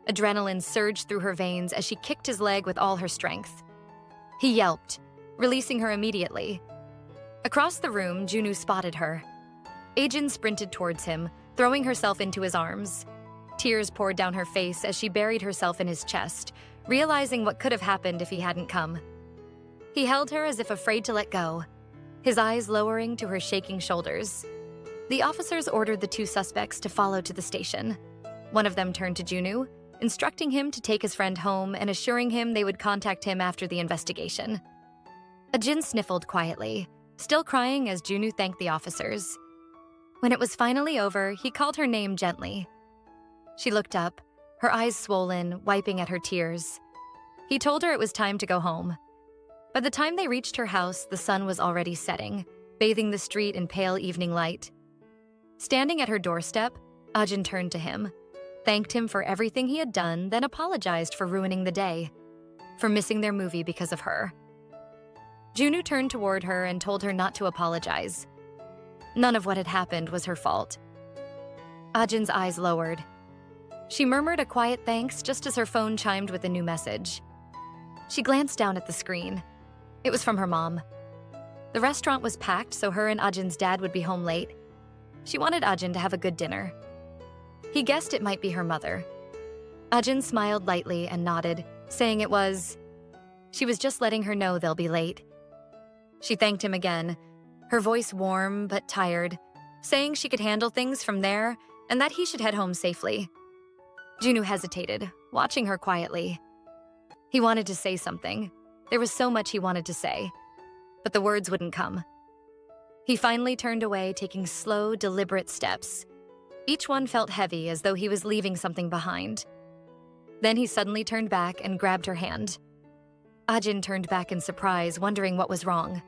Adrenaline surged through her veins as she kicked his leg with all her strength. He yelped, releasing her immediately. Across the room, Junwoo spotted her. Ajin sprinted towards him, throwing herself into his arms. Tears poured down her face as she buried herself in his chest, realizing what could have happened if he hadn't come. He held her as if afraid to let go, his eyes lowering to her shaking shoulders. The officers ordered the two suspects to follow to the station. One of them turned to Junwoo, instructing him to take his friend home and assuring him they would contact him after the investigation. Ajin sniffled quietly, still crying as Junwoo thanked the officers. When it was finally over, he called her name gently. She looked up, her eyes swollen, wiping at her tears. He told her it was time to go home. By the time they reached her house, the sun was already setting, bathing the street in pale evening light. Standing at her doorstep, Ajin turned to him, thanked him for everything he had done, then apologized for ruining the day, for missing their movie because of her. Junwoo turned toward her and told her not to apologize. None of what had happened was her fault. Ajin's eyes lowered. She murmured a quiet thanks just as her phone chimed with a new message. She glanced down at the screen. It was from her mom. The restaurant was packed, so her and Ajin's dad would be home late. She wanted Ajin to have a good dinner. He guessed it might be her mother. Ajin smiled lightly and nodded, saying it was. She was just letting her know they'll be late. She thanked him again, her voice warm but tired, saying she could handle things from there and that he should head home safely. Junwoo hesitated, watching her quietly. He wanted to say something. There was so much he wanted to say, but the words wouldn't come. He finally turned away, taking slow, deliberate steps. Each one felt heavy, as though he was leaving something behind. Then he suddenly turned back and grabbed her hand. Ajin turned back in surprise, wondering what was wrong.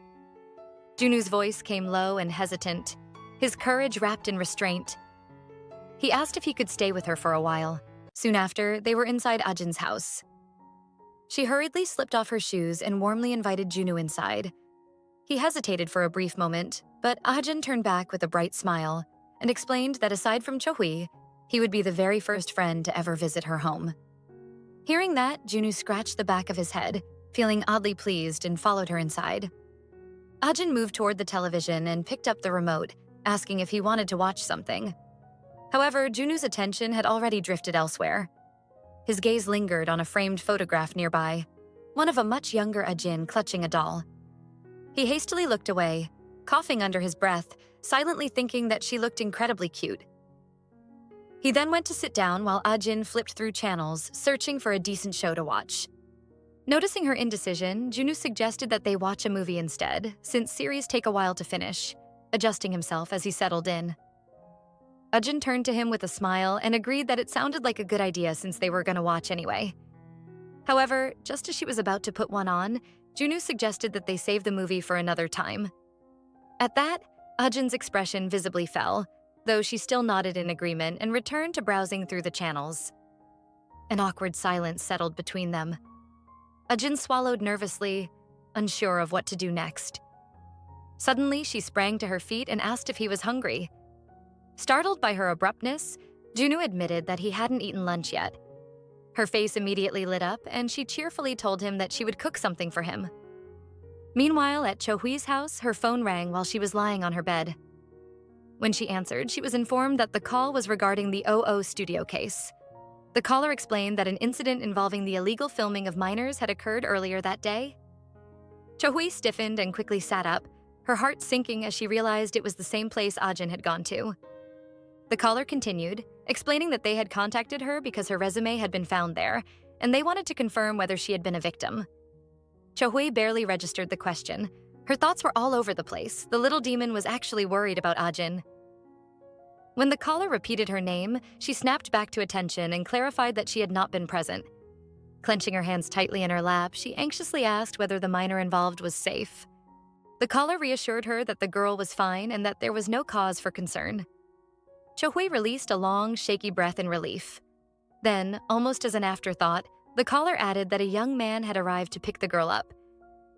Junwoo's voice came low and hesitant, his courage wrapped in restraint. He asked if he could stay with her for a while. Soon after, they were inside Ajin's house. She hurriedly slipped off her shoes and warmly invited Junwoo inside. He hesitated for a brief moment, but Ajin turned back with a bright smile and explained that aside from Chohui, he would be the very first friend to ever visit her home. Hearing that, Junwoo scratched the back of his head, feeling oddly pleased, and followed her inside. Ajin moved toward the television and picked up the remote, asking if he wanted to watch something. However, Junwoo's attention had already drifted elsewhere. His gaze lingered on a framed photograph nearby, one of a much younger Ajin clutching a doll. He hastily looked away, coughing under his breath, silently thinking that she looked incredibly cute. He then went to sit down while Ajin flipped through channels, searching for a decent show to watch. Noticing her indecision, Junwoo suggested that they watch a movie instead, since series take a while to finish, adjusting himself as he settled in. Ajin turned to him with a smile and agreed that it sounded like a good idea since they were going to watch anyway. However, just as she was about to put one on, Junwoo suggested that they save the movie for another time. At that, Ajin's expression visibly fell, though she still nodded in agreement and returned to browsing through the channels. An awkward silence settled between them. Ajin swallowed nervously, unsure of what to do next. Suddenly, she sprang to her feet and asked if he was hungry. Startled by her abruptness, Junwoo admitted that he hadn't eaten lunch yet. Her face immediately lit up, and she cheerfully told him that she would cook something for him. Meanwhile, at Chohui's house, her phone rang while she was lying on her bed. When she answered, she was informed that the call was regarding the OO studio case. The caller explained that an incident involving the illegal filming of minors had occurred earlier that day. Chohui stiffened and quickly sat up, her heart sinking as she realized it was the same place Ajin had gone to. The caller continued, explaining that they had contacted her because her resume had been found there, and they wanted to confirm whether she had been a victim. Chohui barely registered the question. Her thoughts were all over the place. The little demon was actually worried about Ajin. When the caller repeated her name, she snapped back to attention and clarified that she had not been present. Clenching her hands tightly in her lap, she anxiously asked whether the minor involved was safe. The caller reassured her that the girl was fine and that there was no cause for concern. Chohui released a long, shaky breath in relief. Then, almost as an afterthought, the caller added that a young man had arrived to pick the girl up.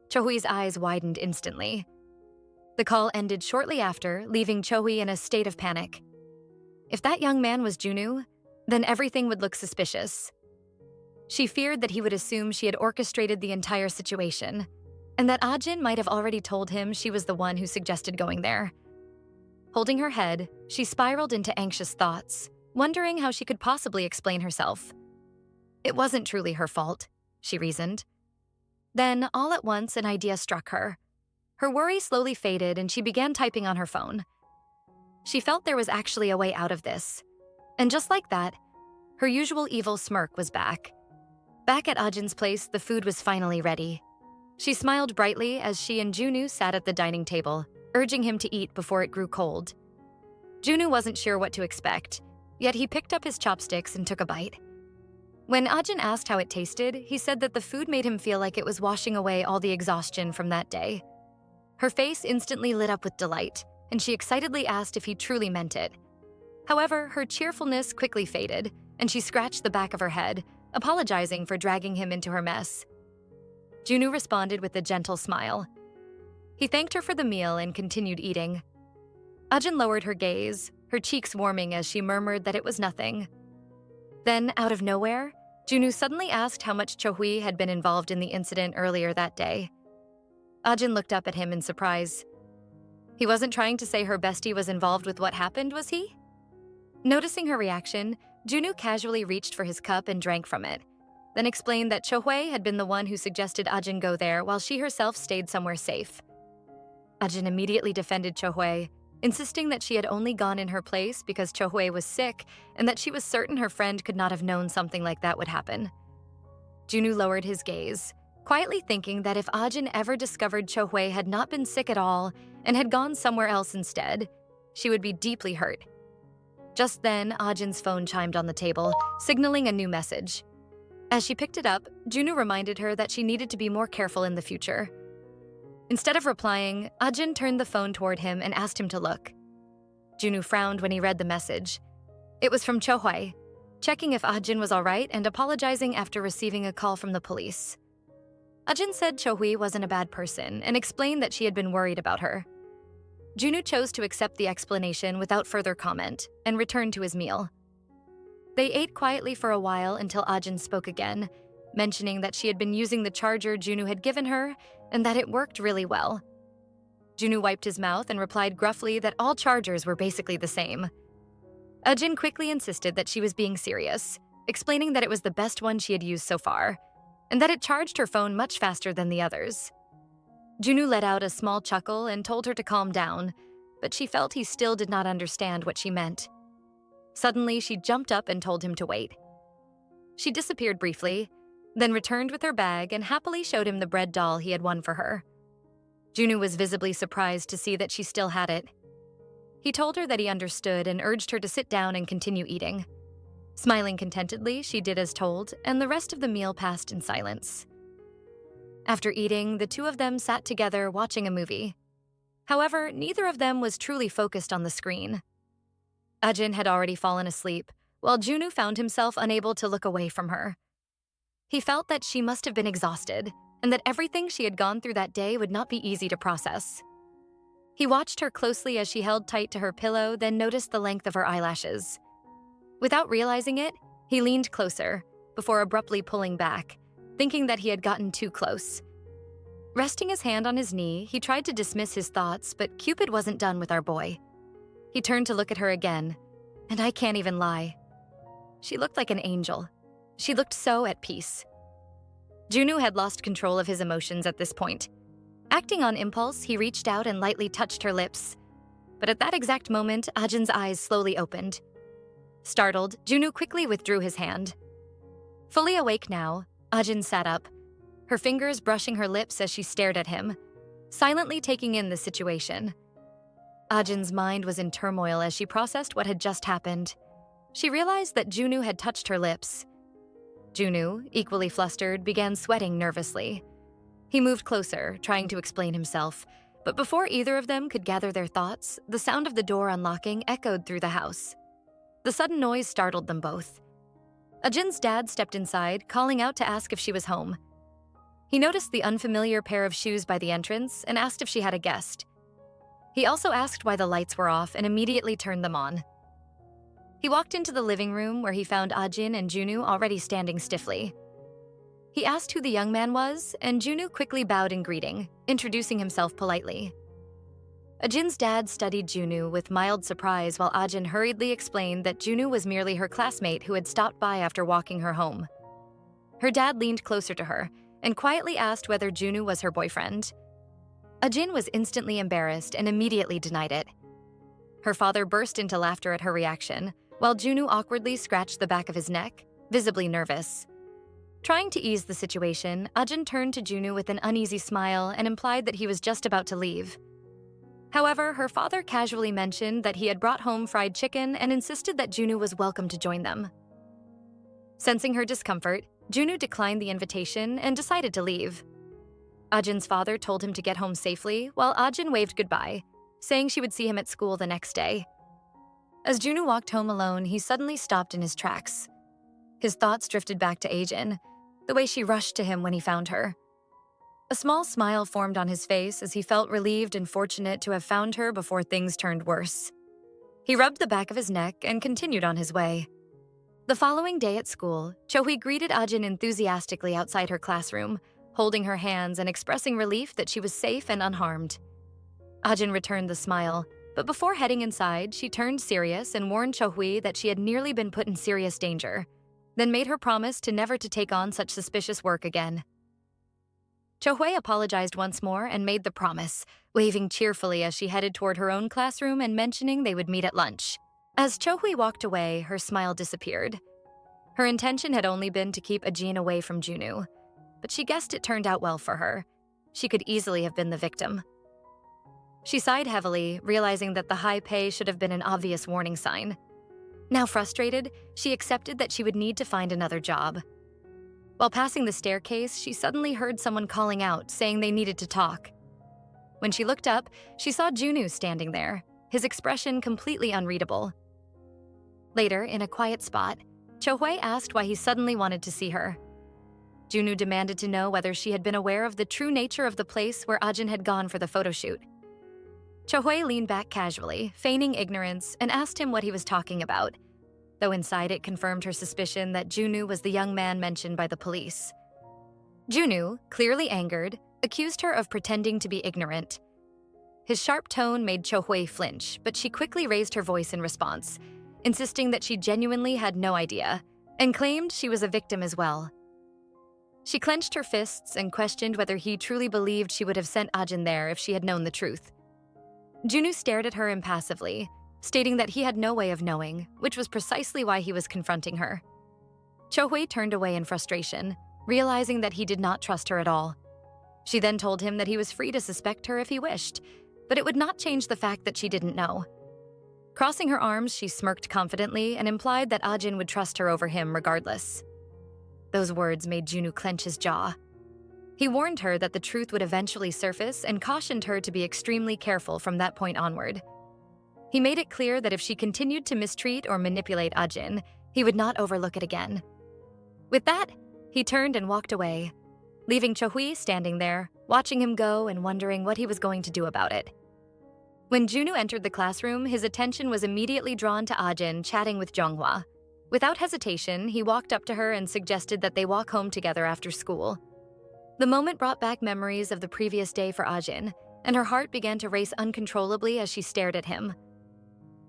Chohui's eyes widened instantly. The call ended shortly after, leaving Chohui in a state of panic. If that young man was Junwoo, then everything would look suspicious. She feared that he would assume she had orchestrated the entire situation, and that Ajin might have already told him she was the one who suggested going there. Holding her head, she spiraled into anxious thoughts, wondering how she could possibly explain herself. It wasn't truly her fault, she reasoned. Then, all at once, an idea struck her. Her worry slowly faded and she began typing on her phone. She felt there was actually a way out of this. And just like that, her usual evil smirk was back. Back at Ajin's place, the food was finally ready. She smiled brightly as she and Junwoo sat at the dining table, urging him to eat before it grew cold. Junwoo wasn't sure what to expect, yet he picked up his chopsticks and took a bite. When Ajin asked how it tasted, he said that the food made him feel like it was washing away all the exhaustion from that day. Her face instantly lit up with delight, and she excitedly asked if he truly meant it. However, her cheerfulness quickly faded, and she scratched the back of her head, apologizing for dragging him into her mess. Junwoo responded with a gentle smile. He thanked her for the meal and continued eating. Ajin lowered her gaze, her cheeks warming as she murmured that it was nothing. Then, out of nowhere, Junwoo suddenly asked how much Chohui had been involved in the incident earlier that day. Ajin looked up at him in surprise. He wasn't trying to say her bestie was involved with what happened, was he? Noticing her reaction, Junwoo casually reached for his cup and drank from it, then explained that Chohui had been the one who suggested Ajin go there while she herself stayed somewhere safe. Ajin immediately defended Chohui, insisting that she had only gone in her place because Chohui was sick and that she was certain her friend could not have known something like that would happen. Junwoo lowered his gaze, quietly thinking that if Ajin ever discovered Chohui had not been sick at all and had gone somewhere else instead, she would be deeply hurt. Just then, Ajin's phone chimed on the table, signaling a new message. As she picked it up, Junwoo reminded her that she needed to be more careful in the future. Instead of replying, Ajin turned the phone toward him and asked him to look. Junwoo frowned when he read the message. It was from Chohui. checking if Ajin was all right and apologizing after receiving a call from the police. Ajin said Cho-hui wasn't a bad person and explained that she had been worried about her. Junwoo chose to accept the explanation without further comment and returned to his meal. They ate quietly for a while until Ajin spoke again, mentioning that she had been using the charger Junwoo had given her and that it worked really well. Junwoo wiped his mouth and replied gruffly that all chargers were basically the same. Ajin quickly insisted that she was being serious, explaining that it was the best one she had used so far, and that it charged her phone much faster than the others. Junwoo let out a small chuckle and told her to calm down, but she felt he still did not understand what she meant. Suddenly, she jumped up and told him to wait. She disappeared briefly, then returned with her bag and happily showed him the bread doll he had won for her. Junwoo was visibly surprised to see that she still had it. He told her that he understood and urged her to sit down and continue eating. Smiling contentedly, she did as told, and the rest of the meal passed in silence. After eating, the two of them sat together watching a movie. However, neither of them was truly focused on the screen. Ajin had already fallen asleep, while Junwoo found himself unable to look away from her. He felt that she must have been exhausted, and that everything she had gone through that day would not be easy to process. He watched her closely as she held tight to her pillow, then noticed the length of her eyelashes. Without realizing it, he leaned closer, before abruptly pulling back, thinking that he had gotten too close. Resting his hand on his knee, he tried to dismiss his thoughts, but Cupid wasn't done with our boy. He turned to look at her again, and I can't even lie. She looked like an angel. She looked so at peace. Junwoo had lost control of his emotions at this point. Acting on impulse, he reached out and lightly touched her lips. But at that exact moment, Ajin's eyes slowly opened. Startled, Junwoo quickly withdrew his hand. Fully awake now, Ajin sat up, her fingers brushing her lips as she stared at him, silently taking in the situation. Ajin's mind was in turmoil as she processed what had just happened. She realized that Junwoo had touched her lips. Junwoo, equally flustered, began sweating nervously. He moved closer, trying to explain himself, but before either of them could gather their thoughts, the sound of the door unlocking echoed through the house. The sudden noise startled them both. Ajin's dad stepped inside, calling out to ask if she was home. He noticed the unfamiliar pair of shoes by the entrance and asked if she had a guest. He also asked why the lights were off and immediately turned them on. He walked into the living room where he found Ajin and Junwoo already standing stiffly. He asked who the young man was, and Junwoo quickly bowed in greeting, introducing himself politely. Ajin's dad studied Junwoo with mild surprise while Ajin hurriedly explained that Junwoo was merely her classmate who had stopped by after walking her home. Her dad leaned closer to her and quietly asked whether Junwoo was her boyfriend. Ajin was instantly embarrassed and immediately denied it. Her father burst into laughter at her reaction, while Junwoo awkwardly scratched the back of his neck, visibly nervous. Trying to ease the situation, Ajin turned to Junwoo with an uneasy smile and implied that he was just about to leave. However, her father casually mentioned that he had brought home fried chicken and insisted that Junwoo was welcome to join them. Sensing her discomfort, Junwoo declined the invitation and decided to leave. Ajin's father told him to get home safely, while Ajin waved goodbye, saying she would see him at school the next day. As Junwoo walked home alone, he suddenly stopped in his tracks. His thoughts drifted back to Ajin, the way she rushed to him when he found her. A small smile formed on his face as he felt relieved and fortunate to have found her before things turned worse. He rubbed the back of his neck and continued on his way. The following day at school, Cho-hui greeted Ajin enthusiastically outside her classroom, holding her hands and expressing relief that she was safe and unharmed. Ajin returned the smile, but before heading inside, she turned serious and warned Cho-hui that she had nearly been put in serious danger, then made her promise to never to take on such suspicious work again. Cho-hui apologized once more and made the promise, waving cheerfully as she headed toward her own classroom and mentioning they would meet at lunch. As Cho-hui walked away, her smile disappeared. Her intention had only been to keep Ajin away from Junwoo, but she guessed it turned out well for her. She could easily have been the victim. She sighed heavily, realizing that the high pay should have been an obvious warning sign. Now frustrated, she accepted that she would need to find another job. While passing the staircase, she suddenly heard someone calling out, saying they needed to talk. When she looked up, she saw Junwoo standing there, his expression completely unreadable. Later, in a quiet spot, Cho-hui asked why he suddenly wanted to see her. Junwoo demanded to know whether she had been aware of the true nature of the place where Ajin had gone for the photo shoot. Cho-hui leaned back casually, feigning ignorance, and asked him what he was talking about, though inside it confirmed her suspicion that Junwoo was the young man mentioned by the police. Junwoo, clearly angered, accused her of pretending to be ignorant. His sharp tone made Cho-hui flinch, but she quickly raised her voice in response, insisting that she genuinely had no idea, and claimed she was a victim as well. She clenched her fists and questioned whether he truly believed she would have sent Ajin there if she had known the truth. Junwoo stared at her impassively, stating that he had no way of knowing, which was precisely why he was confronting her. Cho-hui turned away in frustration, realizing that he did not trust her at all. She then told him that he was free to suspect her if he wished, but it would not change the fact that she didn't know. Crossing her arms, she smirked confidently and implied that Ajin would trust her over him regardless. Those words made Junwoo clench his jaw. He warned her that the truth would eventually surface and cautioned her to be extremely careful from that point onward. He made it clear that if she continued to mistreat or manipulate Ajin, he would not overlook it again. With that, he turned and walked away, leaving Cho-hui standing there, watching him go and wondering what he was going to do about it. When Junwoo entered the classroom, his attention was immediately drawn to Ajin chatting with Junwoo. Without hesitation, he walked up to her and suggested that they walk home together after school. The moment brought back memories of the previous day for Ajin, and her heart began to race uncontrollably as she stared at him.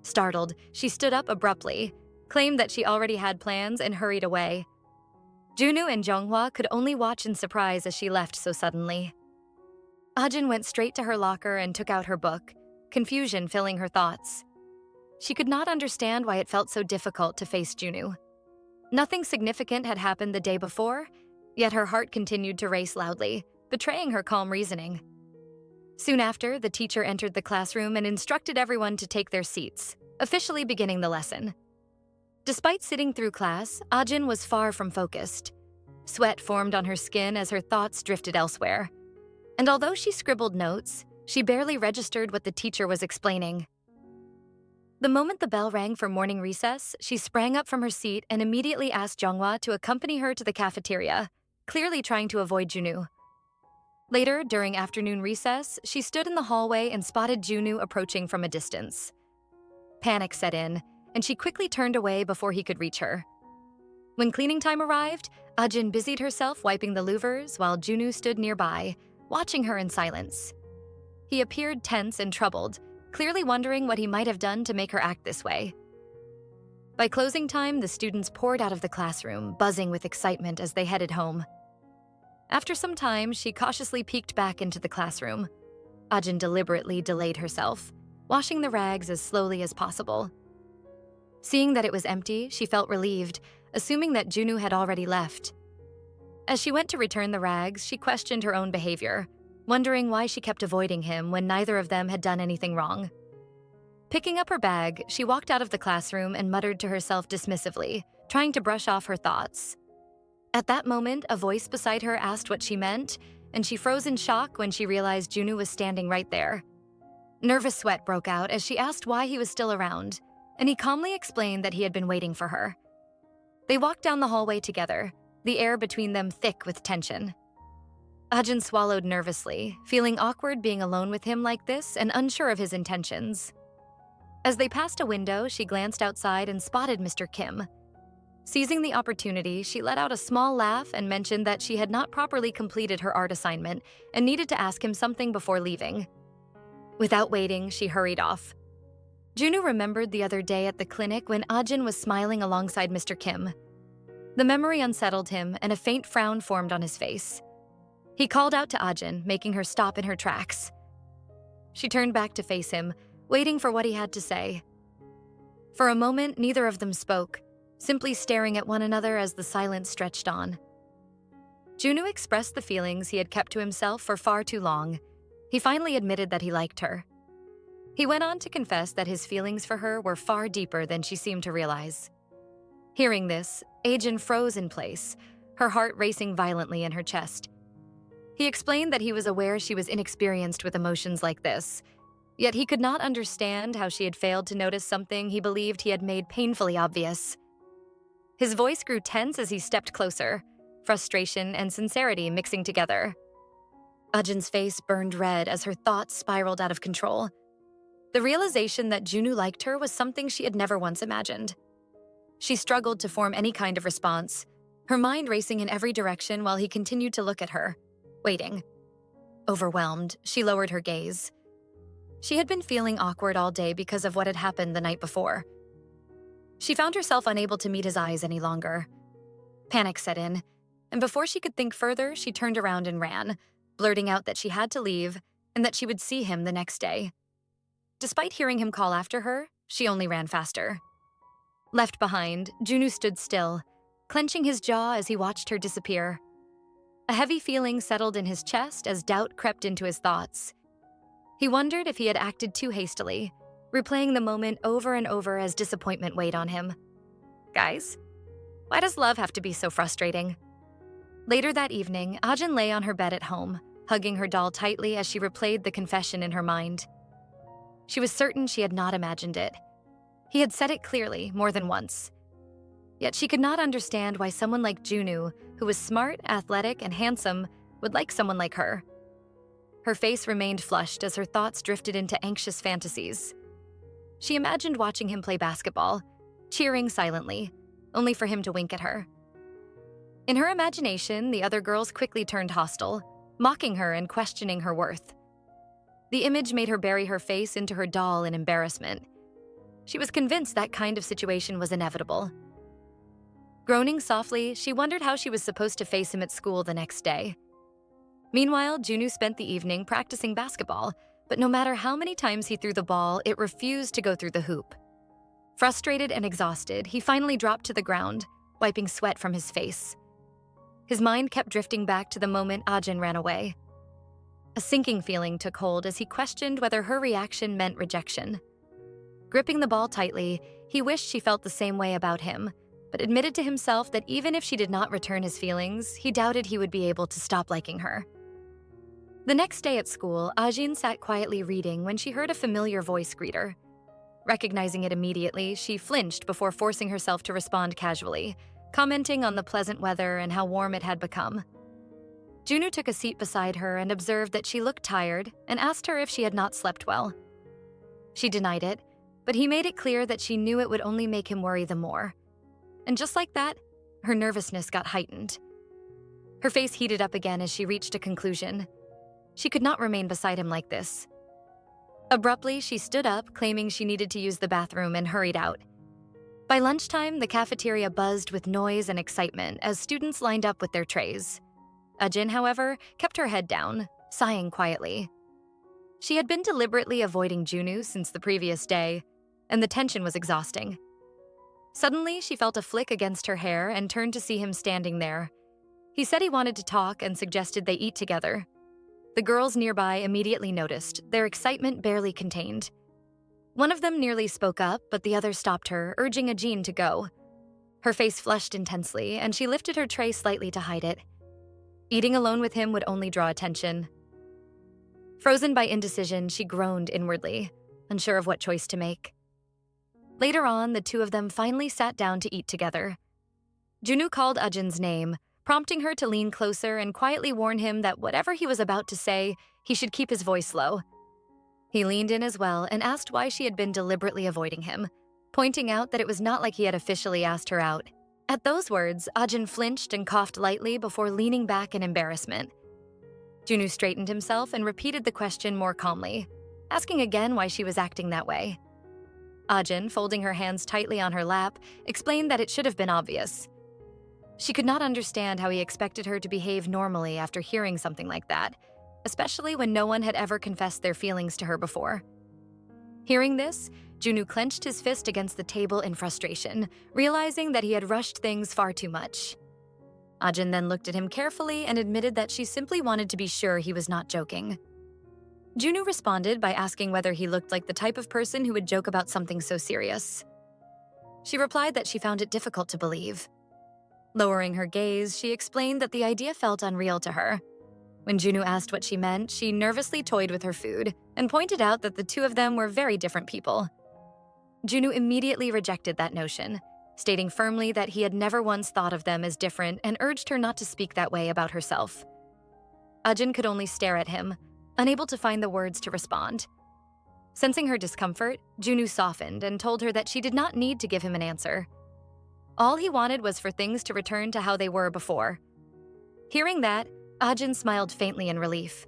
Startled, she stood up abruptly, claimed that she already had plans, and hurried away. Junwoo and Junwoo could only watch in surprise as she left so suddenly. Ajin went straight to her locker and took out her book, confusion filling her thoughts. She could not understand why it felt so difficult to face Junwoo. Nothing significant had happened the day before, yet her heart continued to race loudly, betraying her calm reasoning. Soon after, the teacher entered the classroom and instructed everyone to take their seats, officially beginning the lesson. Despite sitting through class, Ajin was far from focused. Sweat formed on her skin as her thoughts drifted elsewhere. And although she scribbled notes, she barely registered what the teacher was explaining. The moment the bell rang for morning recess, she sprang up from her seat and immediately asked Junwoo to accompany her to the cafeteria, clearly trying to avoid Junwoo. Later, during afternoon recess, she stood in the hallway and spotted Junwoo approaching from a distance. Panic set in, and she quickly turned away before he could reach her. When cleaning time arrived, Ajin busied herself wiping the louvers while Junwoo stood nearby, watching her in silence. He appeared tense and troubled, clearly wondering what he might have done to make her act this way. By closing time, the students poured out of the classroom, buzzing with excitement as they headed home. After some time, she cautiously peeked back into the classroom. Ajin deliberately delayed herself, washing the rags as slowly as possible. Seeing that it was empty, she felt relieved, assuming that Junwoo had already left. As she went to return the rags, she questioned her own behavior, wondering why she kept avoiding him when neither of them had done anything wrong. Picking up her bag, she walked out of the classroom and muttered to herself dismissively, trying to brush off her thoughts. At that moment, a voice beside her asked what she meant, and she froze in shock when she realized Junwoo was standing right there. Nervous sweat broke out as she asked why he was still around, and he calmly explained that he had been waiting for her. They walked down the hallway together, the air between them thick with tension. Ajin swallowed nervously, feeling awkward being alone with him like this and unsure of his intentions. As they passed a window, she glanced outside and spotted Mr. Kim. Seizing the opportunity, she let out a small laugh and mentioned that she had not properly completed her art assignment and needed to ask him something before leaving. Without waiting, she hurried off. Junwoo remembered the other day at the clinic when Ajin was smiling alongside Mr. Kim. The memory unsettled him, and a faint frown formed on his face. He called out to Ajin, making her stop in her tracks. She turned back to face him, waiting for what he had to say. For a moment, neither of them spoke, simply staring at one another as the silence stretched on. Junwoo expressed the feelings he had kept to himself for far too long. He finally admitted that he liked her. He went on to confess that his feelings for her were far deeper than she seemed to realize. Hearing this, Ajin froze in place, her heart racing violently in her chest. He explained that he was aware she was inexperienced with emotions like this, yet he could not understand how she had failed to notice something he believed he had made painfully obvious. His voice grew tense as he stepped closer, frustration and sincerity mixing together. Ajin's face burned red as her thoughts spiraled out of control. The realization that Junwoo liked her was something she had never once imagined. She struggled to form any kind of response, her mind racing in every direction while he continued to look at her, waiting. Overwhelmed, she lowered her gaze. She had been feeling awkward all day because of what had happened the night before. She found herself unable to meet his eyes any longer. Panic set in, and before she could think further, she turned around and ran, blurting out that she had to leave and that she would see him the next day. Despite hearing him call after her, she only ran faster. Left behind, Junwoo stood still, clenching his jaw as he watched her disappear. A heavy feeling settled in his chest as doubt crept into his thoughts. He wondered if he had acted too hastily, replaying the moment over and over as disappointment weighed on him. Guys, why does love have to be so frustrating? Later that evening, Ajin lay on her bed at home, hugging her doll tightly as she replayed the confession in her mind. She was certain she had not imagined it. He had said it clearly more than once. Yet she could not understand why someone like Junwoo, who was smart, athletic, and handsome, would like someone like her. Her face remained flushed as her thoughts drifted into anxious fantasies. She imagined watching him play basketball, cheering silently, only for him to wink at her. In her imagination, the other girls quickly turned hostile, mocking her and questioning her worth. The image made her bury her face into her doll in embarrassment. She was convinced that kind of situation was inevitable. Groaning softly, she wondered how she was supposed to face him at school the next day. Meanwhile, Junwoo spent the evening practicing basketball, but no matter how many times he threw the ball, it refused to go through the hoop. Frustrated and exhausted, he finally dropped to the ground, wiping sweat from his face. His mind kept drifting back to the moment Ajin ran away. A sinking feeling took hold as he questioned whether her reaction meant rejection. Gripping the ball tightly, he wished she felt the same way about him, but admitted to himself that even if she did not return his feelings, he doubted he would be able to stop liking her. The next day at school, Ajin sat quietly reading when she heard a familiar voice greet her. Recognizing it immediately, she flinched before forcing herself to respond casually, commenting on the pleasant weather and how warm it had become. Junwoo took a seat beside her and observed that she looked tired and asked her if she had not slept well. She denied it, but he made it clear that she knew it would only make him worry the more. And just like that, her nervousness got heightened. Her face heated up again as she reached a conclusion. She could not remain beside him like this. Abruptly, she stood up, claiming she needed to use the bathroom, and hurried out. By lunchtime, the cafeteria buzzed with noise and excitement as students lined up with their trays. Ajin, however, kept her head down, sighing quietly. She had been deliberately avoiding Junwoo since the previous day, and the tension was exhausting. Suddenly, she felt a flick against her hair and turned to see him standing there. He said he wanted to talk and suggested they eat together. The girls nearby immediately noticed, their excitement barely contained. One of them nearly spoke up, but the other stopped her, urging Ajin to go. Her face flushed intensely, and she lifted her tray slightly to hide it. Eating alone with him would only draw attention. Frozen by indecision, she groaned inwardly, unsure of what choice to make. Later on, the two of them finally sat down to eat together. Junwoo called Ajin's name, prompting her to lean closer and quietly warn him that whatever he was about to say, he should keep his voice low. He leaned in as well and asked why she had been deliberately avoiding him, pointing out that it was not like he had officially asked her out. At those words, Ajin flinched and coughed lightly before leaning back in embarrassment. Junwoo straightened himself and repeated the question more calmly, asking again why she was acting that way. Ajin, folding her hands tightly on her lap, explained that it should have been obvious. She could not understand how he expected her to behave normally after hearing something like that, especially when no one had ever confessed their feelings to her before. Hearing this, Junwoo clenched his fist against the table in frustration, realizing that he had rushed things far too much. Ajin then looked at him carefully and admitted that she simply wanted to be sure he was not joking. Junwoo responded by asking whether he looked like the type of person who would joke about something so serious. She replied that she found it difficult to believe. Lowering her gaze, she explained that the idea felt unreal to her. When Junwoo asked what she meant, she nervously toyed with her food and pointed out that the two of them were very different people. Junwoo immediately rejected that notion, stating firmly that he had never once thought of them as different and urged her not to speak that way about herself. Ajin could only stare at him, unable to find the words to respond. Sensing her discomfort, Junwoo softened and told her that she did not need to give him an answer. All he wanted was for things to return to how they were before. Hearing that, Ajin smiled faintly in relief.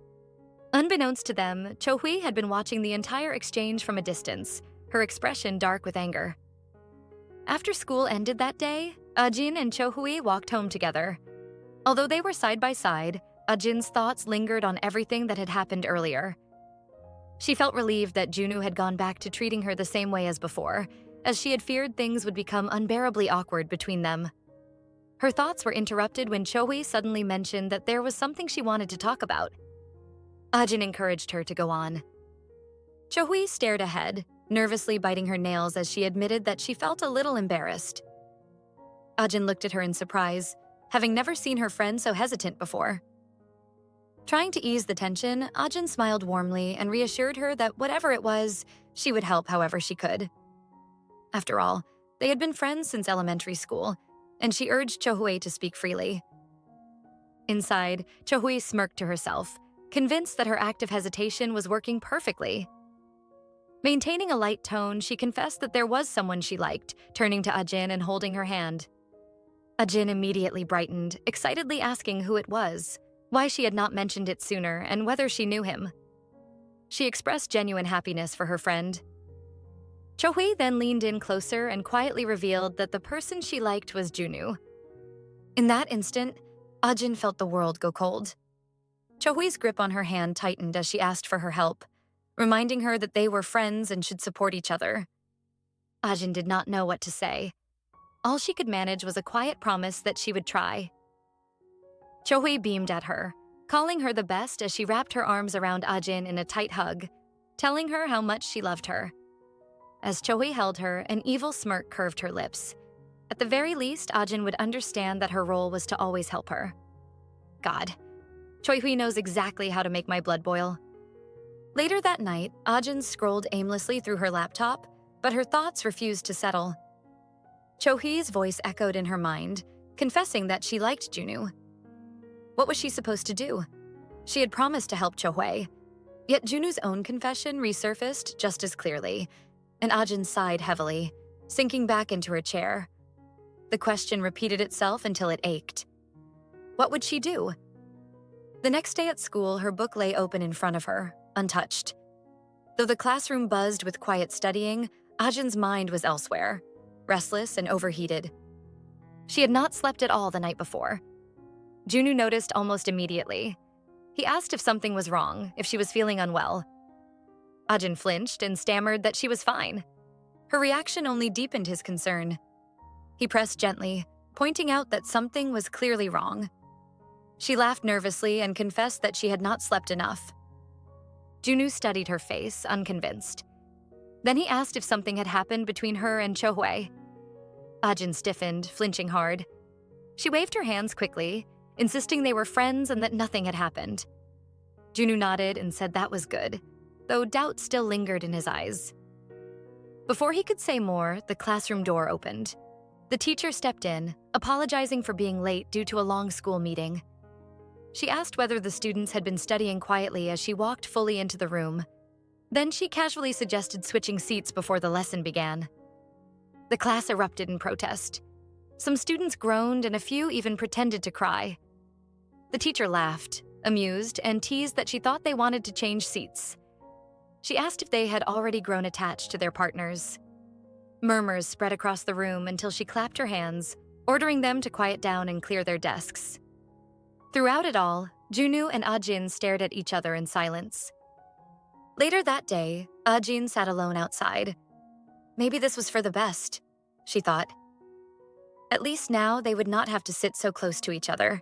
Unbeknownst to them, Cho-hui had been watching the entire exchange from a distance, her expression dark with anger. After school ended that day, Ajin and Cho-hui walked home together. Although they were side by side, Ajin's thoughts lingered on everything that had happened earlier. She felt relieved that Junwoo had gone back to treating her the same way as before, as she had feared things would become unbearably awkward between them. Her thoughts were interrupted when Cho-hui suddenly mentioned that there was something she wanted to talk about. Ajin encouraged her to go on. Cho-hui stared ahead, nervously biting her nails as she admitted that she felt a little embarrassed. Ajin looked at her in surprise, having never seen her friend so hesitant before. Trying to ease the tension, Ajin smiled warmly and reassured her that whatever it was, she would help however she could. After all, they had been friends since elementary school, and she urged Cho-hui to speak freely. Inside, Cho-hui smirked to herself, convinced that her act of hesitation was working perfectly. Maintaining a light tone, she confessed that there was someone she liked, turning to Ajin and holding her hand. Ajin immediately brightened, excitedly asking who it was, why she had not mentioned it sooner, and whether she knew him. She expressed genuine happiness for her friend. Cho-hui then leaned in closer and quietly revealed that the person she liked was Junwoo. In that instant, Ajin felt the world go cold. Cho-hui's grip on her hand tightened as she asked for her help, reminding her that they were friends and should support each other. Ajin did not know what to say. All she could manage was a quiet promise that she would try. Cho-hui beamed at her, calling her the best as she wrapped her arms around Ajin in a tight hug, telling her how much she loved her. As Cho-hui held her, an evil smirk curved her lips. At the very least, Ajin would understand that her role was to always help her. God, Cho-hui knows exactly how to make my blood boil. Later that night, Ajin scrolled aimlessly through her laptop, but her thoughts refused to settle. Cho-hui's voice echoed in her mind, confessing that she liked Junwoo. What was she supposed to do? She had promised to help Cho-hui, yet Junwoo's own confession resurfaced just as clearly, and Ajin sighed heavily, sinking back into her chair. The question repeated itself until it ached. What would she do? The next day at school, her book lay open in front of her, untouched. Though the classroom buzzed with quiet studying, Ajin's mind was elsewhere, restless and overheated. She had not slept at all the night before. Junwoo noticed almost immediately. He asked if something was wrong, if she was feeling unwell. Ajin flinched and stammered that she was fine. Her reaction only deepened his concern. He pressed gently, pointing out that something was clearly wrong. She laughed nervously and confessed that she had not slept enough. Junwoo studied her face, unconvinced. Then he asked if something had happened between her and Cho-hui. Ajin stiffened, flinching hard. She waved her hands quickly, insisting they were friends and that nothing had happened. Junwoo nodded and said that was good, though doubt still lingered in his eyes. Before he could say more, the classroom door opened. The teacher stepped in, apologizing for being late due to a long school meeting. She asked whether the students had been studying quietly as she walked fully into the room. Then she casually suggested switching seats before the lesson began. The class erupted in protest. Some students groaned and a few even pretended to cry. The teacher laughed, amused, and teased that she thought they wanted to change seats. She asked if they had already grown attached to their partners. Murmurs spread across the room until she clapped her hands, ordering them to quiet down and clear their desks. Throughout it all, Junwoo and Ajin stared at each other in silence. Later that day, Ajin sat alone outside. Maybe this was for the best, she thought. At least now they would not have to sit so close to each other.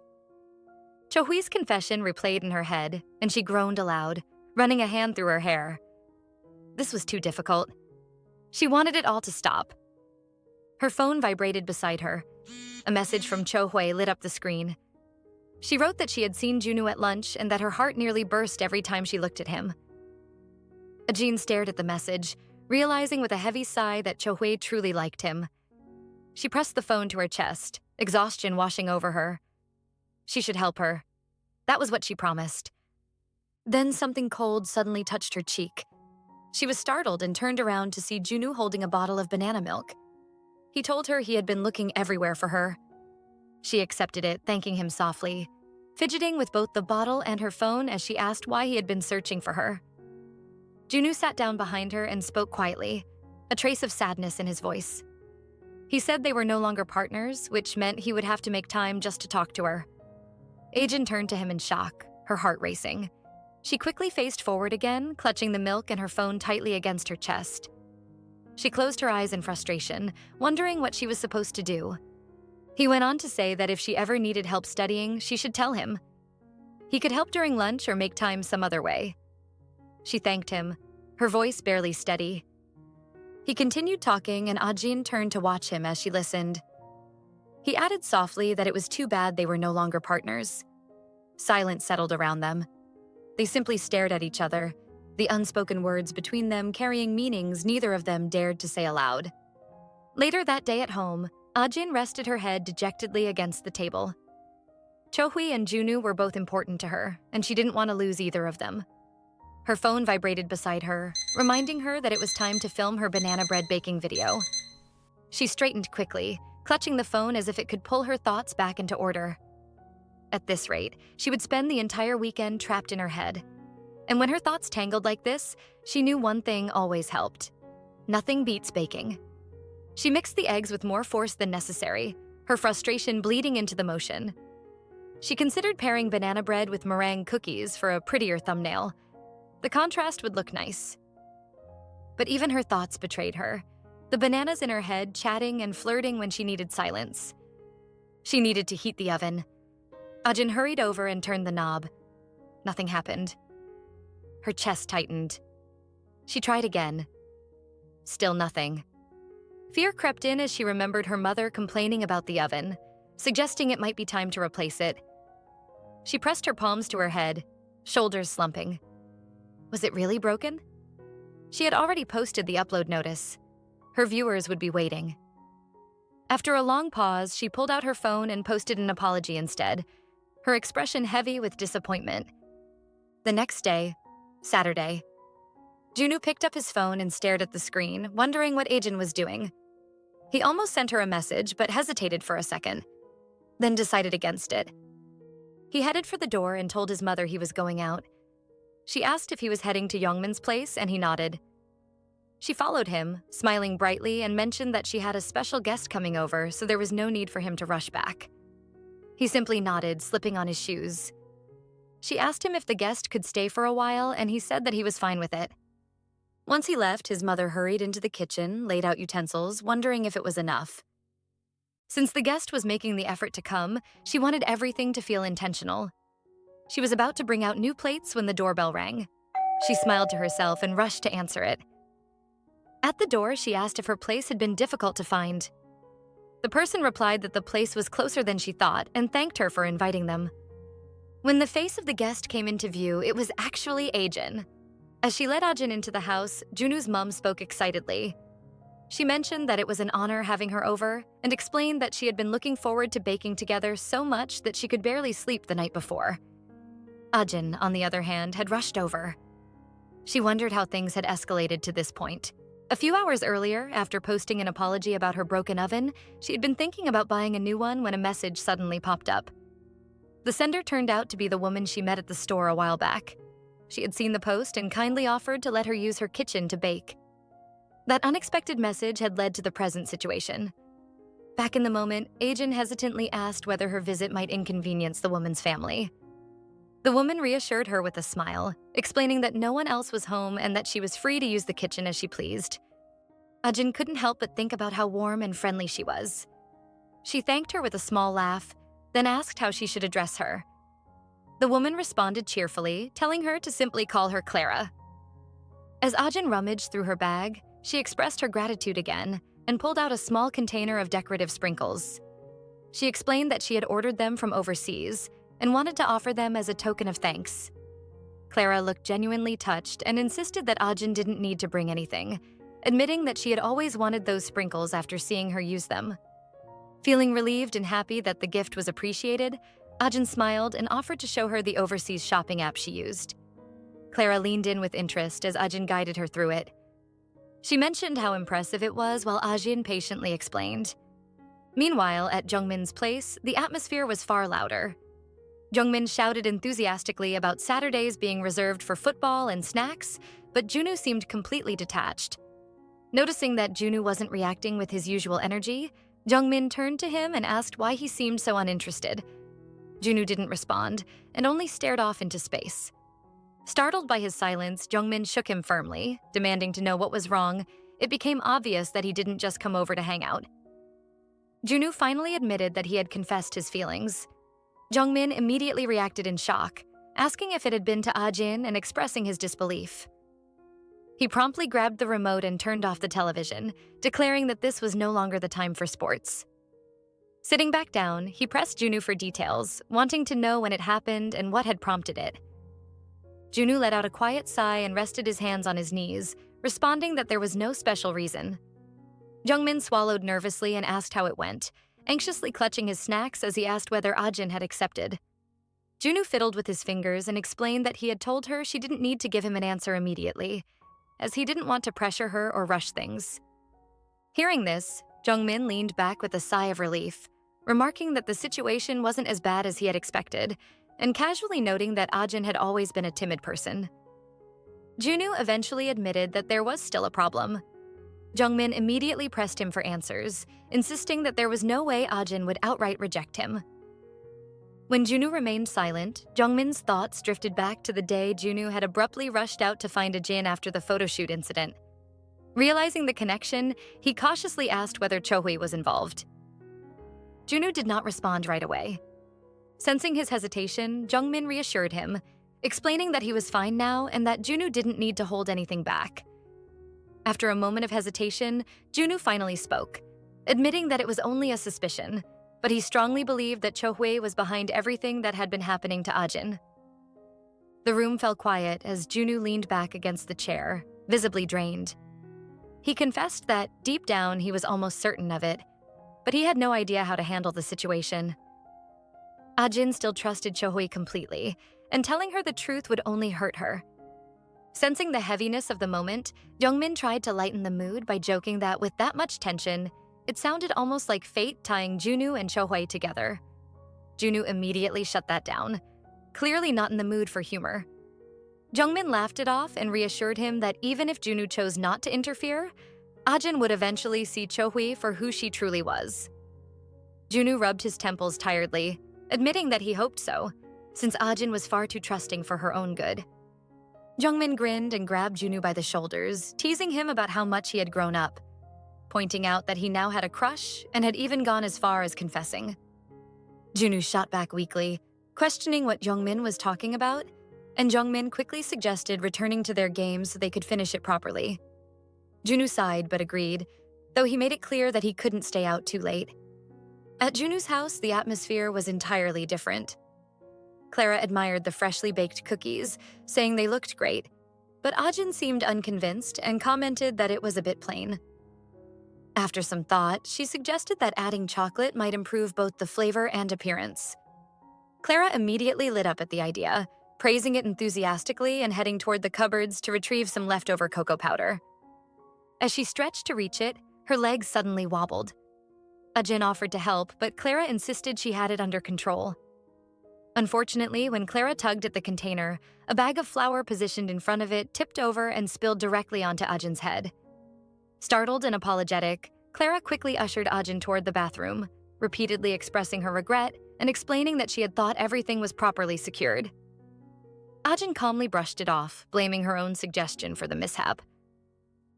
Cho-hui's confession replayed in her head, and she groaned aloud, running a hand through her hair. This was too difficult. She wanted it all to stop. Her phone vibrated beside her. A message from Cho-hui lit up the screen. She wrote that she had seen Junwoo at lunch and that her heart nearly burst every time she looked at him. Ajin stared at the message, realizing with a heavy sigh that Cho-hui truly liked him. She pressed the phone to her chest, exhaustion washing over her. She should help her. That was what she promised. Then something cold suddenly touched her cheek. She was startled and turned around to see Junwoo holding a bottle of banana milk. He told her he had been looking everywhere for her. She accepted it, thanking him softly, fidgeting with both the bottle and her phone as she asked why he had been searching for her. Junwoo sat down behind her and spoke quietly, a trace of sadness in his voice. He said they were no longer partners, which meant he would have to make time just to talk to her. Ajin turned to him in shock, her heart racing. She quickly faced forward again, clutching the milk and her phone tightly against her chest. She closed her eyes in frustration, wondering what she was supposed to do. He went on to say that if she ever needed help studying, she should tell him. He could help during lunch or make time some other way. She thanked him, her voice barely steady. He continued talking, and Ajin turned to watch him as she listened. He added softly that it was too bad they were no longer partners. Silence settled around them. They simply stared at each other, the unspoken words between them carrying meanings neither of them dared to say aloud. Later that day at home, Ajin rested her head dejectedly against the table. Chohui and Junwoo were both important to her, and she didn't want to lose either of them. Her phone vibrated beside her, reminding her that it was time to film her banana bread baking video. She straightened quickly, clutching the phone as if it could pull her thoughts back into order. At this rate, she would spend the entire weekend trapped in her head. And when her thoughts tangled like this, she knew one thing always helped. Nothing beats baking. She mixed the eggs with more force than necessary, her frustration bleeding into the motion. She considered pairing banana bread with meringue cookies for a prettier thumbnail. The contrast would look nice. But even her thoughts betrayed her, the bananas in her head chatting and flirting when she needed silence. She needed to heat the oven. Ajin hurried over and turned the knob. Nothing happened. Her chest tightened. She tried again. Still nothing. Fear crept in as she remembered her mother complaining about the oven, suggesting it might be time to replace it. She pressed her palms to her head, shoulders slumping. Was it really broken? She had already posted the upload notice. Her viewers would be waiting. After a long pause, she pulled out her phone and posted an apology instead, her expression heavy with disappointment. The next day, Saturday, Junwoo picked up his phone and stared at the screen, wondering what Ajin was doing. He almost sent her a message, but hesitated for a second, then decided against it. He headed for the door and told his mother he was going out. She asked if he was heading to Youngmin's place, and he nodded. She followed him, smiling brightly, and mentioned that she had a special guest coming over, so there was no need for him to rush back. He simply nodded, slipping on his shoes. She asked him if the guest could stay for a while, and he said that he was fine with it. Once he left, his mother hurried into the kitchen, laid out utensils, wondering if it was enough. Since the guest was making the effort to come, she wanted everything to feel intentional. She was about to bring out new plates when the doorbell rang. She smiled to herself and rushed to answer it. At the door, she asked if her place had been difficult to find. The person replied that the place was closer than she thought and thanked her for inviting them. When the face of the guest came into view, it was actually Ajin. As she led Ajin into the house, Junwoo's mom spoke excitedly. She mentioned that it was an honor having her over and explained that she had been looking forward to baking together so much that she could barely sleep the night before. Ajin, on the other hand, had rushed over. She wondered how things had escalated to this point. A few hours earlier, after posting an apology about her broken oven, she had been thinking about buying a new one when a message suddenly popped up. The sender turned out to be the woman she met at the store a while back. She had seen the post and kindly offered to let her use her kitchen to bake. That unexpected message had led to the present situation. Back in the moment, Ajin hesitantly asked whether her visit might inconvenience the woman's family. The woman reassured her with a smile, explaining that no one else was home and that she was free to use the kitchen as she pleased. Ajin couldn't help but think about how warm and friendly she was. She thanked her with a small laugh, then asked how she should address her. The woman responded cheerfully, telling her to simply call her Clara. As Ajin rummaged through her bag, she expressed her gratitude again and pulled out a small container of decorative sprinkles. She explained that she had ordered them from overseas and wanted to offer them as a token of thanks. Clara looked genuinely touched and insisted that Ajin didn't need to bring anything, admitting that she had always wanted those sprinkles after seeing her use them. Feeling relieved and happy that the gift was appreciated, Ajin smiled and offered to show her the overseas shopping app she used. Clara leaned in with interest as Ajin guided her through it. She mentioned how impressive it was while Ajin patiently explained. Meanwhile, at Jungmin's place, the atmosphere was far louder. Jungmin shouted enthusiastically about Saturdays being reserved for football and snacks, but Junwoo seemed completely detached. Noticing that Junwoo wasn't reacting with his usual energy, Jungmin turned to him and asked why he seemed so uninterested. Junwoo didn't respond and only stared off into space. Startled by his silence, Jungmin shook him firmly, demanding to know what was wrong. It became obvious that he didn't just come over to hang out. Junwoo finally admitted that he had confessed his feelings. Jungmin immediately reacted in shock, asking if it had been to Ajin and expressing his disbelief. He promptly grabbed the remote and turned off the television, declaring that this was no longer the time for sports. Sitting back down, he pressed Junwoo for details, wanting to know when it happened and what had prompted it. Junwoo let out a quiet sigh and rested his hands on his knees, responding that there was no special reason. Jungmin swallowed nervously and asked how it went, anxiously clutching his snacks as he asked whether Ajin had accepted. Junwoo fiddled with his fingers and explained that he had told her she didn't need to give him an answer immediately, as he didn't want to pressure her or rush things. Hearing this, Jungmin leaned back with a sigh of relief, remarking that the situation wasn't as bad as he had expected, and casually noting that Ajin had always been a timid person. Junwoo eventually admitted that there was still a problem. Jungmin immediately pressed him for answers, insisting that there was no way Ajin would outright reject him. When Junwoo remained silent, Jungmin's thoughts drifted back to the day Junwoo had abruptly rushed out to find Ajin after the photoshoot incident. Realizing the connection, he cautiously asked whether Chohui was involved. Junwoo did not respond right away. Sensing his hesitation, Jungmin reassured him, explaining that he was fine now and that Junwoo didn't need to hold anything back. After a moment of hesitation, Junwoo finally spoke, admitting that it was only a suspicion, but he strongly believed that Chohui was behind everything that had been happening to Ajin. The room fell quiet as Junwoo leaned back against the chair, visibly drained. He confessed that, deep down, he was almost certain of it, but he had no idea how to handle the situation. Ajin still trusted Chohui completely, and telling her the truth would only hurt her. Sensing the heaviness of the moment, Jungmin tried to lighten the mood by joking that with that much tension, it sounded almost like fate tying Junwoo and Chohui together. Junwoo immediately shut that down, clearly not in the mood for humor. Jungmin laughed it off and reassured him that even if Junwoo chose not to interfere, Ajin would eventually see Chohui for who she truly was. Junwoo rubbed his temples tiredly, admitting that he hoped so, since Ajin was far too trusting for her own good. Jungmin grinned and grabbed Junwoo by the shoulders, teasing him about how much he had grown up, pointing out that he now had a crush and had even gone as far as confessing. Junwoo shot back weakly, questioning what Jungmin was talking about, and Jungmin quickly suggested returning to their game so they could finish it properly. Junwoo sighed but agreed, though he made it clear that he couldn't stay out too late. At Junwoo's house, the atmosphere was entirely different. Clara admired the freshly baked cookies, saying they looked great, but Ajin seemed unconvinced and commented that it was a bit plain. After some thought, she suggested that adding chocolate might improve both the flavor and appearance. Clara immediately lit up at the idea, praising it enthusiastically and heading toward the cupboards to retrieve some leftover cocoa powder. As she stretched to reach it, her legs suddenly wobbled. Ajin offered to help, but Clara insisted she had it under control. Unfortunately, when Clara tugged at the container, a bag of flour positioned in front of it tipped over and spilled directly onto Ajin's head. Startled and apologetic, Clara quickly ushered Ajin toward the bathroom, repeatedly expressing her regret and explaining that she had thought everything was properly secured. Ajin calmly brushed it off, blaming her own suggestion for the mishap.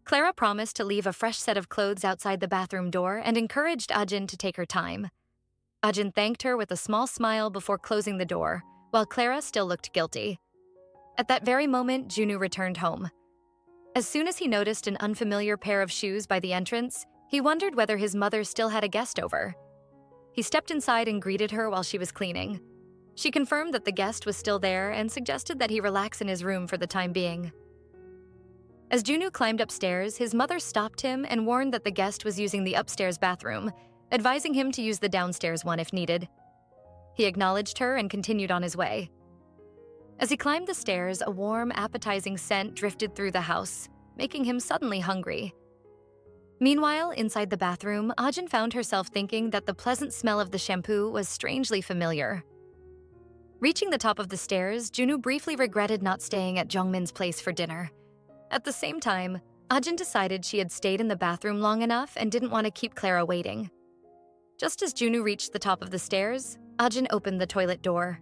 Clara promised to leave a fresh set of clothes outside the bathroom door and encouraged Ajin to take her time. Ajin thanked her with a small smile before closing the door, while Clara still looked guilty. At that very moment, Junwoo returned home. As soon as he noticed an unfamiliar pair of shoes by the entrance, he wondered whether his mother still had a guest over. He stepped inside and greeted her while she was cleaning. She confirmed that the guest was still there and suggested that he relax in his room for the time being. As Junwoo climbed upstairs, his mother stopped him and warned that the guest was using the upstairs bathroom, advising him to use the downstairs one if needed. He acknowledged her and continued on his way. As he climbed the stairs, a warm, appetizing scent drifted through the house, making him suddenly hungry. Meanwhile, inside the bathroom, Ajin found herself thinking that the pleasant smell of the shampoo was strangely familiar. Reaching the top of the stairs, Junwoo briefly regretted not staying at Jongmin's place for dinner. At the same time, Ajin decided she had stayed in the bathroom long enough and didn't want to keep Clara waiting. Just as Junwoo reached the top of the stairs, Ajin opened the toilet door.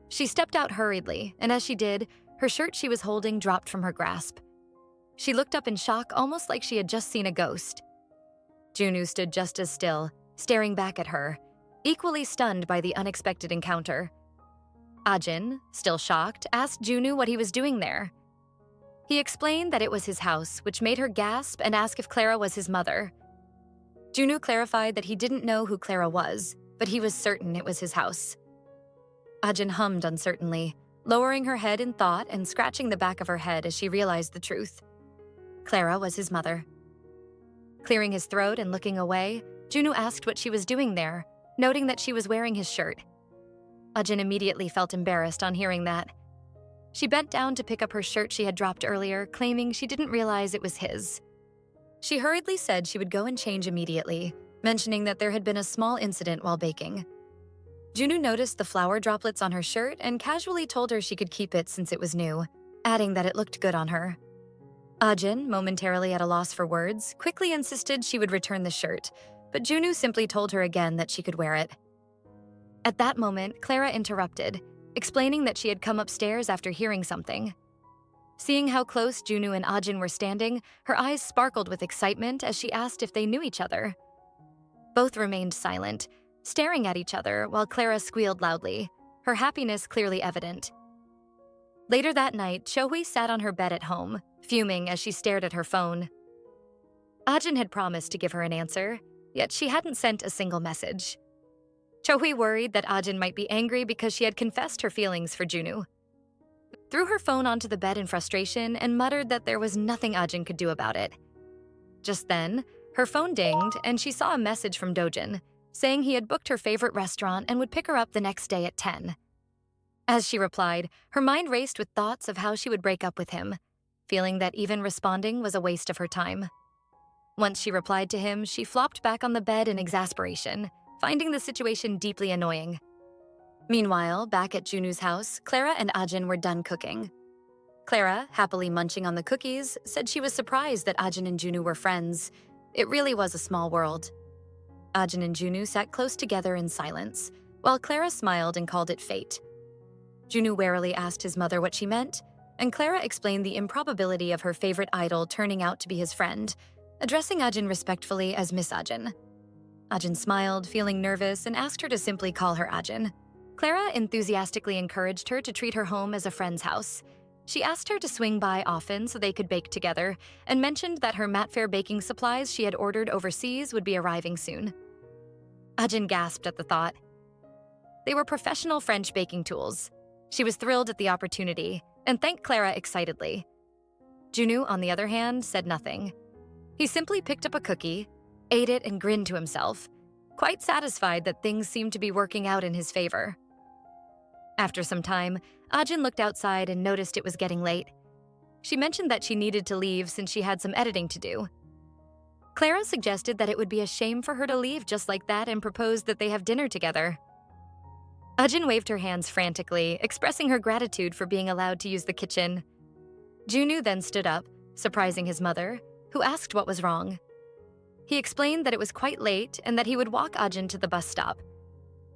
She stepped out hurriedly, and as she did, her shirt she was holding dropped from her grasp. She looked up in shock, almost like she had just seen a ghost. Junwoo stood just as still, staring back at her, equally stunned by the unexpected encounter. Ajin, still shocked, asked Junwoo what he was doing there. He explained that it was his house, which made her gasp and ask if Clara was his mother. Junwoo clarified that he didn't know who Clara was, but he was certain it was his house. Ajin hummed uncertainly, lowering her head in thought and scratching the back of her head as she realized the truth. Clara was his mother. Clearing his throat and looking away, Junwoo asked what she was doing there, noting that she was wearing his shirt. Ajin immediately felt embarrassed on hearing that. She bent down to pick up her shirt she had dropped earlier, claiming she didn't realize it was his. She hurriedly said she would go and change immediately, mentioning that there had been a small incident while baking. Junwoo noticed the flour droplets on her shirt and casually told her she could keep it since it was new, adding that it looked good on her. Ajin, momentarily at a loss for words, quickly insisted she would return the shirt, but Junwoo simply told her again that she could wear it. At that moment, Clara interrupted, explaining that she had come upstairs after hearing something. Seeing how close Junwoo and Ajin were standing, her eyes sparkled with excitement as she asked if they knew each other. Both remained silent, staring at each other while Clara squealed loudly, her happiness clearly evident. Later that night, Chohui sat on her bed at home, fuming as she stared at her phone. Ajin had promised to give her an answer, yet she hadn't sent a single message. Chohui worried that Ajin might be angry because she had confessed her feelings for Junwoo. Threw her phone onto the bed in frustration and muttered that there was nothing Ajin could do about it. Just then, her phone dinged and she saw a message from Dojin, saying he had booked her favorite restaurant and would pick her up the next day at 10. As she replied, her mind raced with thoughts of how she would break up with him, feeling that even responding was a waste of her time. Once she replied to him, she flopped back on the bed in exasperation, finding the situation deeply annoying. Meanwhile, back at Junwoo's house, Clara and Ajin were done cooking. Clara, happily munching on the cookies, said she was surprised that Ajin and Junwoo were friends. It really was a small world. Ajin and Junwoo sat close together in silence, while Clara smiled and called it fate. Junwoo warily asked his mother what she meant, and Clara explained the improbability of her favorite idol turning out to be his friend, addressing Ajin respectfully as Miss Ajin. Ajin smiled, feeling nervous, and asked her to simply call her Ajin. Clara enthusiastically encouraged her to treat her home as a friend's house. She asked her to swing by often so they could bake together, and mentioned that her Matfair baking supplies she had ordered overseas would be arriving soon. Ajin gasped at the thought. They were professional French baking tools. She was thrilled at the opportunity, and thanked Clara excitedly. Junwoo, on the other hand, said nothing. He simply picked up a cookie, ate it, and grinned to himself, quite satisfied that things seemed to be working out in his favor. After some time, Ajin looked outside and noticed it was getting late. She mentioned that she needed to leave since she had some editing to do. Clara suggested that it would be a shame for her to leave just like that and proposed that they have dinner together. Ajin waved her hands frantically, expressing her gratitude for being allowed to use the kitchen. Junwoo then stood up, surprising his mother, who asked what was wrong. He explained that it was quite late and that he would walk Ajin to the bus stop.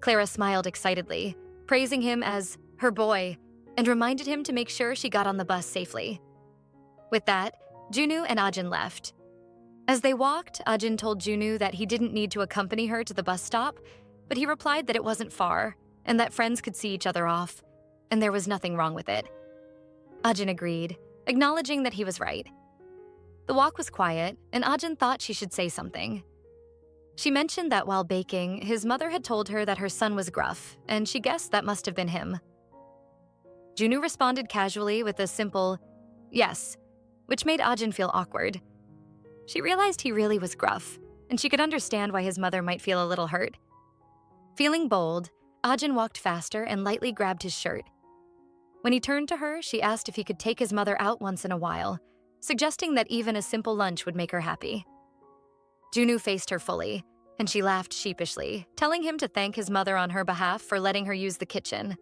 Clara smiled excitedly, praising him as her boy, and reminded him to make sure she got on the bus safely. With that, Junwoo and Ajin left. As they walked, Ajin told Junwoo that he didn't need to accompany her to the bus stop, but he replied that it wasn't far, and that friends could see each other off, and there was nothing wrong with it. Ajin agreed, acknowledging that he was right. The walk was quiet, and Ajin thought she should say something. She mentioned that while baking, his mother had told her that her son was gruff, and she guessed that must have been him. Junwoo responded casually with a simple, yes, which made Ajin feel awkward. She realized he really was gruff, and she could understand why his mother might feel a little hurt. Feeling bold, Ajin walked faster and lightly grabbed his shirt. When he turned to her, she asked if he could take his mother out once in a while, suggesting that even a simple lunch would make her happy. Junwoo faced her fully, and she laughed sheepishly, telling him to thank his mother on her behalf for letting her use the kitchen.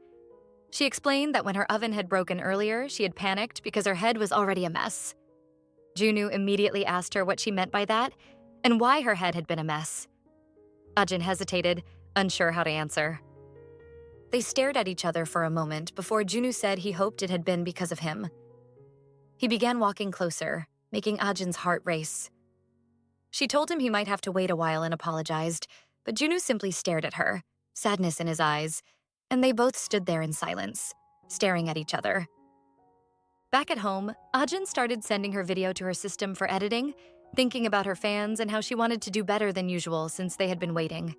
She explained that when her oven had broken earlier, she had panicked because her head was already a mess. Junwoo immediately asked her what she meant by that and why her head had been a mess. Ajin hesitated, unsure how to answer. They stared at each other for a moment before Junwoo said he hoped it had been because of him. He began walking closer, making Ajin's heart race. She told him he might have to wait a while and apologized, but Junwoo simply stared at her, sadness in his eyes, and they both stood there in silence, staring at each other. Back at home, Ajin started sending her video to her system for editing, thinking about her fans and how she wanted to do better than usual since they had been waiting.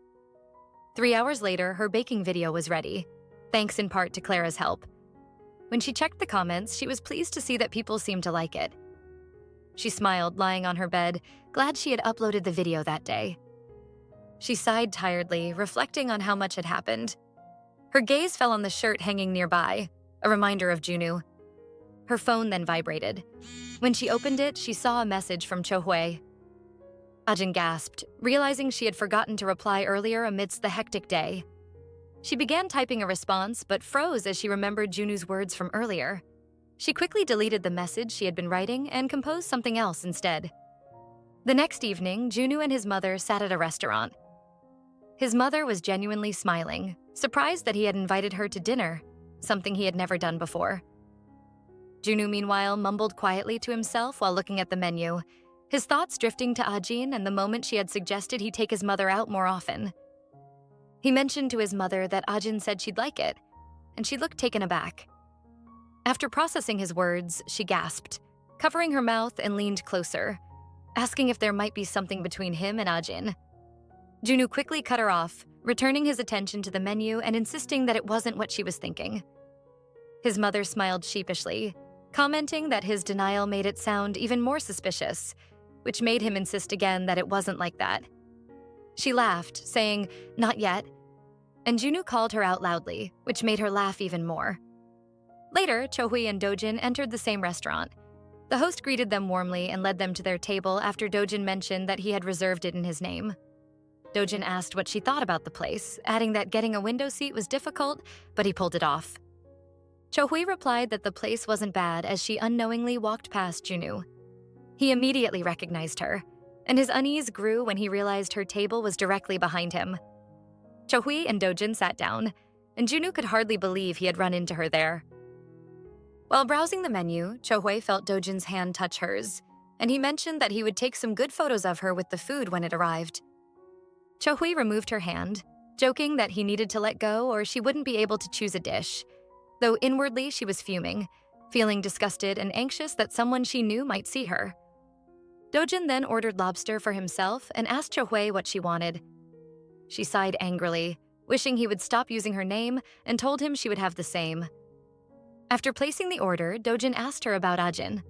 3 hours later, her baking video was ready, thanks in part to Clara's help. When she checked the comments, she was pleased to see that people seemed to like it. She smiled, lying on her bed, glad she had uploaded the video that day. She sighed tiredly, reflecting on how much had happened. Her gaze fell on the shirt hanging nearby, a reminder of Junwoo. Her phone then vibrated. When she opened it, she saw a message from Cho-hwee. Ajin gasped, realizing she had forgotten to reply earlier amidst the hectic day. She began typing a response, but froze as she remembered Junwoo's words from earlier. She quickly deleted the message she had been writing and composed something else instead. The next evening, Junwoo and his mother sat at a restaurant. His mother was genuinely smiling, surprised that he had invited her to dinner, something he had never done before. Junwoo, meanwhile, mumbled quietly to himself while looking at the menu, his thoughts drifting to Ajin and the moment she had suggested he take his mother out more often. He mentioned to his mother that Ajin said she'd like it, and she looked taken aback. After processing his words, she gasped, covering her mouth and leaned closer, asking if there might be something between him and Ajin. Junwoo quickly cut her off, returning his attention to the menu and insisting that it wasn't what she was thinking. His mother smiled sheepishly, commenting that his denial made it sound even more suspicious, which made him insist again that it wasn't like that. She laughed, saying, "Not yet," and Junwoo called her out loudly, which made her laugh even more. Later, Cho-hwee and Dojin entered the same restaurant. The host greeted them warmly and led them to their table after Dojin mentioned that he had reserved it in his name. Dojin asked what she thought about the place, adding that getting a window seat was difficult, but he pulled it off. Cho-hwee replied that the place wasn't bad as she unknowingly walked past Junwoo. He immediately recognized her, and his unease grew when he realized her table was directly behind him. Cho-hwee and Dojin sat down, and Junwoo could hardly believe he had run into her there. While browsing the menu, Cho-hwee felt Dojin's hand touch hers, and he mentioned that he would take some good photos of her with the food when it arrived. Cho-hwee removed her hand, joking that he needed to let go or she wouldn't be able to choose a dish, though inwardly she was fuming, feeling disgusted and anxious that someone she knew might see her. Dojin then ordered lobster for himself and asked Cho-hwee what she wanted. She sighed angrily, wishing he would stop using her name, and told him she would have the same. After placing the order, Dojin asked her about Ajin.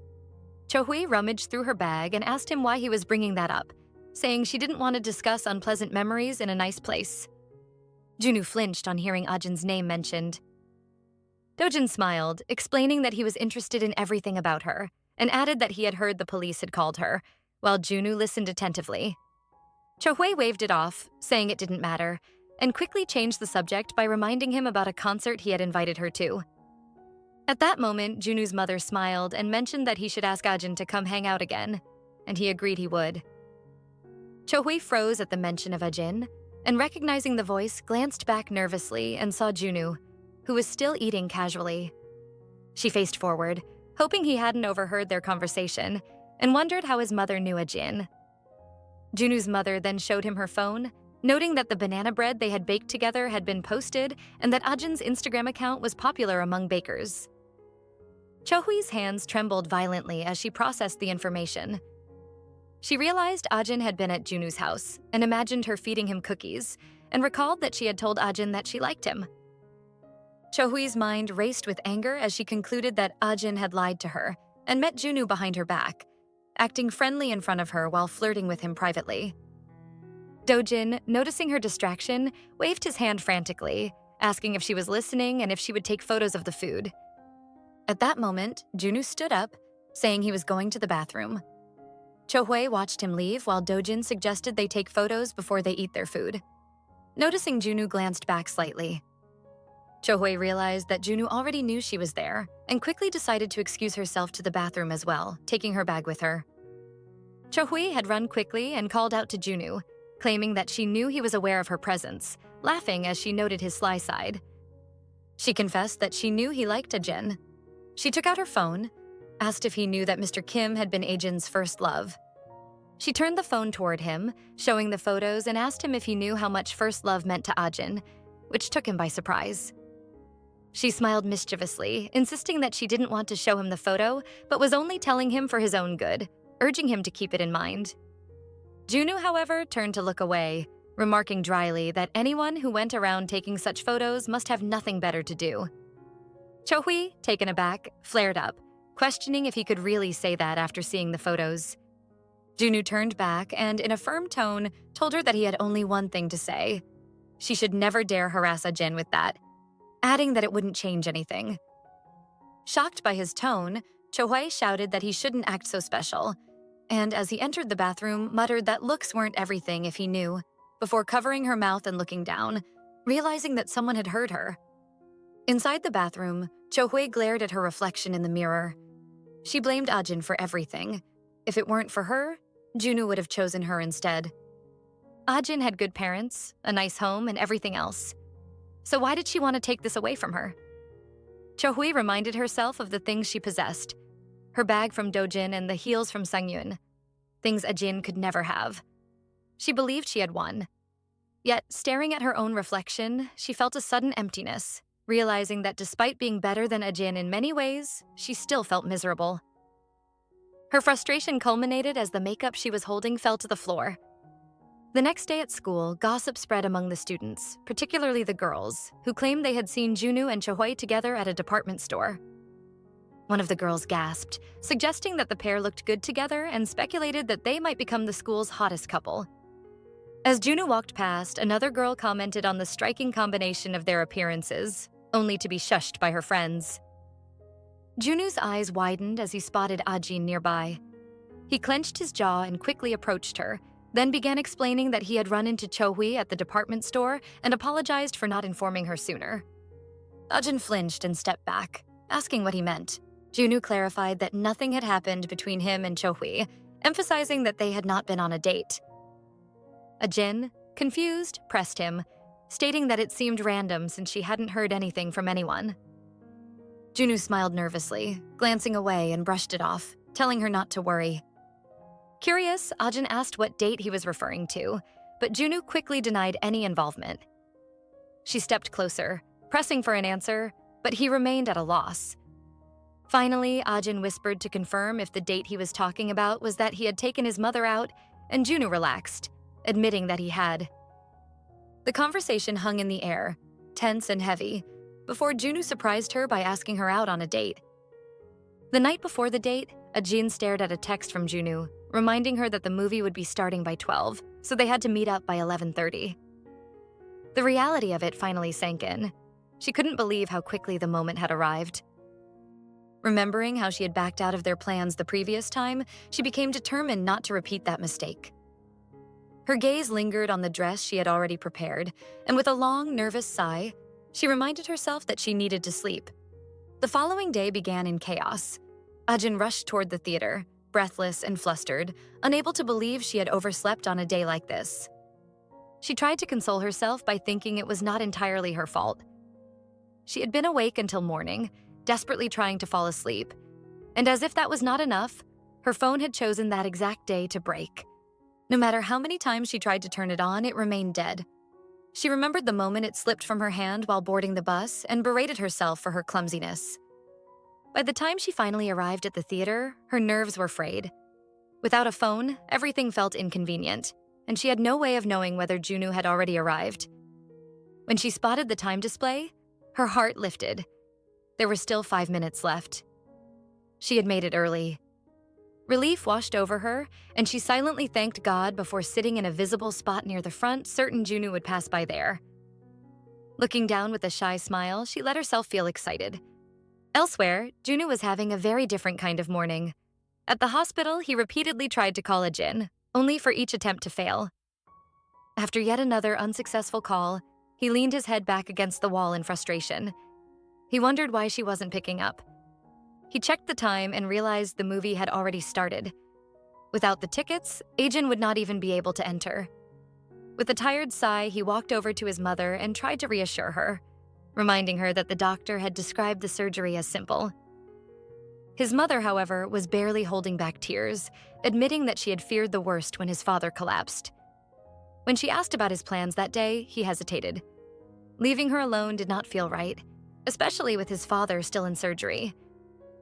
Cho-hwee rummaged through her bag and asked him why he was bringing that up, saying she didn't want to discuss unpleasant memories in a nice place. Junwoo flinched on hearing Ajin's name mentioned. Dojin smiled, explaining that he was interested in everything about her, and added that he had heard the police had called her, while Junwoo listened attentively. Cho-hwee waved it off, saying it didn't matter, and quickly changed the subject by reminding him about a concert he had invited her to. At that moment, Junwoo's mother smiled and mentioned that he should ask Ajin to come hang out again, and he agreed he would. Cho-hwee froze at the mention of Ajin, and recognizing the voice, glanced back nervously and saw Junwoo, who was still eating casually. She faced forward, hoping he hadn't overheard their conversation, and wondered how his mother knew Ajin. Junwoo's mother then showed him her phone, noting that the banana bread they had baked together had been posted and that Ajin's Instagram account was popular among bakers. Cho-hwee's hands trembled violently as she processed the information. She realized Ajin had been at Junwoo's house and imagined her feeding him cookies, and recalled that she had told Ajin that she liked him. Cho-hwee's mind raced with anger as she concluded that Ajin had lied to her and met Junwoo behind her back, acting friendly in front of her while flirting with him privately. Dojin, noticing her distraction, waved his hand frantically, asking if she was listening and if she would take photos of the food. At that moment, Junwoo stood up, saying he was going to the bathroom. Chohui watched him leave while Dojin suggested they take photos before they eat their food. Noticing Junwoo glanced back slightly. Chohui realized that Junwoo already knew she was there and quickly decided to excuse herself to the bathroom as well, taking her bag with her. Chohui had run quickly and called out to Junwoo, claiming that she knew he was aware of her presence, laughing as she noted his sly side. She confessed that she knew he liked Ajin. She took out her phone, asked if he knew that Mr. Kim had been Ajin's first love. She turned the phone toward him, showing the photos, and asked him if he knew how much first love meant to Ajin, which took him by surprise. She smiled mischievously, insisting that she didn't want to show him the photo, but was only telling him for his own good, urging him to keep it in mind. Junwoo, however, turned to look away, remarking dryly that anyone who went around taking such photos must have nothing better to do. Chohui, taken aback, flared up, questioning if he could really say that after seeing the photos. Junwoo turned back and, in a firm tone, told her that he had only one thing to say. She should never dare harass Ajin with that, adding that it wouldn't change anything. Shocked by his tone, Chohui shouted that he shouldn't act so special, and as he entered the bathroom, muttered that looks weren't everything if he knew, before covering her mouth and looking down, realizing that someone had heard her. Inside the bathroom, Chohui glared at her reflection in the mirror. She blamed Ajin for everything. If it weren't for her, Junwoo would have chosen her instead. Ajin had good parents, a nice home, and everything else. So why did she want to take this away from her? Chohui reminded herself of the things she possessed, her bag from Dojin and the heels from Sangyun, things Ajin could never have. She believed she had won. Yet, staring at her own reflection, she felt a sudden emptiness, realizing that despite being better than Ajin in many ways, she still felt miserable. Her frustration culminated as the makeup she was holding fell to the floor. The next day at school, gossip spread among the students, particularly the girls, who claimed they had seen Junwoo and Chohui together at a department store. One of the girls gasped, suggesting that the pair looked good together and speculated that they might become the school's hottest couple. As Junwoo walked past, another girl commented on the striking combination of their appearances, only to be shushed by her friends. Junwoo's eyes widened as he spotted Ajin nearby. He clenched his jaw and quickly approached her, then began explaining that he had run into Chohui at the department store and apologized for not informing her sooner. Ajin flinched and stepped back, asking what he meant. Junwoo clarified that nothing had happened between him and Chohui, emphasizing that they had not been on a date. Ajin, confused, pressed him, stating that it seemed random since she hadn't heard anything from anyone. Junwoo smiled nervously, glancing away and brushed it off, telling her not to worry. Curious, Ajin asked what date he was referring to, but Junwoo quickly denied any involvement. She stepped closer, pressing for an answer, but he remained at a loss. Finally, Ajin whispered to confirm if the date he was talking about was that he had taken his mother out, and Junwoo relaxed, admitting that he had. The conversation hung in the air, tense and heavy, before Junwoo surprised her by asking her out on a date. The night before the date, Ajin stared at a text from Junwoo, reminding her that the movie would be starting by 12, so they had to meet up by 11:30. The reality of it finally sank in. She couldn't believe how quickly the moment had arrived. Remembering how she had backed out of their plans the previous time, she became determined not to repeat that mistake. Her gaze lingered on the dress she had already prepared, and with a long, nervous sigh, she reminded herself that she needed to sleep. The following day began in chaos. Ajin rushed toward the theater, breathless and flustered, unable to believe she had overslept on a day like this. She tried to console herself by thinking it was not entirely her fault. She had been awake until morning, desperately trying to fall asleep, and as if that was not enough, her phone had chosen that exact day to break. No matter how many times she tried to turn it on, it remained dead. She remembered the moment it slipped from her hand while boarding the bus and berated herself for her clumsiness. By the time she finally arrived at the theater, her nerves were frayed. Without a phone, everything felt inconvenient, and she had no way of knowing whether Junwoo had already arrived. When she spotted the time display, her heart lifted. There were still 5 minutes left. She had made it early. Relief washed over her, and she silently thanked God before sitting in a visible spot near the front, certain Junwoo would pass by there. Looking down with a shy smile, she let herself feel excited. Elsewhere, Junwoo was having a very different kind of morning. At the hospital, he repeatedly tried to call Ajin, only for each attempt to fail. After yet another unsuccessful call, he leaned his head back against the wall in frustration. He wondered why she wasn't picking up. He checked the time and realized the movie had already started. Without the tickets, Ajin would not even be able to enter. With a tired sigh, he walked over to his mother and tried to reassure her, reminding her that the doctor had described the surgery as simple. His mother, however, was barely holding back tears, admitting that she had feared the worst when his father collapsed. When she asked about his plans that day, he hesitated. Leaving her alone did not feel right, especially with his father still in surgery.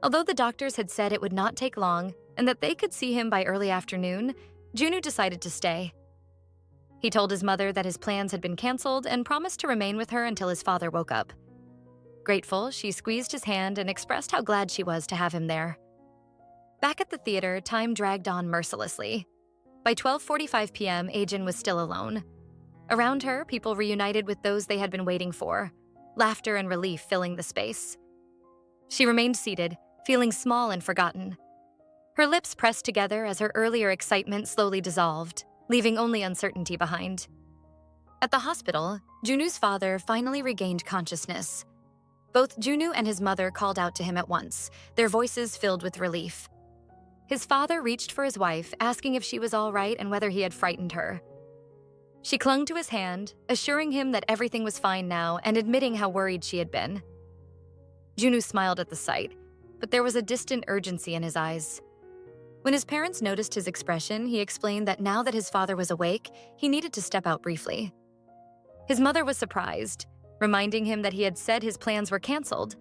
Although the doctors had said it would not take long and that they could see him by early afternoon, Junwoo decided to stay. He told his mother that his plans had been canceled and promised to remain with her until his father woke up. Grateful, she squeezed his hand and expressed how glad she was to have him there. Back at the theater, time dragged on mercilessly. By 12:45 p.m., Ajin was still alone. Around her, people reunited with those they had been waiting for, laughter and relief filling the space. She remained seated, feeling small and forgotten. Her lips pressed together as her earlier excitement slowly dissolved, leaving only uncertainty behind. At the hospital, Junwoo's father finally regained consciousness. Both Junwoo and his mother called out to him at once, their voices filled with relief. His father reached for his wife, asking if she was all right and whether he had frightened her. She clung to his hand, assuring him that everything was fine now and admitting how worried she had been. Junwoo smiled at the sight, but there was a distant urgency in his eyes. When his parents noticed his expression, he explained that now that his father was awake, he needed to step out briefly. His mother was surprised, reminding him that he had said his plans were canceled.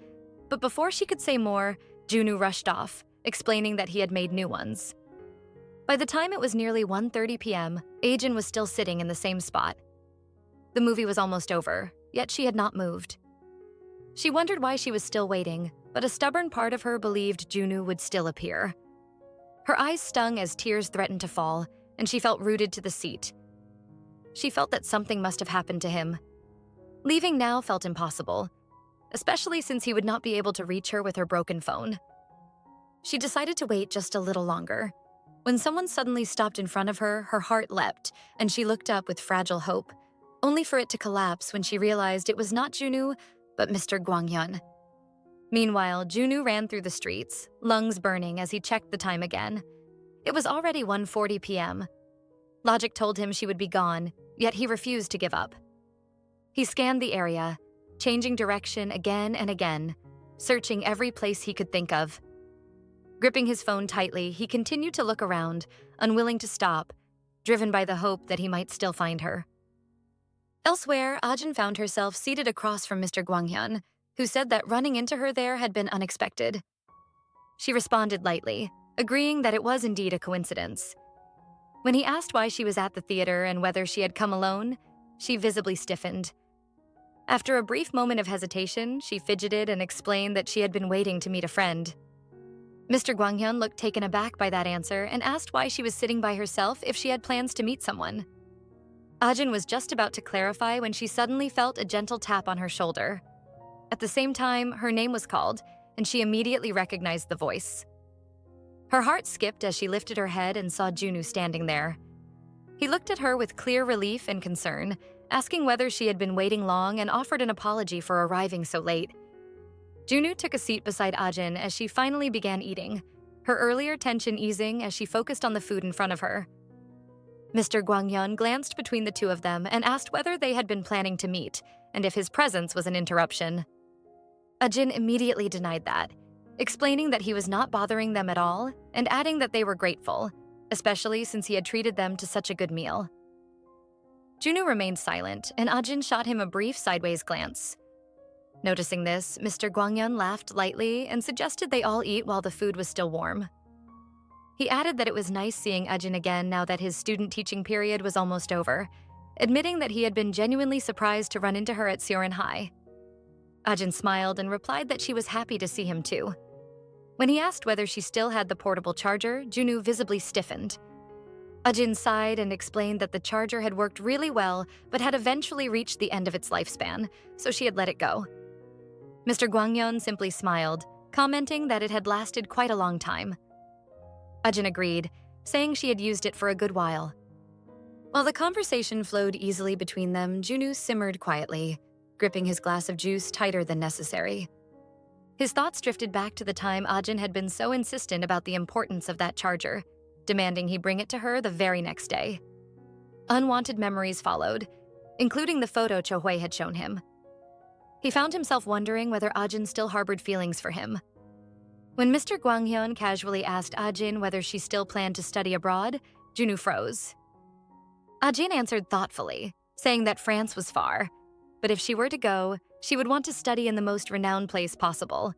But before she could say more, Junwoo rushed off, explaining that he had made new ones. By the time it was nearly 1:30 p.m., Ajin was still sitting in the same spot. The movie was almost over, yet she had not moved. She wondered why she was still waiting, but a stubborn part of her believed Junwoo would still appear. Her eyes stung as tears threatened to fall, and she felt rooted to the seat. She felt that something must have happened to him. Leaving now felt impossible, especially since he would not be able to reach her with her broken phone. She decided to wait just a little longer. When someone suddenly stopped in front of her, her heart leapt, and she looked up with fragile hope, only for it to collapse when she realized it was not Junwoo, but Mr. Gwanghyun. Meanwhile, Junwoo ran through the streets, lungs burning as he checked the time again. It was already 1:40 p.m. Logic told him she would be gone, yet he refused to give up. He scanned the area, changing direction again and again, searching every place he could think of. Gripping his phone tightly, he continued to look around, unwilling to stop, driven by the hope that he might still find her. Elsewhere, Ajin found herself seated across from Mr. Gwanghyun, who said that running into her there had been unexpected. She responded lightly, agreeing that it was indeed a coincidence. When he asked why she was at the theater and whether she had come alone, she visibly stiffened. After a brief moment of hesitation, she fidgeted and explained that she had been waiting to meet a friend. Mr. Gwanghyun looked taken aback by that answer and asked why she was sitting by herself if she had plans to meet someone. Ajin was just about to clarify when she suddenly felt a gentle tap on her shoulder. At the same time, her name was called, and she immediately recognized the voice. Her heart skipped as she lifted her head and saw Junwoo standing there. He looked at her with clear relief and concern, asking whether she had been waiting long and offered an apology for arriving so late. Junwoo took a seat beside Ajin as she finally began eating, her earlier tension easing as she focused on the food in front of her. Mr. Gwanghyun glanced between the two of them and asked whether they had been planning to meet, and if his presence was an interruption. Ajin immediately denied that, explaining that he was not bothering them at all and adding that they were grateful, especially since he had treated them to such a good meal. Junwoo remained silent, and Ajin shot him a brief sideways glance. Noticing this, Mr. Gwanghyun laughed lightly and suggested they all eat while the food was still warm. He added that it was nice seeing Ajin again now that his student teaching period was almost over, admitting that he had been genuinely surprised to run into her at Seorin High. Ajin smiled and replied that she was happy to see him too. When he asked whether she still had the portable charger, Junwoo visibly stiffened. Ajin sighed and explained that the charger had worked really well but had eventually reached the end of its lifespan, so she had let it go. Mr. Gwangyeon simply smiled, commenting that it had lasted quite a long time. Ajin agreed, saying she had used it for a good while. While the conversation flowed easily between them, Junwoo simmered quietly, gripping his glass of juice tighter than necessary. His thoughts drifted back to the time Ajin had been so insistent about the importance of that charger, demanding he bring it to her the very next day. Unwanted memories followed, including the photo Cho-hwee had shown him. He found himself wondering whether Ajin still harbored feelings for him. When Mr. Gwanghyun casually asked Ajin whether she still planned to study abroad, Junwoo froze. Ajin answered thoughtfully, saying that France was far, but if she were to go, she would want to study in the most renowned place possible.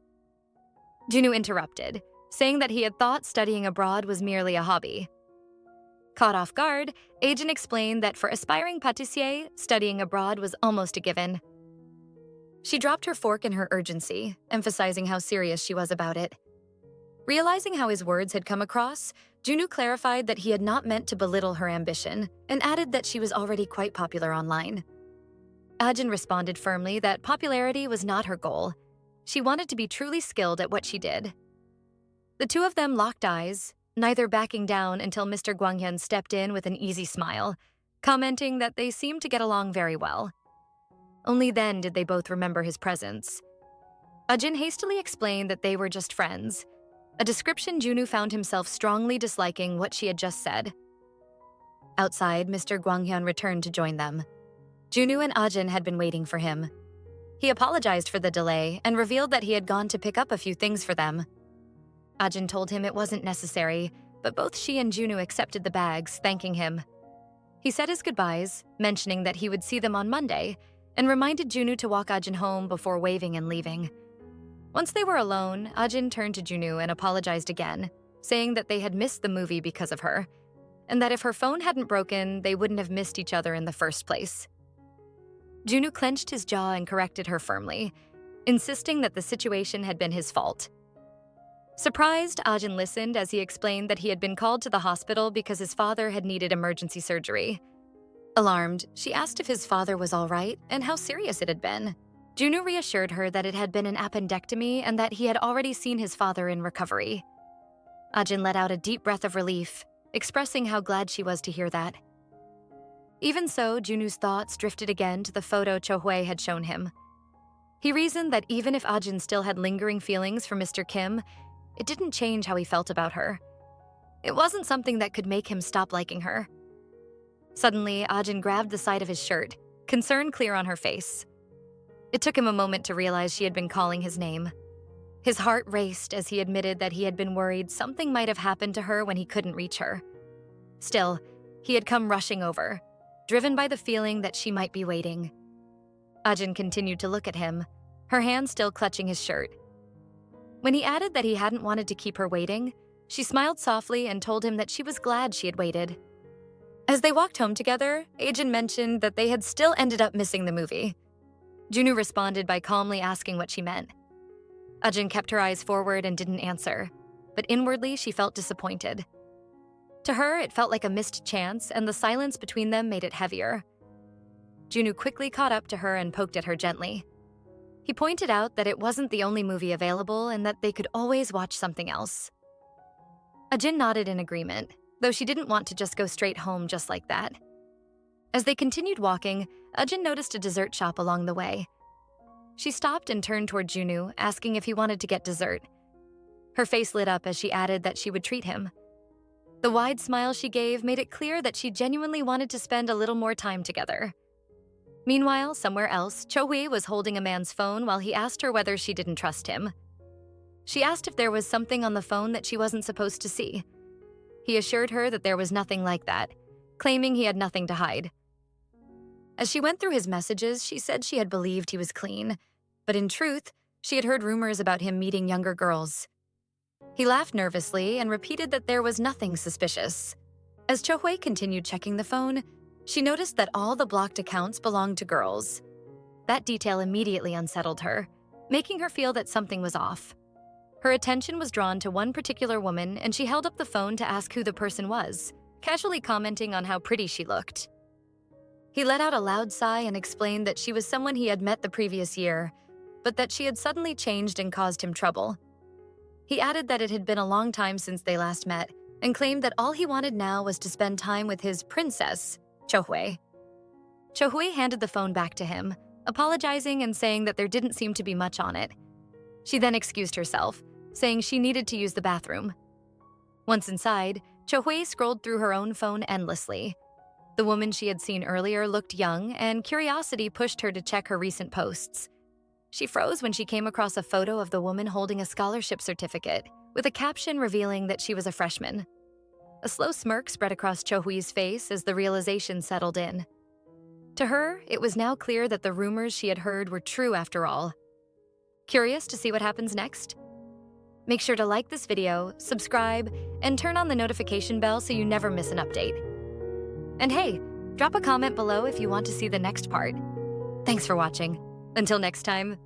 Junwoo interrupted, saying that he had thought studying abroad was merely a hobby. Caught off guard, Ajin explained that for aspiring pâtissier, studying abroad was almost a given. She dropped her fork in her urgency, emphasizing how serious she was about it. Realizing how his words had come across, Junwoo clarified that he had not meant to belittle her ambition and added that she was already quite popular online. Ajin responded firmly that popularity was not her goal. She wanted to be truly skilled at what she did. The two of them locked eyes, neither backing down until Mr. Gwanghyun stepped in with an easy smile, commenting that they seemed to get along very well. Only then did they both remember his presence. Ajin hastily explained that they were just friends, a description Junwoo found himself strongly disliking what she had just said. Outside, Mr. Gwanghyun returned to join them. Junwoo and Ajin had been waiting for him. He apologized for the delay and revealed that he had gone to pick up a few things for them. Ajin told him it wasn't necessary, but both she and Junwoo accepted the bags, thanking him. He said his goodbyes, mentioning that he would see them on Monday, and reminded Junwoo to walk Ajin home before waving and leaving. Once they were alone, Ajin turned to Junwoo and apologized again, saying that they had missed the movie because of her, and that if her phone hadn't broken, they wouldn't have missed each other in the first place. Junwoo clenched his jaw and corrected her firmly, insisting that the situation had been his fault. Surprised, Ajin listened as he explained that he had been called to the hospital because his father had needed emergency surgery. Alarmed, she asked if his father was all right and how serious it had been. Junwoo reassured her that it had been an appendectomy and that he had already seen his father in recovery. Ajin let out a deep breath of relief, expressing how glad she was to hear that. Even so, Junwoo's thoughts drifted again to the photo Cho-hwee had shown him. He reasoned that even if Ajin still had lingering feelings for Mr. Kim, it didn't change how he felt about her. It wasn't something that could make him stop liking her. Suddenly, Ajin grabbed the side of his shirt, concern clear on her face. It took him a moment to realize she had been calling his name. His heart raced as he admitted that he had been worried something might have happened to her when he couldn't reach her. Still, he had come rushing over, driven by the feeling that she might be waiting. Ajin continued to look at him, her hand still clutching his shirt. When he added that he hadn't wanted to keep her waiting, she smiled softly and told him that she was glad she had waited. As they walked home together, Ajin mentioned that they had still ended up missing the movie. Junwoo responded by calmly asking what she meant. Ajin kept her eyes forward and didn't answer, but inwardly she felt disappointed. To her, it felt like a missed chance, and the silence between them made it heavier. Junwoo quickly caught up to her and poked at her gently. He pointed out that it wasn't the only movie available and that they could always watch something else. Ajin nodded in agreement, though she didn't want to just go straight home just like that. As they continued walking, Ajin noticed a dessert shop along the way. She stopped and turned toward Junwoo, asking if he wanted to get dessert. Her face lit up as she added that she would treat him. The wide smile she gave made it clear that she genuinely wanted to spend a little more time together. Meanwhile, somewhere else, Cho-hwee was holding a man's phone while he asked her whether she didn't trust him. She asked if there was something on the phone that she wasn't supposed to see. He assured her that there was nothing like that, claiming he had nothing to hide. As she went through his messages, she said she had believed he was clean, but in truth, she had heard rumors about him meeting younger girls. He laughed nervously and repeated that there was nothing suspicious. As Cho-hwee continued checking the phone, she noticed that all the blocked accounts belonged to girls. That detail immediately unsettled her, making her feel that something was off. Her attention was drawn to one particular woman, and she held up the phone to ask who the person was, casually commenting on how pretty she looked. He let out a loud sigh and explained that she was someone he had met the previous year, but that she had suddenly changed and caused him trouble. He added that it had been a long time since they last met, and claimed that all he wanted now was to spend time with his princess, Chohui. Chohui handed the phone back to him, apologizing and saying that there didn't seem to be much on it. She then excused herself, saying she needed to use the bathroom. Once inside, Chohui scrolled through her own phone endlessly. The woman she had seen earlier looked young, and curiosity pushed her to check her recent posts. She froze when she came across a photo of the woman holding a scholarship certificate, with a caption revealing that she was a freshman. A slow smirk spread across Chohui's face as the realization settled in. To her, it was now clear that the rumors she had heard were true after all. Curious to see what happens next? Make sure to like this video, subscribe, and turn on the notification bell so you never miss an update. And hey, drop a comment below if you want to see the next part. Thanks for watching. Until next time,